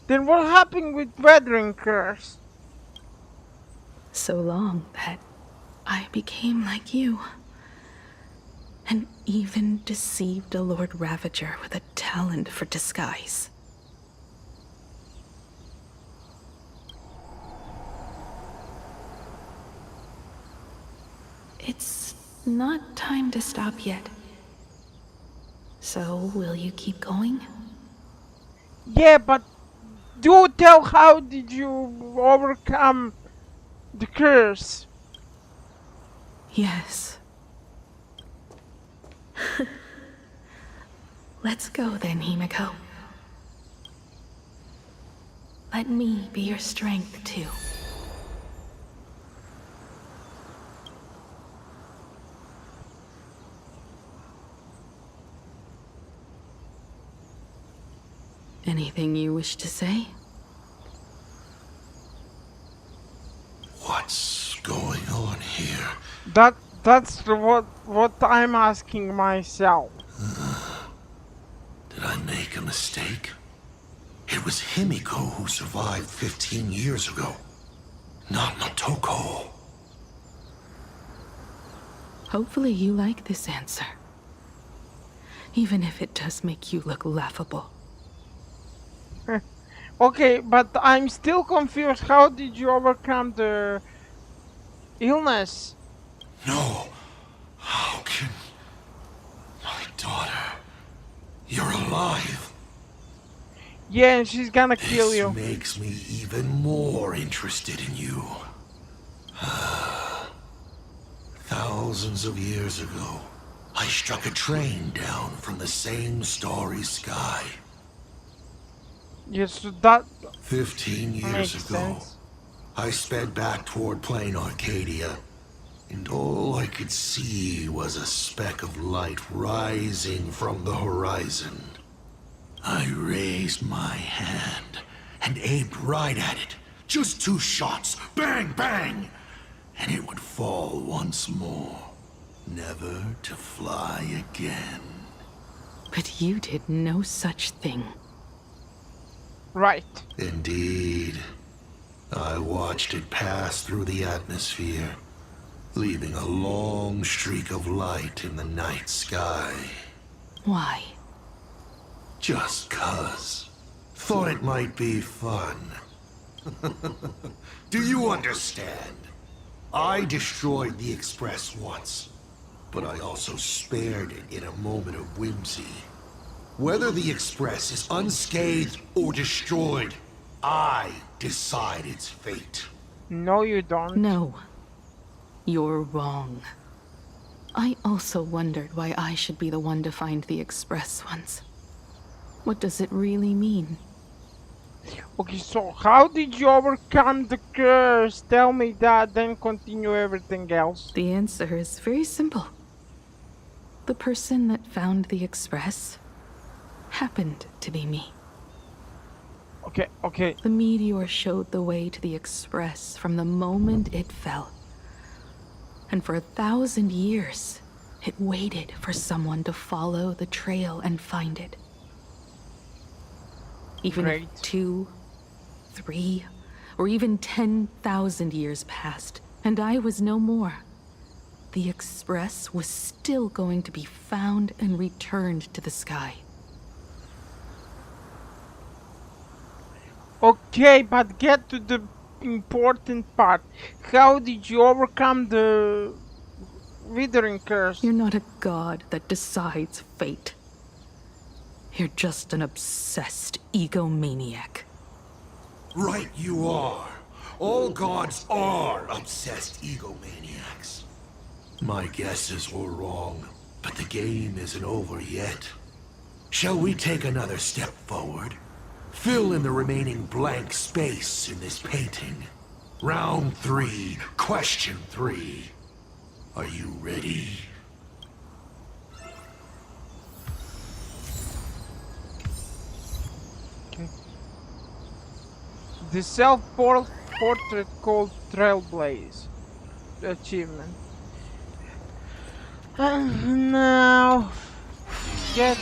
Then what happened with Weathering Curse? So long that I became like you, and even deceived a Lord Ravager with a talent for disguise. It's not time to stop yet. So, will you keep going? Yeah, but do tell, how did you overcome the curse? Yes. Let's go then, Himiko. Let me be your strength too. Anything you wish to say? What's going on here? That's what I'm asking myself. Did I make a mistake? It was Himiko who survived 15 years ago, not Motoko. Hopefully you like this answer. Even if it does make you look laughable. Okay, but I'm still confused. How did you overcome the illness? No. How can... My daughter... You're alive. Yeah, and she's gonna kill you. This makes me even more interested in you. Thousands of years ago, I struck a train down from the same starry sky. Yes, so that 15 years makes ago, sense. I sped back toward Plain Arcadia, and all I could see was a speck of light rising from the horizon. I raised my hand and aimed right at it. Just 2 shots, bang, bang, and it would fall once more, never to fly again. But you did no such thing. Right. Indeed. I watched it pass through the atmosphere, leaving a long streak of light in the night sky. Why? Just 'cause. Thought it might be fun. Do you understand? I destroyed the Express once, but I also spared it in a moment of whimsy. Whether the Express is unscathed or destroyed, I decide its fate. No, you don't. No. You're wrong. I also wondered why I should be the one to find the Express once. What does it really mean? Okay, so how did you overcome the curse? Tell me that, then continue everything else. The answer is very simple. The person that found the Express happened to be me. Okay. The meteor showed the way to the Express from the moment it fell. And for 1,000 years, it waited for someone to follow the trail and find it. Even if 2, 3, or even 10,000 years passed, and I was no more, the Express was still going to be found and returned to the sky. Okay, but get to the important part. How did you overcome the withering curse. You're not a god that decides fate. You're just an obsessed egomaniac. Right you are. All gods are obsessed egomaniacs. My guesses were wrong, but the game isn't over yet. Shall we take another step forward? Fill in the remaining blank space in this painting. Round 3, question 3. Are you ready? Okay. The self-portrait called Trailblazer achievement. And now get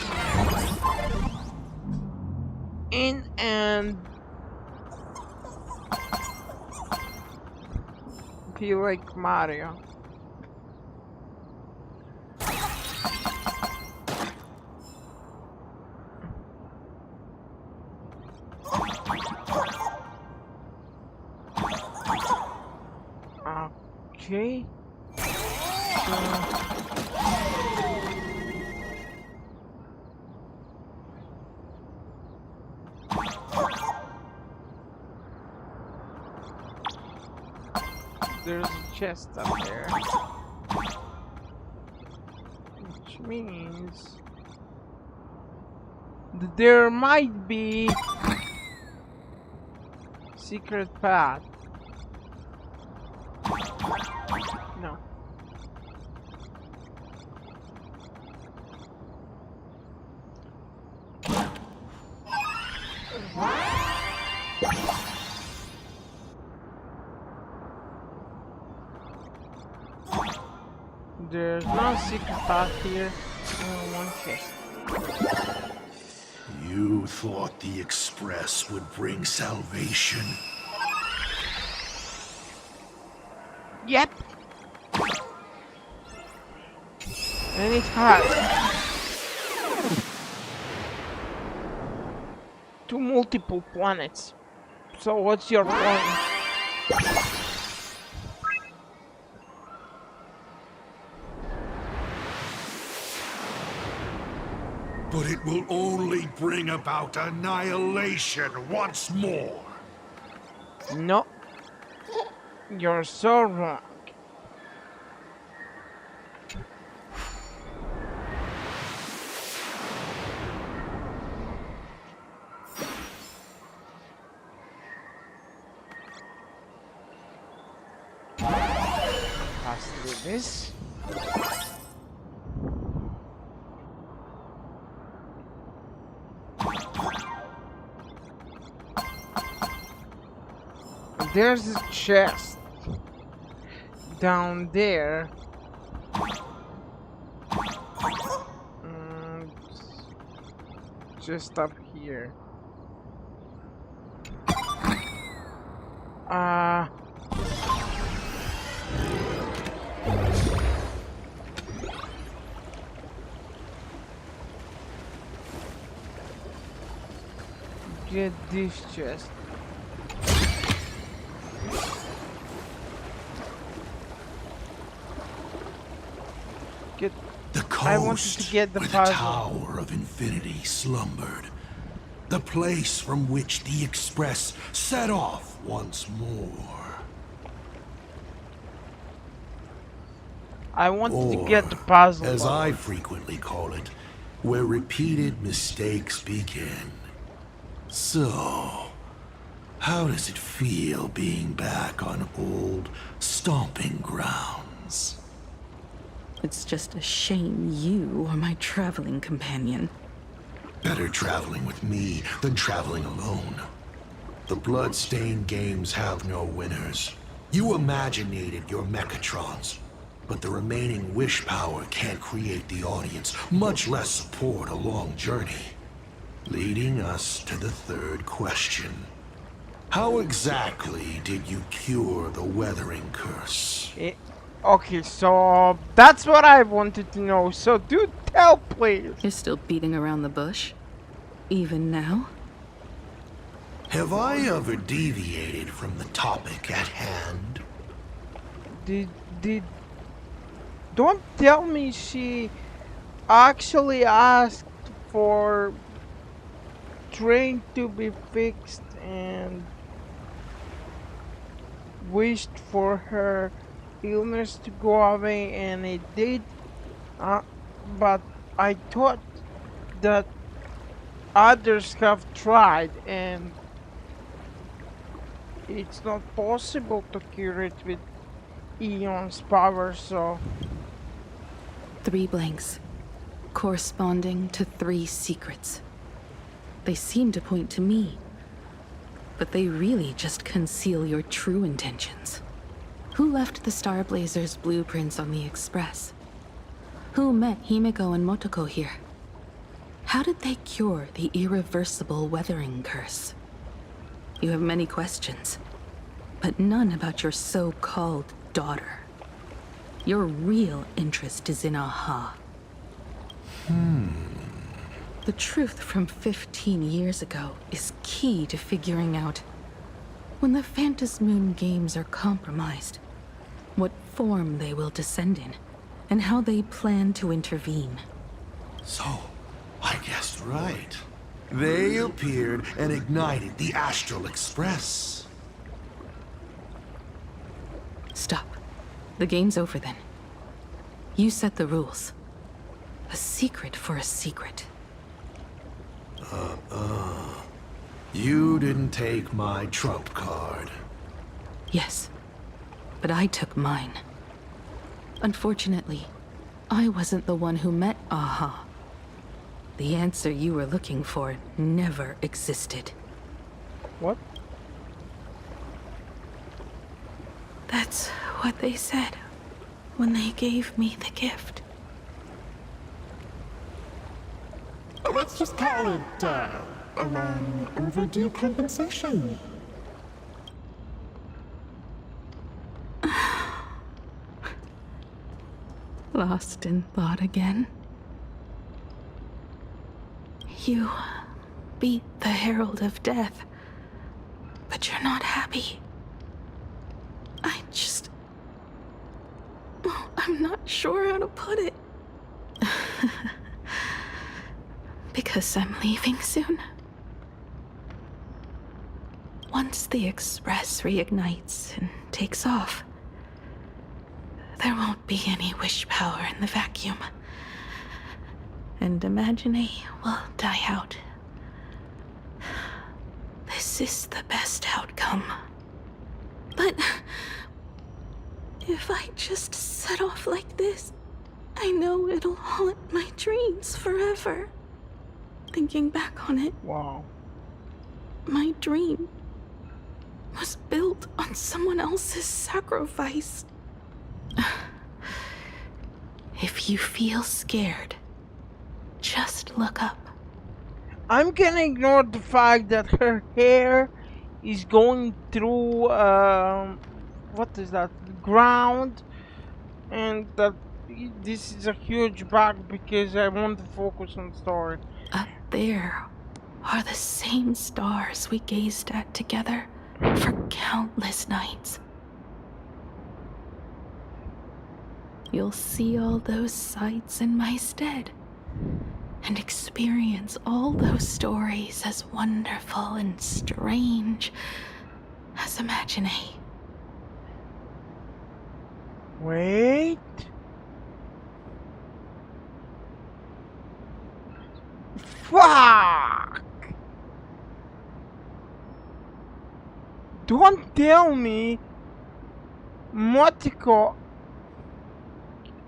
in and be like Mario. Okay. There's a chest up there, which means that there might be secret path. No. There's no secret path here, only one chest. You thought the Express would bring salvation? Yep. And it has. To multiple planets. So what's your point? But it will only bring about annihilation once more. No. You're so wrong. Pass through this. There's a chest down there. Just up here. Get this chest. Get. I wanted to get the where puzzle. the Tower of Infinity slumbered. The place from which the Express set off once more. I wanted to get the puzzle. As I frequently call it, where repeated mistakes begin. So, how does it feel being back on old stomping grounds? It's just a shame you are my traveling companion. Better traveling with me than traveling alone. The blood-stained games have no winners. You imaginated your Mechatrons, but the remaining wish power can't create the audience, much less support a long journey. Leading us to the third question. How exactly did you cure the weathering curse? Okay, so that's what I wanted to know. So do tell, please. You're still beating around the bush? Even now? Have I ever deviated from the topic at hand? Don't tell me she actually asked for train to be fixed and wished for her illness to go away, and it did. But I thought that others have tried and it's not possible to cure it with Eon's power, so... 3 blanks, corresponding to 3 secrets. They seem to point to me, but they really just conceal your true intentions. Who left the Starblazer's blueprints on the Express? Who met Himiko and Motoko here? How did they cure the irreversible weathering curse? You have many questions, but none about your so-called daughter. Your real interest is in Aha. The truth from 15 years ago is key to figuring out when the Phantasmoon games are compromised, what form they will descend in, and how they plan to intervene. So, I guessed right. They appeared and ignited the Astral Express. Stop. The game's over then. You set the rules. A secret for a secret. You didn't take my trump card. Yes, but I took mine. Unfortunately, I wasn't the one who met Aha. The answer you were looking for never existed. What? That's what they said when they gave me the gift. Let's just call it, a long overdue compensation. Lost in thought again. You beat the Herald of Death, but you're not happy. I'm not sure how to put it. Because I'm leaving soon. Once the Express reignites and takes off, there won't be any wish power in the vacuum. And Imagine will die out. This is the best outcome. But if I just set off like this, I know it'll haunt my dreams forever. Thinking back on it, wow. My dream was built on someone else's sacrifice. If you feel scared, just look up. I'm gonna ignore the fact that her hair is going through, what is that, ground, and that this is a huge bug because I want to focus on the story. Up there are the same stars we gazed at together for countless nights. You'll see all those sights in my stead and experience all those stories as wonderful and strange as Imagine. Wait. Fuck! Don't tell me Motoko.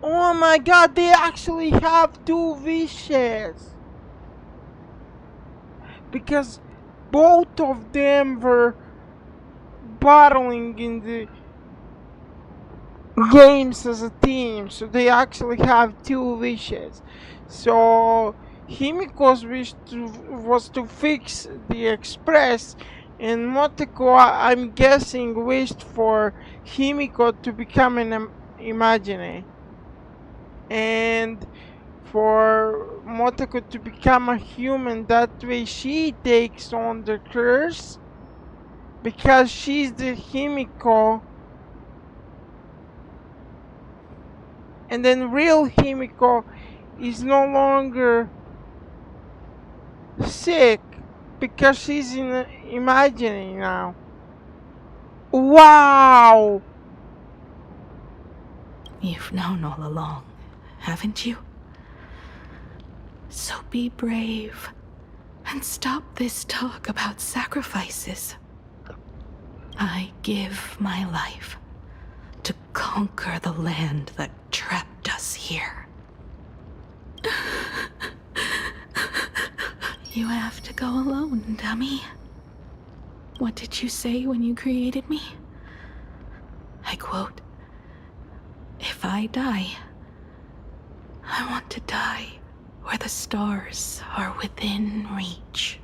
Oh my god, they actually have 2 wishes. Because both of them were battling in the games as a team, so they actually have 2 wishes. So Himiko's wish was to fix the Express, and Motoko, I'm guessing, wished for Himiko to become an Imagine, and for Motoko to become a human. That way she takes on the curse, because she's the Himiko And then real Himiko is no longer sick because she's imagining now. Wow! You've known all along, haven't you? So be brave and stop this talk about sacrifices. I give my life to conquer the land that trapped us here. You have to go alone, dummy. What did you say when you created me? I quote, "If I die, I want to die where the stars are within reach."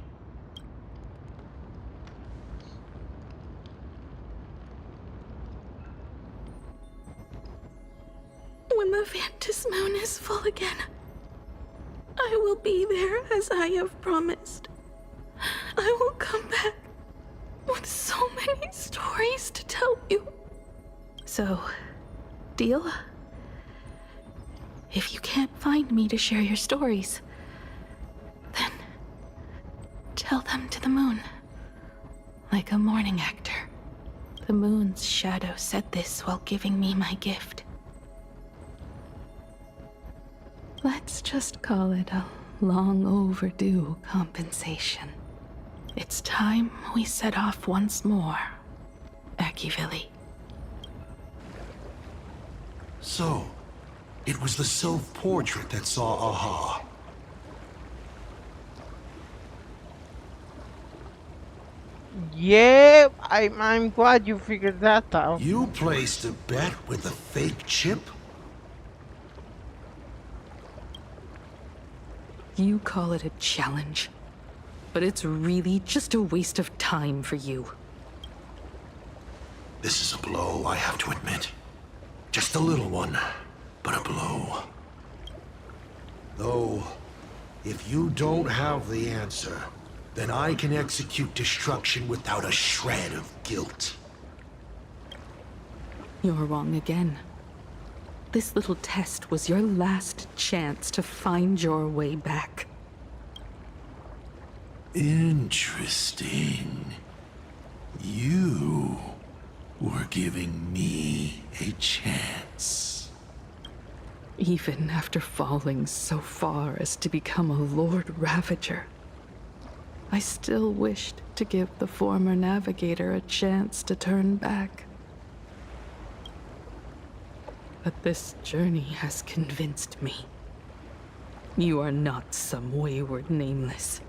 When the Vantis moon is full again, I will be there as I have promised. I will come back with so many stories to tell you. So, deal? If you can't find me to share your stories, then tell them to the moon. Like a morning actor. The moon's shadow said this while giving me my gift. Let's just call it a long overdue compensation. It's time we set off once more, Akivili. So, it was the self-portrait that saw Aha. Yeah, I'm glad you figured that out. You placed a bet with a fake chip? You call it a challenge, but it's really just a waste of time for you. This is a blow, I have to admit. Just a little one, but a blow. Though, if you don't have the answer, then I can execute destruction without a shred of guilt. You're wrong again. This little test was your last chance to find your way back. Interesting. You were giving me a chance. Even after falling so far as to become a Lord Ravager, I still wished to give the former navigator a chance to turn back. But this journey has convinced me. You are not some wayward nameless.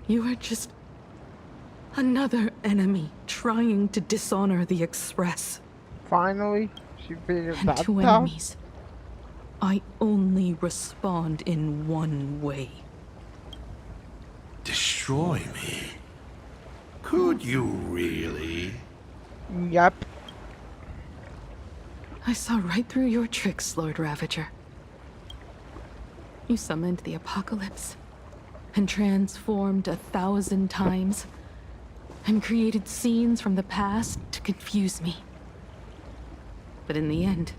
You are just another enemy trying to dishonor the Express. Finally, she figured and that to out. enemies, I only respond in one way. Destroy me? Could you really? Yep. I saw right through your tricks, Lord Ravager. You summoned the apocalypse, and transformed 1,000 times, and created scenes from the past to confuse me. But in the end,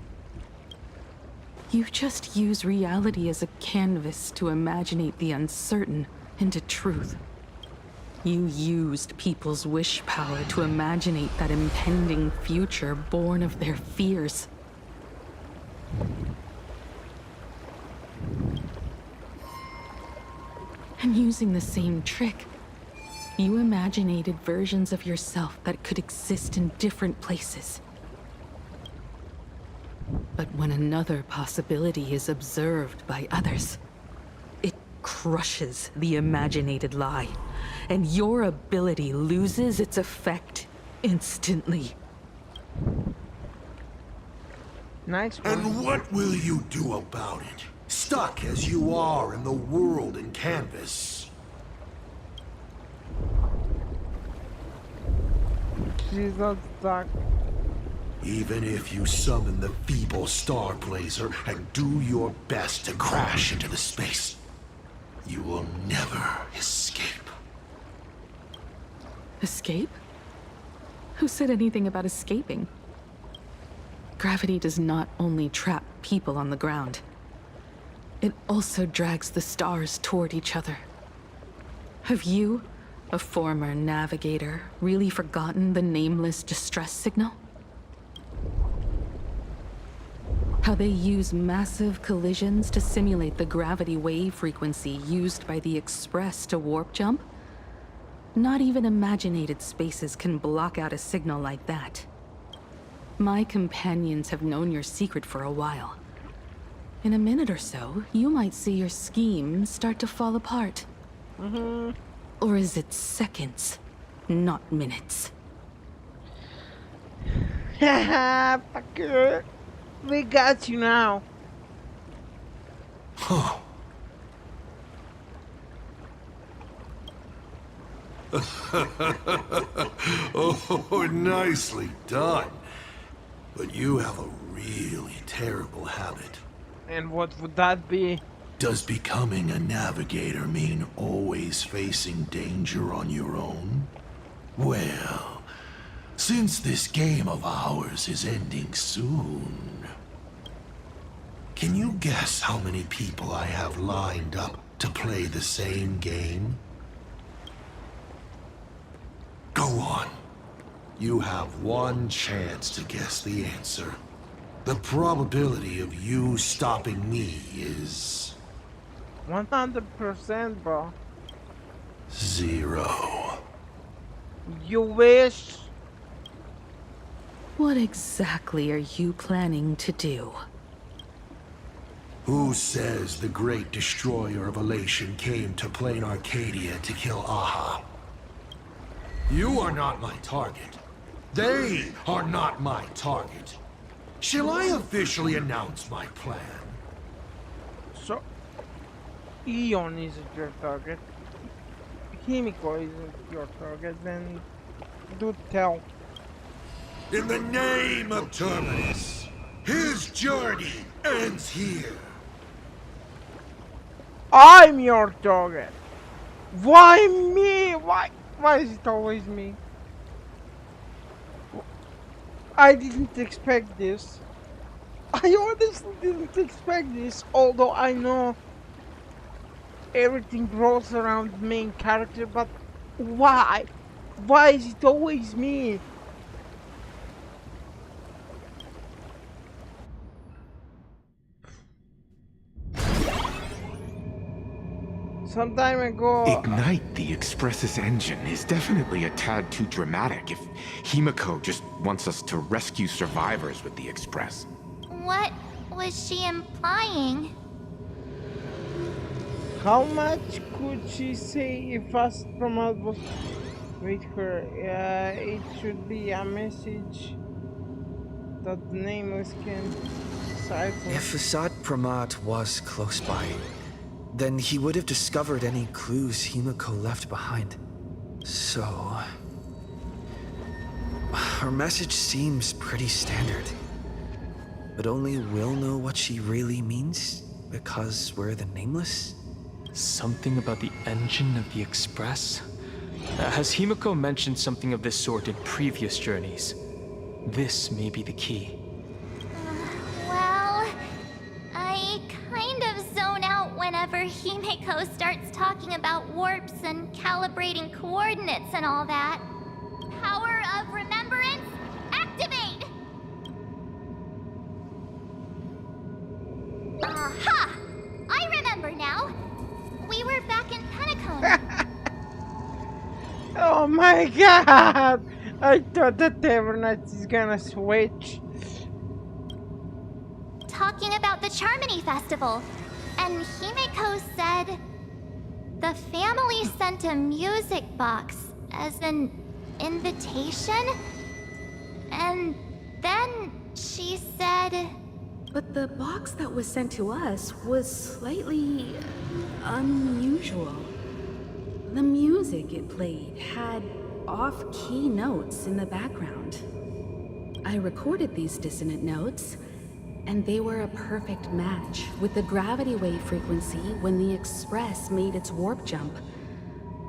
you just use reality as a canvas to imaginate the uncertain into truth. You used people's wish power to imaginate that impending future born of their fears. And using the same trick, you imaginated versions of yourself that could exist in different places. But when another possibility is observed by others, it crushes the imaginated lie, and your ability loses its effect instantly. Nice one. And what will you do about it? Stuck as you are in the world in canvas. She's not stuck. Even if you summon the feeble Starblazer and do your best to crash into the space, you will never escape. Escape? Who said anything about escaping? Gravity does not only trap people on the ground. It also drags the stars toward each other. Have you, a former navigator, really forgotten the nameless distress signal? How they use massive collisions to simulate the gravity wave frequency used by the Express to warp jump? Not even imaginated spaces can block out a signal like that. My companions have known your secret for a while. In a minute or so, you might see your scheme start to fall apart. Or is it seconds, not minutes? Haha, fucker. We got you now. Oh, nicely done. But you have a really terrible habit. And what would that be? Does becoming a navigator mean always facing danger on your own? Well, since this game of ours is ending soon, can you guess how many people I have lined up to play the same game? Go on. You have one chance to guess the answer. The probability of you stopping me is 100%, bro. 0. You wish? What exactly are you planning to do? Who says the great destroyer of Elation came to plain Arcadia to kill Aha? You are not my target. They are not my target. Shall I officially announce my plan? So, Eon isn't your target. Himiko isn't your target, then do tell. In the name of Terminus, his journey ends here. I'm your target. Why me? Why is it always me? I didn't expect this. I honestly didn't expect this, although I know everything rolls around the main character, but why? Why is it always me? Some time ago... Ignite the Express's engine is definitely a tad too dramatic if Himiko just wants us to rescue survivors with the Express. What was she implying? How much could she say if Fast Promote was with her? It should be a message that the Nameless can decipher. If Assad Pramat was close by, then he would have discovered any clues Himiko left behind. So... her message seems pretty standard. But only we'll know what she really means because we're the Nameless? Something about the engine of the Express? Has Himiko mentioned something of this sort in previous journeys? This may be the key. Well, I kind of zone out whenever Himiko starts talking about warps and calibrating coordinates and all that. Power of remembrance, activate! Aha! I remember now. We were back in Penacone. Oh my god! I thought that Evernight is gonna switch. Talking about the Charmony Festival. And Himiko said the family sent a music box as an invitation. And then she said... But the box that was sent to us was slightly unusual. The music it played had off-key notes in the background. I recorded these dissonant notes, and they were a perfect match with the gravity wave frequency when the Express made its warp jump.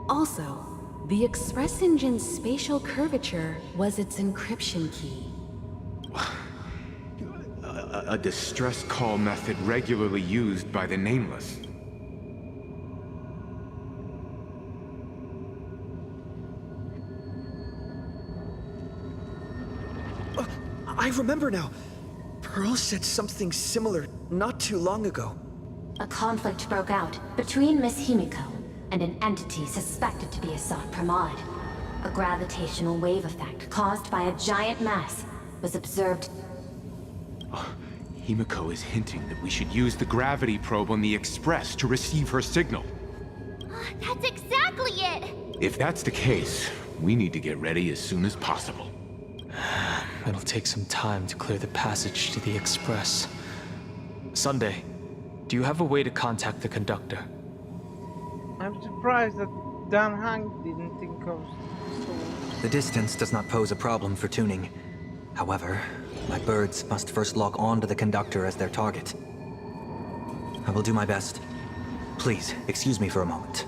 Also, the Express engine's spatial curvature was its encryption key. A distress call method regularly used by the Nameless. I remember now. Pearl said something similar not too long ago. A conflict broke out between Miss Himiko and an entity suspected to be Asat Pramod. A gravitational wave effect caused by a giant mass was observed. Himiko is hinting that we should use the gravity probe on the Express to receive her signal. That's exactly it! If that's the case, we need to get ready as soon as possible. It'll take some time to clear the passage to the Express. Sunday, do you have a way to contact the conductor? I'm surprised that Dan Hang didn't think of so. The distance does not pose a problem for tuning. However, my birds must first log on to the conductor as their target. I will do my best. Please, excuse me for a moment.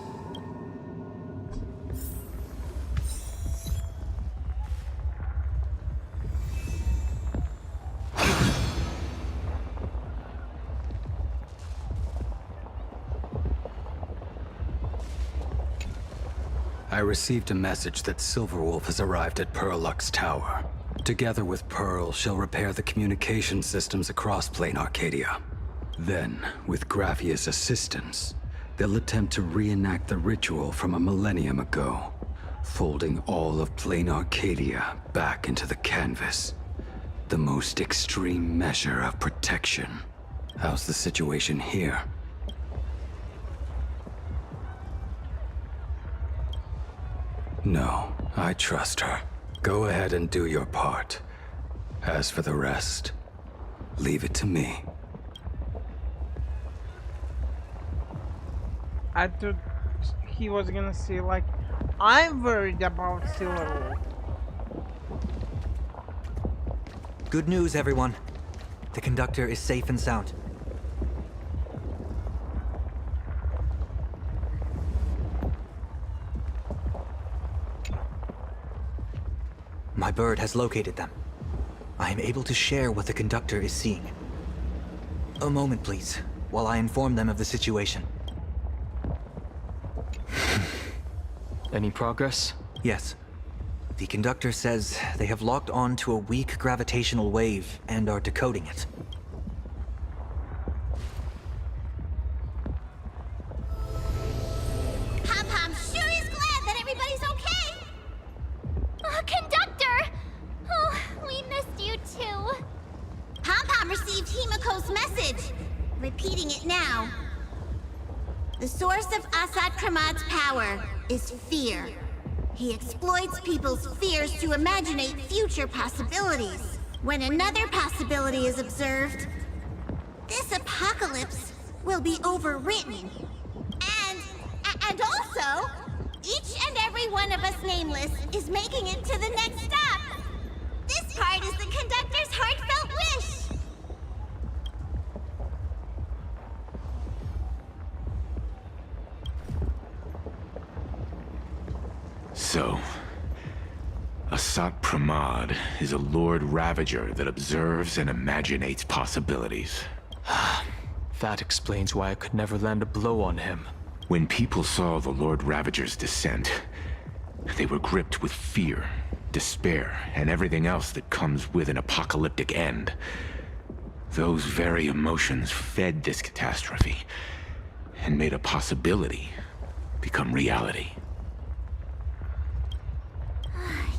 I received a message that Silverwolf has arrived at Pearlux Tower. Together with Pearl, she'll repair the communication systems across Plain Arcadia. Then, with Graphia's assistance, they'll attempt to reenact the ritual from a millennium ago, folding all of Plain Arcadia back into the canvas. The most extreme measure of protection. How's the situation here? No, I trust her. Go ahead and do your part. As for the rest, leave it to me. I thought he was gonna say, like, I'm worried about Silverwolf. Good news, everyone. The conductor is safe and sound. My bird has located them. I am able to share what the conductor is seeing. A moment, please, while I inform them of the situation. Any progress? Yes. The conductor says they have locked on to a weak gravitational wave and are decoding it. Pom-Pom sure is glad that everybody's okay! Conductor! Oh, we missed you too. Pom-Pom received Himiko's message. Repeating it now. The source of Asat Kramad's power is fear. He exploits people's fears to imaginate future possibilities. When another possibility is observed, this apocalypse will be overwritten. And also, each and every one of us Nameless is making it to the next stop. This part is the conductor's heartfelt wish. So, Asat Pramod is a Lord Ravager that observes and imaginates possibilities. That explains why I could never land a blow on him. When people saw the Lord Ravager's descent, they were gripped with fear, despair, and everything else that comes with an apocalyptic end. Those very emotions fed this catastrophe, and made a possibility become reality.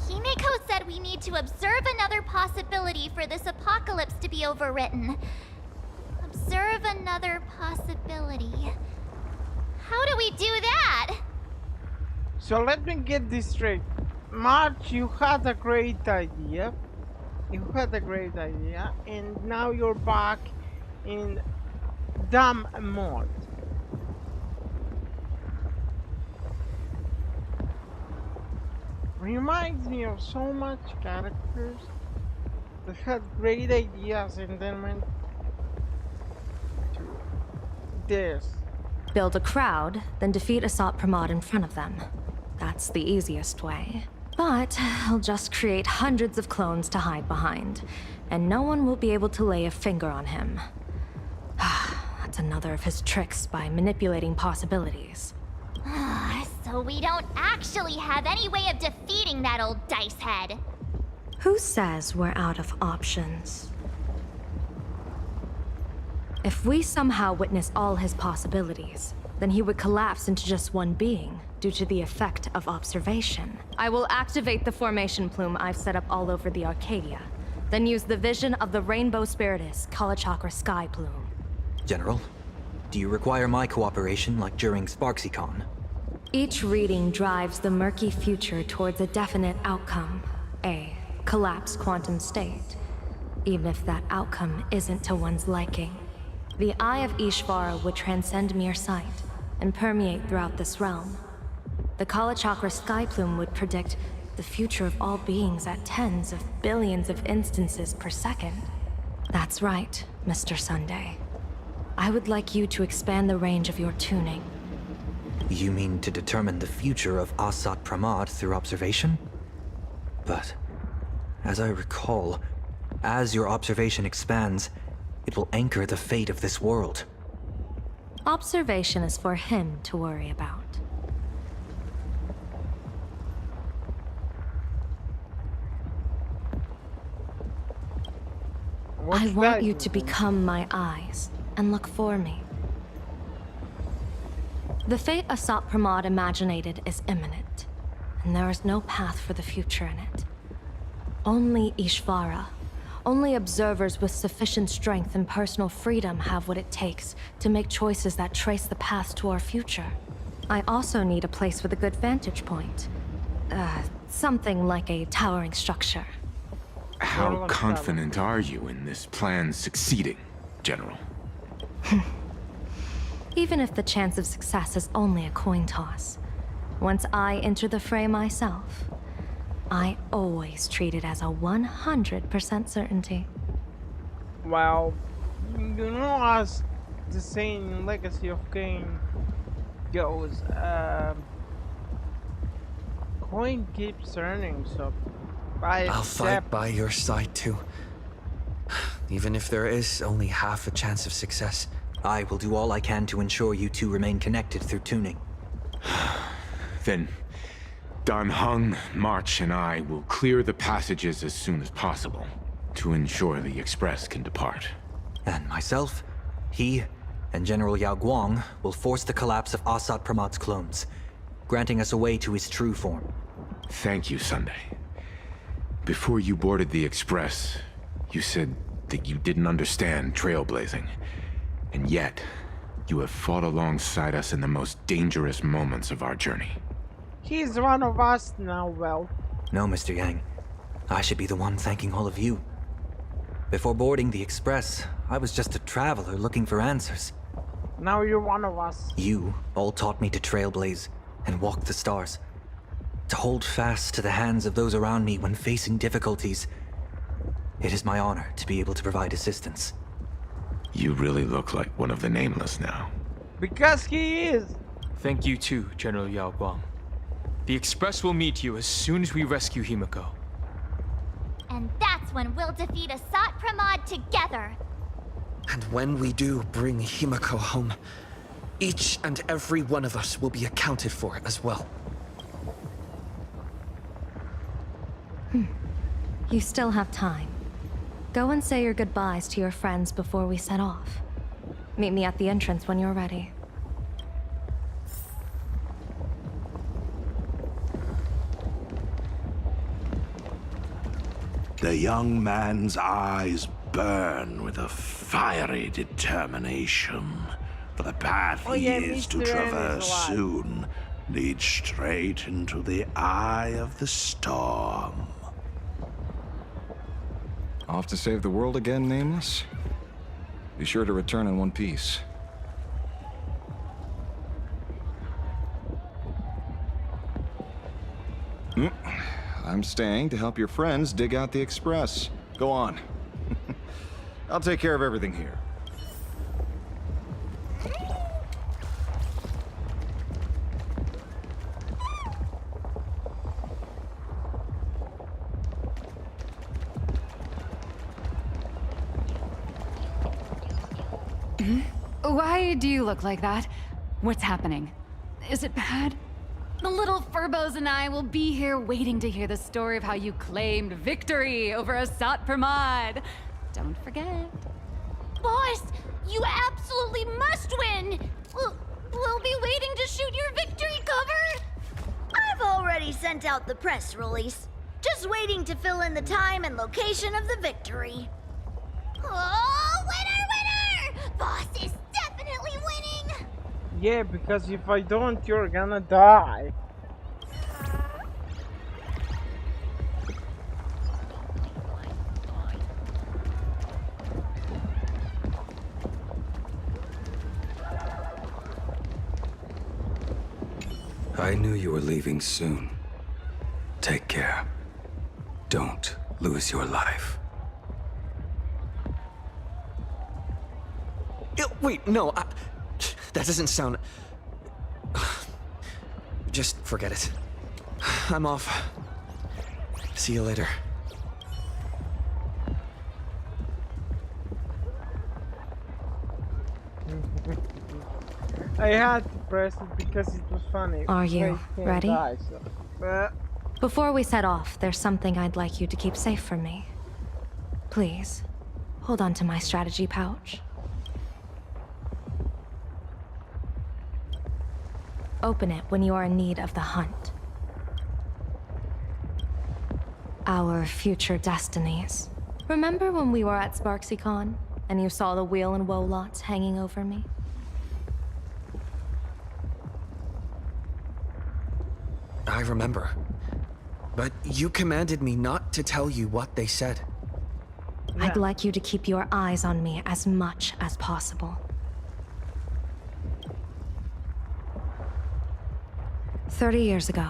Himiko said we need to observe another possibility for this apocalypse to be overwritten. Observe another possibility. How do we do that? So let me get this straight. March, you had a great idea. And now you're back in dumb mode. Reminds me of so much characters that had great ideas and then went to this. Build a crowd, then defeat Asat Pramod in front of them. That's the easiest way. But he'll just create hundreds of clones to hide behind, and no one will be able to lay a finger on him. That's another of his tricks by manipulating possibilities. So we don't actually have any way of defeating that old dice head. Who says we're out of options? If we somehow witness all his possibilities, then he would collapse into just one being due to the effect of observation. I will activate the formation plume I've set up all over the Arcadia, then use the vision of the Rainbow Spiritus Kalachakra Sky Plume. General, do you require my cooperation like during SparksyCon? Each reading drives the murky future towards a definite outcome, a collapsed quantum state, even if that outcome isn't to one's liking. The Eye of Ishvara would transcend mere sight and permeate throughout this realm. The Kalachakra Sky Plume would predict the future of all beings at tens of billions of instances per second. That's right, Mr. Sunday. I would like you to expand the range of your tuning. You mean to determine the future of Asat Pramad through observation? But, as I recall, as your observation expands, it will anchor the fate of this world. Observation is for him to worry about. I want you to become my eyes and look for me. The fate Asat Pramad imaginated is imminent, and there is no path for the future in it. Only Ishvara, only observers with sufficient strength and personal freedom have what it takes to make choices that trace the path to our future. I also need a place with a good vantage point. Something like a towering structure. How confident are you in this plan succeeding, General? Even if the chance of success is only a coin toss, once I enter the fray myself, I always treat it as a 100% certainty. Well, you know, as the saying Legacy of Kain goes, coin keeps turning, so I'll fight by your side too. Even if there is only half a chance of success. I will do all I can to ensure you two remain connected through tuning. Then, Dan Heng, March, and I will clear the passages as soon as possible to ensure the Express can depart. And myself, he, and General Yao Guang will force the collapse of Asat Pramad's clones, granting us a way to his true form. Thank you, Sunday. Before you boarded the Express, you said that you didn't understand trailblazing. And yet, you have fought alongside us in the most dangerous moments of our journey. He's one of us now, well. No, Mr. Yang. I should be the one thanking all of you. Before boarding the Express, I was just a traveler looking for answers. Now you're one of us. You all taught me to trailblaze and walk the stars. To hold fast to the hands of those around me when facing difficulties. It is my honor to be able to provide assistance. You really look like one of the Nameless now. Because he is! Thank you too, General Yao Guang. The Express will meet you as soon as we rescue Himiko. And that's when we'll defeat Asat Pramad together. And when we do bring Himiko home, each and every one of us will be accounted for as well. You still have time. Go and say your goodbyes to your friends before we set off. Meet me at the entrance when you're ready. The young man's eyes burn with a fiery determination. For the path he is to traverse soon leads straight into the eye of the storm. Off to save the world again, Nameless? Be sure to return in one piece. I'm staying to help your friends dig out the Express. Go on. I'll take care of everything here. Why do you look like that? What's happening? Is it bad? The little Furbos and I will be here waiting to hear the story of how you claimed victory over Asat Pramod. Don't forget. Boss, you absolutely must win! We'll be waiting to shoot your victory cover! I've already sent out the press release. Just waiting to fill in the time and location of the victory. Oh, winner! Boss is definitely winning! Yeah, because if I don't, you're gonna die. I knew you were leaving soon. Take care. Don't lose your life. Wait, no, that doesn't sound... Just forget it. I'm off. See you later. I had to press it because it was funny. Are you ready? Die, so. Before we set off, there's something I'd like you to keep safe from me. Please, hold on to my strategy pouch. Open it when you are in need of the hunt. Our future destinies. Remember when we were at SparksyCon and you saw the wheel and woe lots hanging over me? I remember. But you commanded me not to tell you what they said. Yeah. I'd like you to keep your eyes on me as much as possible. 30 years ago,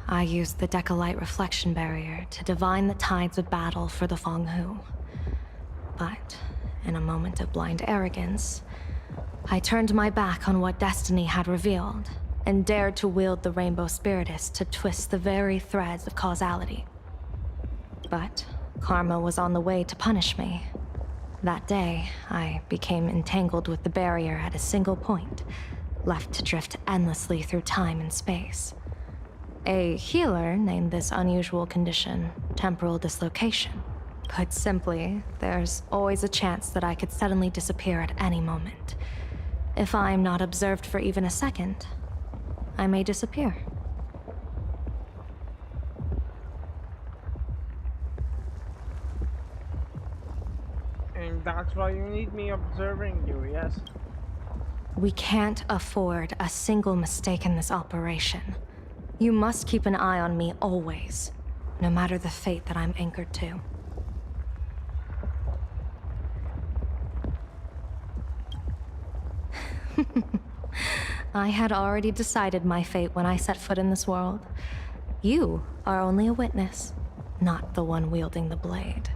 I used the Decalite reflection barrier to divine the tides of battle for the Fonghu. But, in a moment of blind arrogance, I turned my back on what destiny had revealed and dared to wield the Rainbow Spiritus to twist the very threads of causality. But karma was on the way to punish me. That day, I became entangled with the barrier at a single point, left to drift endlessly through time and space. A healer named this unusual condition temporal dislocation. Put simply, there's always a chance that I could suddenly disappear at any moment. If I'm not observed for even a second, I may disappear. And that's why you need me observing you, yes? We can't afford a single mistake in this operation. You must keep an eye on me always, no matter the fate that I'm anchored to. I had already decided my fate when I set foot in this world. You are only a witness, not the one wielding the blade.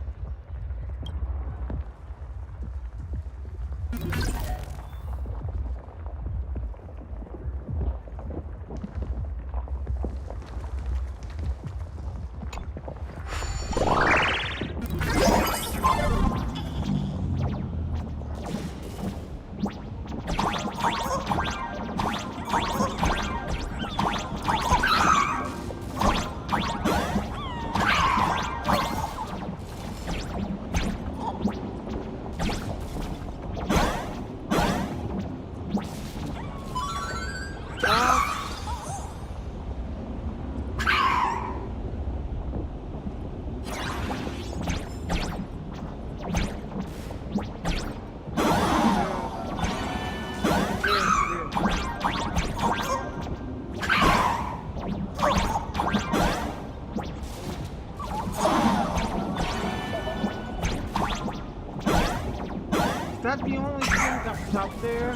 That the only thing that's up there?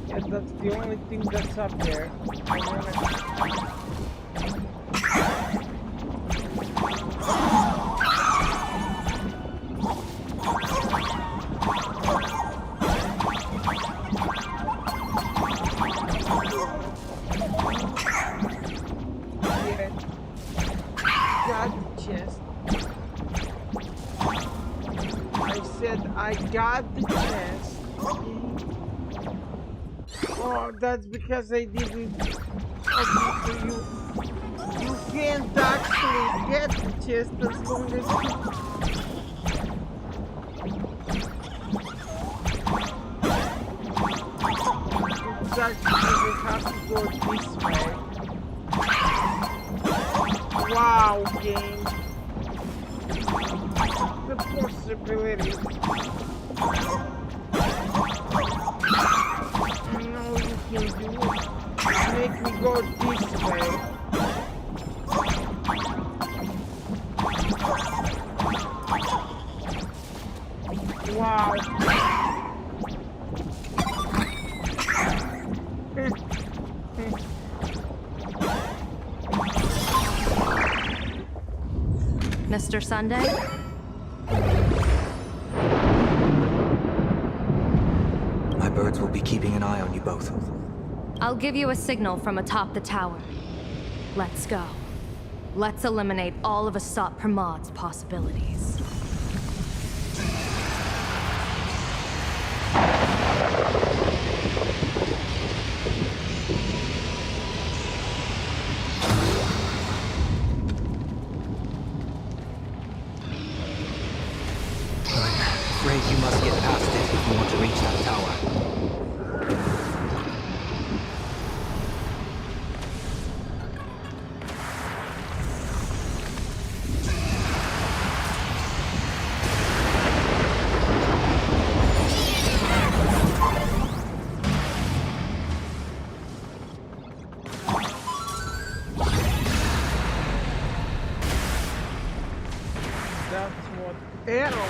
Yeah, that's the only thing that's up there. Chest. I got the chest. Oh, that's because I didn't. Okay, so you can't actually get the chest as long as it's actually you have to go this way. Wow, game. The possibilities. No, you can do it. Make me go this way. Wow. Mr. Sunday? My birds will be keeping an eye on you both. I'll give you a signal from atop the tower. Let's go. Let's eliminate all of Asat Pramad's possibilities. I'm afraid you must get past it if you want to reach that tower. That's what arrow.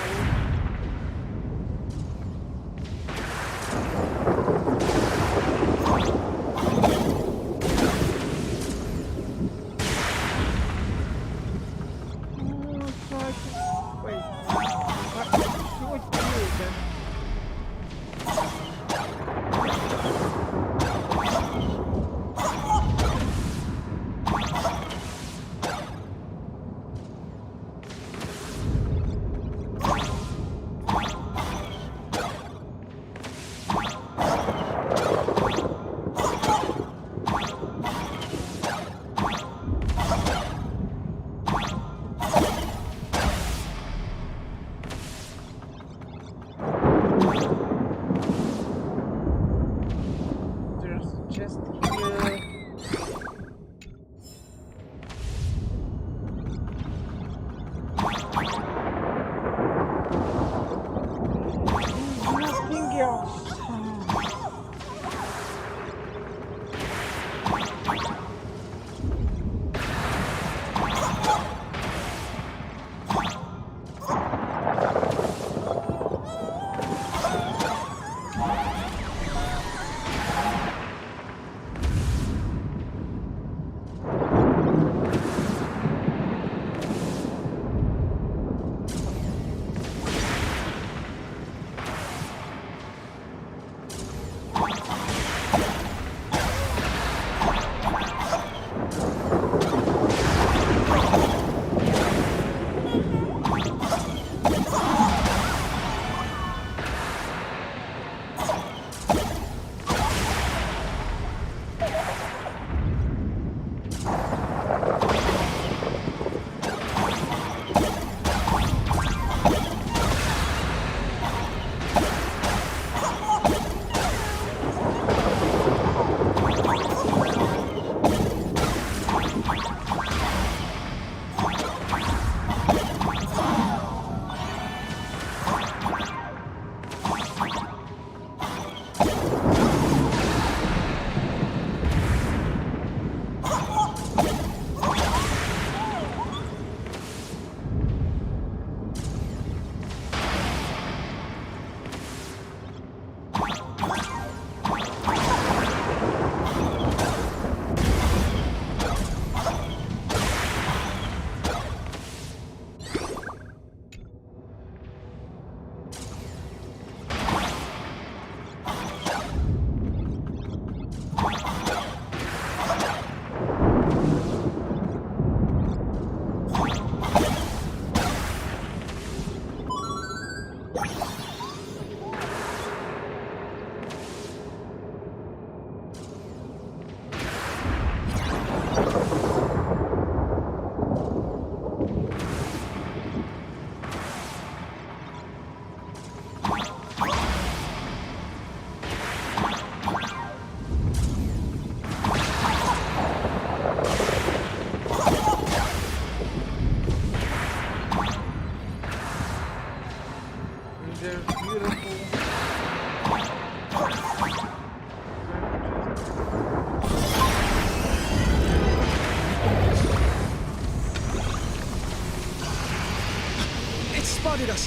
spotted us.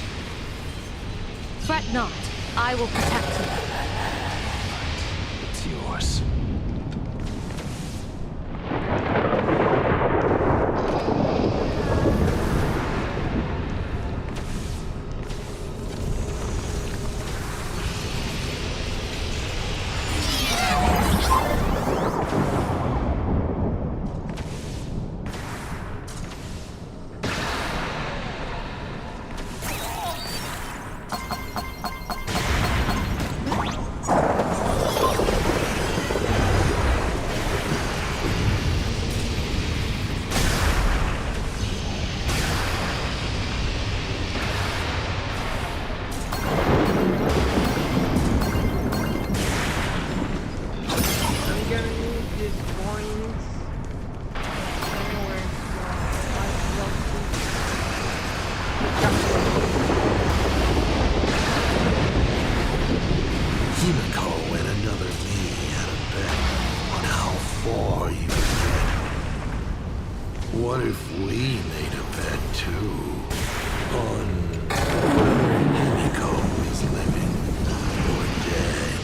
Fret not. I will protect you. It's yours. What if we made a bet too? On whether Himiko is living or dead.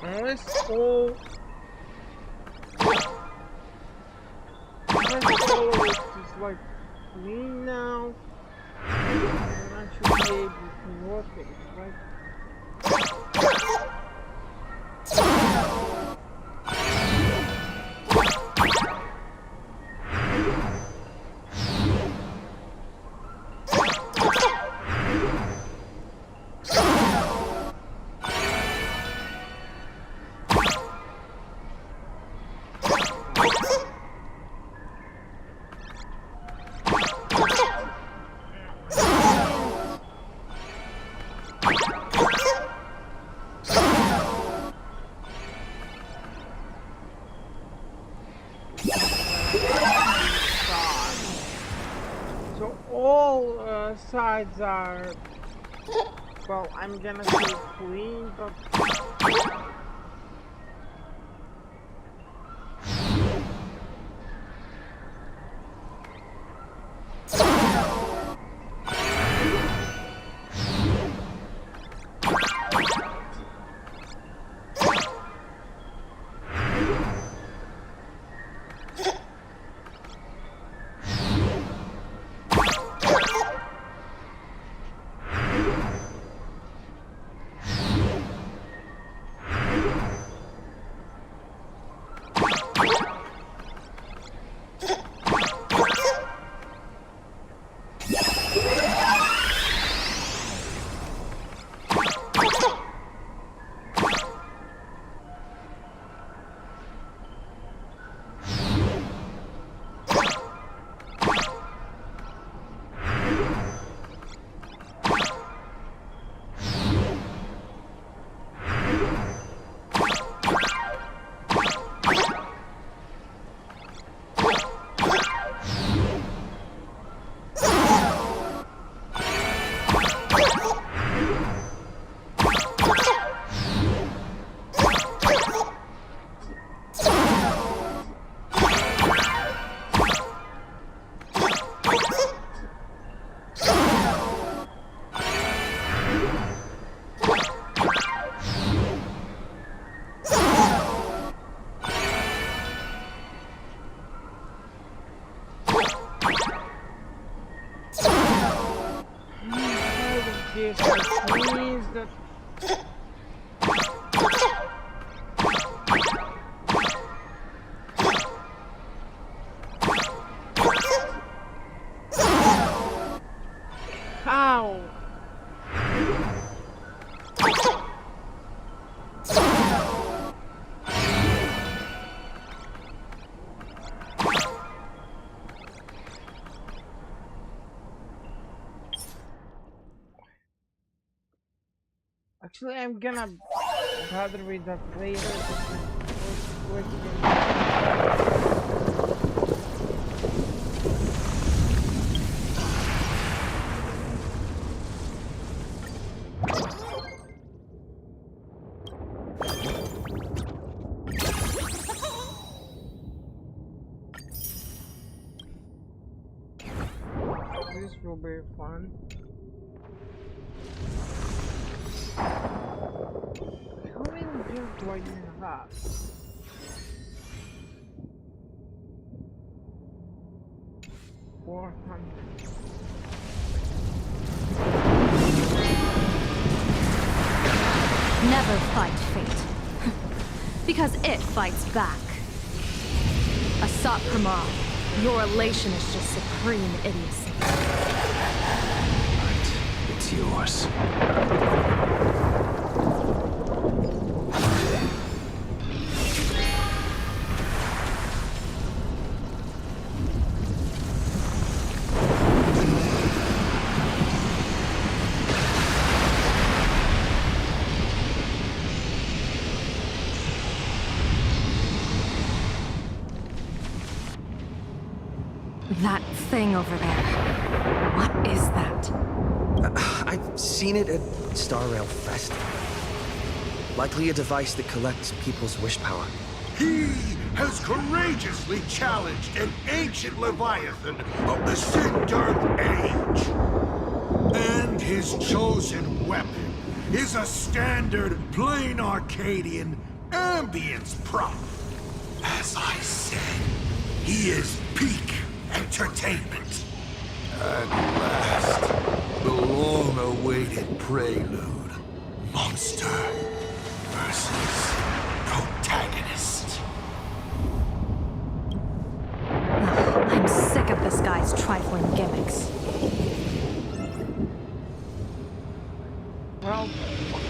Let's go. Just like me now. I'm actually able to work it, right? So all sides are, well, I'm gonna say clean, but this means that how? Actually, I'm gonna bother with that later. This will be fun. How many builds do I even have? Never fight fate. Because it fights back. Asat Pramod, your elation is just supreme idiocy. Right. It's yours. That thing over there. What is that? I've seen it at Star Rail Fest. Likely a device that collects people's wish power. He has courageously challenged an ancient Leviathan of the Sindarth Age. And his chosen weapon is a standard plain Arcadian ambience prop. As I said, he is peak entertainment. At last, the long-awaited prelude. Monster versus protagonist. I'm sick of this guy's trifling gimmicks. Well,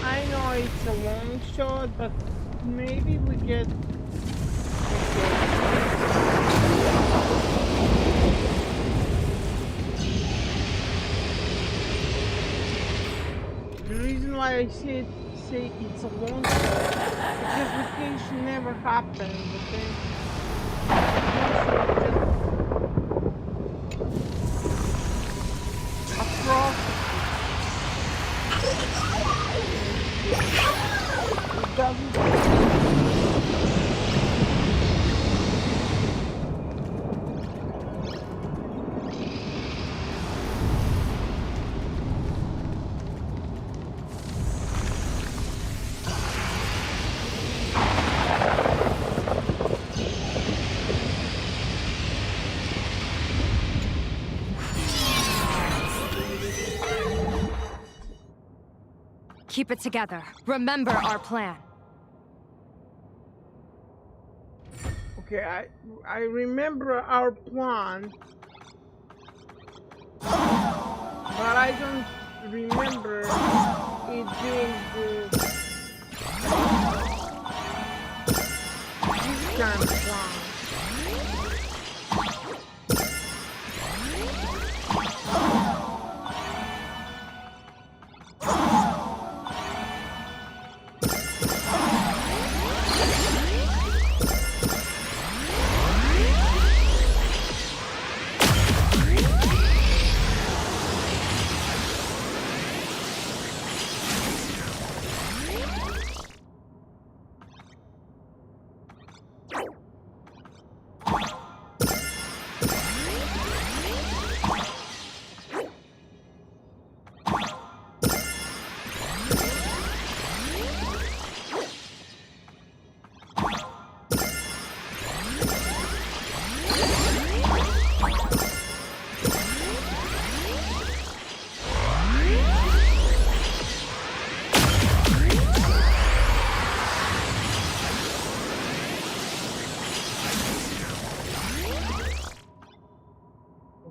I know it's a long shot, but maybe we get... The reason why I say it's a long shot because the case never happened, okay? Keep it together. Remember our plan. Okay, I remember our plan, but I don't remember it being this kind of plan.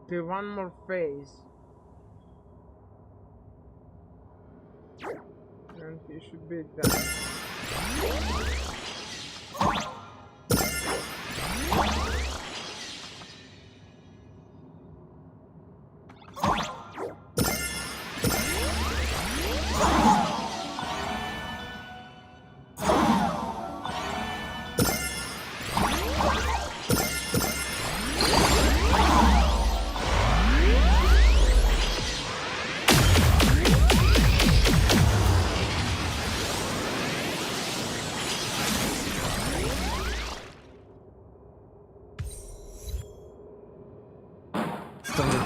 Okay, one more phase. And he should be done.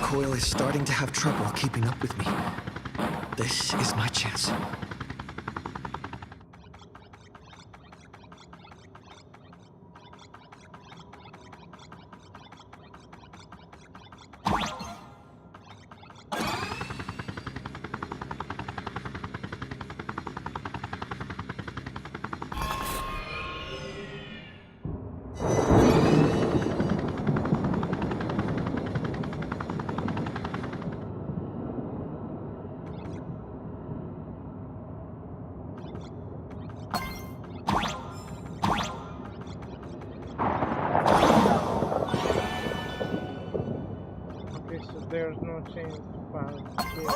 Coil is starting to have trouble keeping up with me. This is my chance. There's no chance to pass here.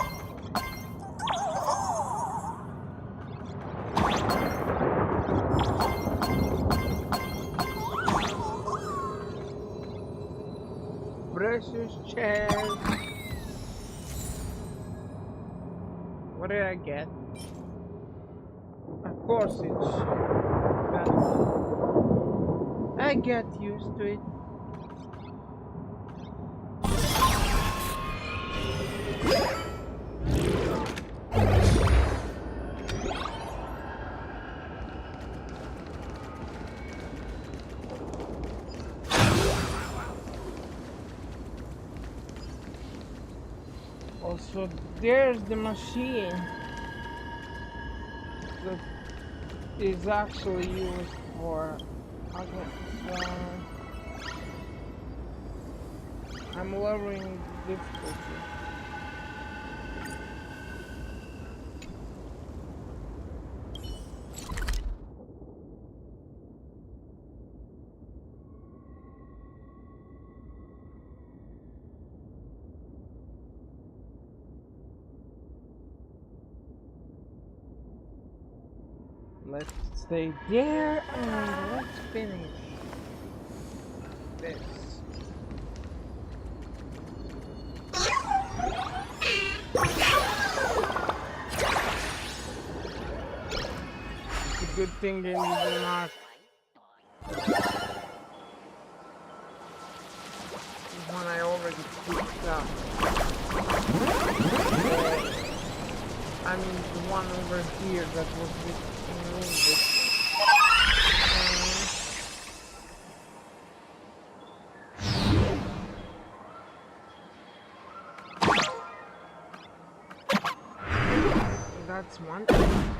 Precious chest. What did I get? Of course it's bad. I get used to it. Also, there's the machine that is actually used for. Okay, I'm lowering the difficulty. Let's stay there and let's finish this. It's a good thing they did not. One I already picked up. I mean the one over here that was with That's one thing.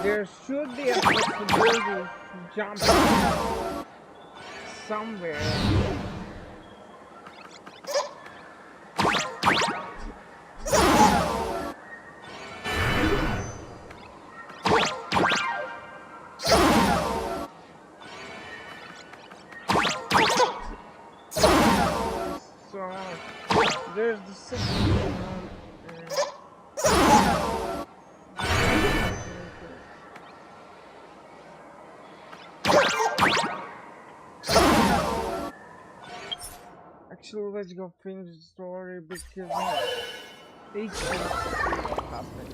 There should be a possibility to jump somewhere. So there's the second one. Actually, let's go finish the story because it's happening.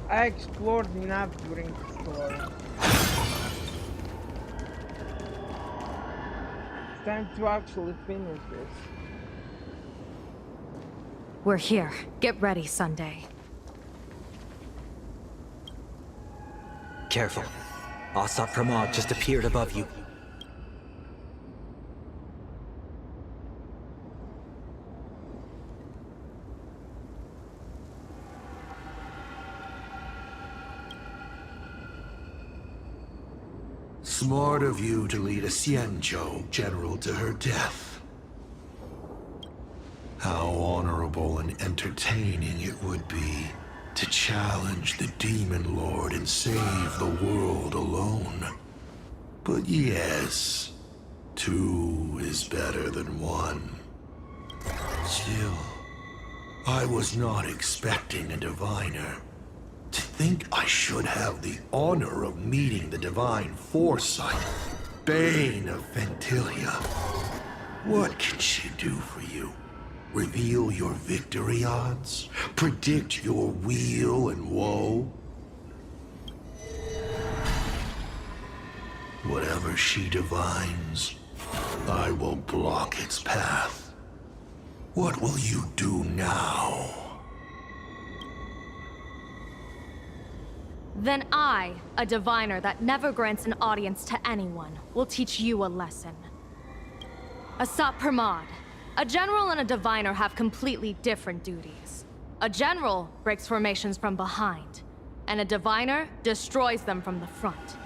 I explored enough during the story. It's time to actually finish this. We're here. Get ready, Sunday. Careful. Asat Pramod just appeared above you. Smart of you to lead a Xianzhou general to her death. How honorable and entertaining it would be to challenge the Demon Lord and save the world alone. But yes, two is better than one. Still, I was not expecting a diviner. To think I should have the honor of meeting the divine foresight, Bane of Ventilia. What can she do for you? Reveal your victory odds? Predict your weal and woe? Whatever she divines, I will block its path. What will you do now? Then I, a diviner that never grants an audience to anyone, will teach you a lesson. Asat Pramod, a general and a diviner have completely different duties. A general breaks formations from behind, and a diviner destroys them from the front.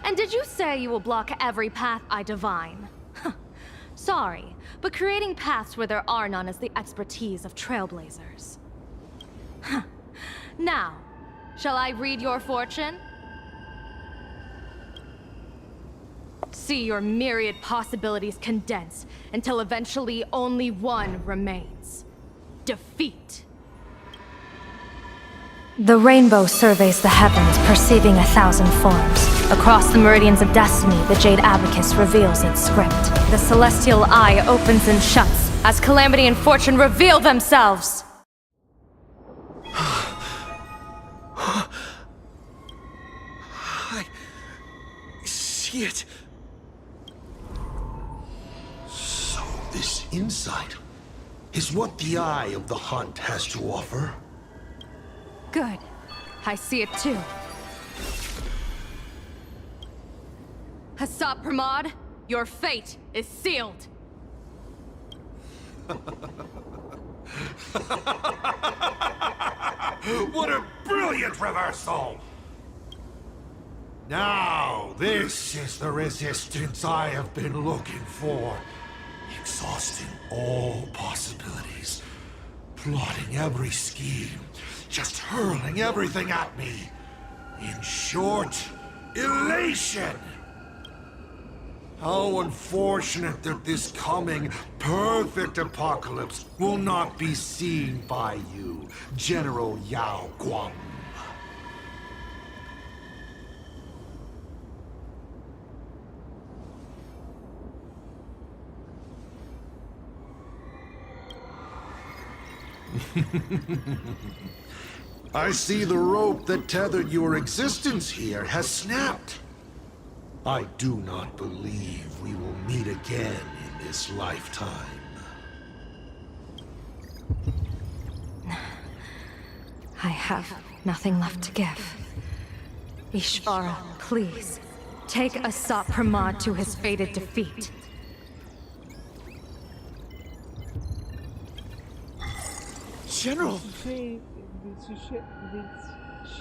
And did you say you will block every path I divine? Sorry, but creating paths where there are none is the expertise of Trailblazers. Now, shall I read your fortune? See your myriad possibilities condense until eventually only one remains. Defeat. The rainbow surveys the heavens, perceiving 1,000 forms. Across the meridians of destiny, the Jade Abacus reveals its script. The celestial eye opens and shuts as calamity and fortune reveal themselves. I see it. So this insight is what the Eye of the Hunt has to offer. Good. I see it too. Asat Pramod, Your fate is sealed. What a brilliant reversal! Now, this is the resistance I have been looking for. Exhausting all possibilities. Plotting every scheme. Just hurling everything at me. In short, elation! How unfortunate that this coming perfect apocalypse will not be seen by you, General Yao Guang. I see the rope that tethered your existence here has snapped. I do not believe we will meet again in this lifetime. I have nothing left to give. Ishvara, please, take Asat Pramod to his fated defeat. General! Did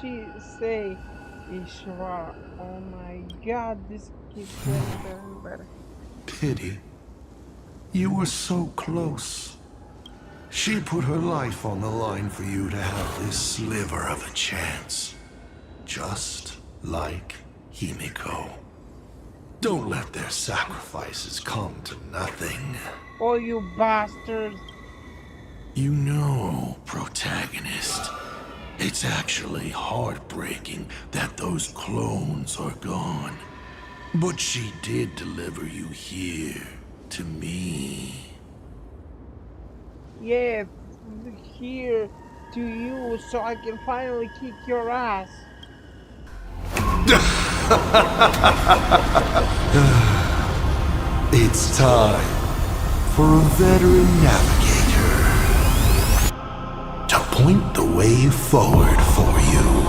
she say Ishvara? Oh my god, this keeps getting better and better. Pity. You were so close. She put her life on the line for you to have this sliver of a chance. Just like Himiko. Don't let their sacrifices come to nothing. Oh, you bastards! You know, protagonist, it's actually heartbreaking that those clones are gone. But she did deliver you here, to me. Yeah, here to you so I can finally kick your ass. It's time for a veteran navigator to point the way forward for you.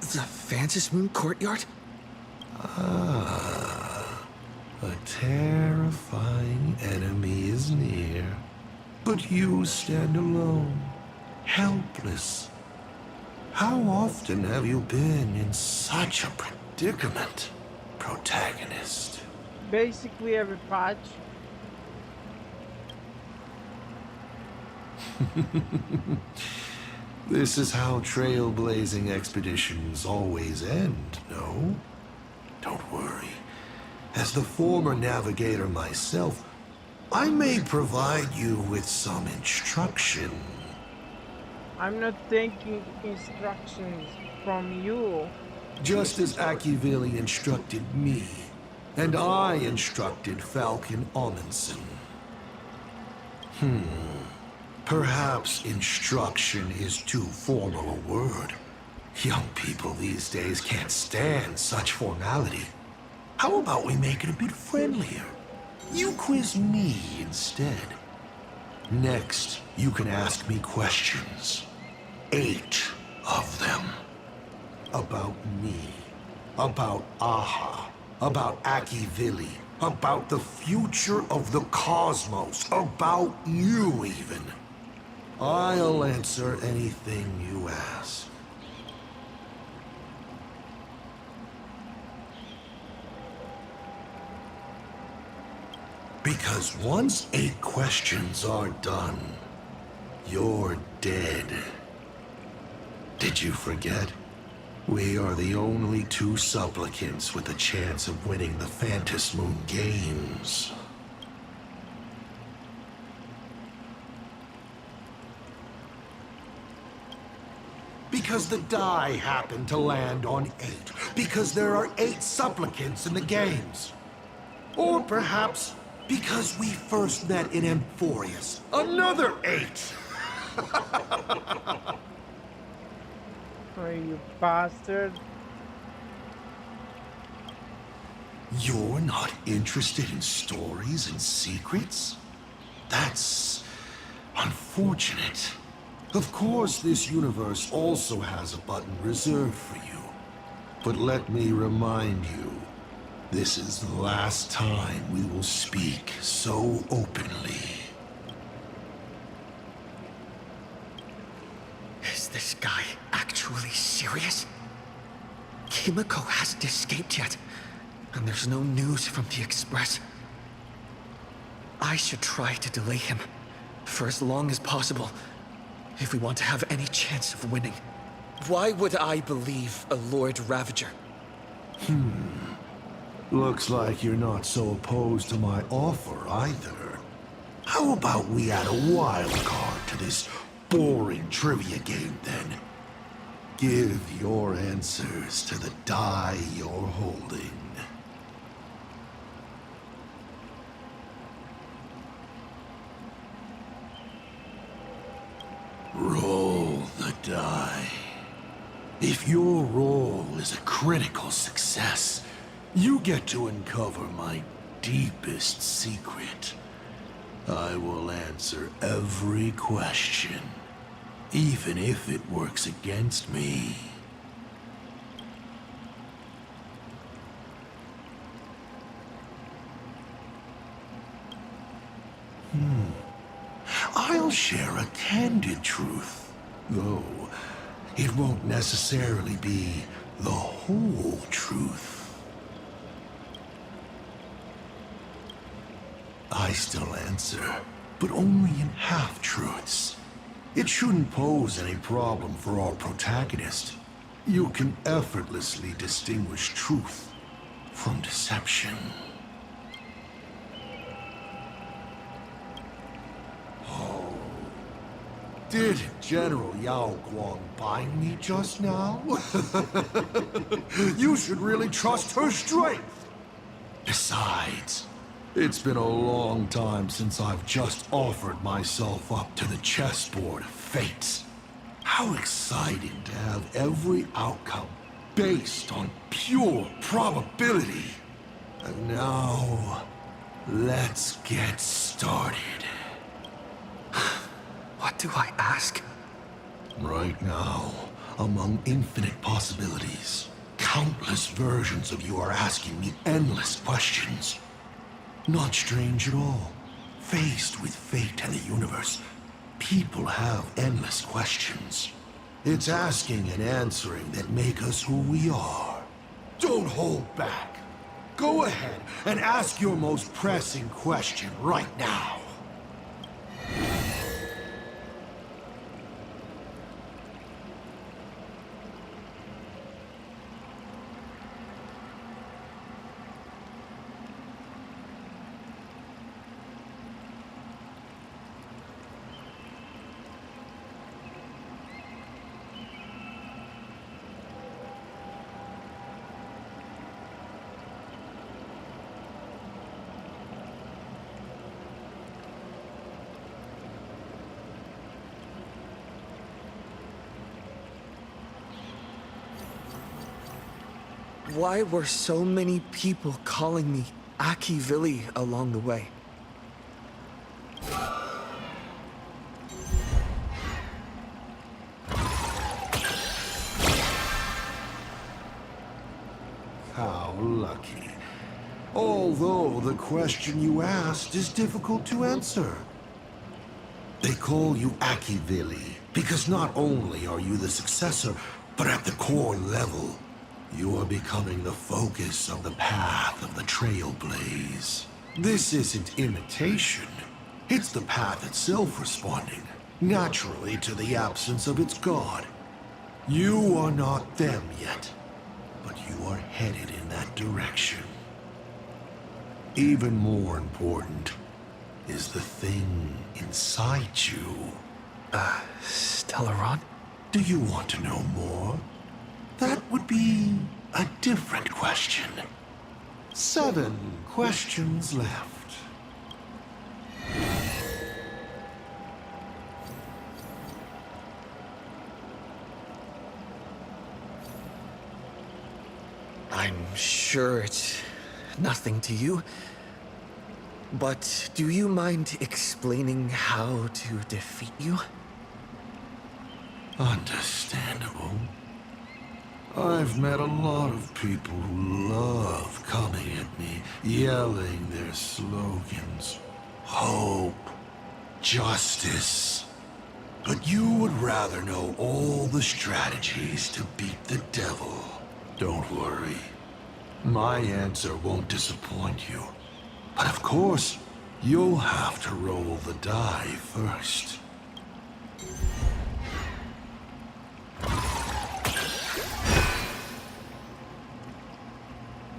The Vantage Moon Courtyard? Ah, a terrifying enemy is near. But you stand alone, helpless. How often have you been in such a predicament, protagonist? Basically every patch. This is how trailblazing expeditions always end, no? Don't worry. As the former navigator myself, I may provide you with some instruction. I'm not taking instructions from you. Just as Akivili instructed me, and I instructed Falcon Amundsen. Perhaps instruction is too formal a word. Young people these days can't stand such formality. How about we make it a bit friendlier? You quiz me instead. Next, you can ask me questions. 8 of them. About me. About Aha. About Akivili. About the future of the cosmos. About you, even. I'll answer anything you ask. Because once 8 questions are done, you're dead. Did you forget? We are the only 2 supplicants with a chance of winning the Phantom Moon Games. Because the die happened to land on 8. Because there are 8 supplicants in the games. Or perhaps because we first met in Amphorius. Another 8! Oh, you bastard. You're not interested in stories and secrets? That's Unfortunate. Of course, this universe also has a button reserved for you. But let me remind you, this is the last time we will speak so openly. Is this guy actually serious? Kimiko hasn't escaped yet, and there's no news from the Express. I should try to delay him for as long as possible if we want to have any chance of winning. Why would I believe a Lord Ravager? Looks like you're not so opposed to my offer either. How about we add a wild card to this boring trivia game then? Give your answers to the die you're holding. Roll the die. If your roll is a critical success, you get to uncover my deepest secret. I will answer every question, even if it works against me. I'll share a candid truth, though it won't necessarily be the whole truth. I still answer, but only in half-truths. It shouldn't pose any problem for our protagonist. You can effortlessly distinguish truth from deception. Oh. Did General Yao Guang bind me just now? You should really trust her strength. Besides, it's been a long time since I've just offered myself up to the chessboard of fate. How exciting to have every outcome based on pure probability. And now, let's get started. What do I ask? Right now, among infinite possibilities, countless versions of you are asking me endless questions. Not strange at all. Faced with fate and the universe, people have endless questions. It's asking and answering that make us who we are. Don't hold back. Go ahead and ask your most pressing question right now. Why were so many people calling me Aki Vili along the way? How lucky. Although the question you asked is difficult to answer. They call you Aki Vili because not only are you the successor, but at the core level, you are becoming the focus of the path of the Trailblaze. This isn't imitation. It's the path itself responding, naturally, to the absence of its god. You are not them yet, but you are headed in that direction. Even more important is the thing inside you. Stellaron? Do you want to know more? That would be a different question. 7 questions left. I'm sure it's nothing to you. But do you mind explaining how to defeat you? Understandable. I've met a lot of people who love coming at me, yelling their slogans. Hope. Justice. But you would rather know all the strategies to beat the devil. Don't worry. My answer won't disappoint you. But of course, you'll have to roll the die first.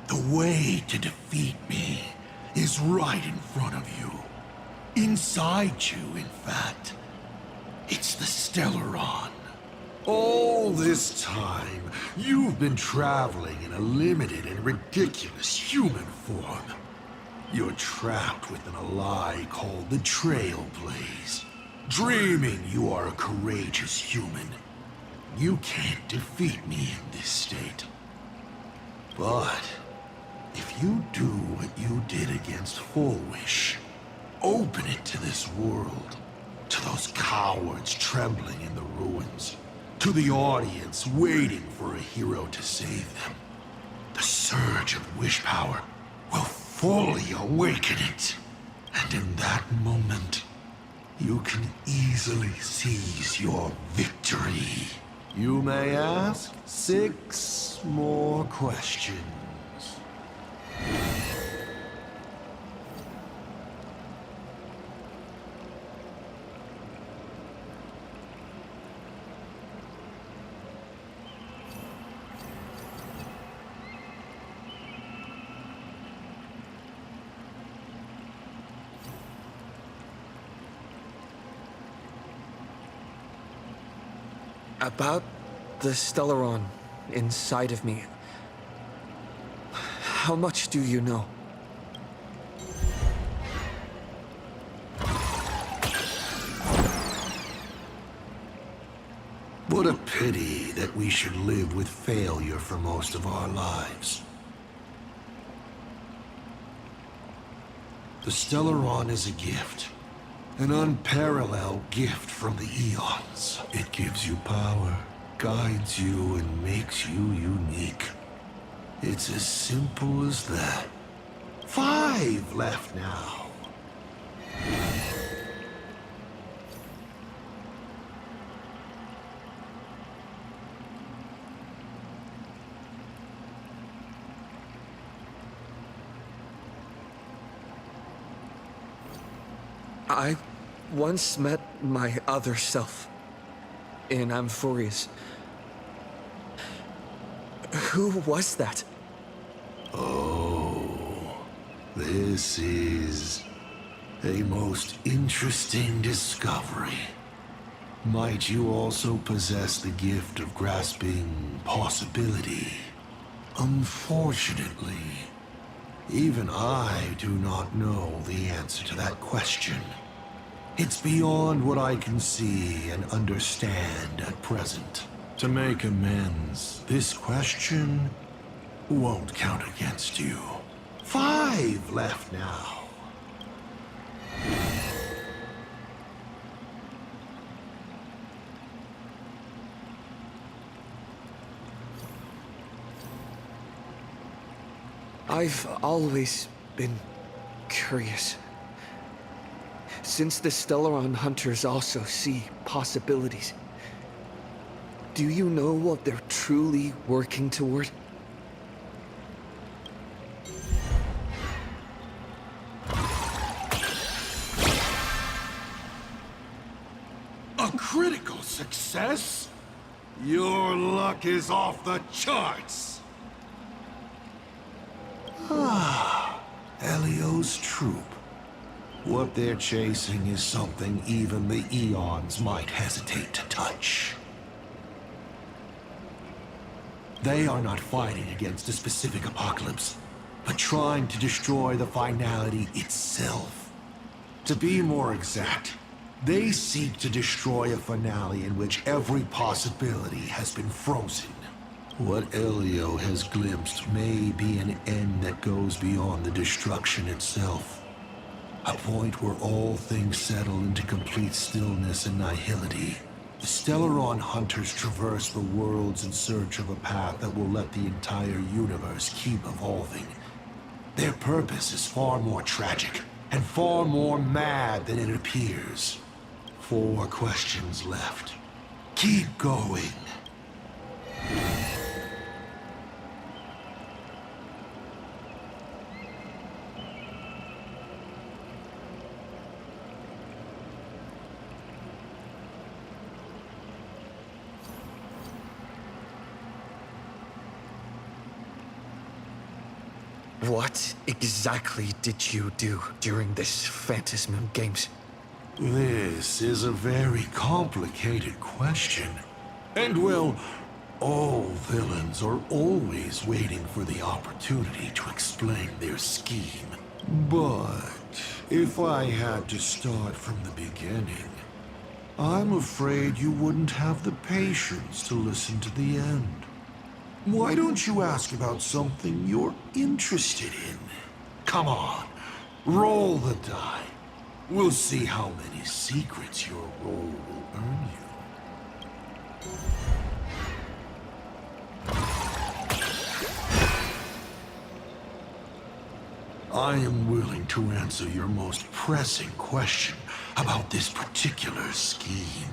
The way to defeat me is right in front of you. Inside you, in fact. It's the Stellaron. All this time, you've been traveling in a limited and ridiculous human form. You're trapped within a lie called the Trailblazer, dreaming you are a courageous human. You can't defeat me in this state. But if you do what you did against Full Wish, open it to this world, to those cowards trembling in the ruins, to the audience waiting for a hero to save them, the surge of wish power will fully awaken it. And in that moment, you can easily seize your victory. You may ask 6 more questions. About the Stellaron inside of me. How much do you know? What a pity that we should live with failure for most of our lives. The Stellaron is a gift. An unparalleled gift from the eons. It gives you power, guides you, and makes you unique. It's as simple as that. 5 left now. I once met my other self in Amphorius. Who was that? Oh, this is a most interesting discovery. Might you also possess the gift of grasping possibility? Unfortunately, even I do not know the answer to that question. It's beyond what I can see and understand at present. To make amends, this question won't count against you. 5 left now. I've always been curious. Since the Stellaron hunters also see possibilities, do you know what they're truly working toward? A critical success? Your luck is off the charts! Ah, Elio's troop. What they're chasing is something even the Eons might hesitate to touch. They are not fighting against a specific apocalypse, but trying to destroy the finality itself. To be more exact, they seek to destroy a finale in which every possibility has been frozen. What Elio has glimpsed may be an end that goes beyond the destruction itself. A point where all things settle into complete stillness and nihility. The Stellaron hunters traverse the worlds in search of a path that will let the entire universe keep evolving. Their purpose is far more tragic and far more mad than it appears. 4 questions left. Keep going. What exactly did you do during this Phantasm Games? This is a very complicated question. And well, all villains are always waiting for the opportunity to explain their scheme. But if I had to start from the beginning, I'm afraid you wouldn't have the patience to listen to the end. Why don't you ask about something you're interested in? Come on, roll the die. We'll see how many secrets your roll will earn you. I am willing to answer your most pressing question about this particular scheme.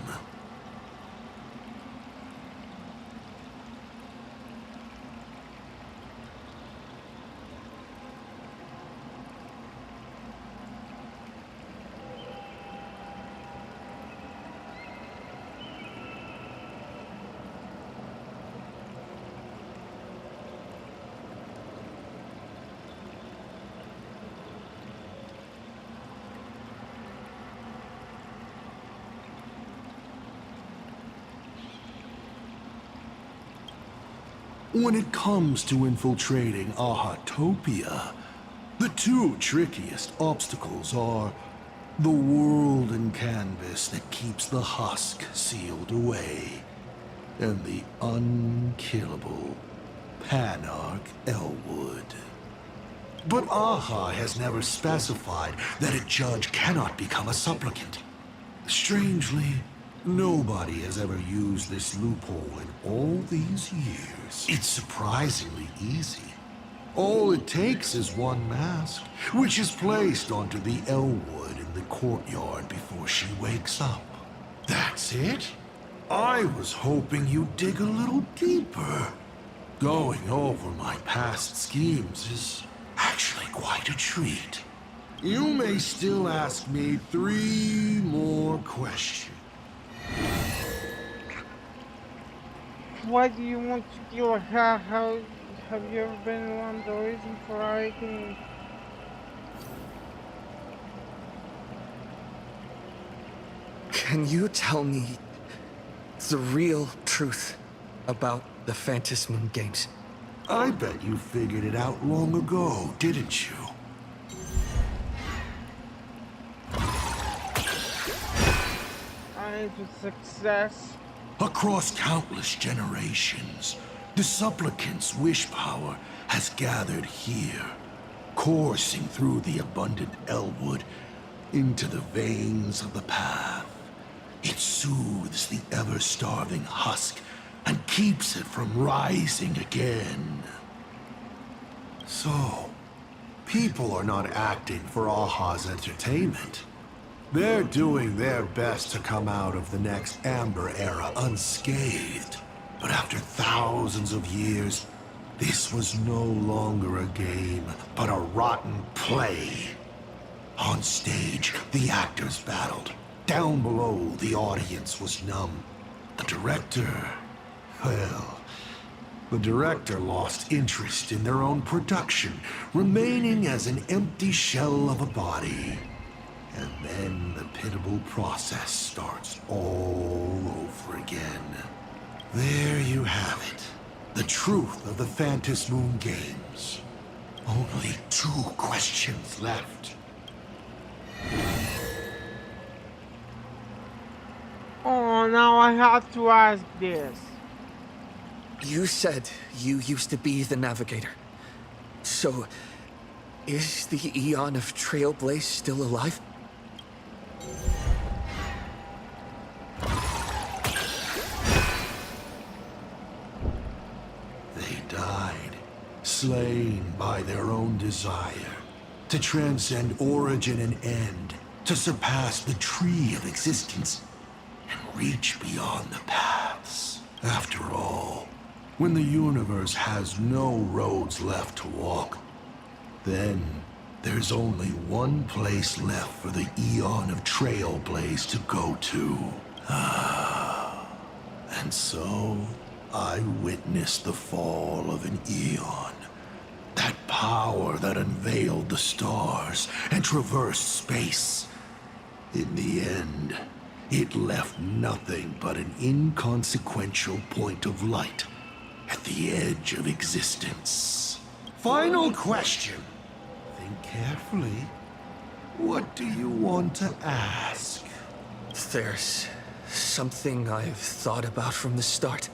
When it comes to infiltrating Ahatopia, the 2 trickiest obstacles are the world and canvas that keeps the husk sealed away, and the unkillable Panarch Elwood. But Aha has never specified that a judge cannot become a supplicant. Strangely, nobody has ever used this loophole in all these years. It's surprisingly easy. All it takes is one mask, which is placed onto the Elwood in the courtyard before she wakes up. That's it? I was hoping you'd dig a little deeper. Going over my past schemes is actually quite a treat. You may still ask me 3 more questions. Why do you want to kill her? How have you ever been one the reason for hiking? Can you tell me the real truth about the Phantasm Games? I bet you figured it out long ago, didn't you? And with success. Across countless generations, the supplicant's wish power has gathered here, coursing through the abundant Elwood into the veins of the path. It soothes the ever-starving husk and keeps it from rising again. So, people are not acting for Aha's entertainment. They're doing their best to come out of the next Amber Era unscathed. But after thousands of years, this was no longer a game, but a rotten play. On stage, the actors battled. Down below, the audience was numb. The director, well, the director lost interest in their own production, remaining as an empty shell of a body. And then the pitiable process starts all over again. There you have it. The truth of the Phantasm Games. Only 2 questions left. Oh, now I have to ask this. You said you used to be the navigator. So, Is the Eon of Trailblaze still alive? They died, slain by their own desire, to transcend origin and end, to surpass the tree of existence, and reach beyond the paths. After all, when the universe has no roads left to walk, then there's only one place left for the Eon of Trailblaze to go to. And so, I witnessed the fall of an Eon. That power that unveiled the stars and traversed space. In the end, it left nothing but an inconsequential point of light at the edge of existence. Final question. Think carefully. What do you want to ask? There's something I've thought about from the start.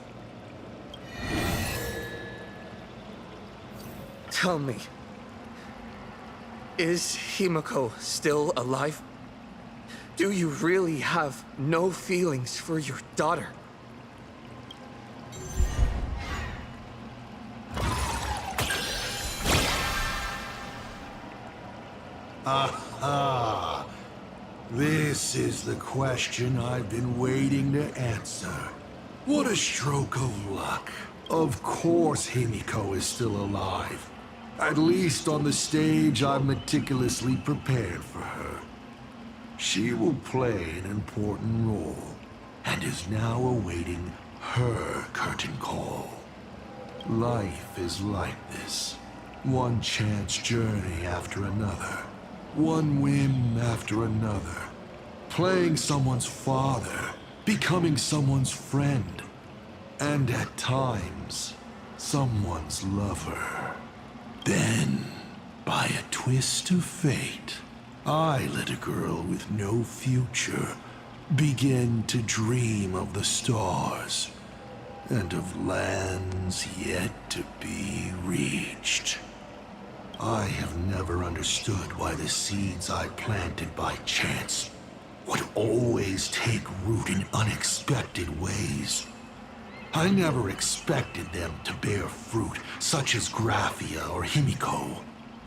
Tell me, is Himiko still alive? Do you really have no feelings for your daughter? Aha! This is the question I've been waiting to answer. What a stroke of luck. Of course Himiko is still alive. At least on the stage I've meticulously prepared for her. She will play an important role, and is now awaiting her curtain call. Life is like this. One chance journey after another. One whim after another. Playing someone's father, becoming someone's friend, and at times, someone's lover. Then, by a twist of fate, I let a girl with no future begin to dream of the stars and of lands yet to be reached. I have never understood why the seeds I planted by chance would always take root in unexpected ways. I never expected them to bear fruit, such as Graphia or Himiko.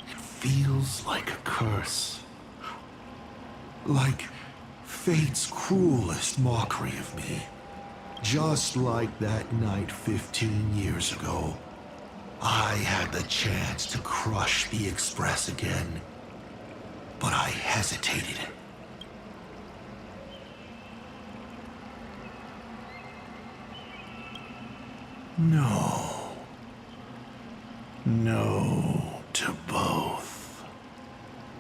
It feels like a curse. Like fate's cruelest mockery of me. Just like that night 15 years ago. I had the chance to crush the Express again, but I hesitated. No. No to both.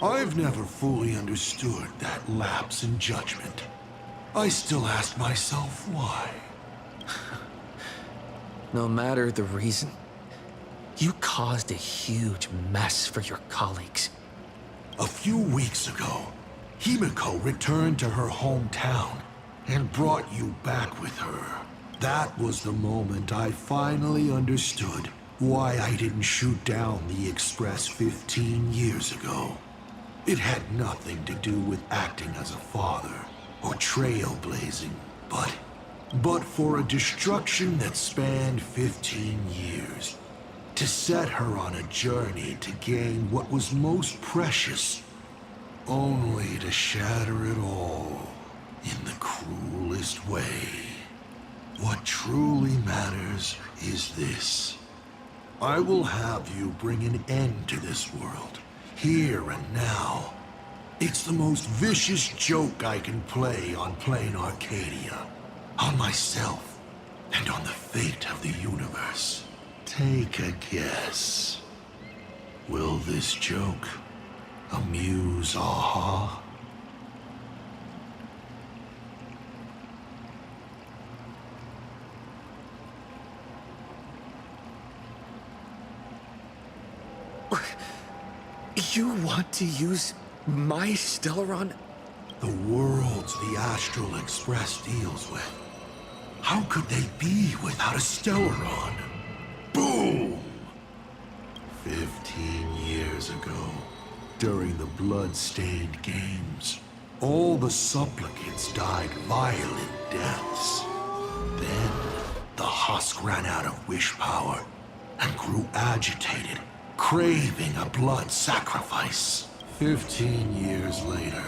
I've never fully understood that lapse in judgment. I still ask myself why. No matter the reason, you caused a huge mess for your colleagues. A few weeks ago, Himiko returned to her hometown and brought you back with her. That was the moment I finally understood why I didn't shoot down the Express 15 years ago. It had nothing to do with acting as a father or trailblazing, but for a destruction that spanned 15 years. To set her on a journey to gain what was most precious, only to shatter it all in the cruelest way. What truly matters is this. I will have you bring an end to this world, here and now. It's the most vicious joke I can play on plain Arcadia, on myself, and on the fate of the universe. Take a guess. Will this joke amuse Aha? You want to use my Stellaron? The worlds the Astral Express deals with. How could they be without a Stellaron? Boom! 15 years years ago, during the blood-stained games, all the supplicants died violent deaths. Then, the husk ran out of wish power and grew agitated, craving a blood sacrifice. 15 years later,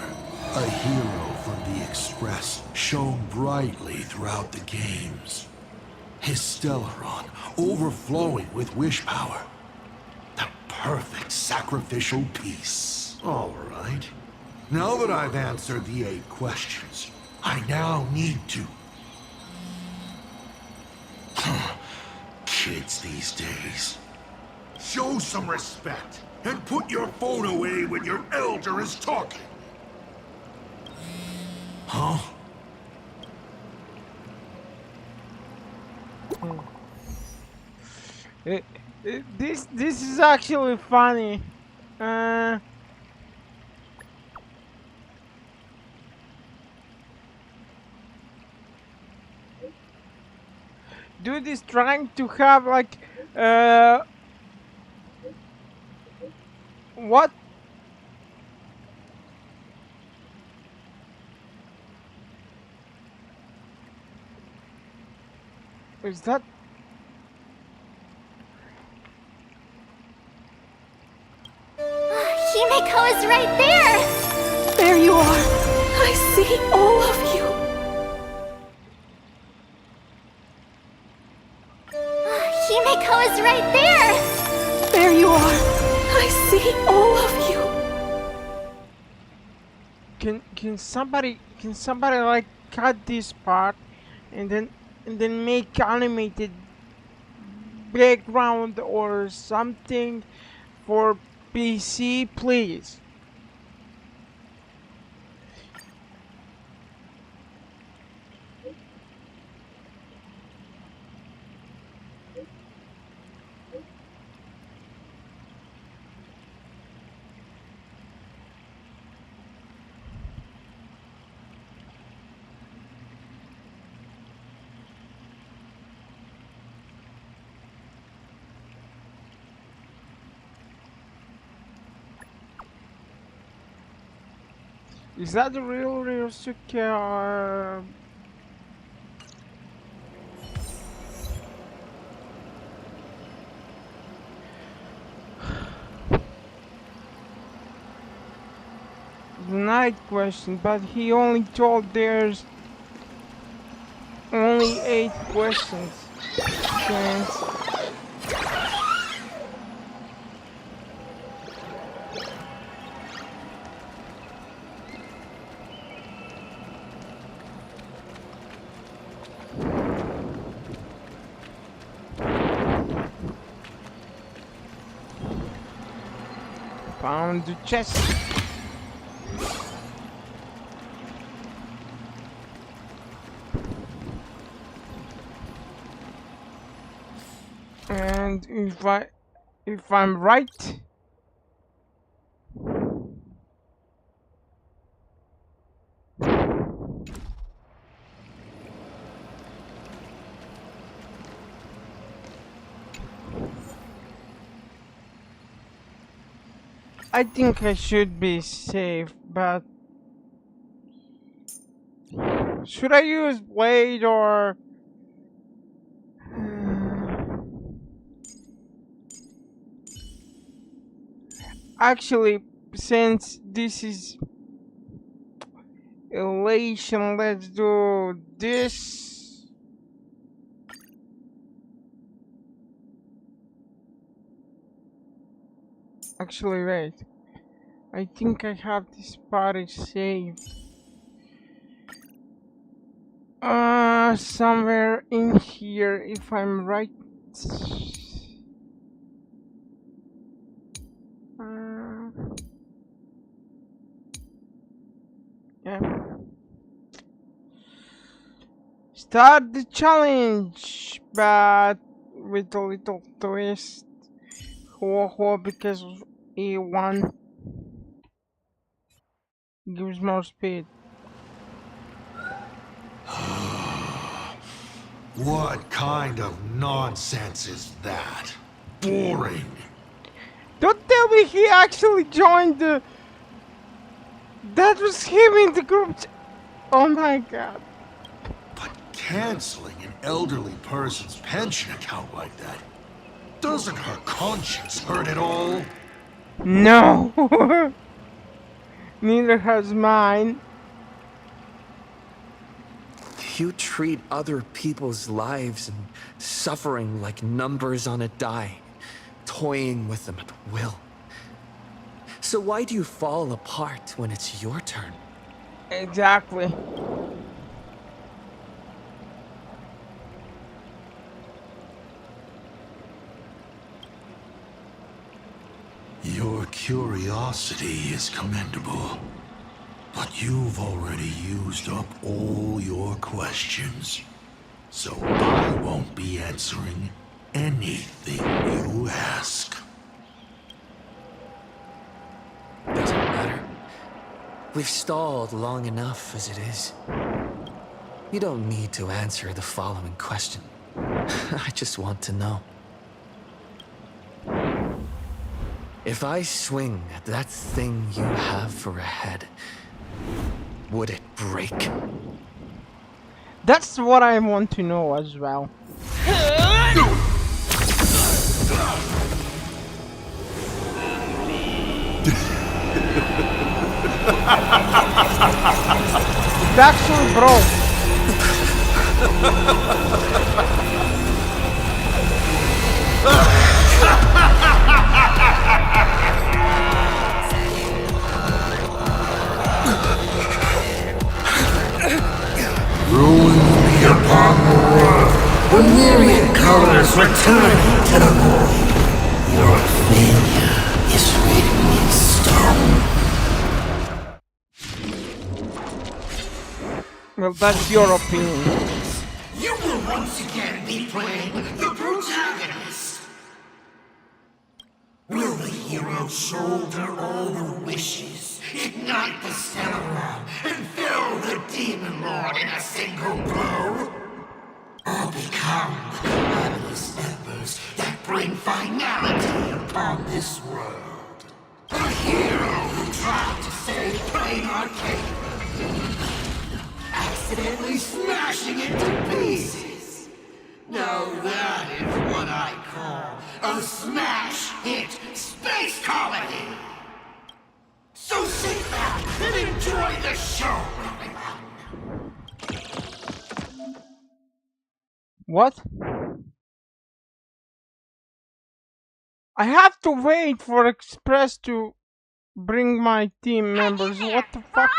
a hero from the Express shone brightly throughout the games. His Stellaron overflowing with wish power. The perfect sacrificial piece. All right. Now that I've answered the 8 questions, I now need to... Kids these days. Show some respect and put your phone away when your elder is talking. Huh? This is actually funny. Dude is trying to have like what? Is that? Himeko is right there! There you are! I see all of you! Himeko is right there! There you are! I see all of you! Can somebody like cut this part and then make animated background or something for PC, please? Is that the real Ryosuke or... The night question, but he only told there's only 8 questions. Chance. Found the chest. And if I'm right, I think I should be safe, but should I use blade or actually, since this is elation, let's do this. Actually, wait. I think I have this party saved. Somewhere in here, if I'm right. Yeah. Start the challenge, but with a little twist. Because E1 gives more speed. What kind of nonsense is that? Boring. Don't tell Finally, he actually joined the... That was him in the group. Oh my god. Canceling an elderly person's pension account like that, doesn't her conscience hurt at all? No. Neither has mine. You treat other people's lives and suffering like numbers on a die, toying with them at will. So why do you fall apart when it's your turn? Exactly. Your curiosity is commendable, but you've already used up all your questions. So I won't be answering anything you ask. Doesn't matter. We've stalled long enough as it is. You don't need to answer the following question. I just want to know. If I swing at that thing you have for a head, would it break? That's what I want to know as well. It actually broke. Ruin be upon the world, the myriad colors returning to the void. Your failure is written in stone. Well, that's your opinion. You will once again be playing the protagonist. Will the hero shoulder all the wishes, ignite the stellar and fill the demon lord in a single blow? Or become the marvelous embers that bring finality upon this world? A hero who tried to save Plain Arcadia, accidentally smashing it to pieces. Now that is what I call a smash hit space comedy. So sit back and enjoy the show, everyone. What? I have to wait for Express to bring my team members. What the fuck?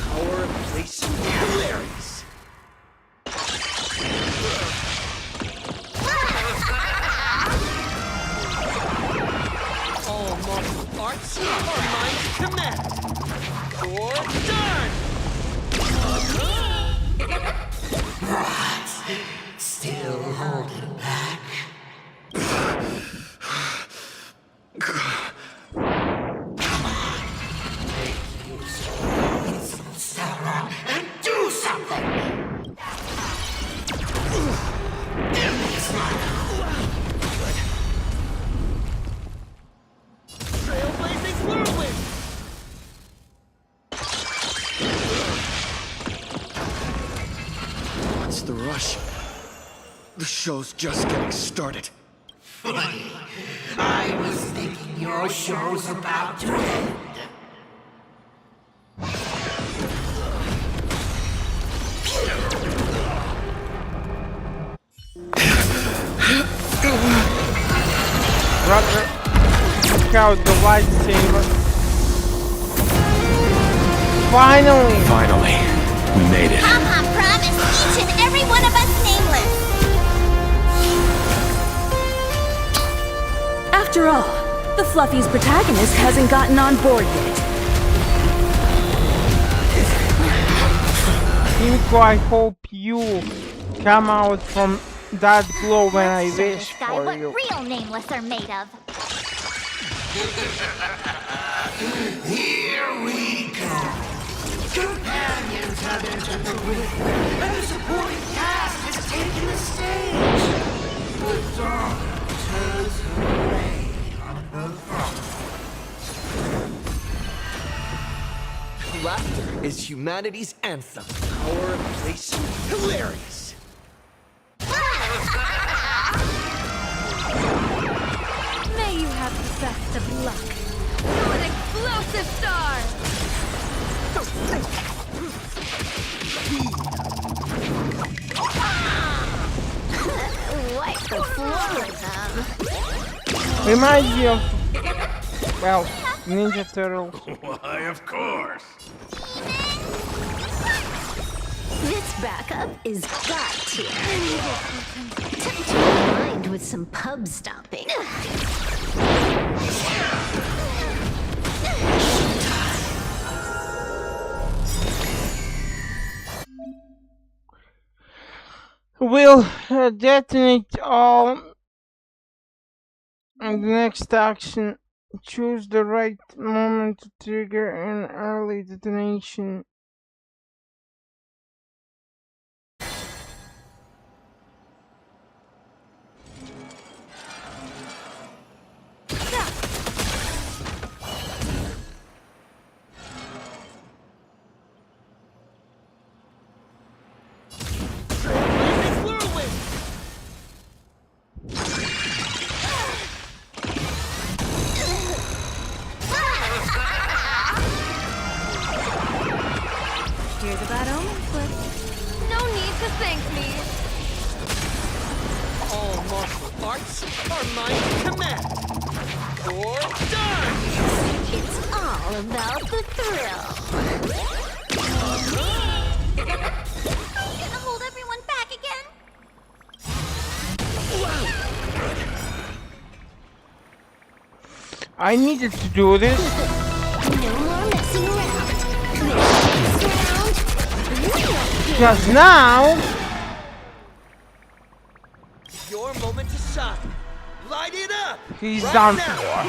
Power of placing capillaries. All martial arts are mine to command. Or done! What? Still holding back? Come on. Make use of your invincible Sauron and do something! Give me a smile. Trailblazing whirlwind! What's the rush? The show's just getting started. Funny. I was thinking your show's about to end. Brother, check out the lightsaber. Finally! Finally, we made it. Papa promised each and every one of us nameless. After all, the Fluffy's protagonist hasn't gotten on board yet. Kimiko, I hope you come out from that glow when I wish Guy, for what you. real nameless are made of. Here we go. Companions have entered the ring, and the supporting cast has taken the stage. The daughter turns her reign on her father. Laughter is humanity's anthem. Our place hilarious. May you have the best of luck. To an explosive star! Wipe the floor with them. Reminds me of, well, Ninja Turtles. Why, of course. This backup is god tier. Time to unwind with some pub stomping. We'll detonate all in the next action. Choose the right moment to trigger an early detonation. Here's a bad omen slip. No need to thank me. All martial arts are my command. Or die! It's all about the thrill. Gonna hold everyone back again? I needed to do this. No more messing around. Because now Your moment to shine. Light it up! he's right done now. for.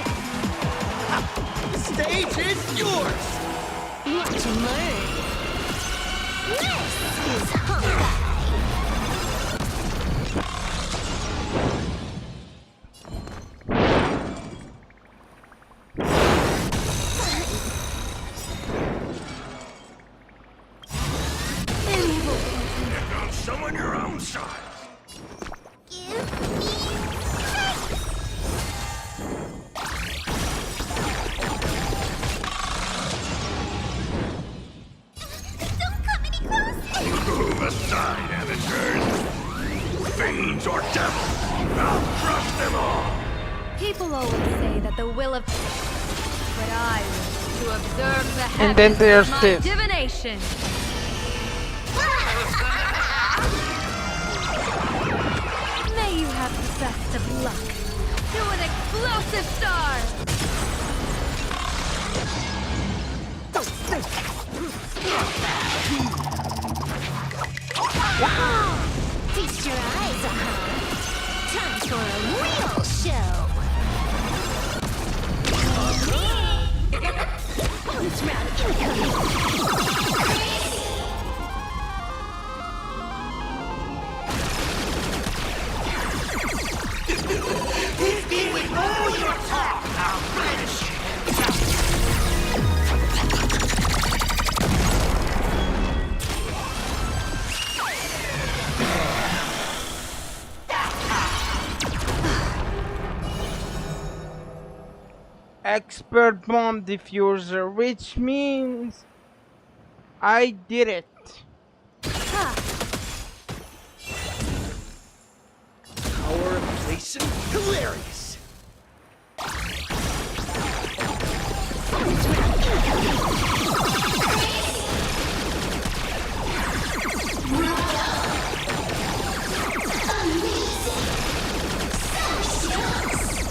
The stage is yours! Watch and learn. This is Honkai. Summon your own size. Don't come any closer! Move aside, amateurs. Fiends or devils, I'll crush them all. People always say that the will of... But I wish to observe the And then heavens there's with my this. divination. May you have the best of luck. To an explosive star! Feast your eyes, time for a real show. Bonus round incoming. Hit me with all your talk, I'll finish you. Expert bomb diffuser, which means I did it. Our inflation hilarious.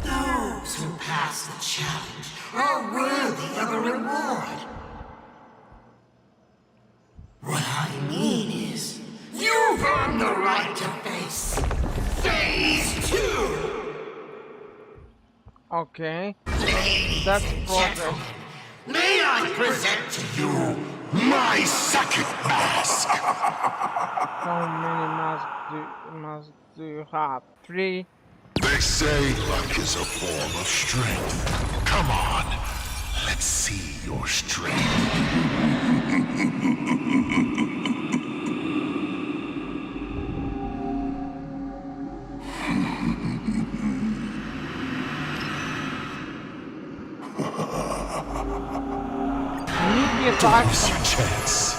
Those who pass the challenge are worthy of a reward. What I mean is, you've earned the right to face Phase 2! Okay. Ladies That's and progress. gentlemen, may I present to you My second mask! How many masks do you have? 3? They say luck is a form of strength. Come on, let's see your strength. Don't miss your chance.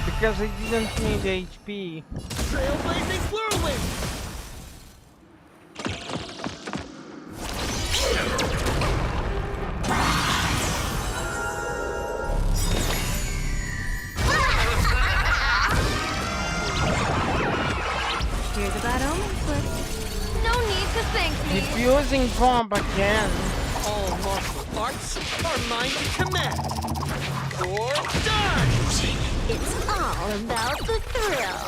Because I didn't need HP. Trailblazing whirlwind! Here's a bad omen, but no need to thank me. Diffusing bomb again. All martial arts are mine to command. Or die! It's all about the thrill.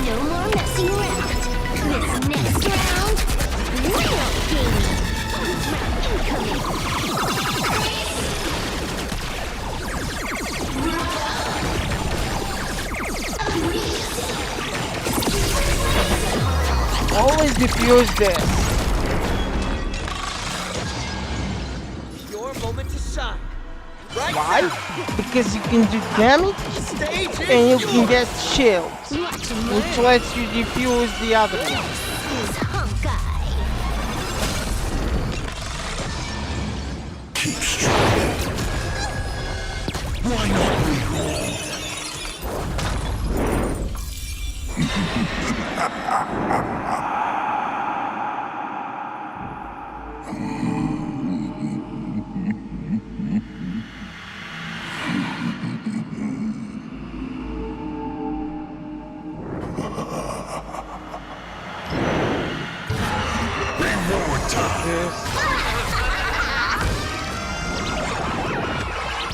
No more messing around. This next round, real game. Incoming. Always diffuse this. Your moment to shine. Right Why? now. Because you can do damage Stage and you is can yours. get shields, which lets you defuse the other one. Is Honkai. Keep strong. Why not reroll?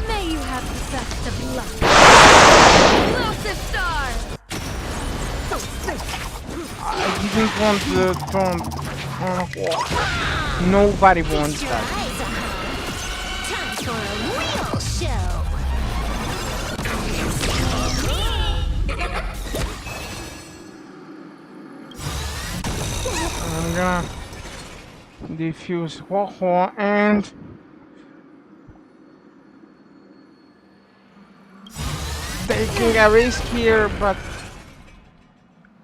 May you have the best of luck. Massive star! I didn't want the throne. Nobody wants Your that. eyes are hot. Time for a real show. I'm gonna defuse Ho and taking a risk here, but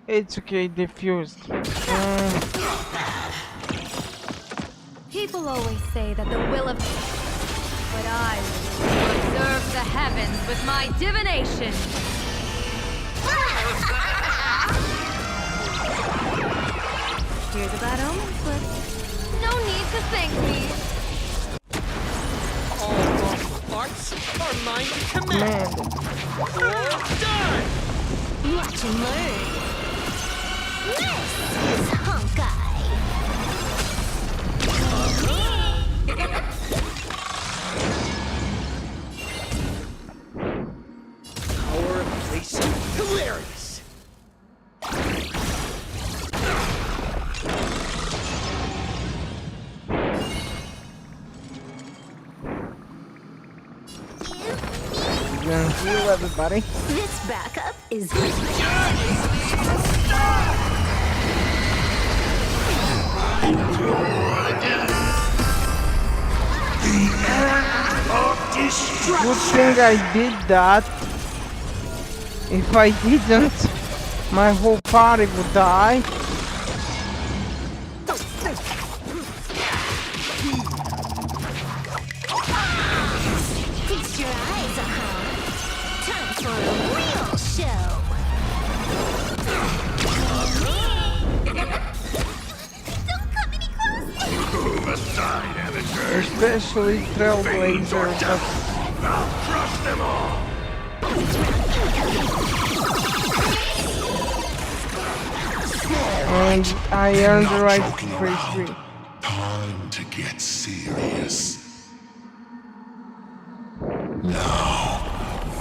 it's okay, diffused. People always say that the will of... But I will observe the heavens with my divination. Here's a bad omen, but no need to thank me. All martial arts are mine to command. Or die! Watch and learn. This is Honkai. Power of placing hilarious. Gonna heal everybody. This backup is Good thing I did that. If I didn't, my whole party would die. especially Trailblazer, but I'll crush them all. and I earned the right to break free. Time to get serious. Now,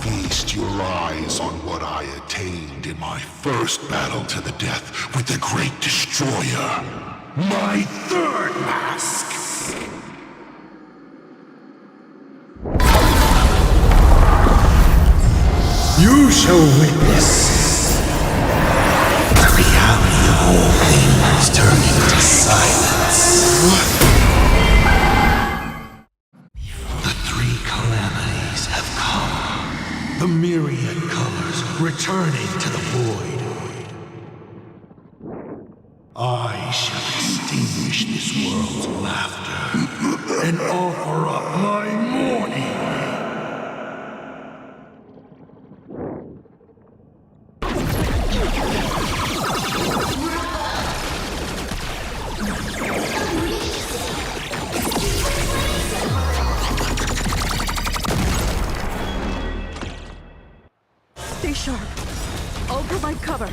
feast your eyes on what I attained in my first battle to the death with the Great Destroyer. My third mask! You shall witness the reality of all things turning to silence. The three calamities have come. The myriad colors returning to the void. I shall extinguish this world's laughter and offer up my mourning. Stay sharp. I'll provide cover.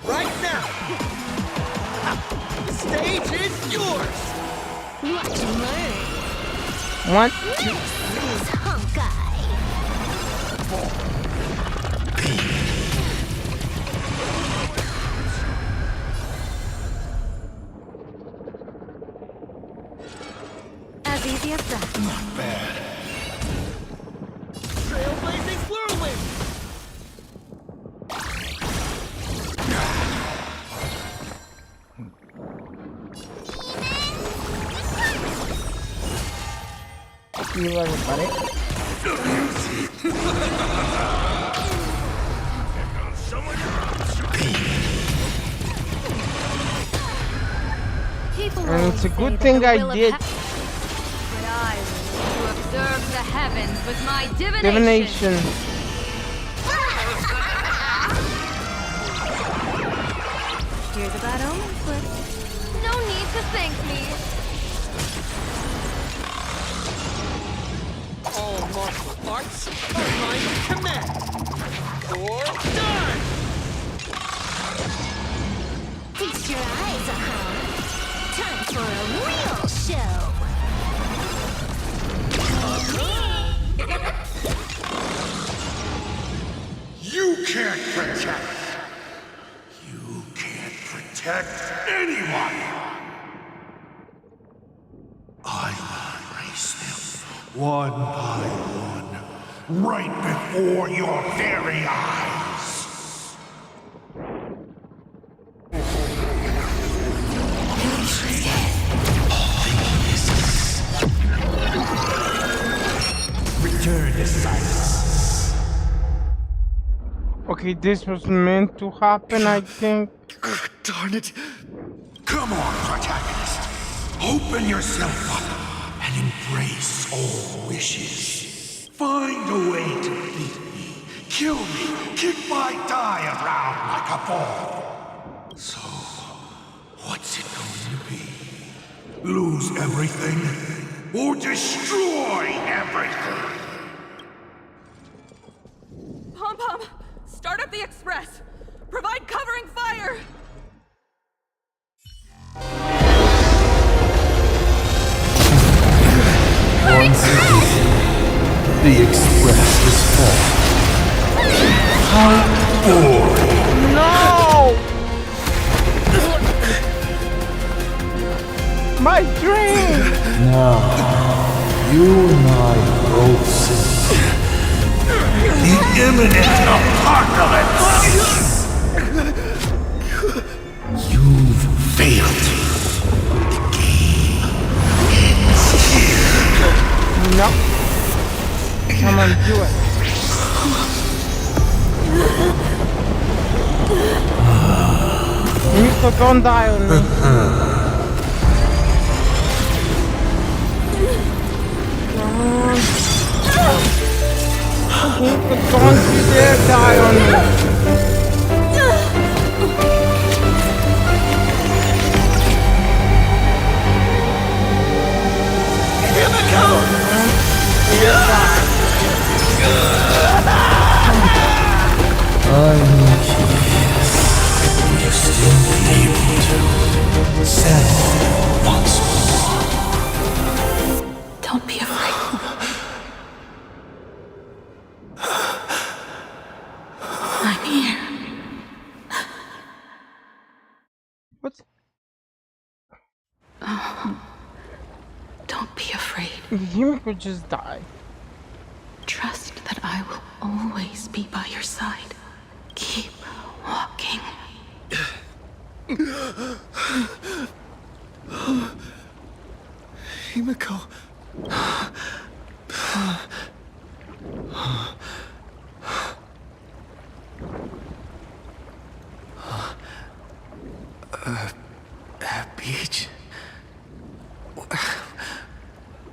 Right now! The stage is yours! Watch and learn. What? This is Honkai. As easy as that. Not bad. Trailblazing whirlwind! Aquí lo reparé. And it's a good thing I did. But I will to observe the heavens with my Divination. Here's a bad omen slip. No need to thank me. All martial arts are mine to command. Or done! Feast your eyes, time for a real show. You can't protect. You can't protect anyone. I will erase them one by one, right before your very eyes. Return to silence. Okay, this was meant to happen, I think. Darn it. Come on, protagonist. Open yourself up and embrace all wishes. Find a way to beat me, kill me, kick my die around like a ball. So, what's it going to be? Lose everything or destroy everything? Pom-Pom, start up the express. Provide covering fire. Once again, the express is full. How boring! No! My dream! Now, you and I both see the imminent apocalypse! You've failed. The game ends here. No. Come on, do it. Nico, don't die on me. Nico, don't you dare die on me. Don't be afraid. You could just die. Trust that I will always be by your side. Keep walking. Himiko. Beach?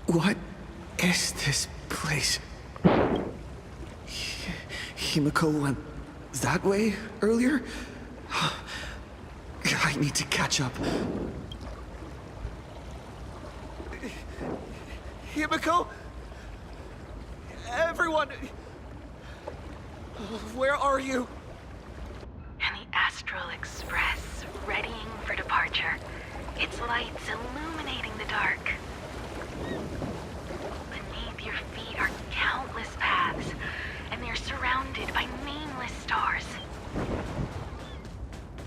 What is this place? Himiko went that way earlier? I need to catch up. Himiko? Everyone! Where are you? And the Astral Express, readying for departure. Its lights illuminating the dark. Beneath your feet are countless paths, and they're surrounded by nameless stars.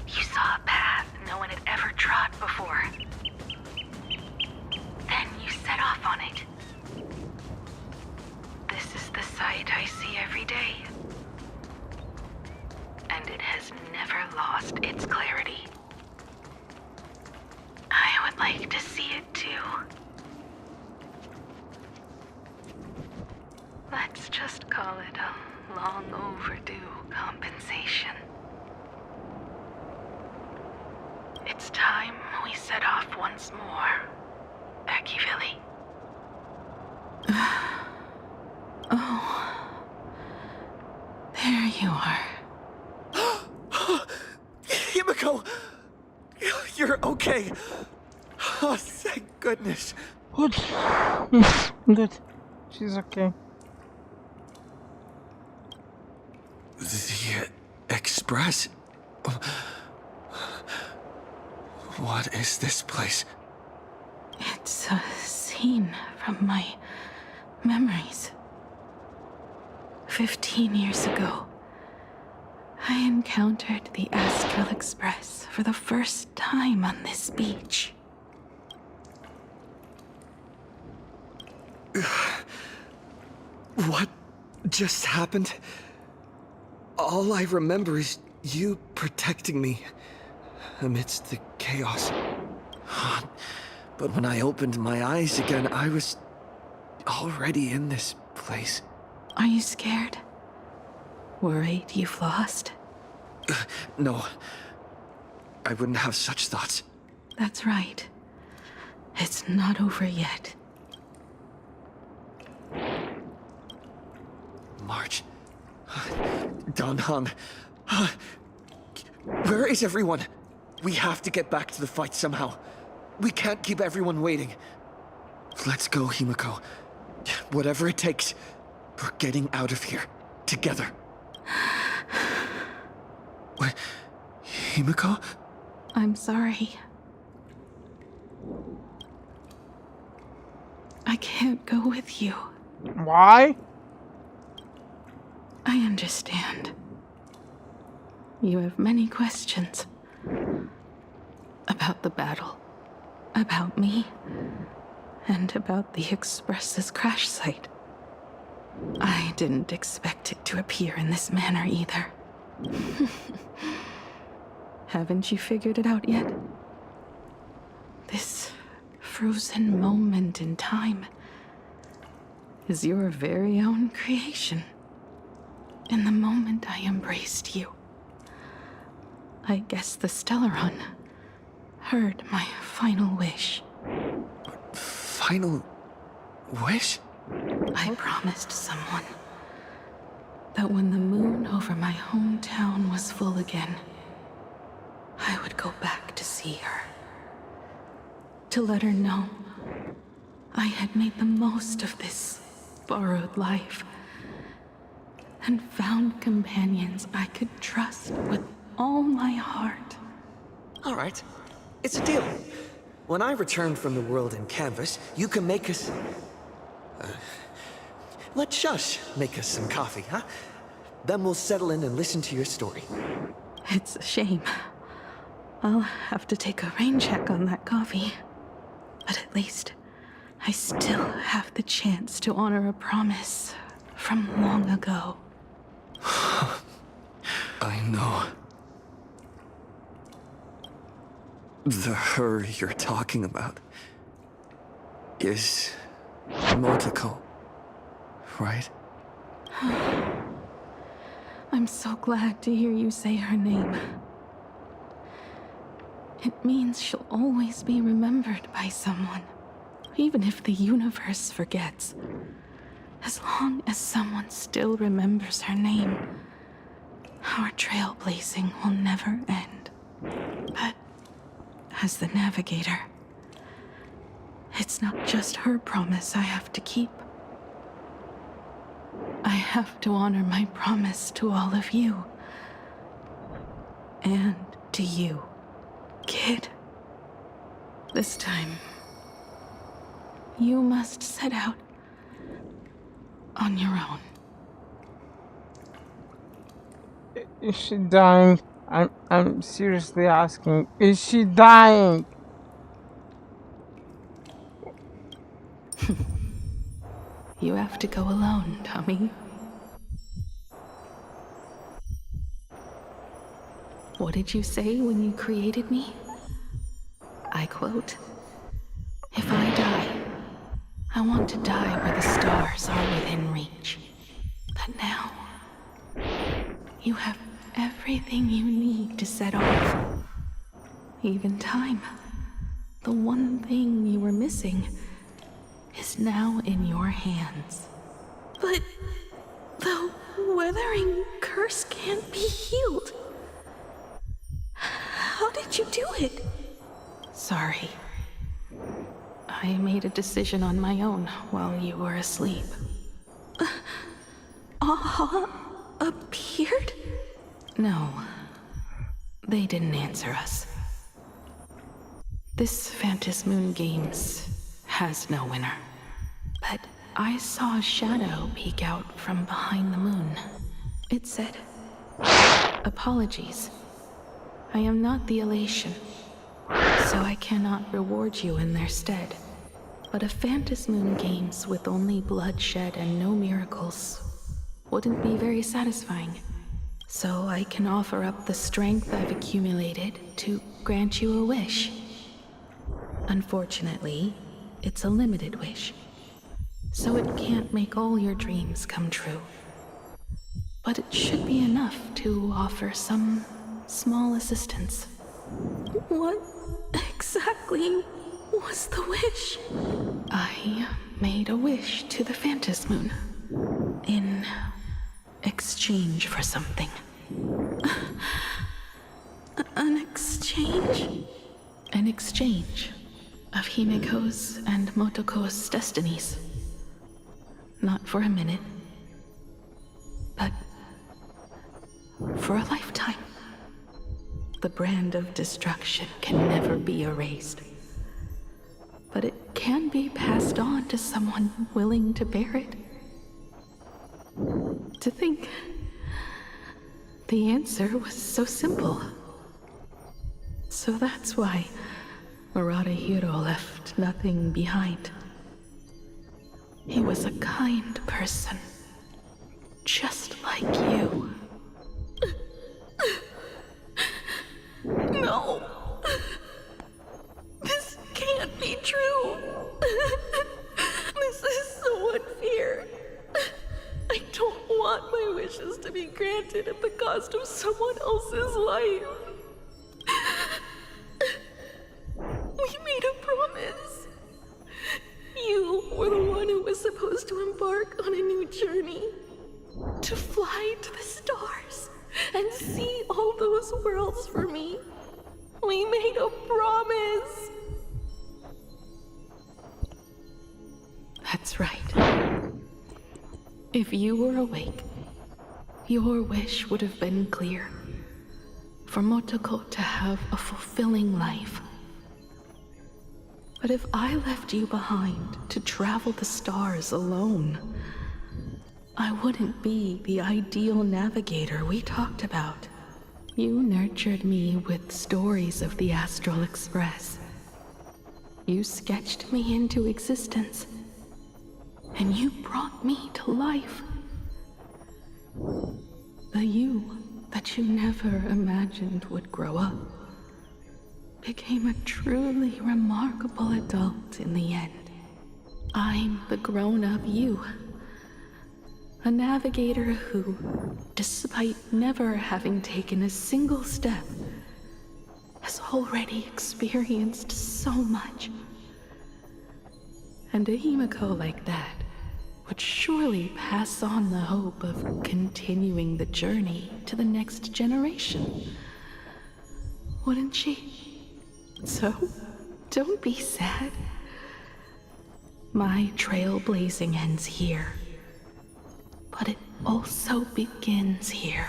You saw a path no one had ever trod before. Then you set off on it. This is the sight I see every day. And it has never lost its clarity. I would like to see it too. Let's just call it a long overdue compensation. It's time we set off once more, Akivili. Oh, there you are. Himiko! You're okay. Oh, thank goodness. Good. Good. She's okay. The Express? What is this place? It's a scene from my memories. 15 years ago, I encountered the Astral Express for the first time on this beach. What just happened? All I remember is you protecting me amidst the chaos. But when I opened my eyes again, I was already in this place. Are you scared? Worried you've lost? No. I wouldn't have such thoughts. That's right. It's not over yet. March. Dan Heng. Where is everyone? We have to get back to the fight somehow. We can't keep everyone waiting. Let's go, Himiko. Whatever it takes, we're getting out of here. Together. What? Himiko? I'm sorry. I can't go with you. Why? I understand. You have many questions. About the battle. About me. And about the Express's crash site. I didn't expect it to appear in this manner either. Haven't you figured it out yet? This frozen moment in time is your very own creation. In the moment I embraced you, I guess the Stellaron heard my final wish. Final wish? I promised someone that when the moon over my hometown was full again, I would go back to see her. To let her know I had made the most of this borrowed life and found companions I could trust with all my heart. All right. It's a deal. When I return from the world in canvas, you can make us... let Shush make us some coffee, huh? Then we'll settle in and listen to your story. It's a shame. I'll have to take a rain check on that coffee. But at least I still have the chance to honor a promise from long ago. I know. The her you're talking about is Motoko, right? I'm so glad to hear you say her name. It means she'll always be remembered by someone, even if the universe forgets. As long as someone still remembers her name, our trailblazing will never end. But as the navigator, it's not just her promise I have to keep. I have to honor my promise to all of you. And to you, kid. This time, you must set out on your own. Is she dying? I'm seriously asking. Is she dying? You have to go alone, Tommy. What did you say when you created me? I quote, "If I die, I want to die where the stars are within reach." But now, you have everything you need to set off. Even time. The one thing you were missing is now in your hands. But the weathering curse can't be healed. How did you do it? Sorry. I made a decision on my own while you were asleep. Appeared? No. They didn't answer us. This Phantasmoon Games has no winner. But I saw a shadow peek out from behind the moon. It said, "Apologies. I am not the elation, so I cannot reward you in their stead. But a Phantasmoon Games with only bloodshed and no miracles wouldn't be very satisfying. So I can offer up the strength I've accumulated to grant you a wish. Unfortunately, it's a limited wish, so it can't make all your dreams come true. But it should be enough to offer some small assistance." What exactly was the wish? I made a wish to the Phantasmoon in exchange for something. An exchange? An exchange of Himiko's and Motoko's destinies. Not for a minute, but for a lifetime. The brand of destruction can never be erased, but it can be passed on to someone willing to bear it. To think the answer was so simple. So that's why Murata-Hiro left nothing behind. He was a kind person, just like you. No. This can't be true. This is so unfair. I don't want my wishes to be granted at the cost of someone else's life. We made a promise. You were the one who was supposed to embark on a new journey. To fly to the stars and see all those worlds for me. We made a promise. That's right. If you were awake, your wish would have been clear. For Motoko to have a fulfilling life. But if I left you behind to travel the stars alone, I wouldn't be the ideal navigator we talked about. You nurtured me with stories of the Astral Express. You sketched me into existence, and you brought me to life. The you that you never imagined would grow up became a truly remarkable adult in the end. I'm the grown-up you. A navigator who, despite never having taken a single step, has already experienced so much. And a Himiko like that would surely pass on the hope of continuing the journey to the next generation. Wouldn't she? So, don't be sad. My trailblazing ends here. But it also begins here.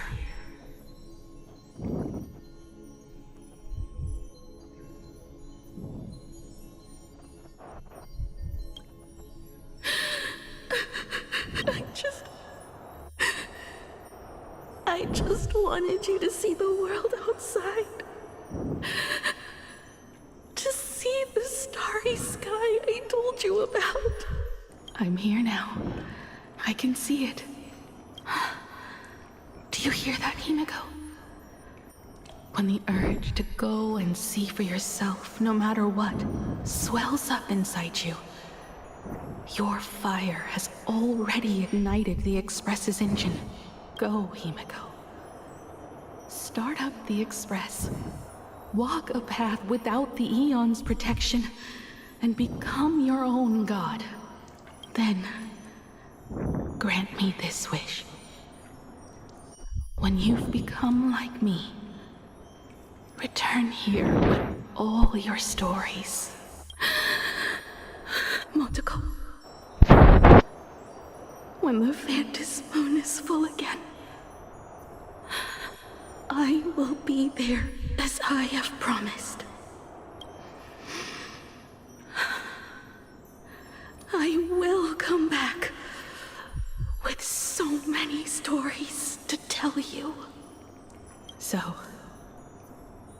I just wanted you to see the world outside. To see the starry sky I told you about. I'm here now. I can see it. Do you hear that, Himiko? When the urge to go and see for yourself, no matter what, swells up inside you, your fire has already ignited the Express's engine. Go, Himiko. Start up the Express. Walk a path without the Eon's protection, and become your own god. Then, grant me this wish. When you've become like me, return here with all your stories. Motoko. When the Phantom Moon is full again, I will be there as I have promised. I will come back with so many stories to tell you. So,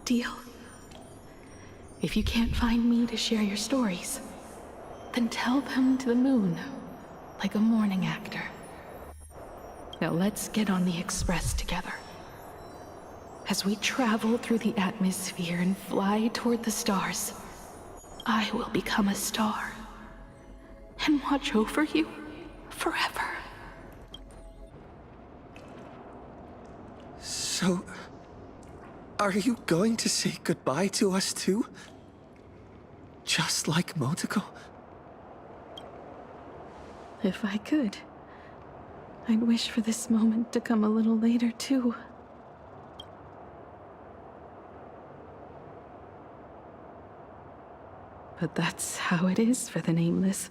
deal? If you can't find me to share your stories, then tell them to the moon, like a morning actor. Now let's get on the Express together. As we travel through the atmosphere and fly toward the stars, I will become a star and watch over you forever. So, are you going to say goodbye to us too? Just like Motoko? If I could, I'd wish for this moment to come a little later too. But that's how it is for the Nameless.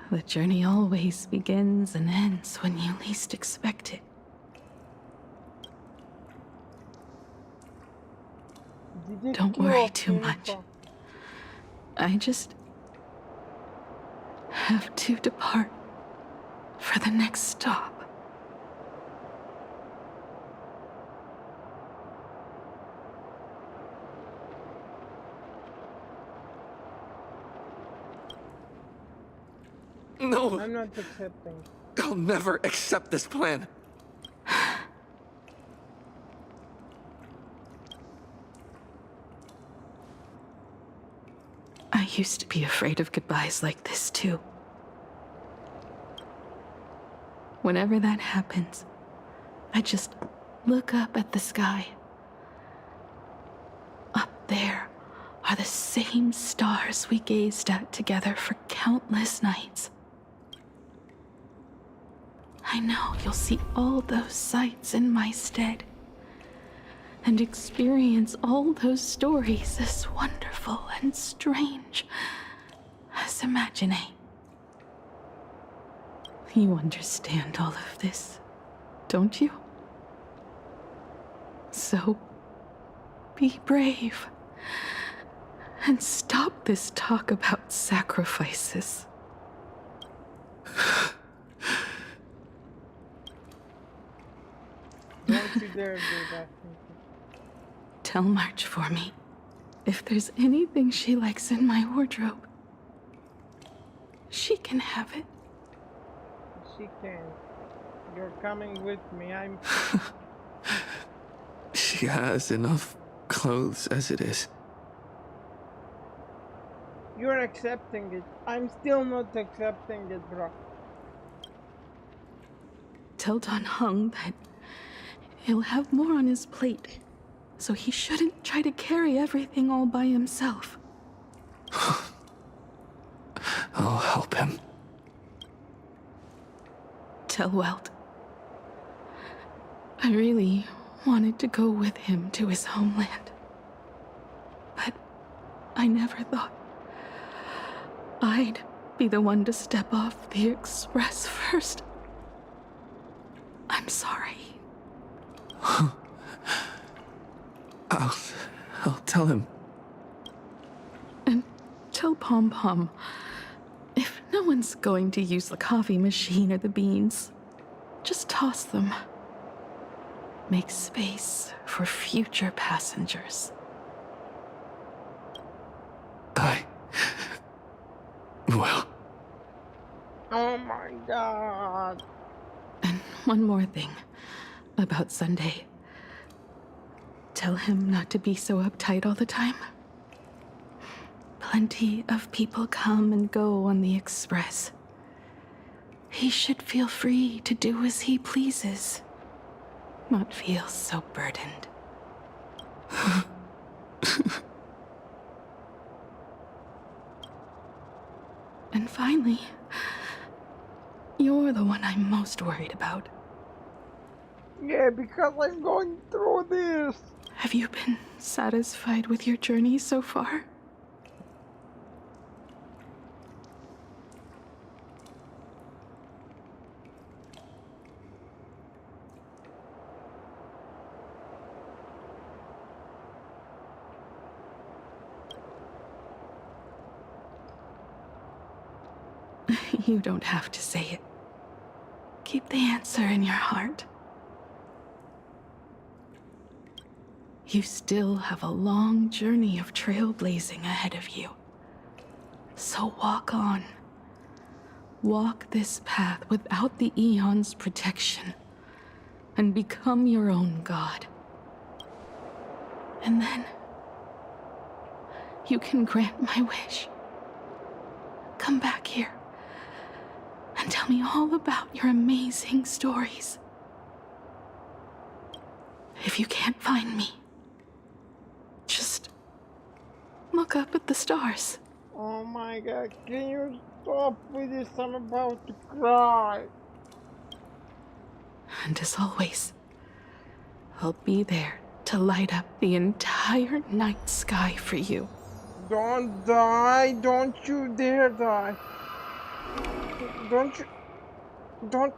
The journey always begins and ends when you least expect it. Don't worry too much. I just have to depart for the next stop. No! I'm not accepting. I'll never accept this plan. I used to be afraid of goodbyes like this too. Whenever that happens, I just look up at the sky. Up there are the same stars we gazed at together for countless nights. I know you'll see all those sights in my stead, and experience all those stories as wonderful and strange as Imagine. You understand all of this, don't you? So, be brave, and stop this talk about sacrifices. Don't you dare do that. Tell March for me, If there's anything she likes in my wardrobe, she can have it. She can. You're coming with me. I'm... She has enough clothes as it is. You're accepting it. I'm still not accepting it, bro. Tell Dan Heng that he'll have more on his plate, so he shouldn't try to carry everything all by himself. I'll help him. Tell Welt. I really wanted to go with him to his homeland. But I never thought I'd be the one to step off the express first. I'm sorry. I'll tell him. And tell Pom Pom, if no one's going to use the coffee machine or the beans, just toss them. Make space for future passengers. Well. Oh my god. And one more thing about Sunday. Tell him not to be so uptight all the time. Plenty of people come and go on the express. He should feel free to do as he pleases, not feel so burdened. And finally, you're the one I'm most worried about. Yeah, because I'm going through this. Have you been satisfied with your journey so far? You don't have to say it. Keep the answer in your heart. You still have a long journey of trailblazing ahead of you. So walk on. Walk this path without the Eon's protection, and become your own god. And then, you can grant my wish. Come back here and tell me all about your amazing stories. If you can't find me, just look up at the stars. Oh my god, can you stop with this? I'm about to cry. And as always, I'll be there to light up the entire night sky for you. Don't die, don't you dare die. Don't you... Don't...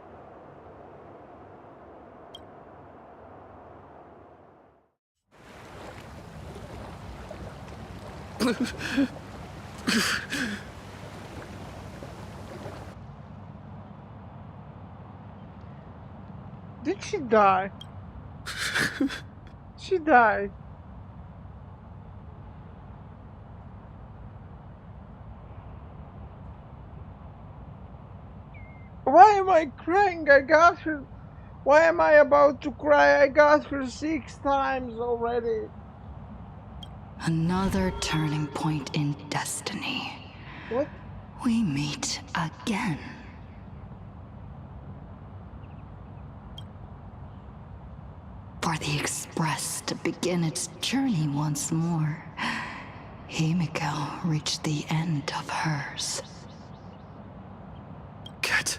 Did she die? She died. Why am I crying? I got her. Why am I about to cry? I got her 6 times already. Another turning point in destiny. What? We meet again. For the Express to begin its journey once more, Himiko reached the end of hers. Get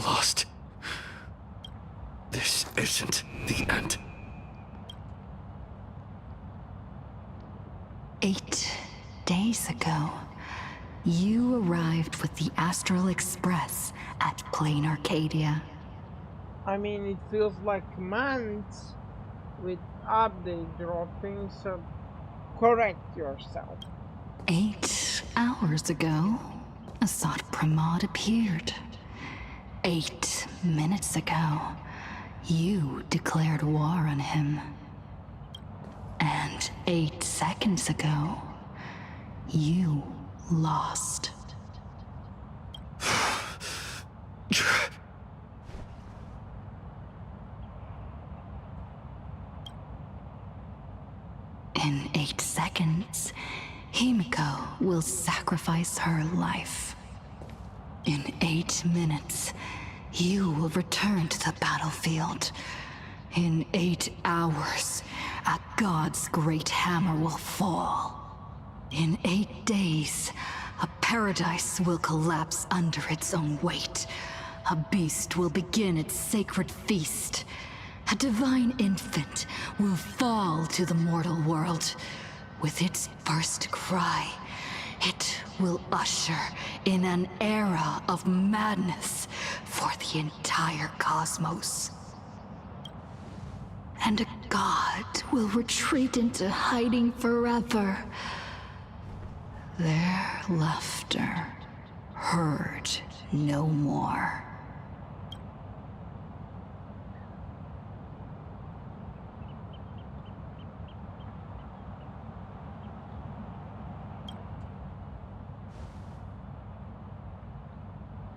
lost. This isn't the end. 8 days ago, you arrived with the Astral Express at Plain Arcadia. I mean, it feels like months with update dropping, so correct yourself. 8 hours ago, Assad Pramod appeared. 8 minutes ago, you declared war on him. And 8 seconds ago, you lost. In 8 seconds, Himiko will sacrifice her life. In 8 minutes, you will return to the battlefield. In 8 hours, a god's great hammer will fall. In 8 days, a paradise will collapse under its own weight. A beast will begin its sacred feast. A divine infant will fall to the mortal world. With its first cry, it will usher in an era of madness for the entire cosmos. And a god will retreat into hiding forever. Their laughter heard no more.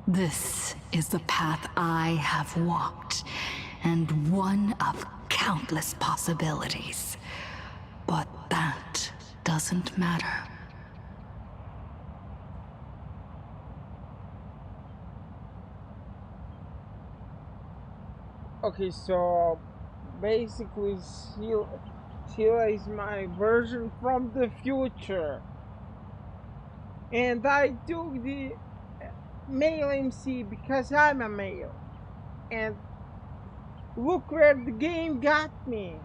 This is the path I have walked, and one of countless possibilities. But that doesn't matter. Okay, so basically Sheila is my version from the future. And I took the male MC because I'm a male. And look where the game got me.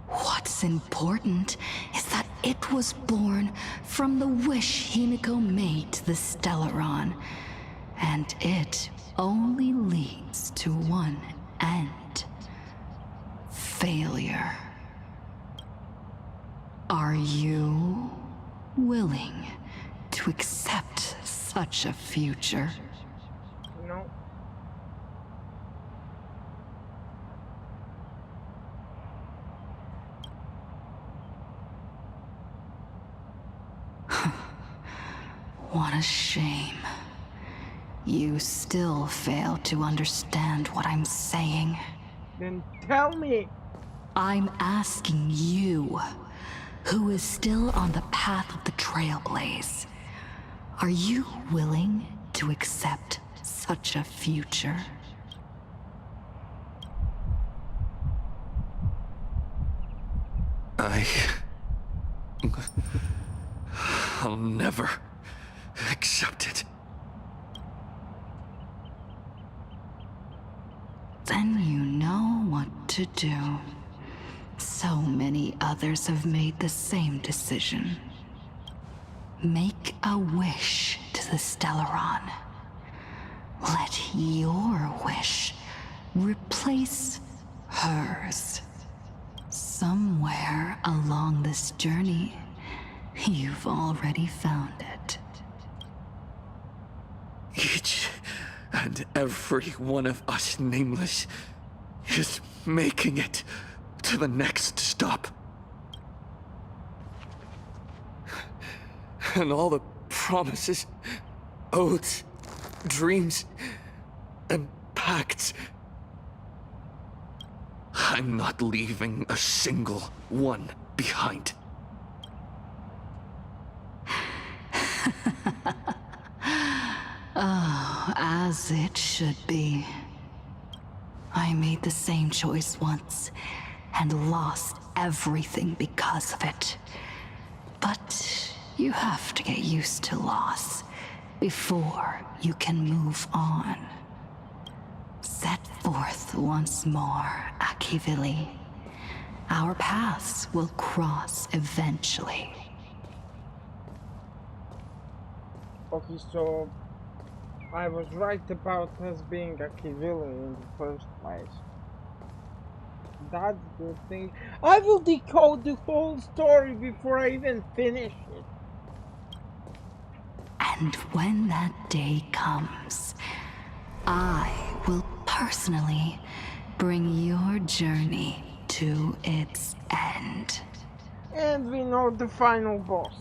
What's important is that it was born from the wish Himiko made to the Stellaron. And it only leads to one end. Failure. Are you willing to accept such a future? No. What a shame. You still fail to understand what I'm saying. Then tell me. I'm asking you, who is still on the path of the Trailblaze. Are you willing to accept such a future? I'll never accept it. Then you know what to do. So many others have made the same decision. Make a wish to the Stellaron. Let your wish replace hers. Somewhere along this journey, you've already found it. Each and every one of us nameless is making it to the next stop. And all the promises, oaths, dreams, and pacts. I'm not leaving a single one behind. Oh, as it should be. I made the same choice once, and lost everything because of it. But you have to get used to loss before you can move on. Set forth once more, Akivili. Our paths will cross eventually. Okay, so I was right about us being a Kivili in the first place. That's the thing. I will decode the whole story before I even finish it. And when that day comes, I will personally bring your journey to its end. And we know the final boss.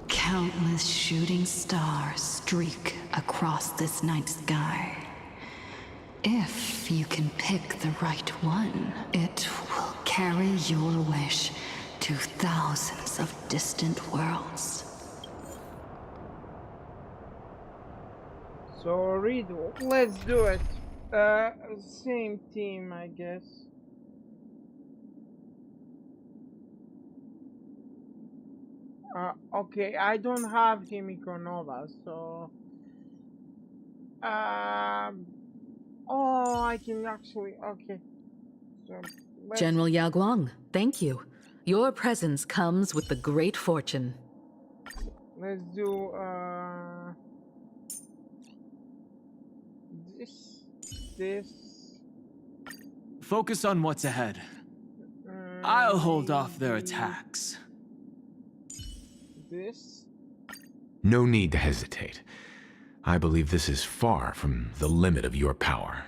Countless shooting stars streak across this night sky. If you can pick the right one, it will carry your wish to thousands of distant worlds. So Riddle, let's do it. Same team, I guess. Okay, I don't have Himiko Nova, so... oh, I can actually... Okay. So, General Yao Guang, thank you. Your presence comes with the great fortune. let's do, this... Focus on what's ahead. I'll hold off their attacks. This? No need to hesitate. I believe this is far from the limit of your power.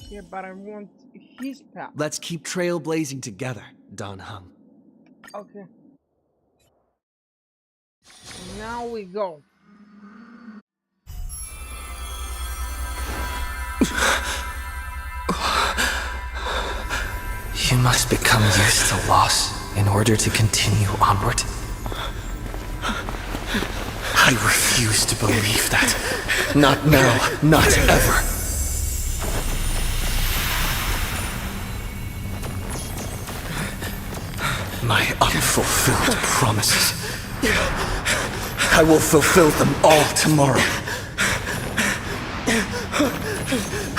Yeah, but I want his power. Let's keep trailblazing together, Dan Heng. Okay. Now we go. You must become used to loss in order to continue onward. I refuse to believe that. Not now, not ever. My unfulfilled promises. I will fulfill them all tomorrow.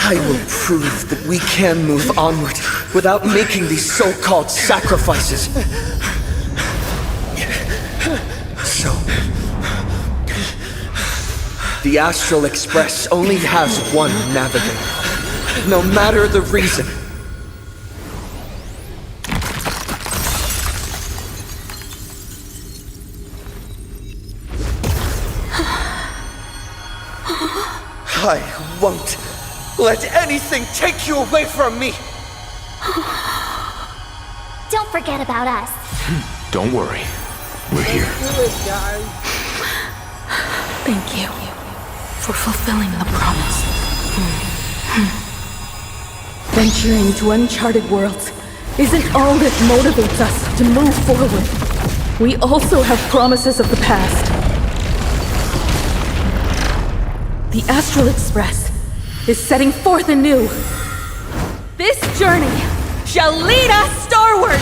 I will prove that we can move onward without making these so-called sacrifices. So, the Astral Express only has one navigator, no matter the reason. I won't let anything take you away from me! Don't forget about us. Don't worry. We're here. Do it, guys. Thank you for fulfilling the promise. Venturing to uncharted worlds isn't all that motivates us to move forward. We also have promises of the past. The Astral Express is setting forth anew. This journey shall lead us starward!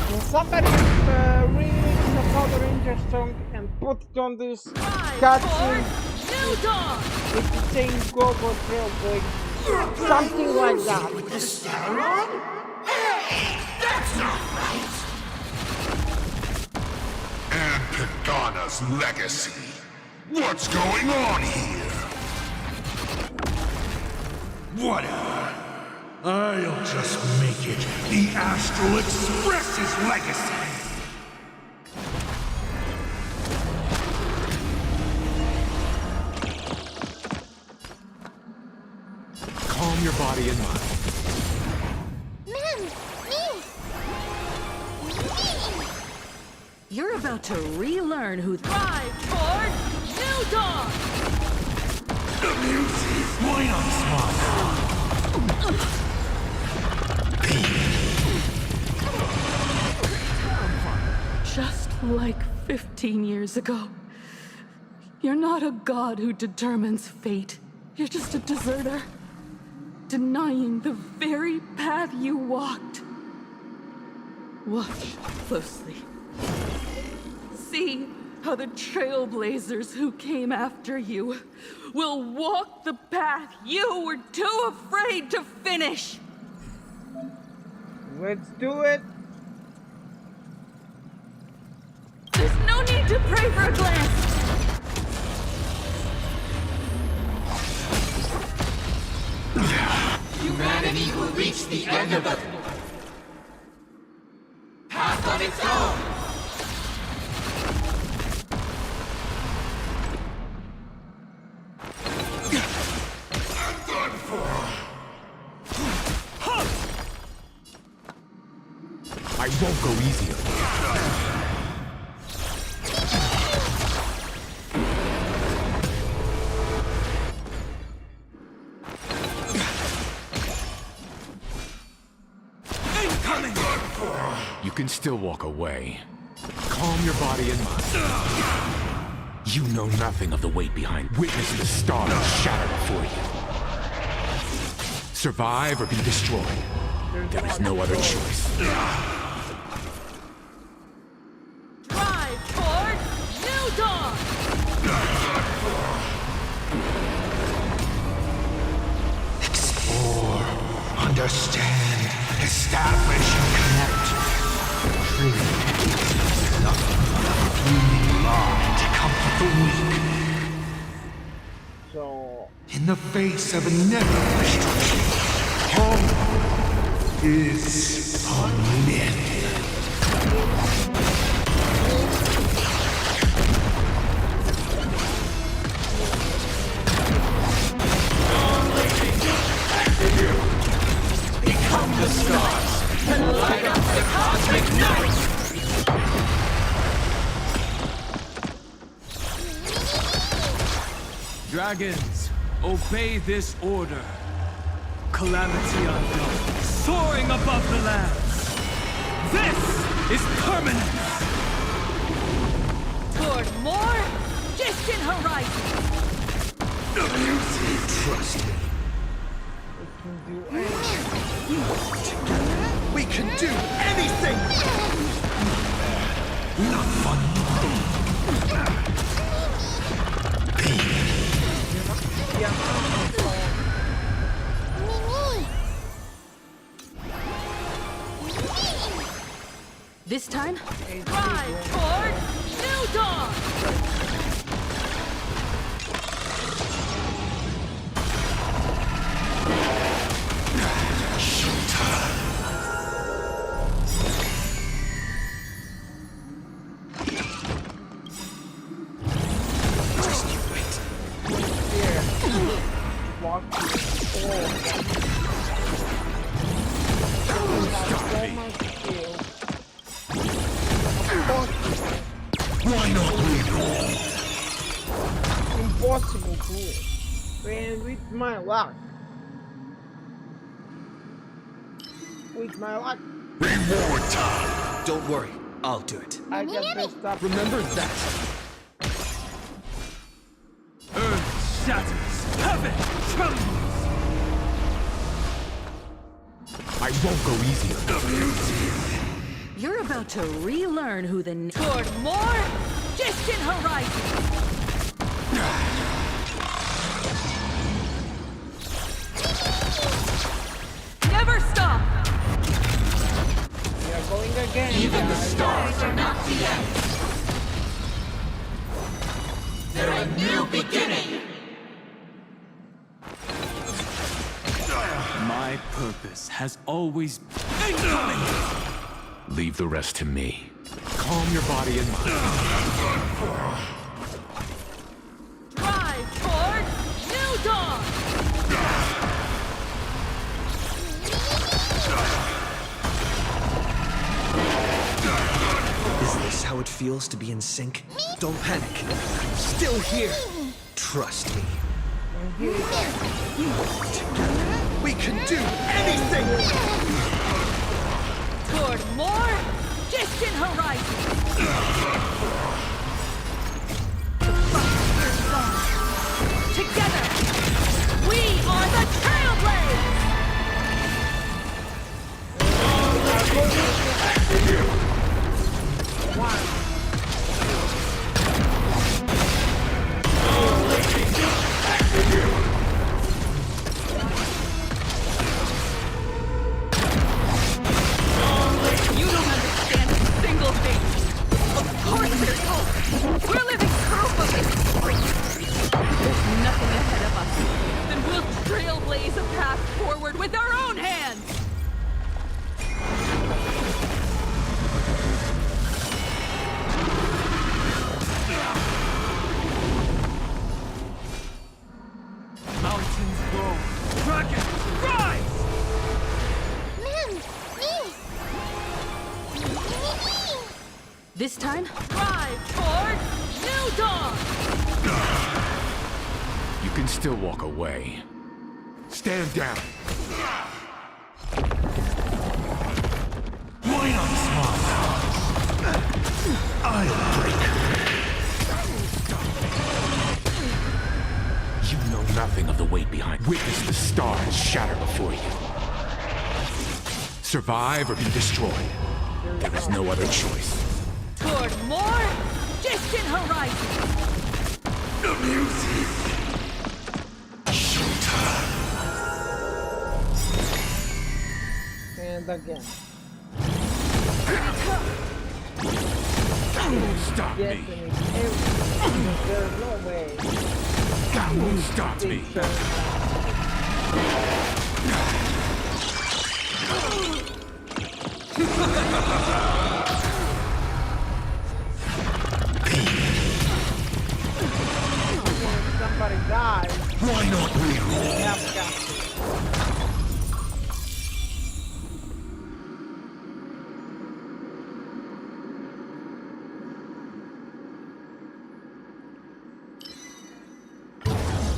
Can somebody remix the Power Ranger song and put it on this cutscene with the same Go-Go Trailblazer? Something like that. With the star on? Hey, that's not right! And Pagana's legacy. What's going on here? Whatever. I'll just make it the Astral Express's legacy. Calm your body and mind. You're about to relearn who thrive toward New Dawn! The music. Why not smile? Just like 15 years ago. You're not a god who determines fate. You're just a deserter, denying the very path you walked. Watch closely. See how the Trailblazers who came after you will walk the path you were too afraid to finish. Let's do it. There's no need to pray for a glance. Humanity will reach the end of the path on its own. I'm done for. I won't go easier. You can still walk away. Calm your body and mind. You know nothing of the weight behind. Witness the stars shatter before you. Survive or be destroyed. There is no other choice. Drive toward New Dawn! Explore, understand, establish, and connect. Truly, nothing but a fleeting lie to comfort the weak. So, in the face of inevitable destruction, hope is a myth. Become the stars and light up the cosmic night! Dragons, obey this order. Calamity unknown, soaring above the lands. This is permanence! Toward more distant horizons! Trust me. We can do anything! Not fun. This time, drive toward New Dawn! Why not leave all? Impossible to it. And with my luck. With my luck. Reward time! Don't worry, I'll do it. I got messed up. Remember that. Earth shatters, heaven trembles. I won't go easier. You're about to relearn who the toward more distant horizons. Never stop. We are going again. Even the stars are not the end. They're a new beginning. My purpose has always been coming. Leave the rest to me. Calm your body and mind. Drive toward New Dawn! Is this how it feels to be in sync? Don't panic. I'm still here. Trust me. We can do anything! Toward more distant horizons! The frontier is on. Together, we are the Trailblazers! time, drive toward New Dawn! You can still walk away. Stand down. Why not smile? I'll break. You know nothing of the weight behind. Witness the stars shatter before you. Survive or be destroyed. There is no other choice. Toward more distant horizons! The music! Showtime! And again. That won't stop me. There's no way. That won't stop me. Somebody dies. Why not reroll? Have got to.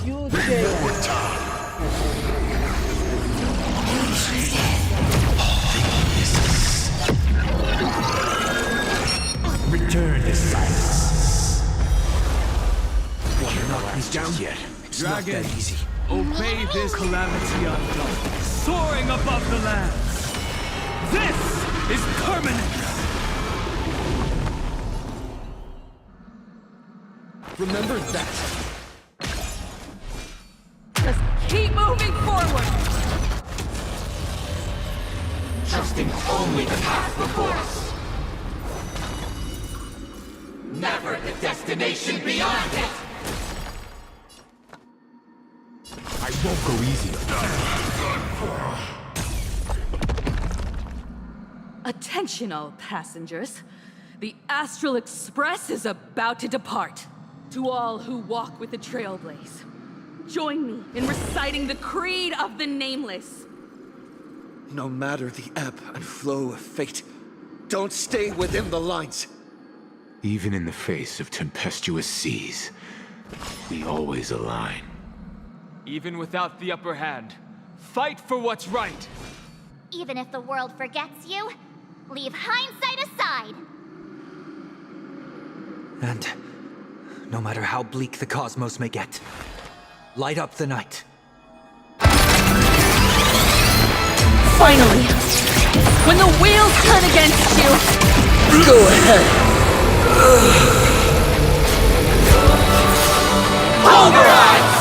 You Return to silence. Wanna knock me down yet? It's not that easy. Obey this calamity undone, soaring above the lands. This is permanent. Remember that. Just keep moving forward! Trusting only the path before us. Never the destination beyond it! I won't go easy. Attention all passengers. The Astral Express is about to depart. To all who walk with the Trailblaze, join me in reciting the Creed of the Nameless. No matter the ebb and flow of fate, don't stay within the lines. Even in the face of tempestuous seas, we always align. Even without the upper hand, fight for what's right. Even if the world forgets you, leave hindsight aside. And no matter how bleak the cosmos may get, light up the night. Finally! When the wheels turn against you, go ahead! Pulverize!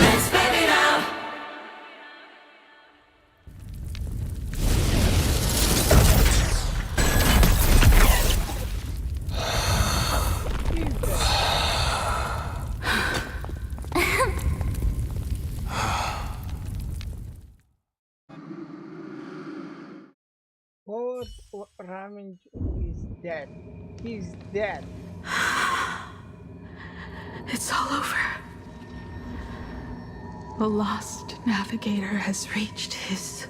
Let's spin it out! What Ravages is dead. He's dead. it's all over. The lost navigator has reached his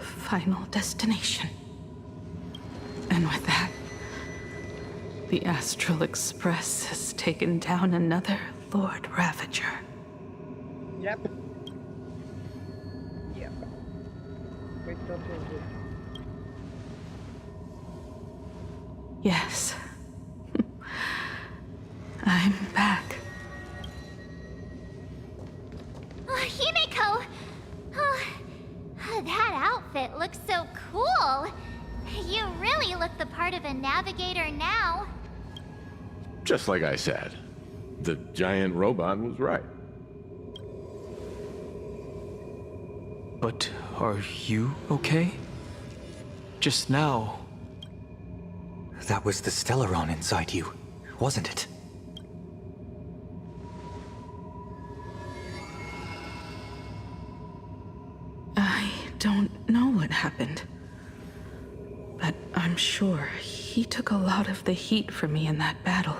final destination. And with that, the Astral Express has taken down another Lord Ravager. Yep. Yep. Wait, don't do it. Yes. I'm back. Himiko! Oh, that outfit looks so cool. You really look the part of a navigator now. Just like I said, the giant robot was right. But are you okay? Just now... That was the Stellaron inside you, wasn't it? I don't know what happened. But I'm sure he took a lot of the heat for me in that battle.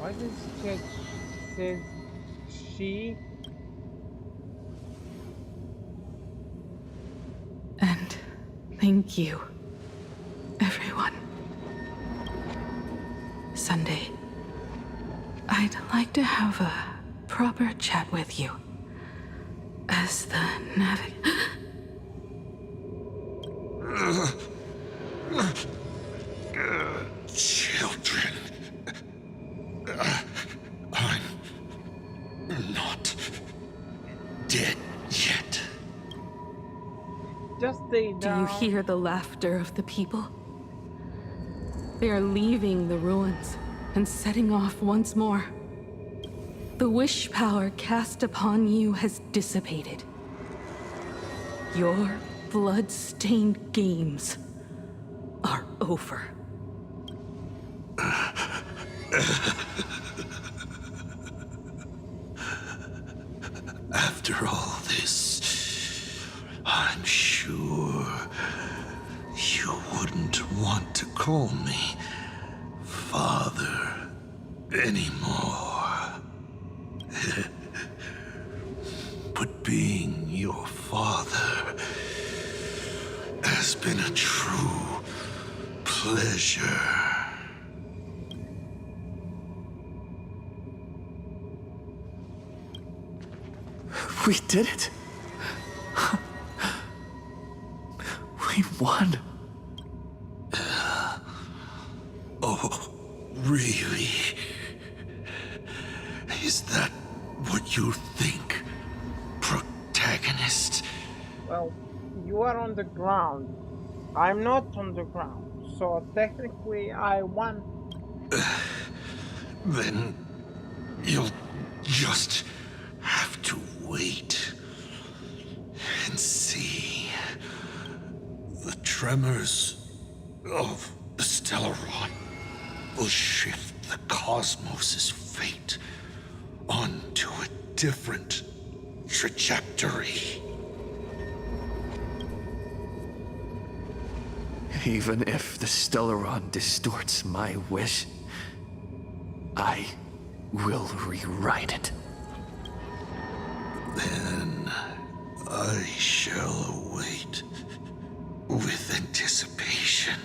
Why does it say she? And thank you, everyone. Sunday, I'd like to have a proper chat with you. As the Children. I'm not dead yet. Just stay Do down. you hear the laughter of the people? They are leaving the ruins and setting off once more. The wish power cast upon you has dissipated. Your blood-stained games are over. After all this, I'm sure you wouldn't want to call me Father anymore. But being your father has been a true pleasure. We did it! We won! Oh, really? Is that what you think, protagonist? Well, you are on the ground. I'm not on the ground, so technically I won. Then you'll just have to wait and see. The tremors of the Stellaron will shift the cosmos's fate onto a different trajectory. Even if the Stellaron distorts my wish, I will rewrite it. Then I shall await with anticipation.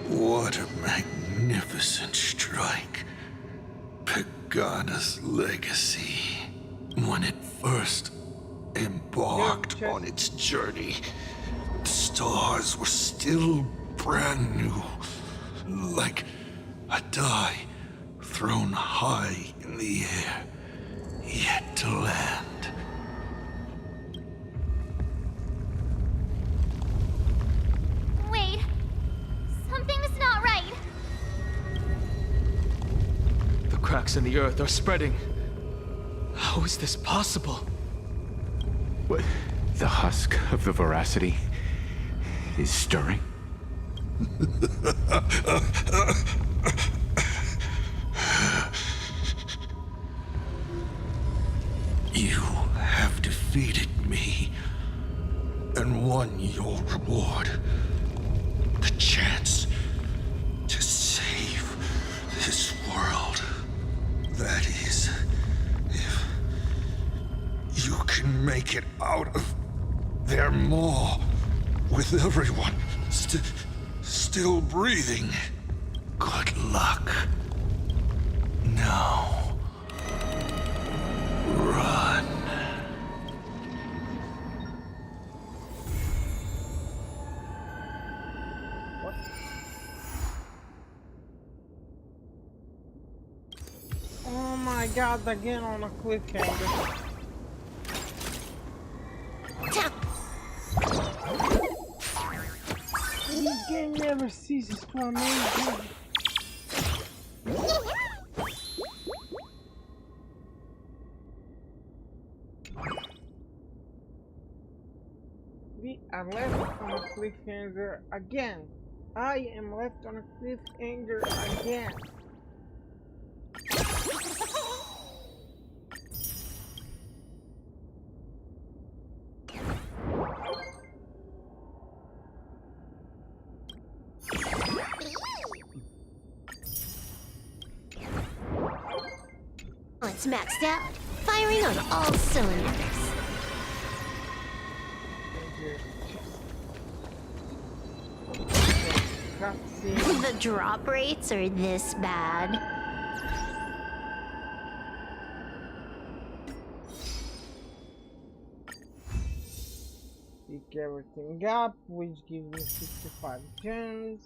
What a magnificent strike. Pagana's legacy. When it first embarked on its journey, the stars were still brand new. Like a die thrown high in the air, yet to land. Wait. Something's not right. The cracks in the earth are spreading. How is this possible? What? The husk of the veracity is stirring? You have defeated me and won your reward. The chance to save this world. That is, if you can make it out of there more with everyone still breathing. Good luck. Now, run. Oh my god, again on a cliffhanger. This game never ceases to amaze me. We are left on a cliffhanger again. I am left on a cliffhanger again. It's maxed out, firing on all cylinders. The drop rates are this bad. Pick everything up, which gives me 65 gems.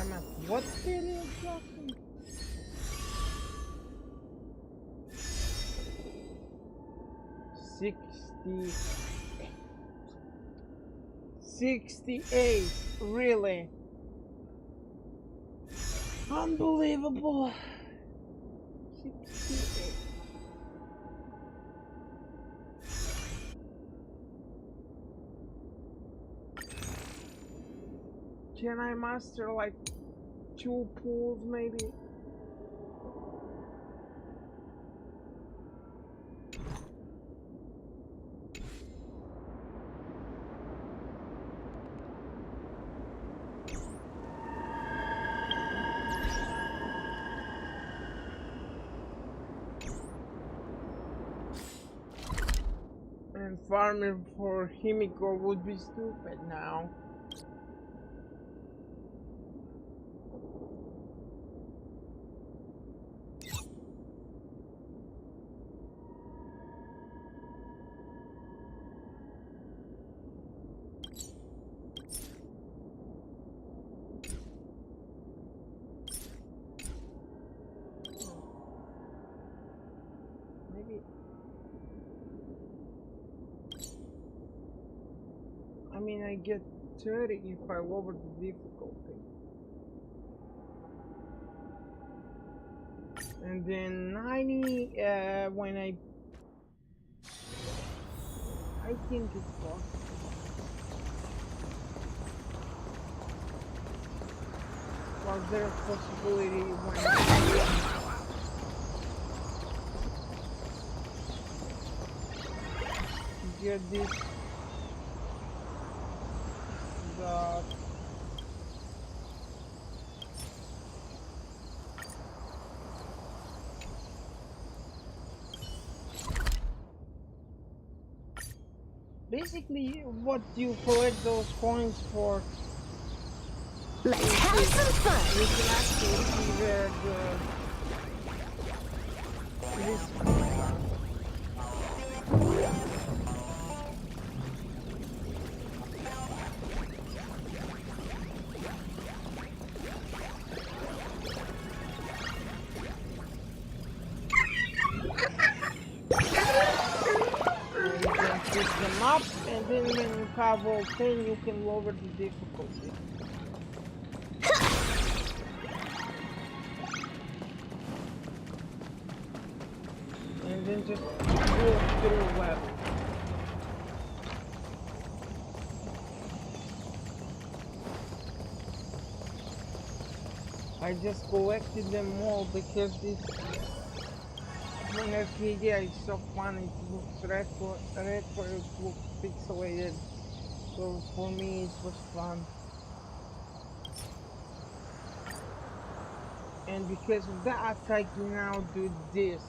I'm at what period exactly? 68, really? Unbelievable. 68. Can I master like 2 pools maybe? And farming for Himiko would be stupid now. I mean, I get 30 if I lower the difficulty. And then 90 when I think it's possible. Was there a possibility when get this basically what you collect those coins for Let's have some fun. We can actually see where this pick them up, and then when you have all 10 you can lower the difficulty. And then just go through a web. I just collected them all because this Arcadia is so fun. It looks retro, it looks pixelated. So for me it was fun. And because of that I can now do this.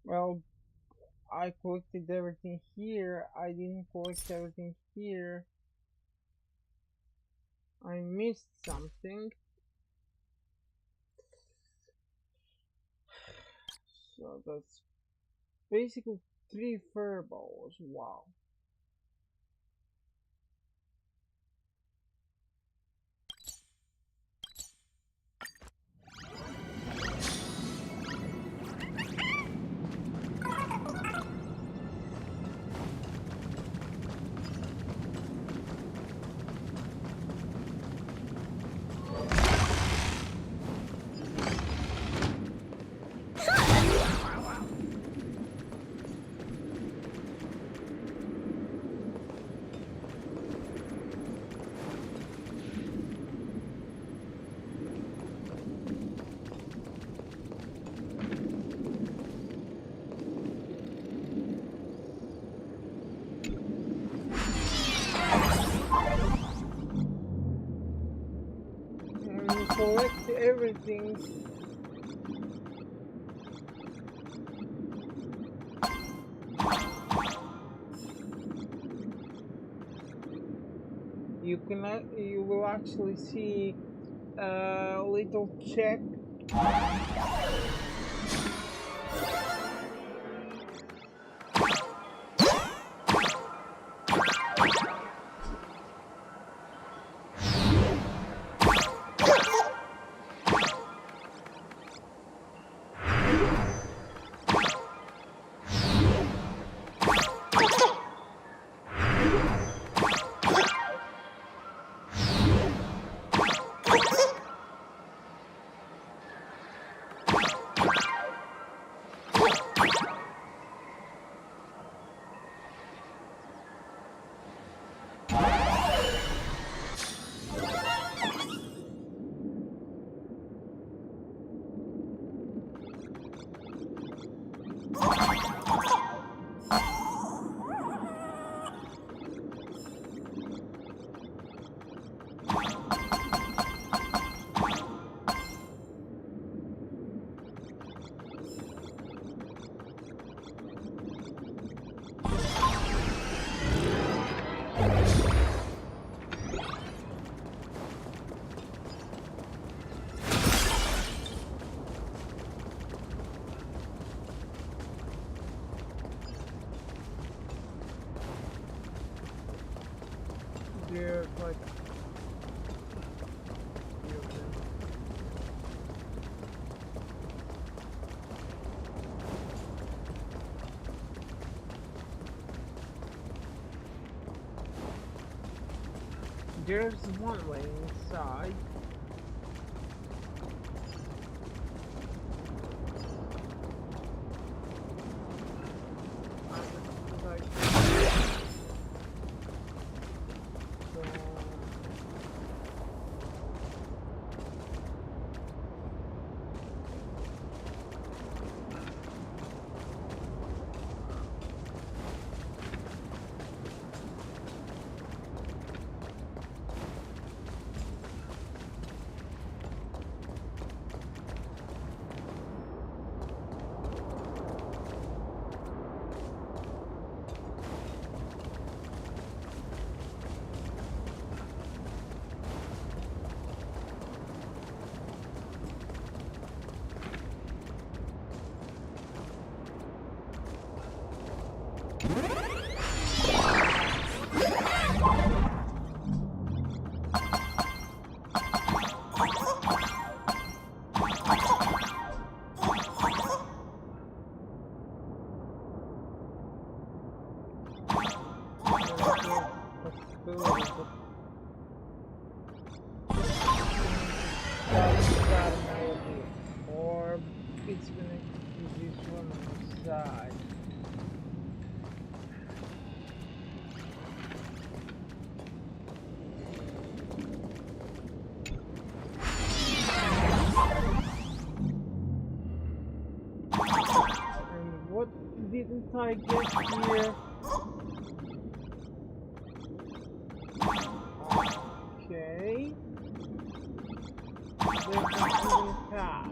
Well, I collected everything here. I didn't collect everything here. I missed something. So that's basically 3 furballs. Wow. Collect everything. You will actually see a little check. There's like there's one way inside. Or it's gonna be this one on the side. And what didn't I get here? Okay. There's a hidden path.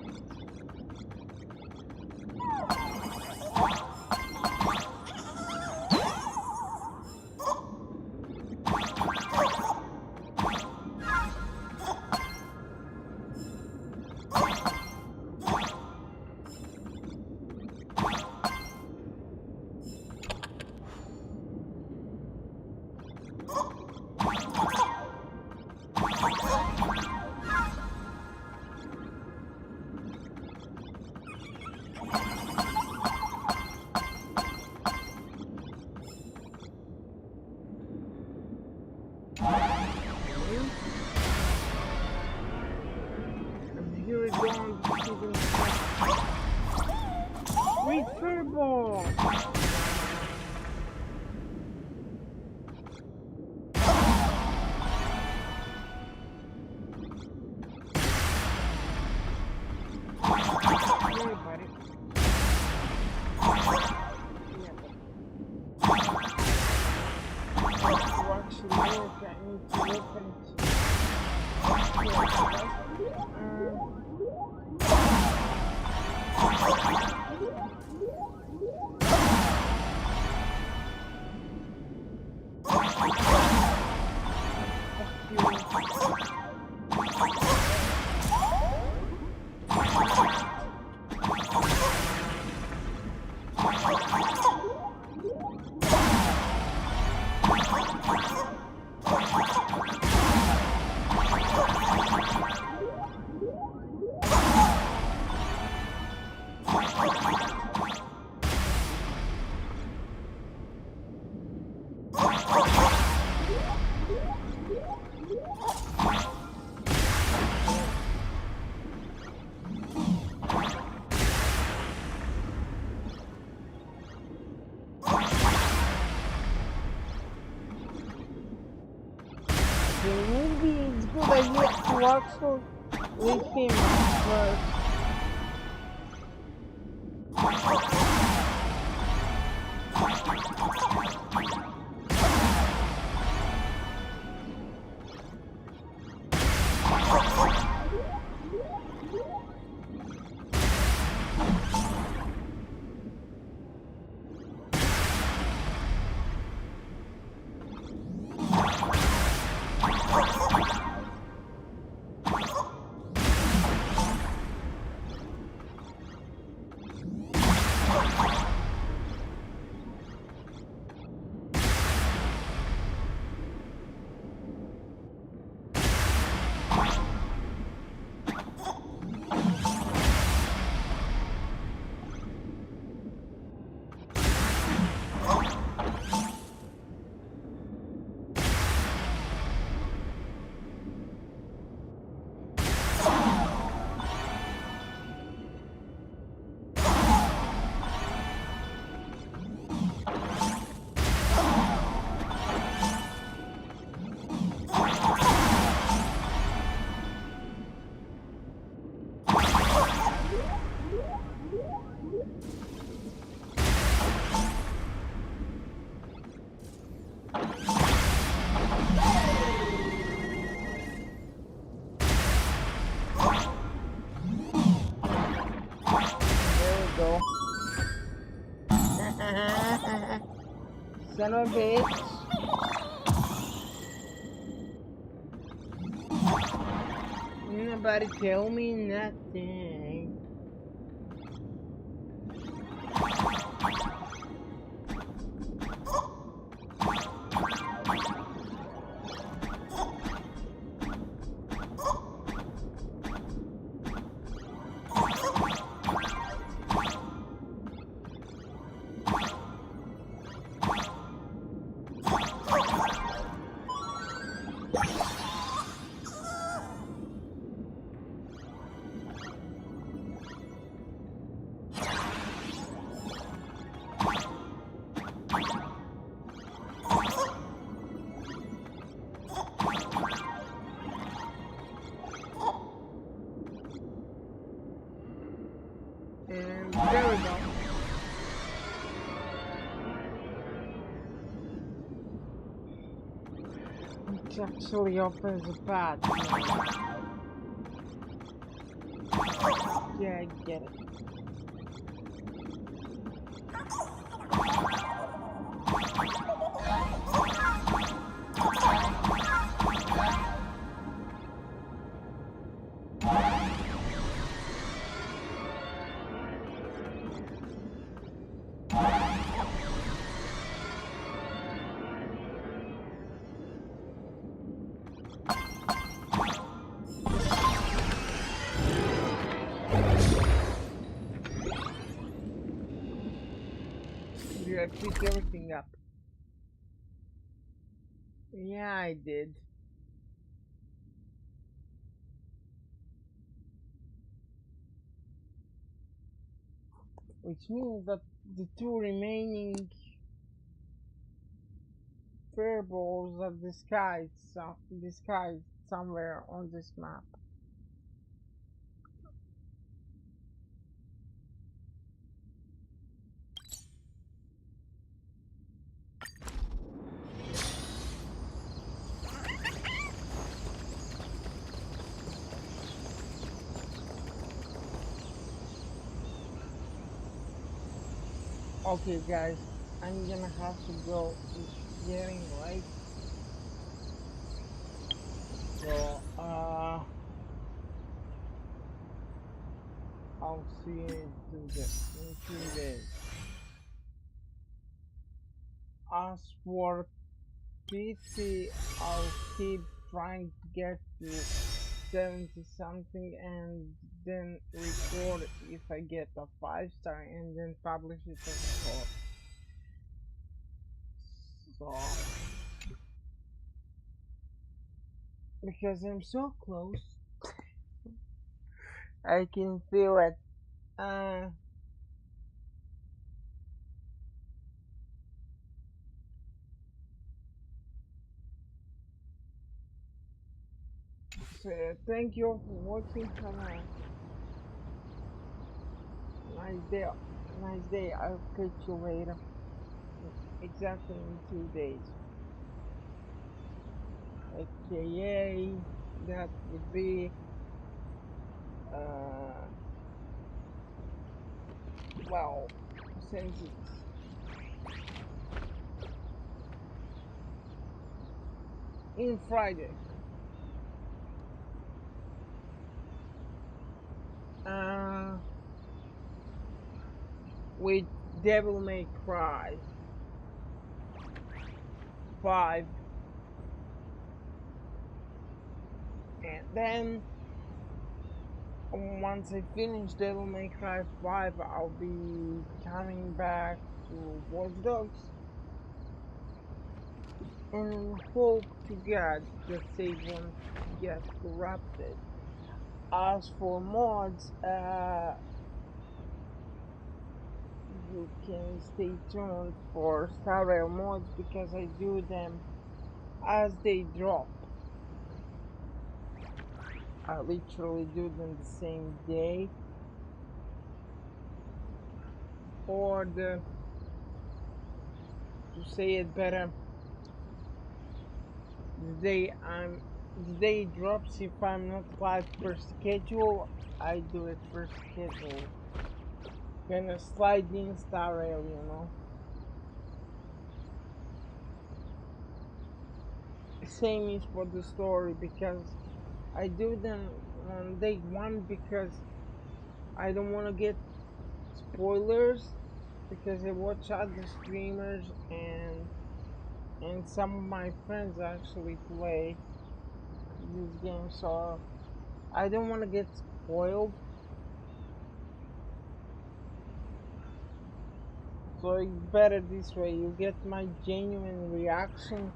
Wait, turbo! Maybe it's good idea to walk with him first. Son of a bitch. Nobody tell me nothing. And there we go. It actually opens a path. Yeah, I get it. I picked everything up. Yeah, I did. Which means that the two remaining fireballs are disguised somewhere on this map. Okay guys, I'm gonna have to go. It's getting late. So I'll see you in 2 days. As for PT, I'll keep trying to get to 70 something and then record if I get a 5-star and then publish it as a code. So because I'm so close, I can feel it. So thank you all for watching. Have a nice day. Nice day. I'll catch you later. Exactly in 2 days. AKA that would be well, since it's in Friday. With Devil May Cry 5, and then once I finish Devil May Cry 5, I'll be coming back to Watch Dogs and hope to God the save won't get corrupted. As for mods, you can stay tuned for Star Rail mods because I do them as they drop. I literally do them the same day, or to say it better, the day it drops. If I'm not live per schedule, I do it per schedule. Gonna slide in Star Rail, you know. same is for the story, because I do them on day one because I don't want to get spoilers, because I watch other streamers and some of my friends actually play this game, so I don't want to get spoiled. So it's better this way, you get my genuine reaction.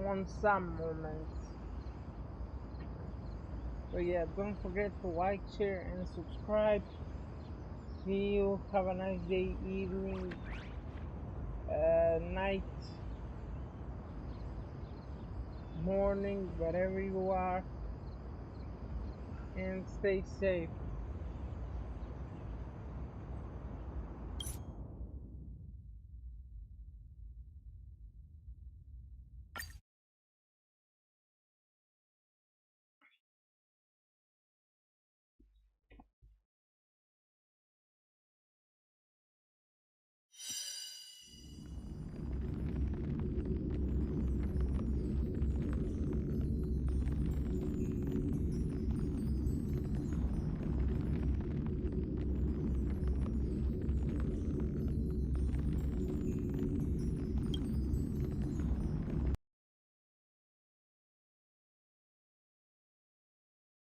On some moments. So yeah, don't forget to like, share, and subscribe. See you. Have a nice day, evening, night, morning, wherever you are. And stay safe.